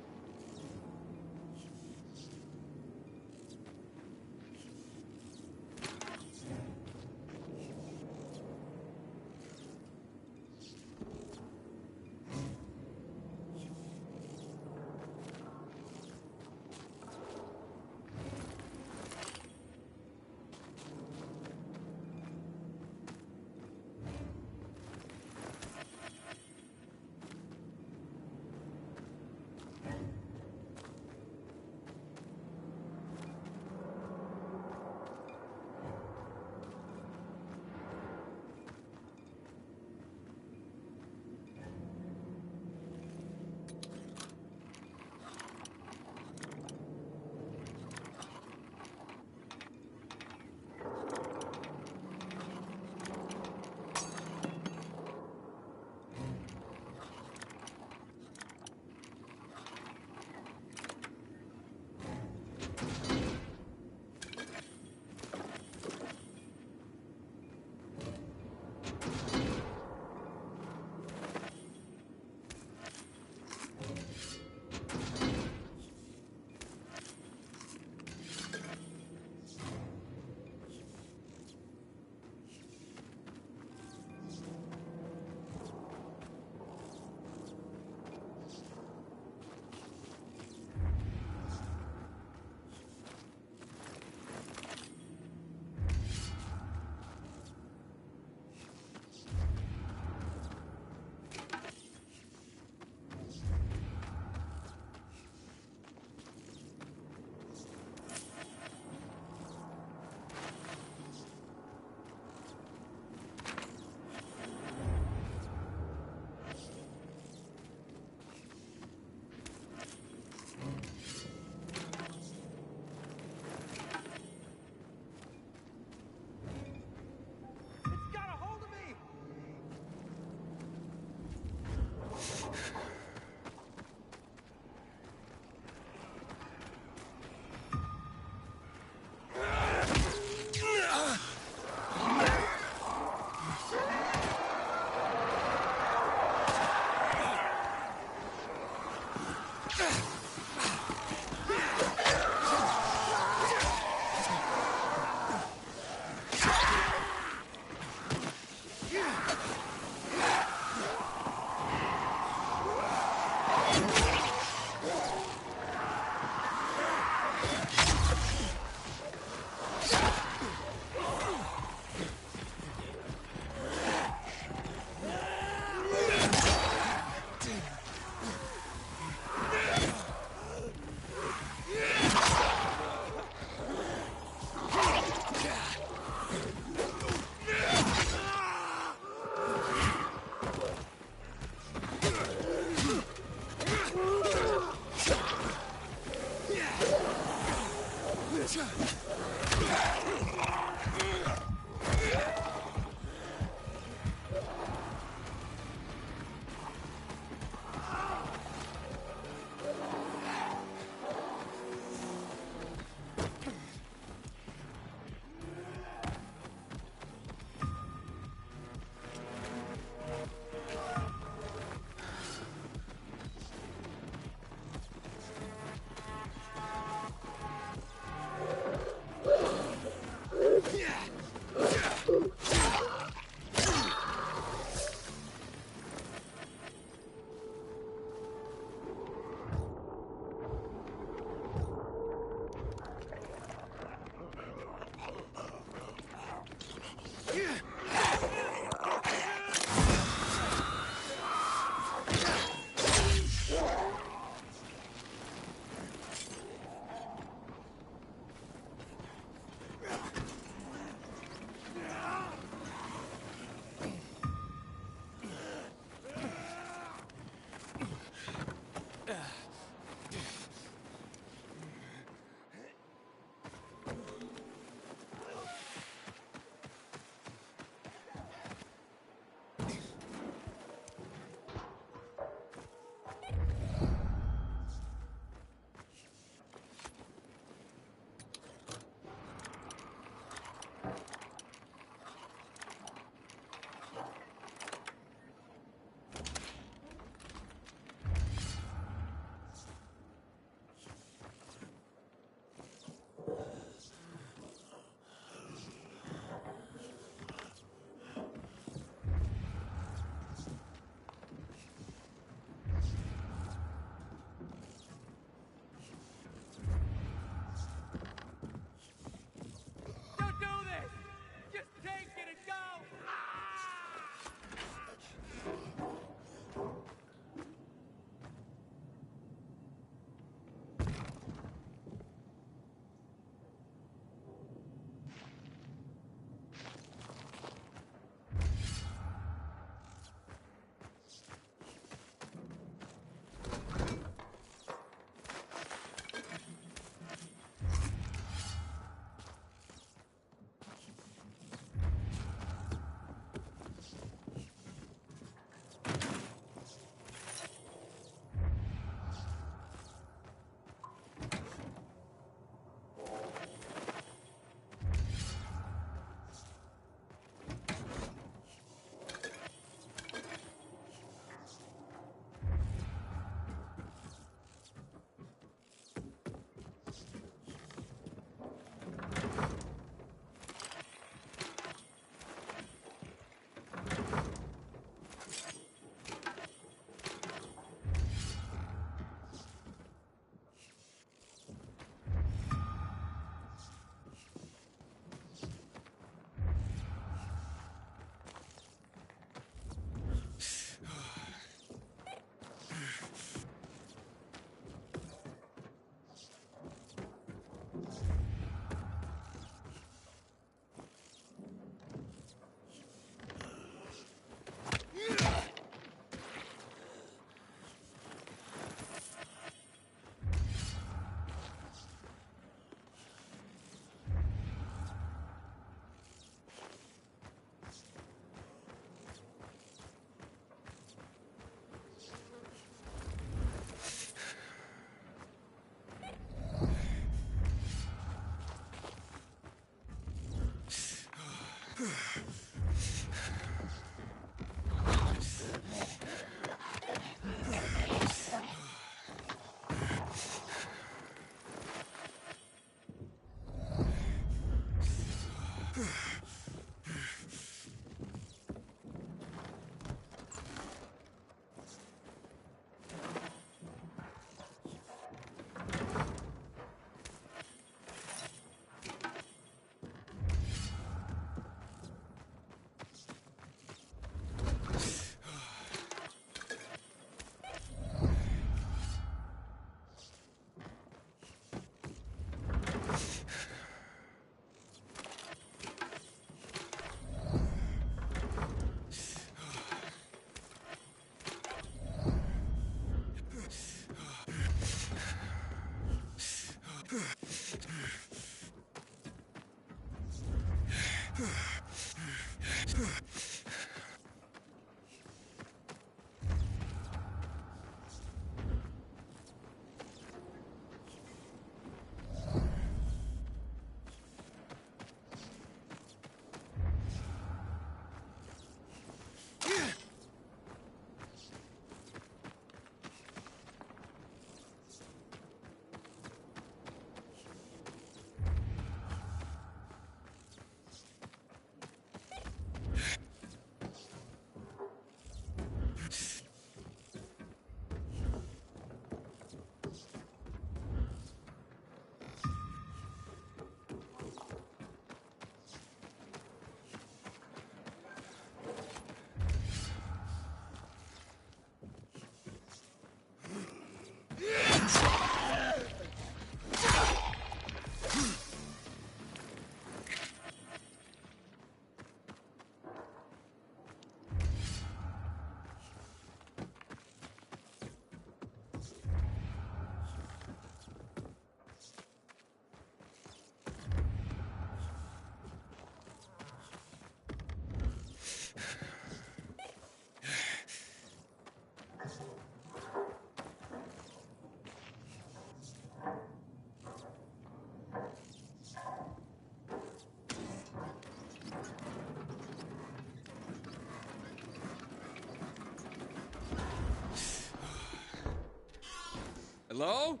Hello?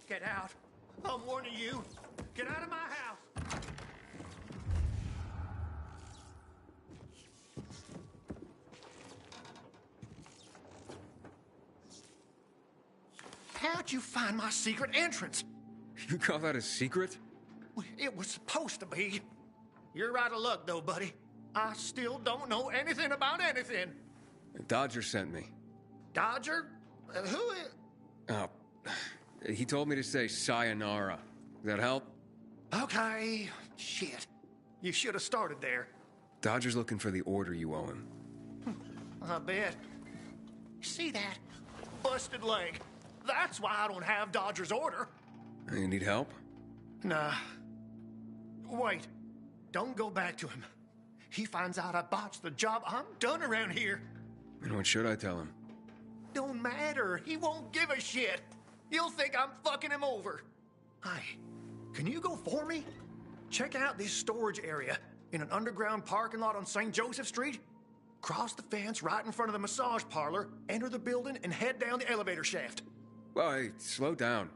Get out. I'm warning you. Get out of my house. How'd you find my secret entrance? You call that a secret? It was supposed to be. You're out of luck, though, buddy. I still don't know anything about anything. Dodger sent me. Dodger? Who is... Oh, he told me to say sayonara. Does that help? Okay. Shit. You should have started there. Dodger's looking for the order you owe him. I bet. See that? Busted leg. That's why I don't have Dodger's order. You need help? Nah. Wait. Don't go back to him. He finds out I botched the job, I'm done around here. And what should I tell him? Don't matter. He won't give a shit. He'll think I'm fucking him over. Hey, can you go for me? Check out this storage area in an underground parking lot on St. Joseph Street. Cross the fence right in front of the massage parlor, enter the building, and head down the elevator shaft. Well, hey, slow down.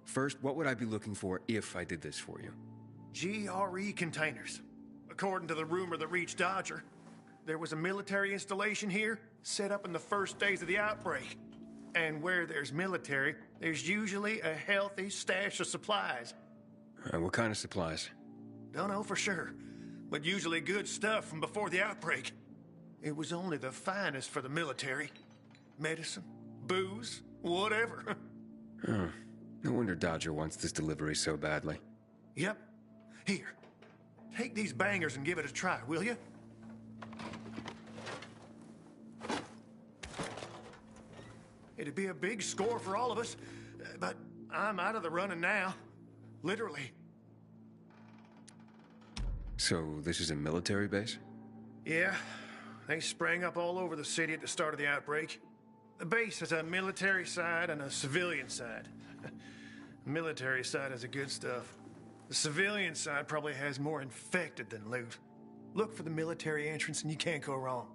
First, what would I be looking for if I did this for you? GRE containers. According to the rumor that reached Dodger, there was a military installation here set up in the first days of the outbreak. And where there's military, there's usually a healthy stash of supplies. What kind of supplies? Don't know for sure, but usually good stuff from before the outbreak. It was only the finest for the military. Medicine, booze, whatever. Oh, no wonder Dodger wants this delivery so badly. Yep. Here, take these bangers and give it a try, will you? It'd be a big score for all of us, but I'm out of the running now. Literally. So, this is a military base? Yeah, they sprang up all over the city at the start of the outbreak. The base has a military side and a civilian side. The military side has the good stuff. The civilian side probably has more infected than loot. Look for the military entrance and you can't go wrong.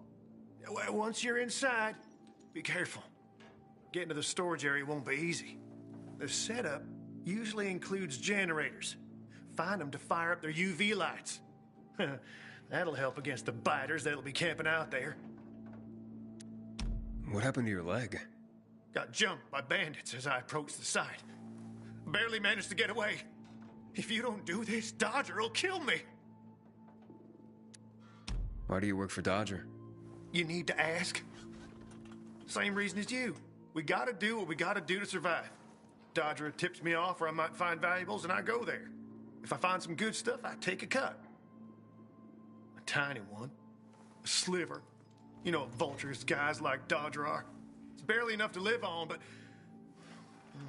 Once you're inside, be careful. Getting to the storage area won't be easy. The setup usually includes generators. Find them to fire up their UV lights. That'll help against the biters that'll be camping out there. What happened to your leg? Got jumped by bandits as I approached the site. Barely managed to get away. If you don't do this, Dodger will kill me. Why do you work for Dodger? You need to ask. Same reason as you. We gotta do what we gotta do to survive. Dodger tips me off where I might find valuables and I go there. If I find some good stuff, I take a cut. A tiny one. A sliver. You know what vultures guys like Dodger are. It's barely enough to live on, but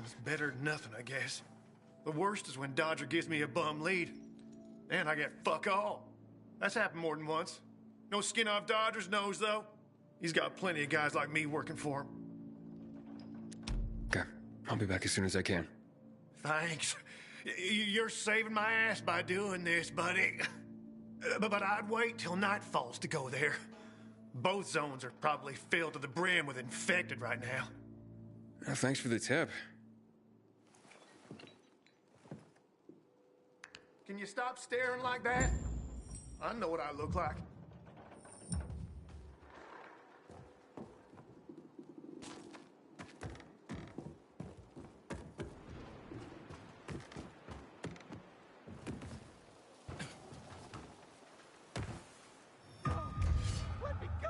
it's better than nothing, I guess. The worst is when Dodger gives me a bum lead. And I get fuck all. That's happened more than once. No skin off Dodger's nose, though. He's got plenty of guys like me working for him. Okay, I'll be back as soon as I can. Thanks. You're saving my ass by doing this, buddy. But I'd wait till night falls to go there. Both zones are probably filled to the brim with infected right now. Thanks for the tip. Can you stop staring like that? I know what I look like. Let me go!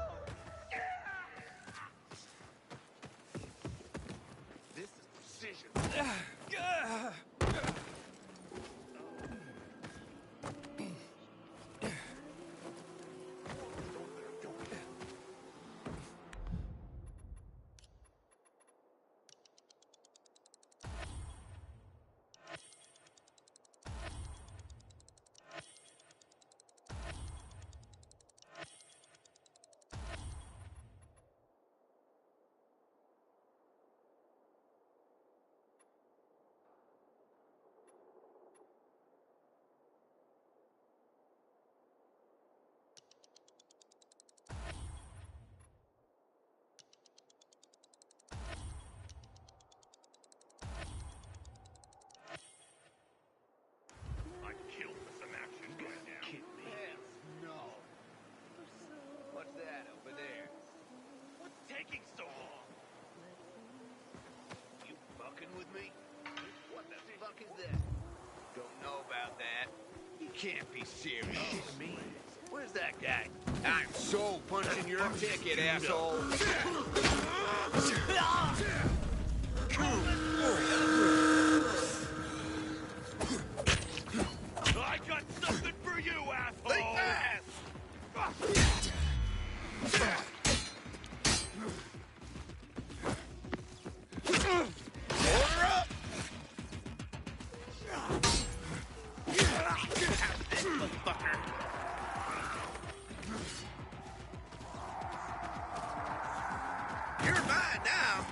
This is precision. is that? Don't know about that. You can't be serious. Me? Where's that guy? I'm so punching your ticket, asshole. I got something for you, asshole! Take that! Order up! Have this, motherfucker! You're mine now!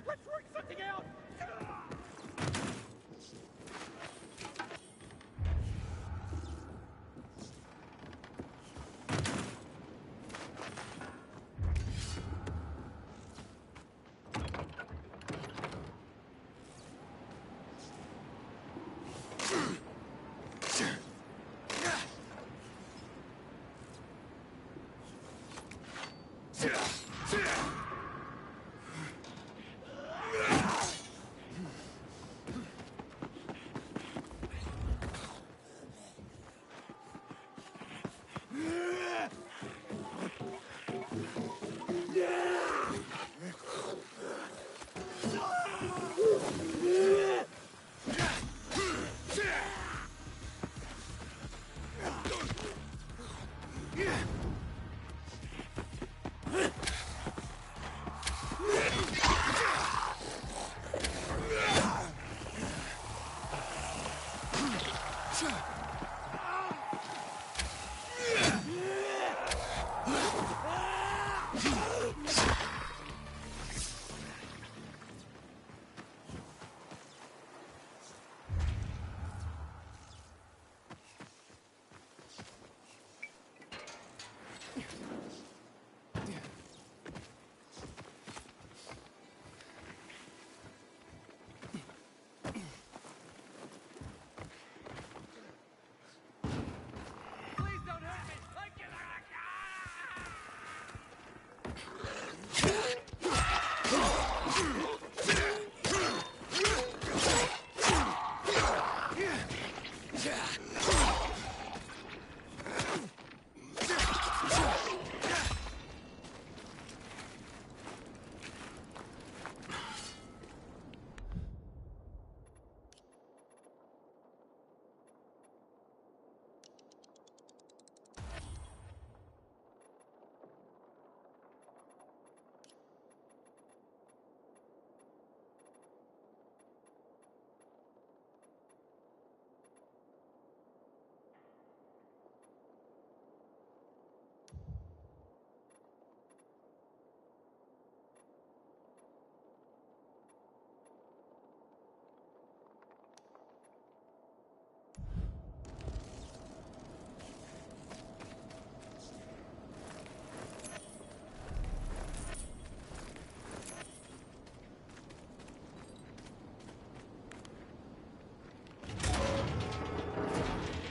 Let's work something out!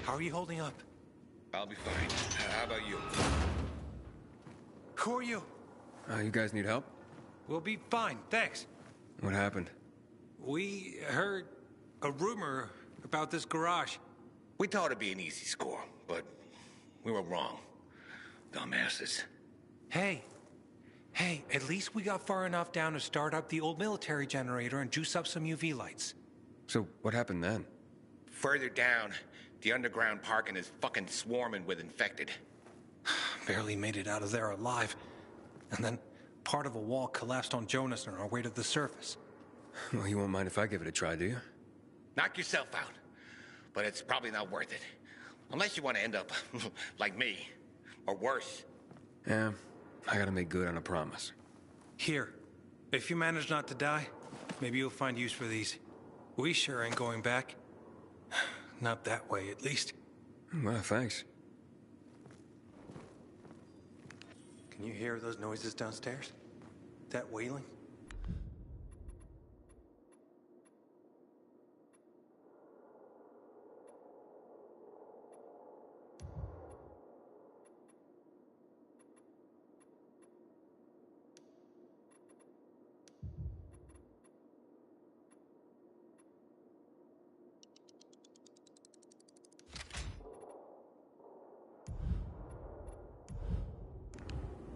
How are you holding up? I'll be fine. How about you? Who are you? You guys need help? We'll be fine, thanks. What happened? We heard a rumor about this garage. We thought it'd be an easy score, but we were wrong. Dumbasses. Hey, at least we got far enough down to start up the old military generator and juice up some UV lights. So, what happened then? Further down, the underground parking is fucking swarming with infected. Barely made it out of there alive. And then part of a wall collapsed on Jonas on our way to the surface. Well, you won't mind if I give it a try, do you? Knock yourself out. But it's probably not worth it. Unless you want to end up like me. Or worse. Yeah, I gotta make good on a promise. Here, if you manage not to die, maybe you'll find use for these. We sure ain't going back. Not that way, at least. Well, thanks. Can you hear those noises downstairs? That wailing?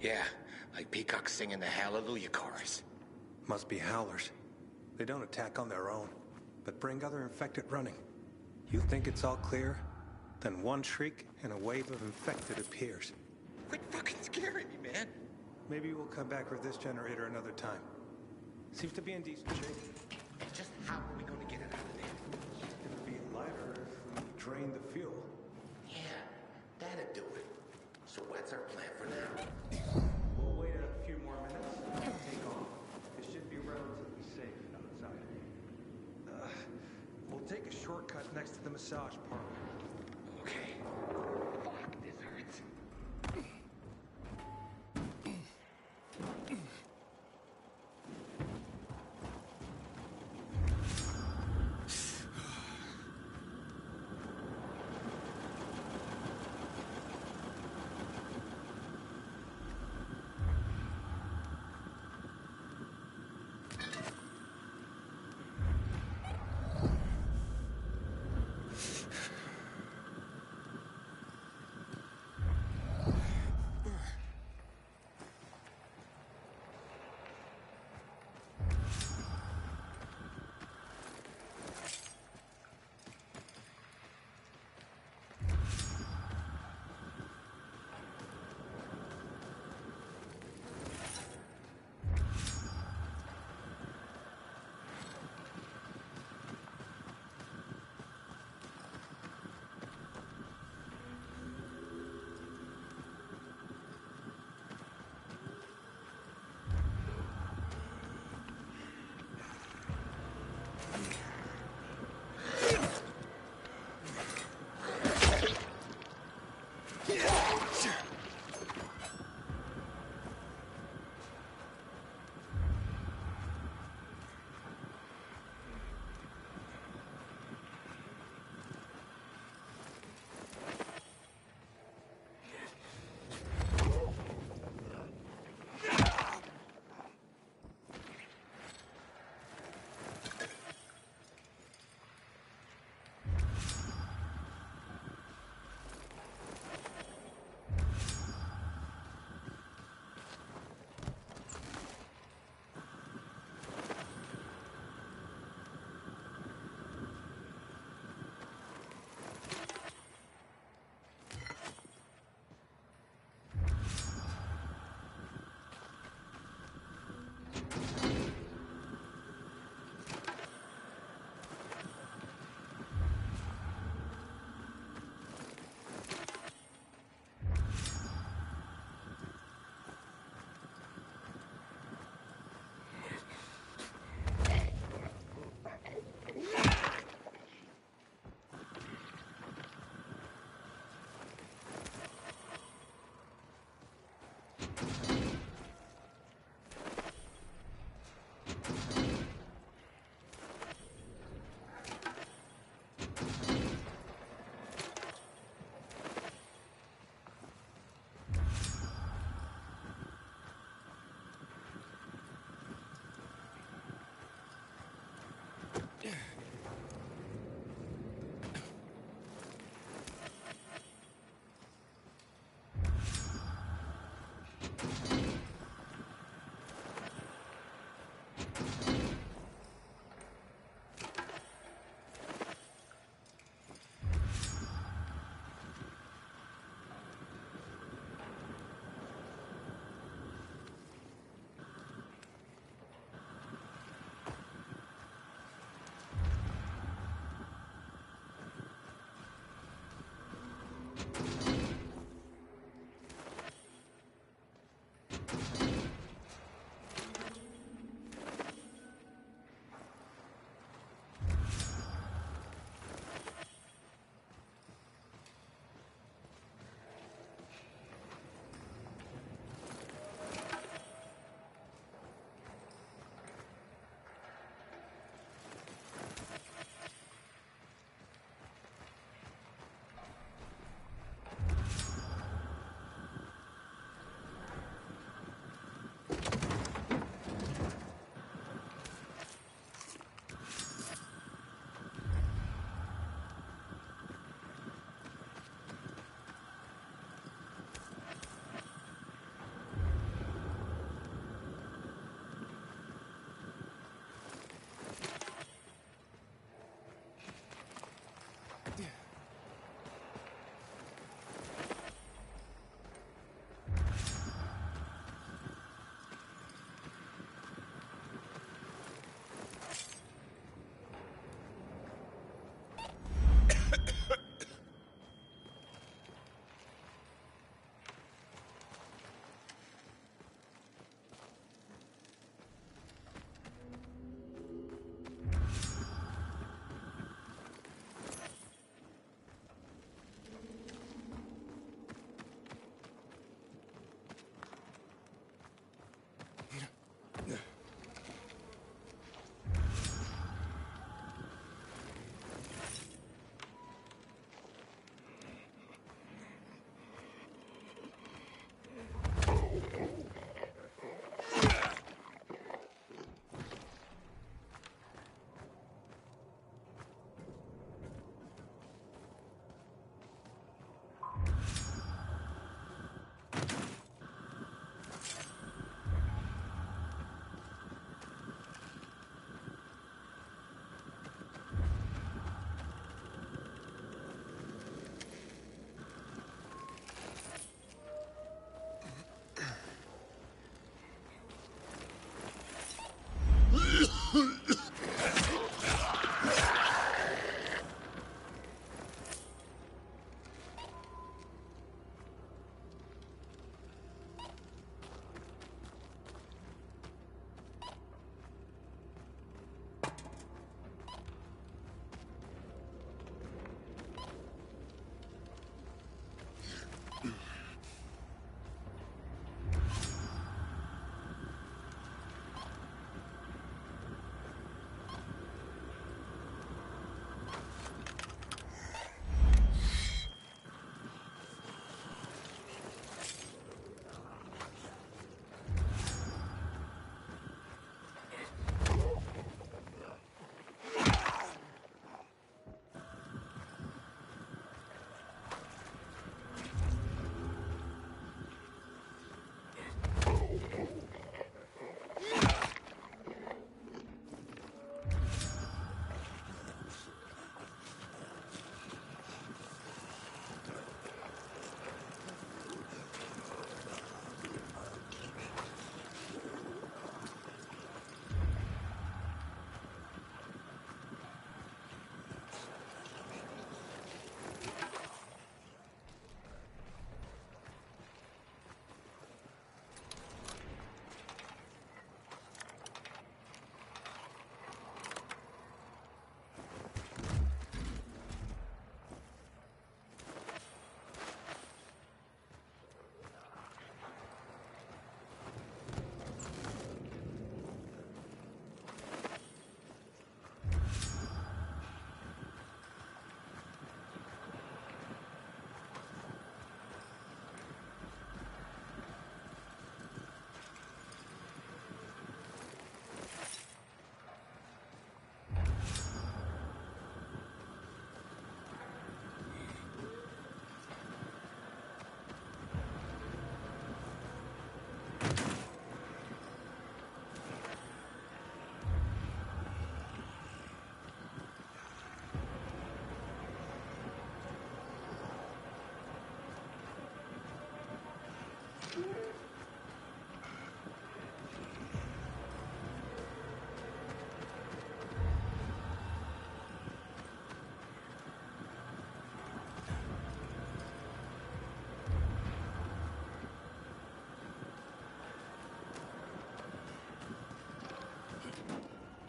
Yeah, like peacocks singing the Hallelujah chorus. Must be howlers. They don't attack on their own, but bring other infected running. You think it's all clear? Then one shriek and a wave of infected appears. Quit fucking scaring me, man. Maybe we'll come back for this generator another time. Seems to be in decent shape. Just how are we going to get it out of there? It'll be lighter if we drain the fuel. Yeah, that'd do it. So what's our plan for now? We'll wait a few more minutes and take off. It should be relatively safe. massage parlor. Okay. Fuck, this hurts.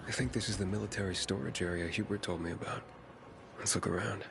I think this is the military storage area Hubert told me about. Let's look around.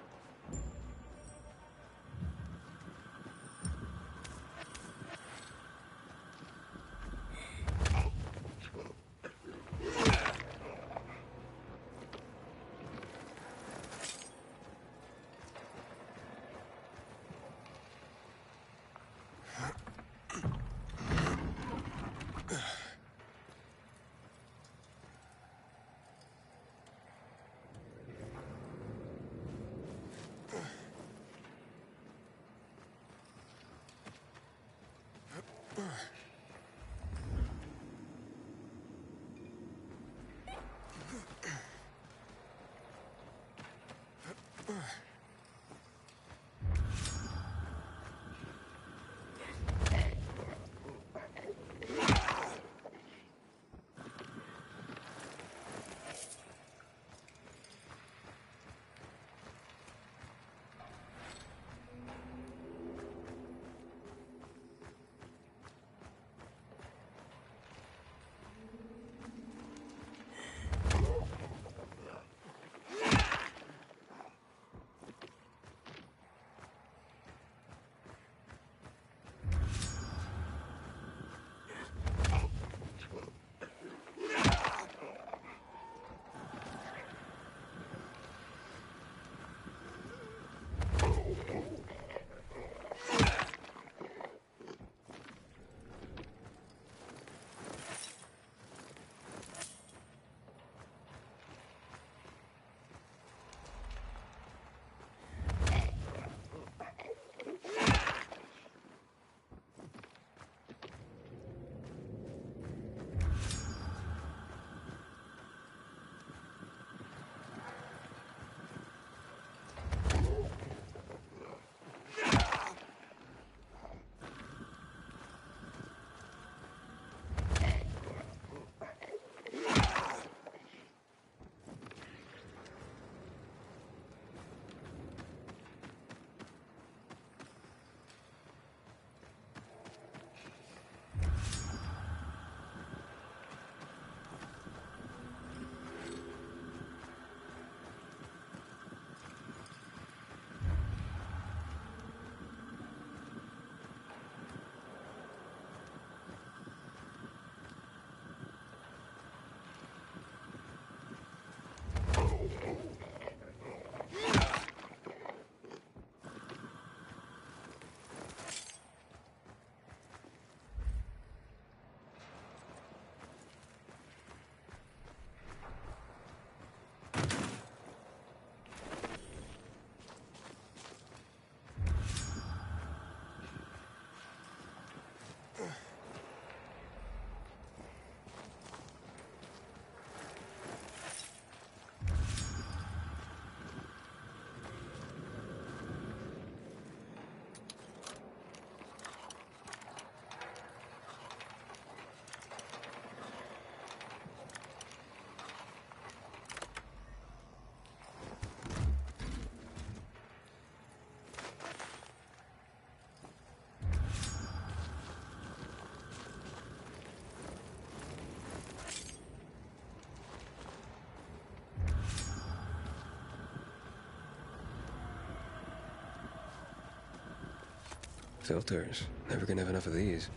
Filters. Never gonna have enough of these.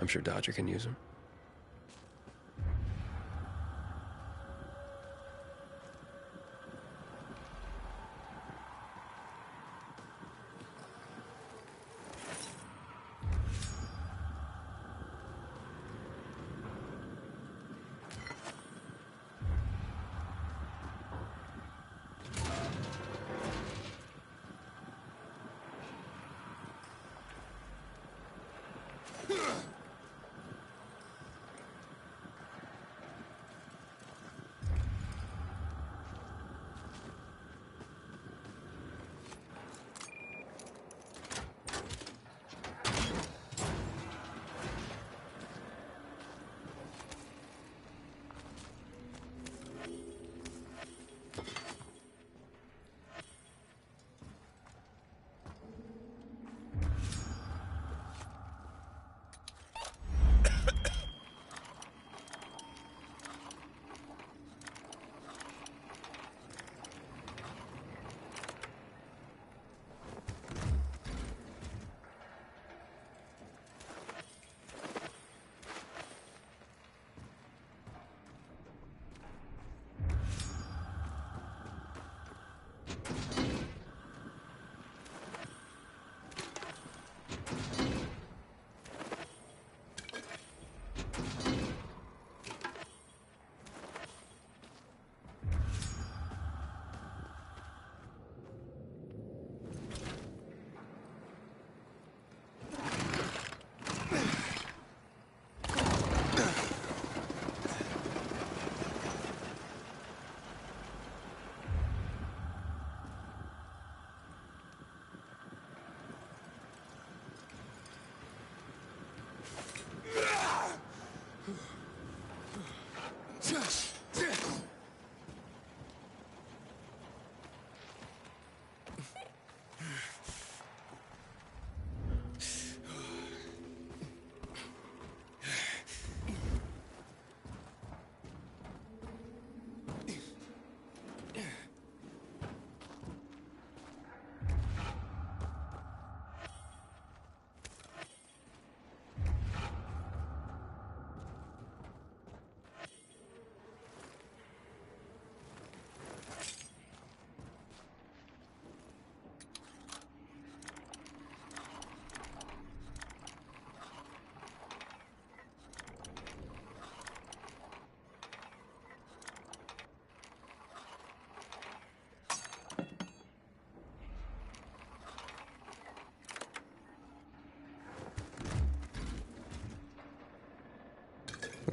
I'm sure Dodger can use them.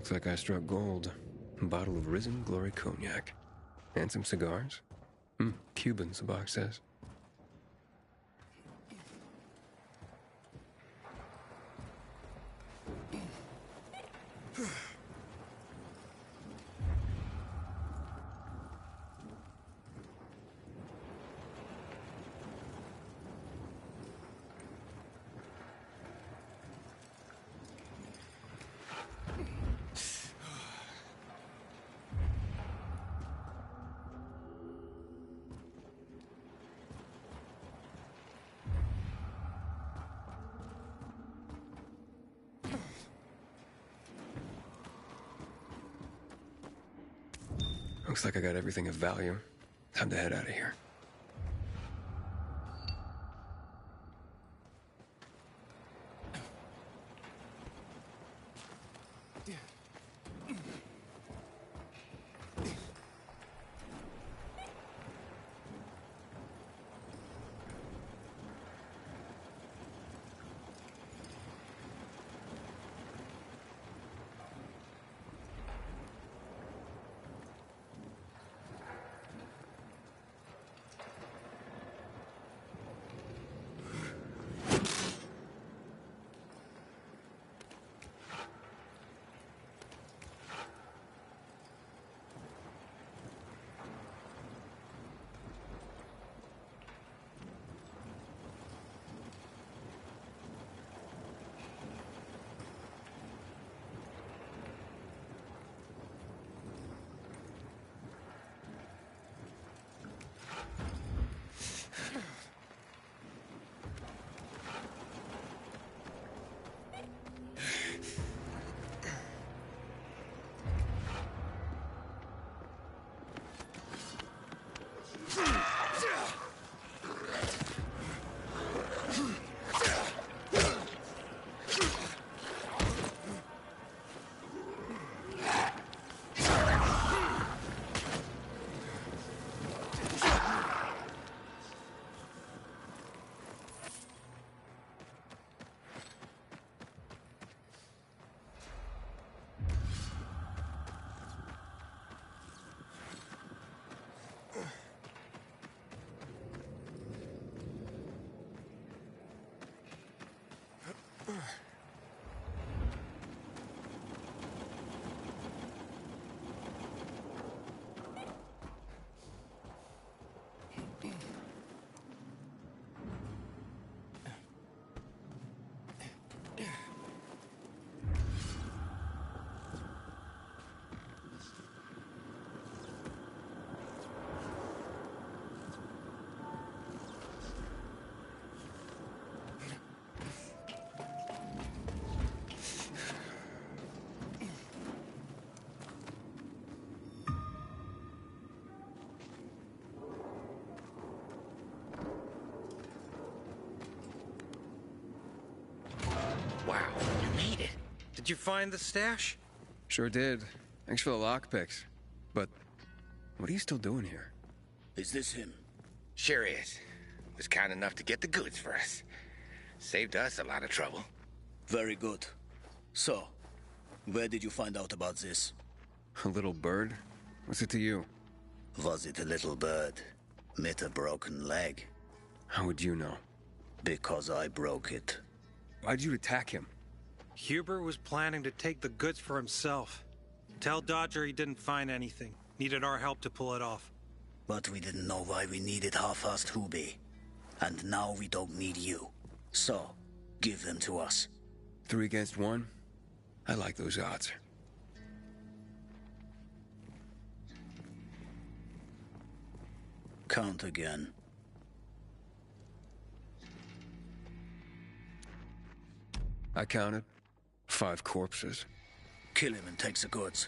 Looks like I struck gold. A bottle of Risen Glory Cognac. And some cigars. Cubans, the box says. Looks like I got everything of value. Time to head out of here. Wow, you made it. Did you find the stash? Sure did. Thanks for the lockpicks. But what are you still doing here? Is this him? Sure is. Was kind enough to get the goods for us. Saved us a lot of trouble. Very good. So, where did you find out about this? A little bird? What's it to you? Was it a little bird? Met a broken leg? How would you know? Because I broke it. Why'd you attack him? Huber was planning to take the goods for himself. Tell Dodger he didn't find anything. Needed our help to pull it off. But we didn't know why we needed half-assed Hubie. And now we don't need you. So, give them to us. 3 against 1? I like those odds. Count again. I counted 5 corpses. Kill him and take the goods.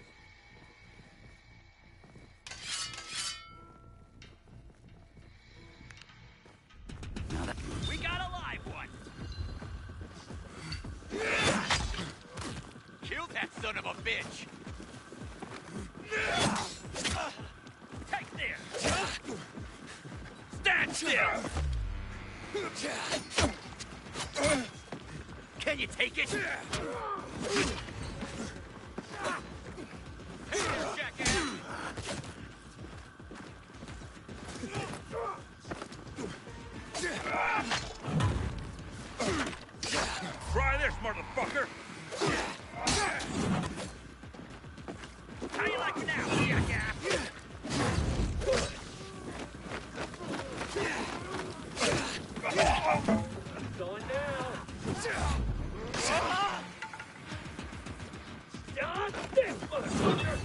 We got a live one! Kill that son of a bitch! Take this! Stand still! Can you take it? How you like it now, jackass? Going down. Stop this, motherfucker!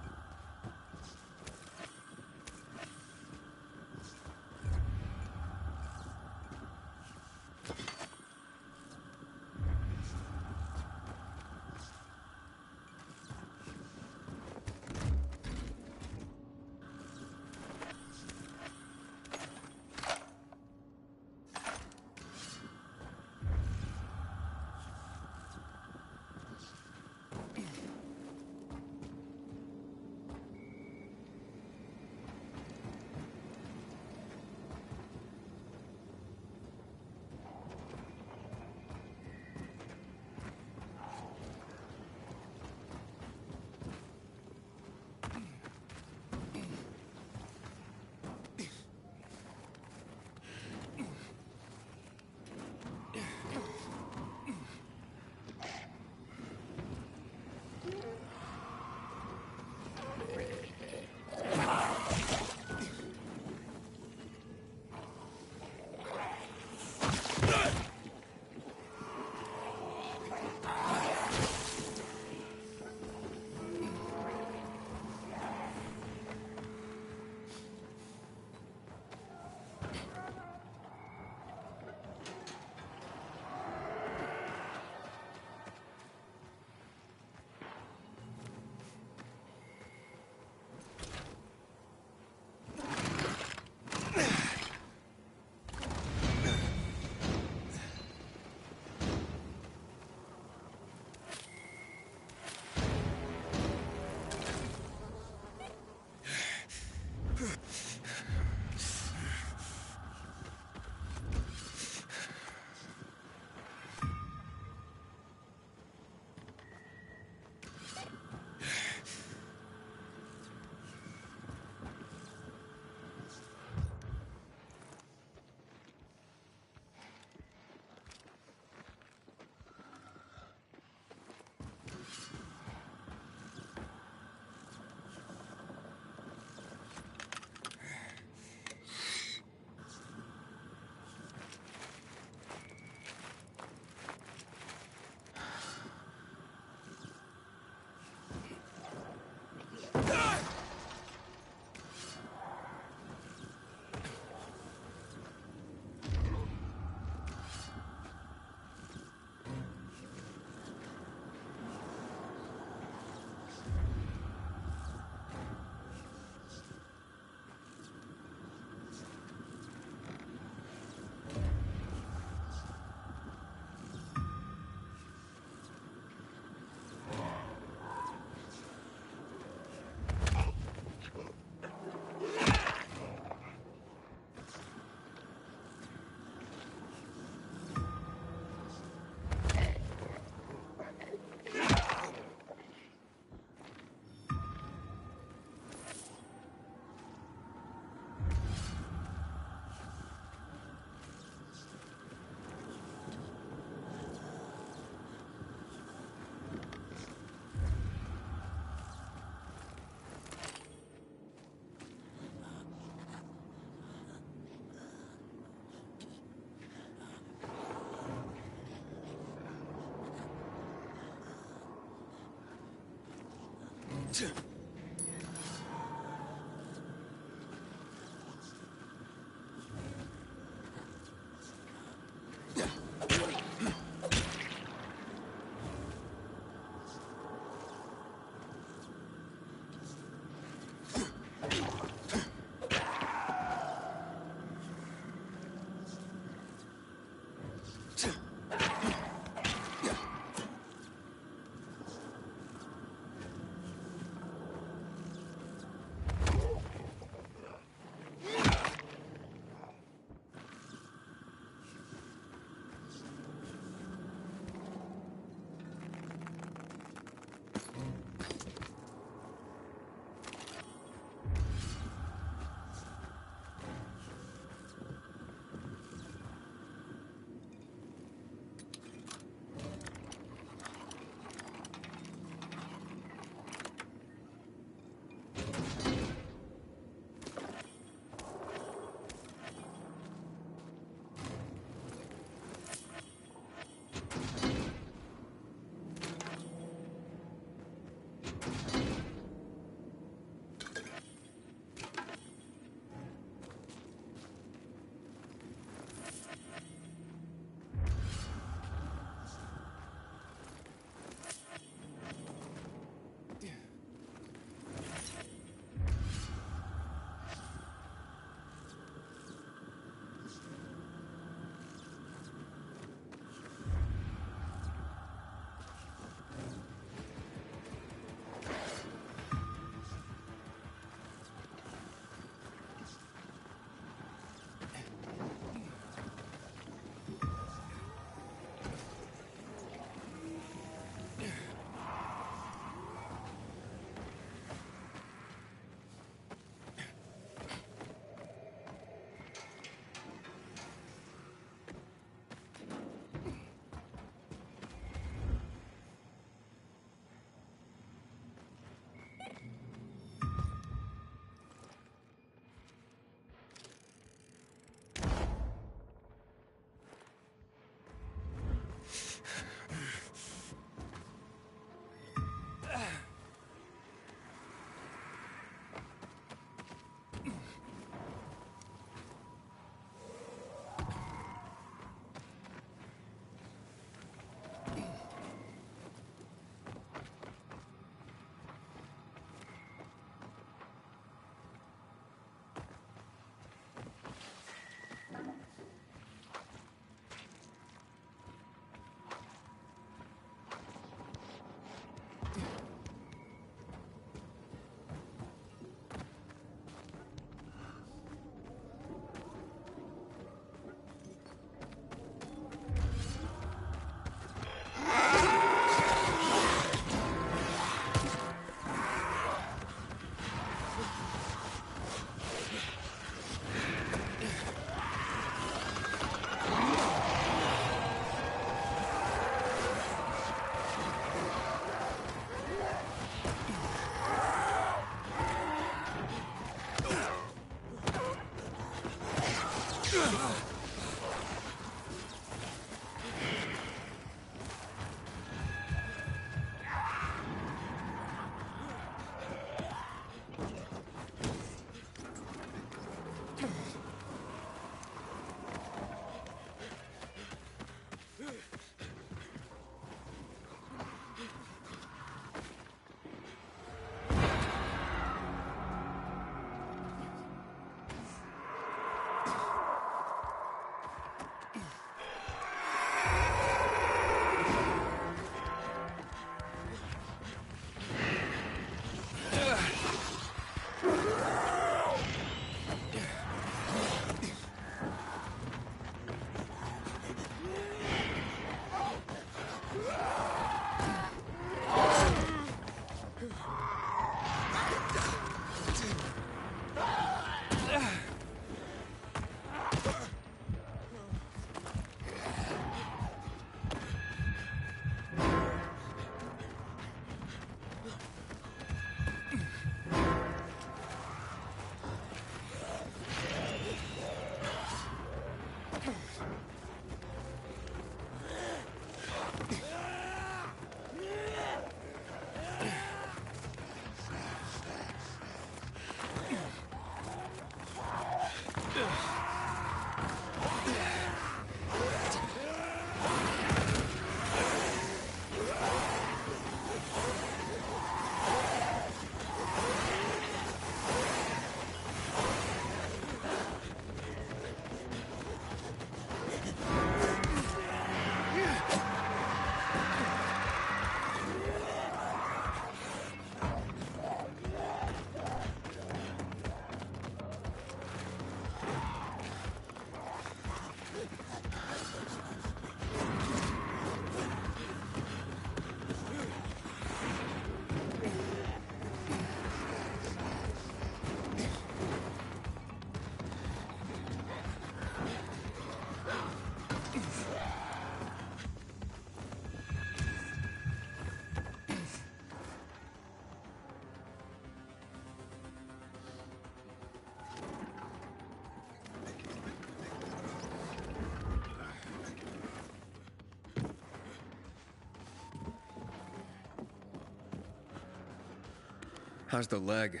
How's the leg?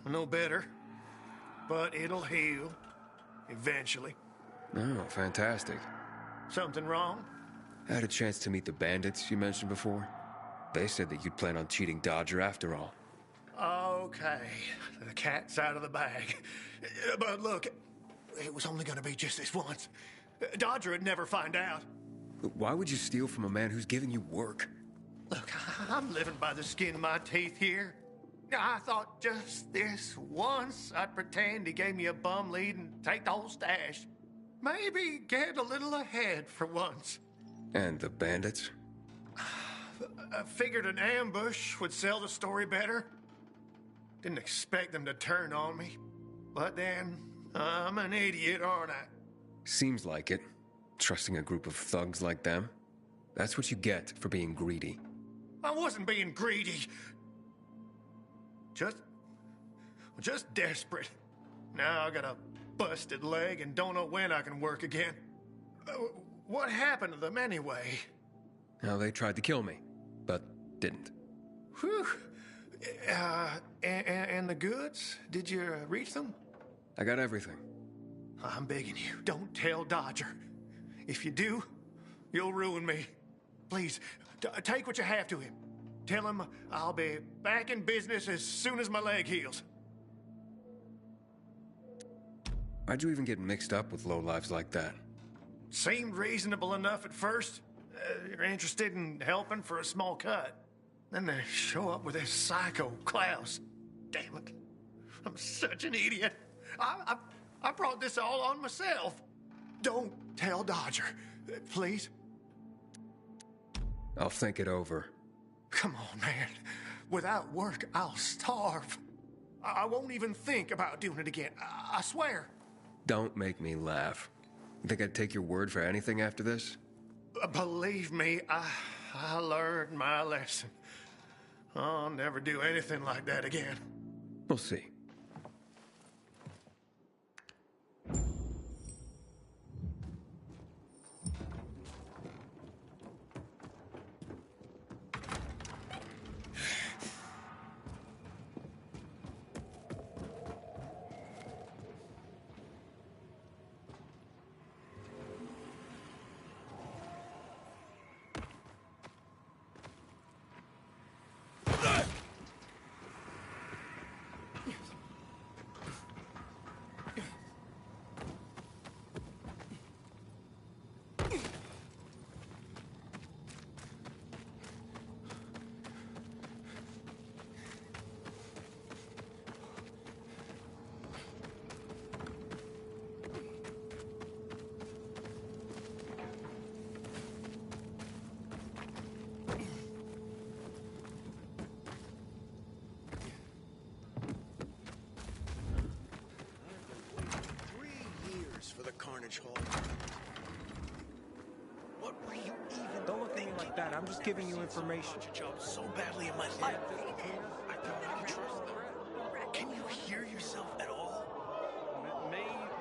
No better. But it'll heal. Eventually. Oh, fantastic. Something wrong? I had a chance to meet the bandits you mentioned before. They said that you'd plan on cheating Dodger after all. Okay. The cat's out of the bag. But look, it was only gonna be just this once. Dodger would never find out. Why would you steal from a man who's giving you work? Look, I'm living by the skin of my teeth here. I thought just this once I'd pretend he gave me a bum lead and take the whole stash. Maybe get a little ahead for once. And the bandits? I figured an ambush would sell the story better. Didn't expect them to turn on me. But then, I'm an idiot, aren't I? Seems like it. Trusting a group of thugs like them. That's what you get for being greedy. I wasn't being greedy. Just desperate. Now I got a busted leg and don't know when I can work again. What happened to them anyway? Now, they tried to kill me, but didn't. Whew. And the goods? Did you reach them? I got everything. I'm begging you, don't tell Dodger. If you do, you'll ruin me. Please, take what you have to him. Tell him I'll be back in business as soon as my leg heals. Why'd you even get mixed up with lowlifes like that? Seemed reasonable enough at first. You're interested in helping for a small cut. Then they show up with this psycho Klaus. Damn it. I'm such an idiot. I brought this all on myself. Don't tell Dodger, please. I'll think it over. Come on, man. Without work, I'll starve. I won't even think about doing it again. I swear. Don't make me laugh. You think I'd take your word for anything after this? Believe me, I learned my lesson. I'll never do anything like that again. We'll see. For the Carnage Hall. What were you even? Don't look at me like that. I'm just giving you information. Job so badly in my life. I thought I could trust them. Can you hear yourself at all?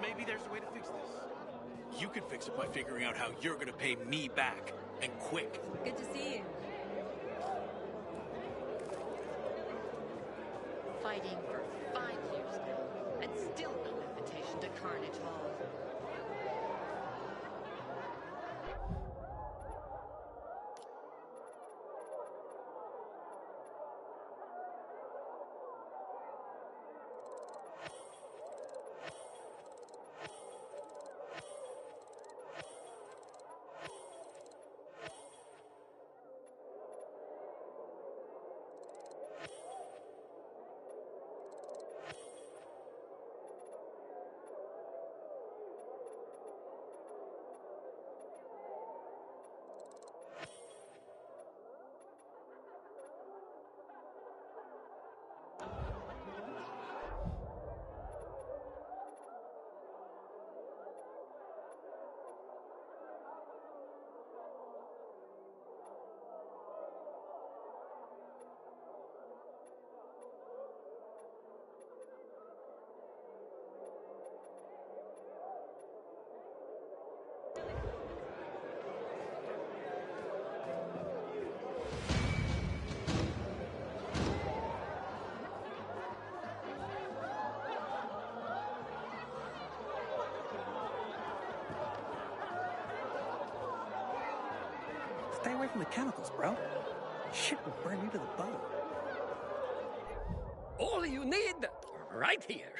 Maybe there's a way to fix this. You can fix it by figuring out how you're gonna pay me back, and quick. Good to see you. Fighting for 5 years now, and still no invitation to Carnage Hall. away from the chemicals, bro. Shit will burn you to the bone. All you need, right here.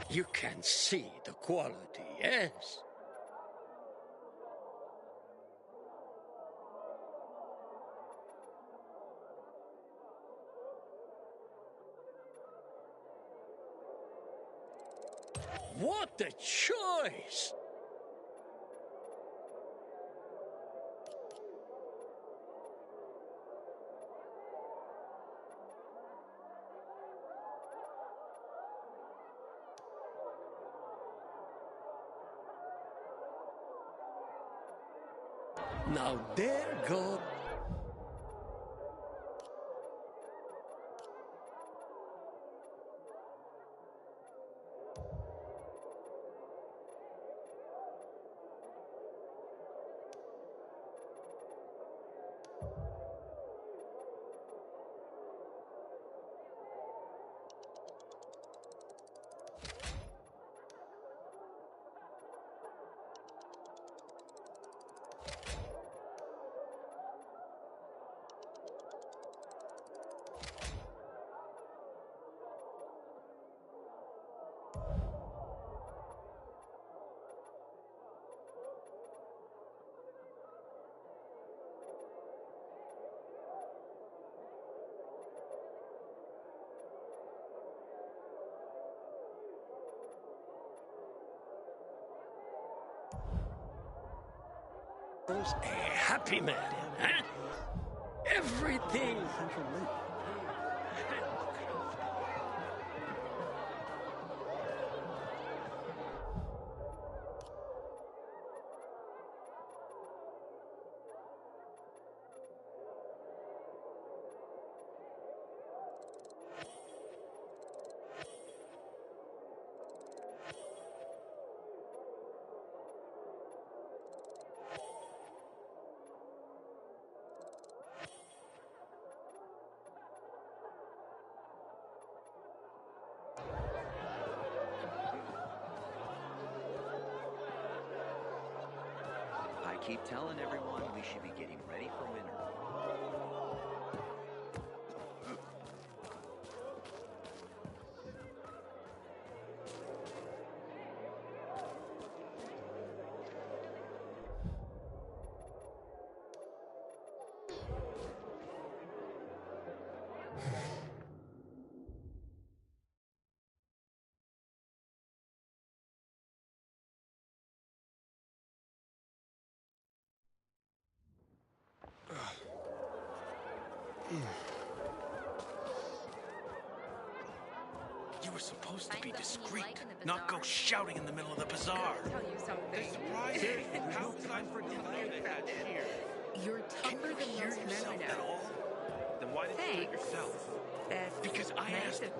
You can see the quality, yes? What a choice! Now there go. A happy man, huh? Everything. I keep telling everyone we should be getting ready for winter. You were supposed to be discreet, not go shouting in the middle of the bazaar. Tell you something. Seriously, how time for delay they had here? You're tougher than most men I know. Then why didn't you do it Thanks. yourself? That's Because I nice asked. of-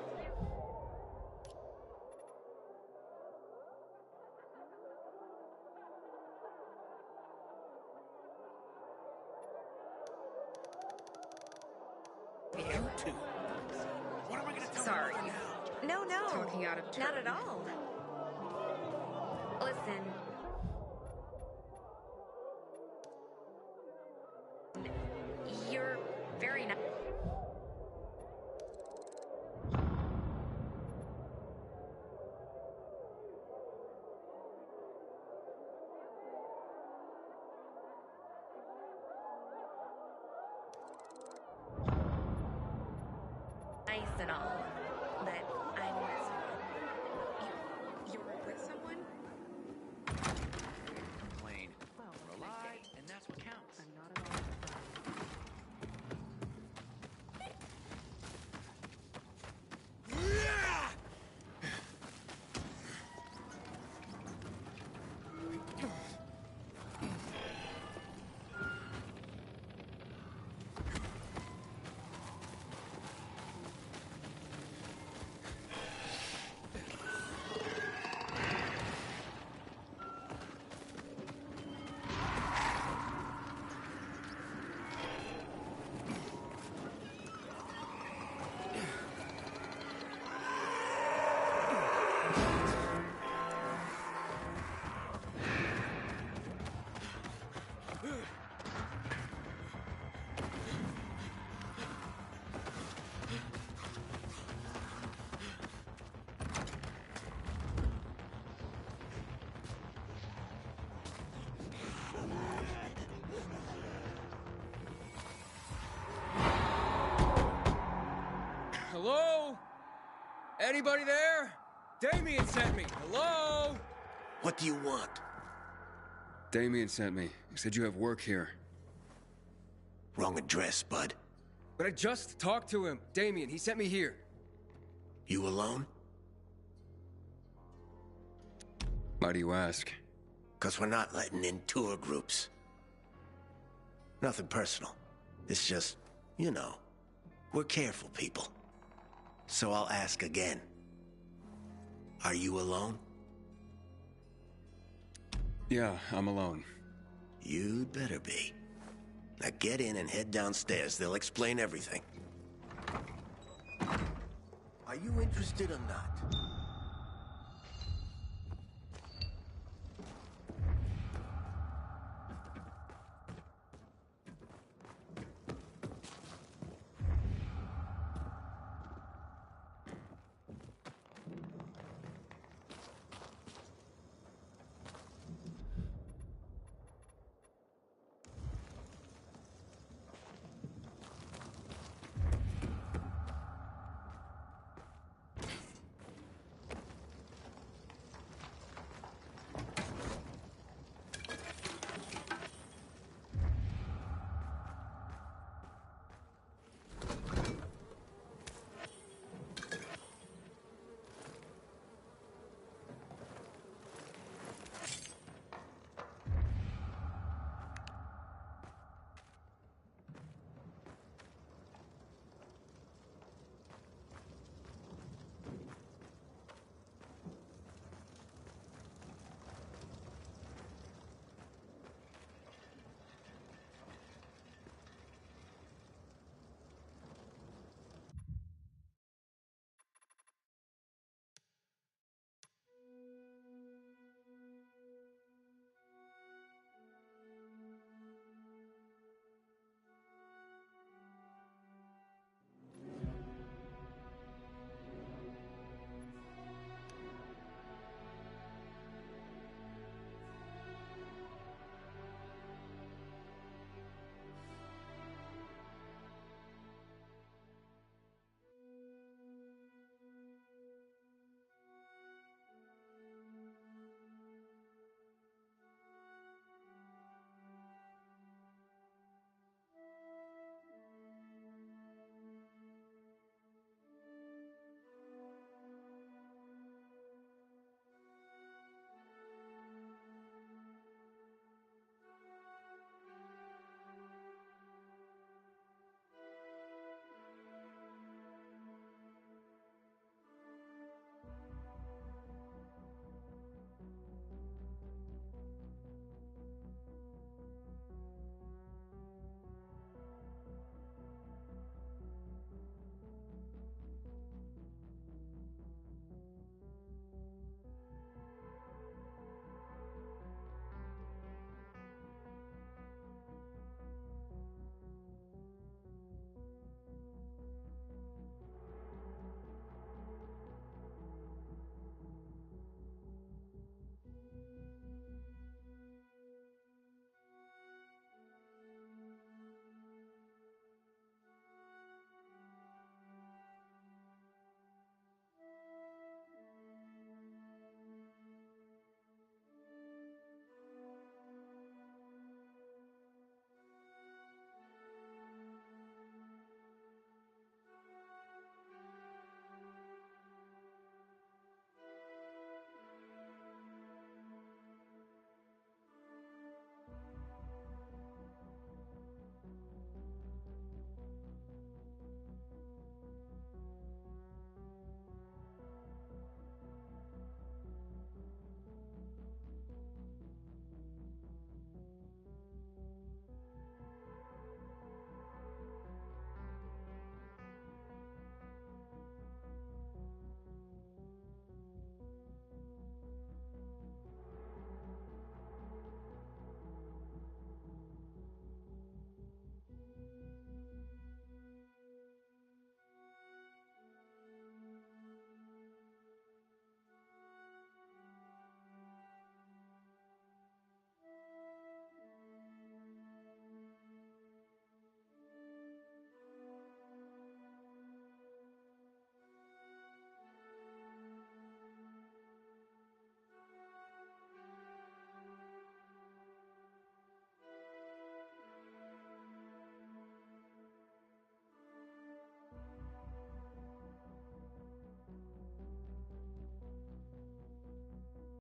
You too. What am I going to tell Sorry. my mother now? No, no. Talking out of turn. Not at all. Listen. You're very nice. Nice and all, but I'm with someone. You're with someone? Complain. We're alive, and that's what counts. I'm not at all surprised. Anybody there? Damien sent me. Hello? What do you want? Damien sent me. He said you have work here. Wrong address, bud. But I just talked to him. Damien, he sent me here. You alone? Why do you ask? 'Cause we're not letting in tour groups. Nothing personal. It's just, you know, we're careful people. So I'll ask again. Are you alone? Yeah, I'm alone. You'd better be. Now get in and head downstairs. They'll explain everything. Are you interested or not?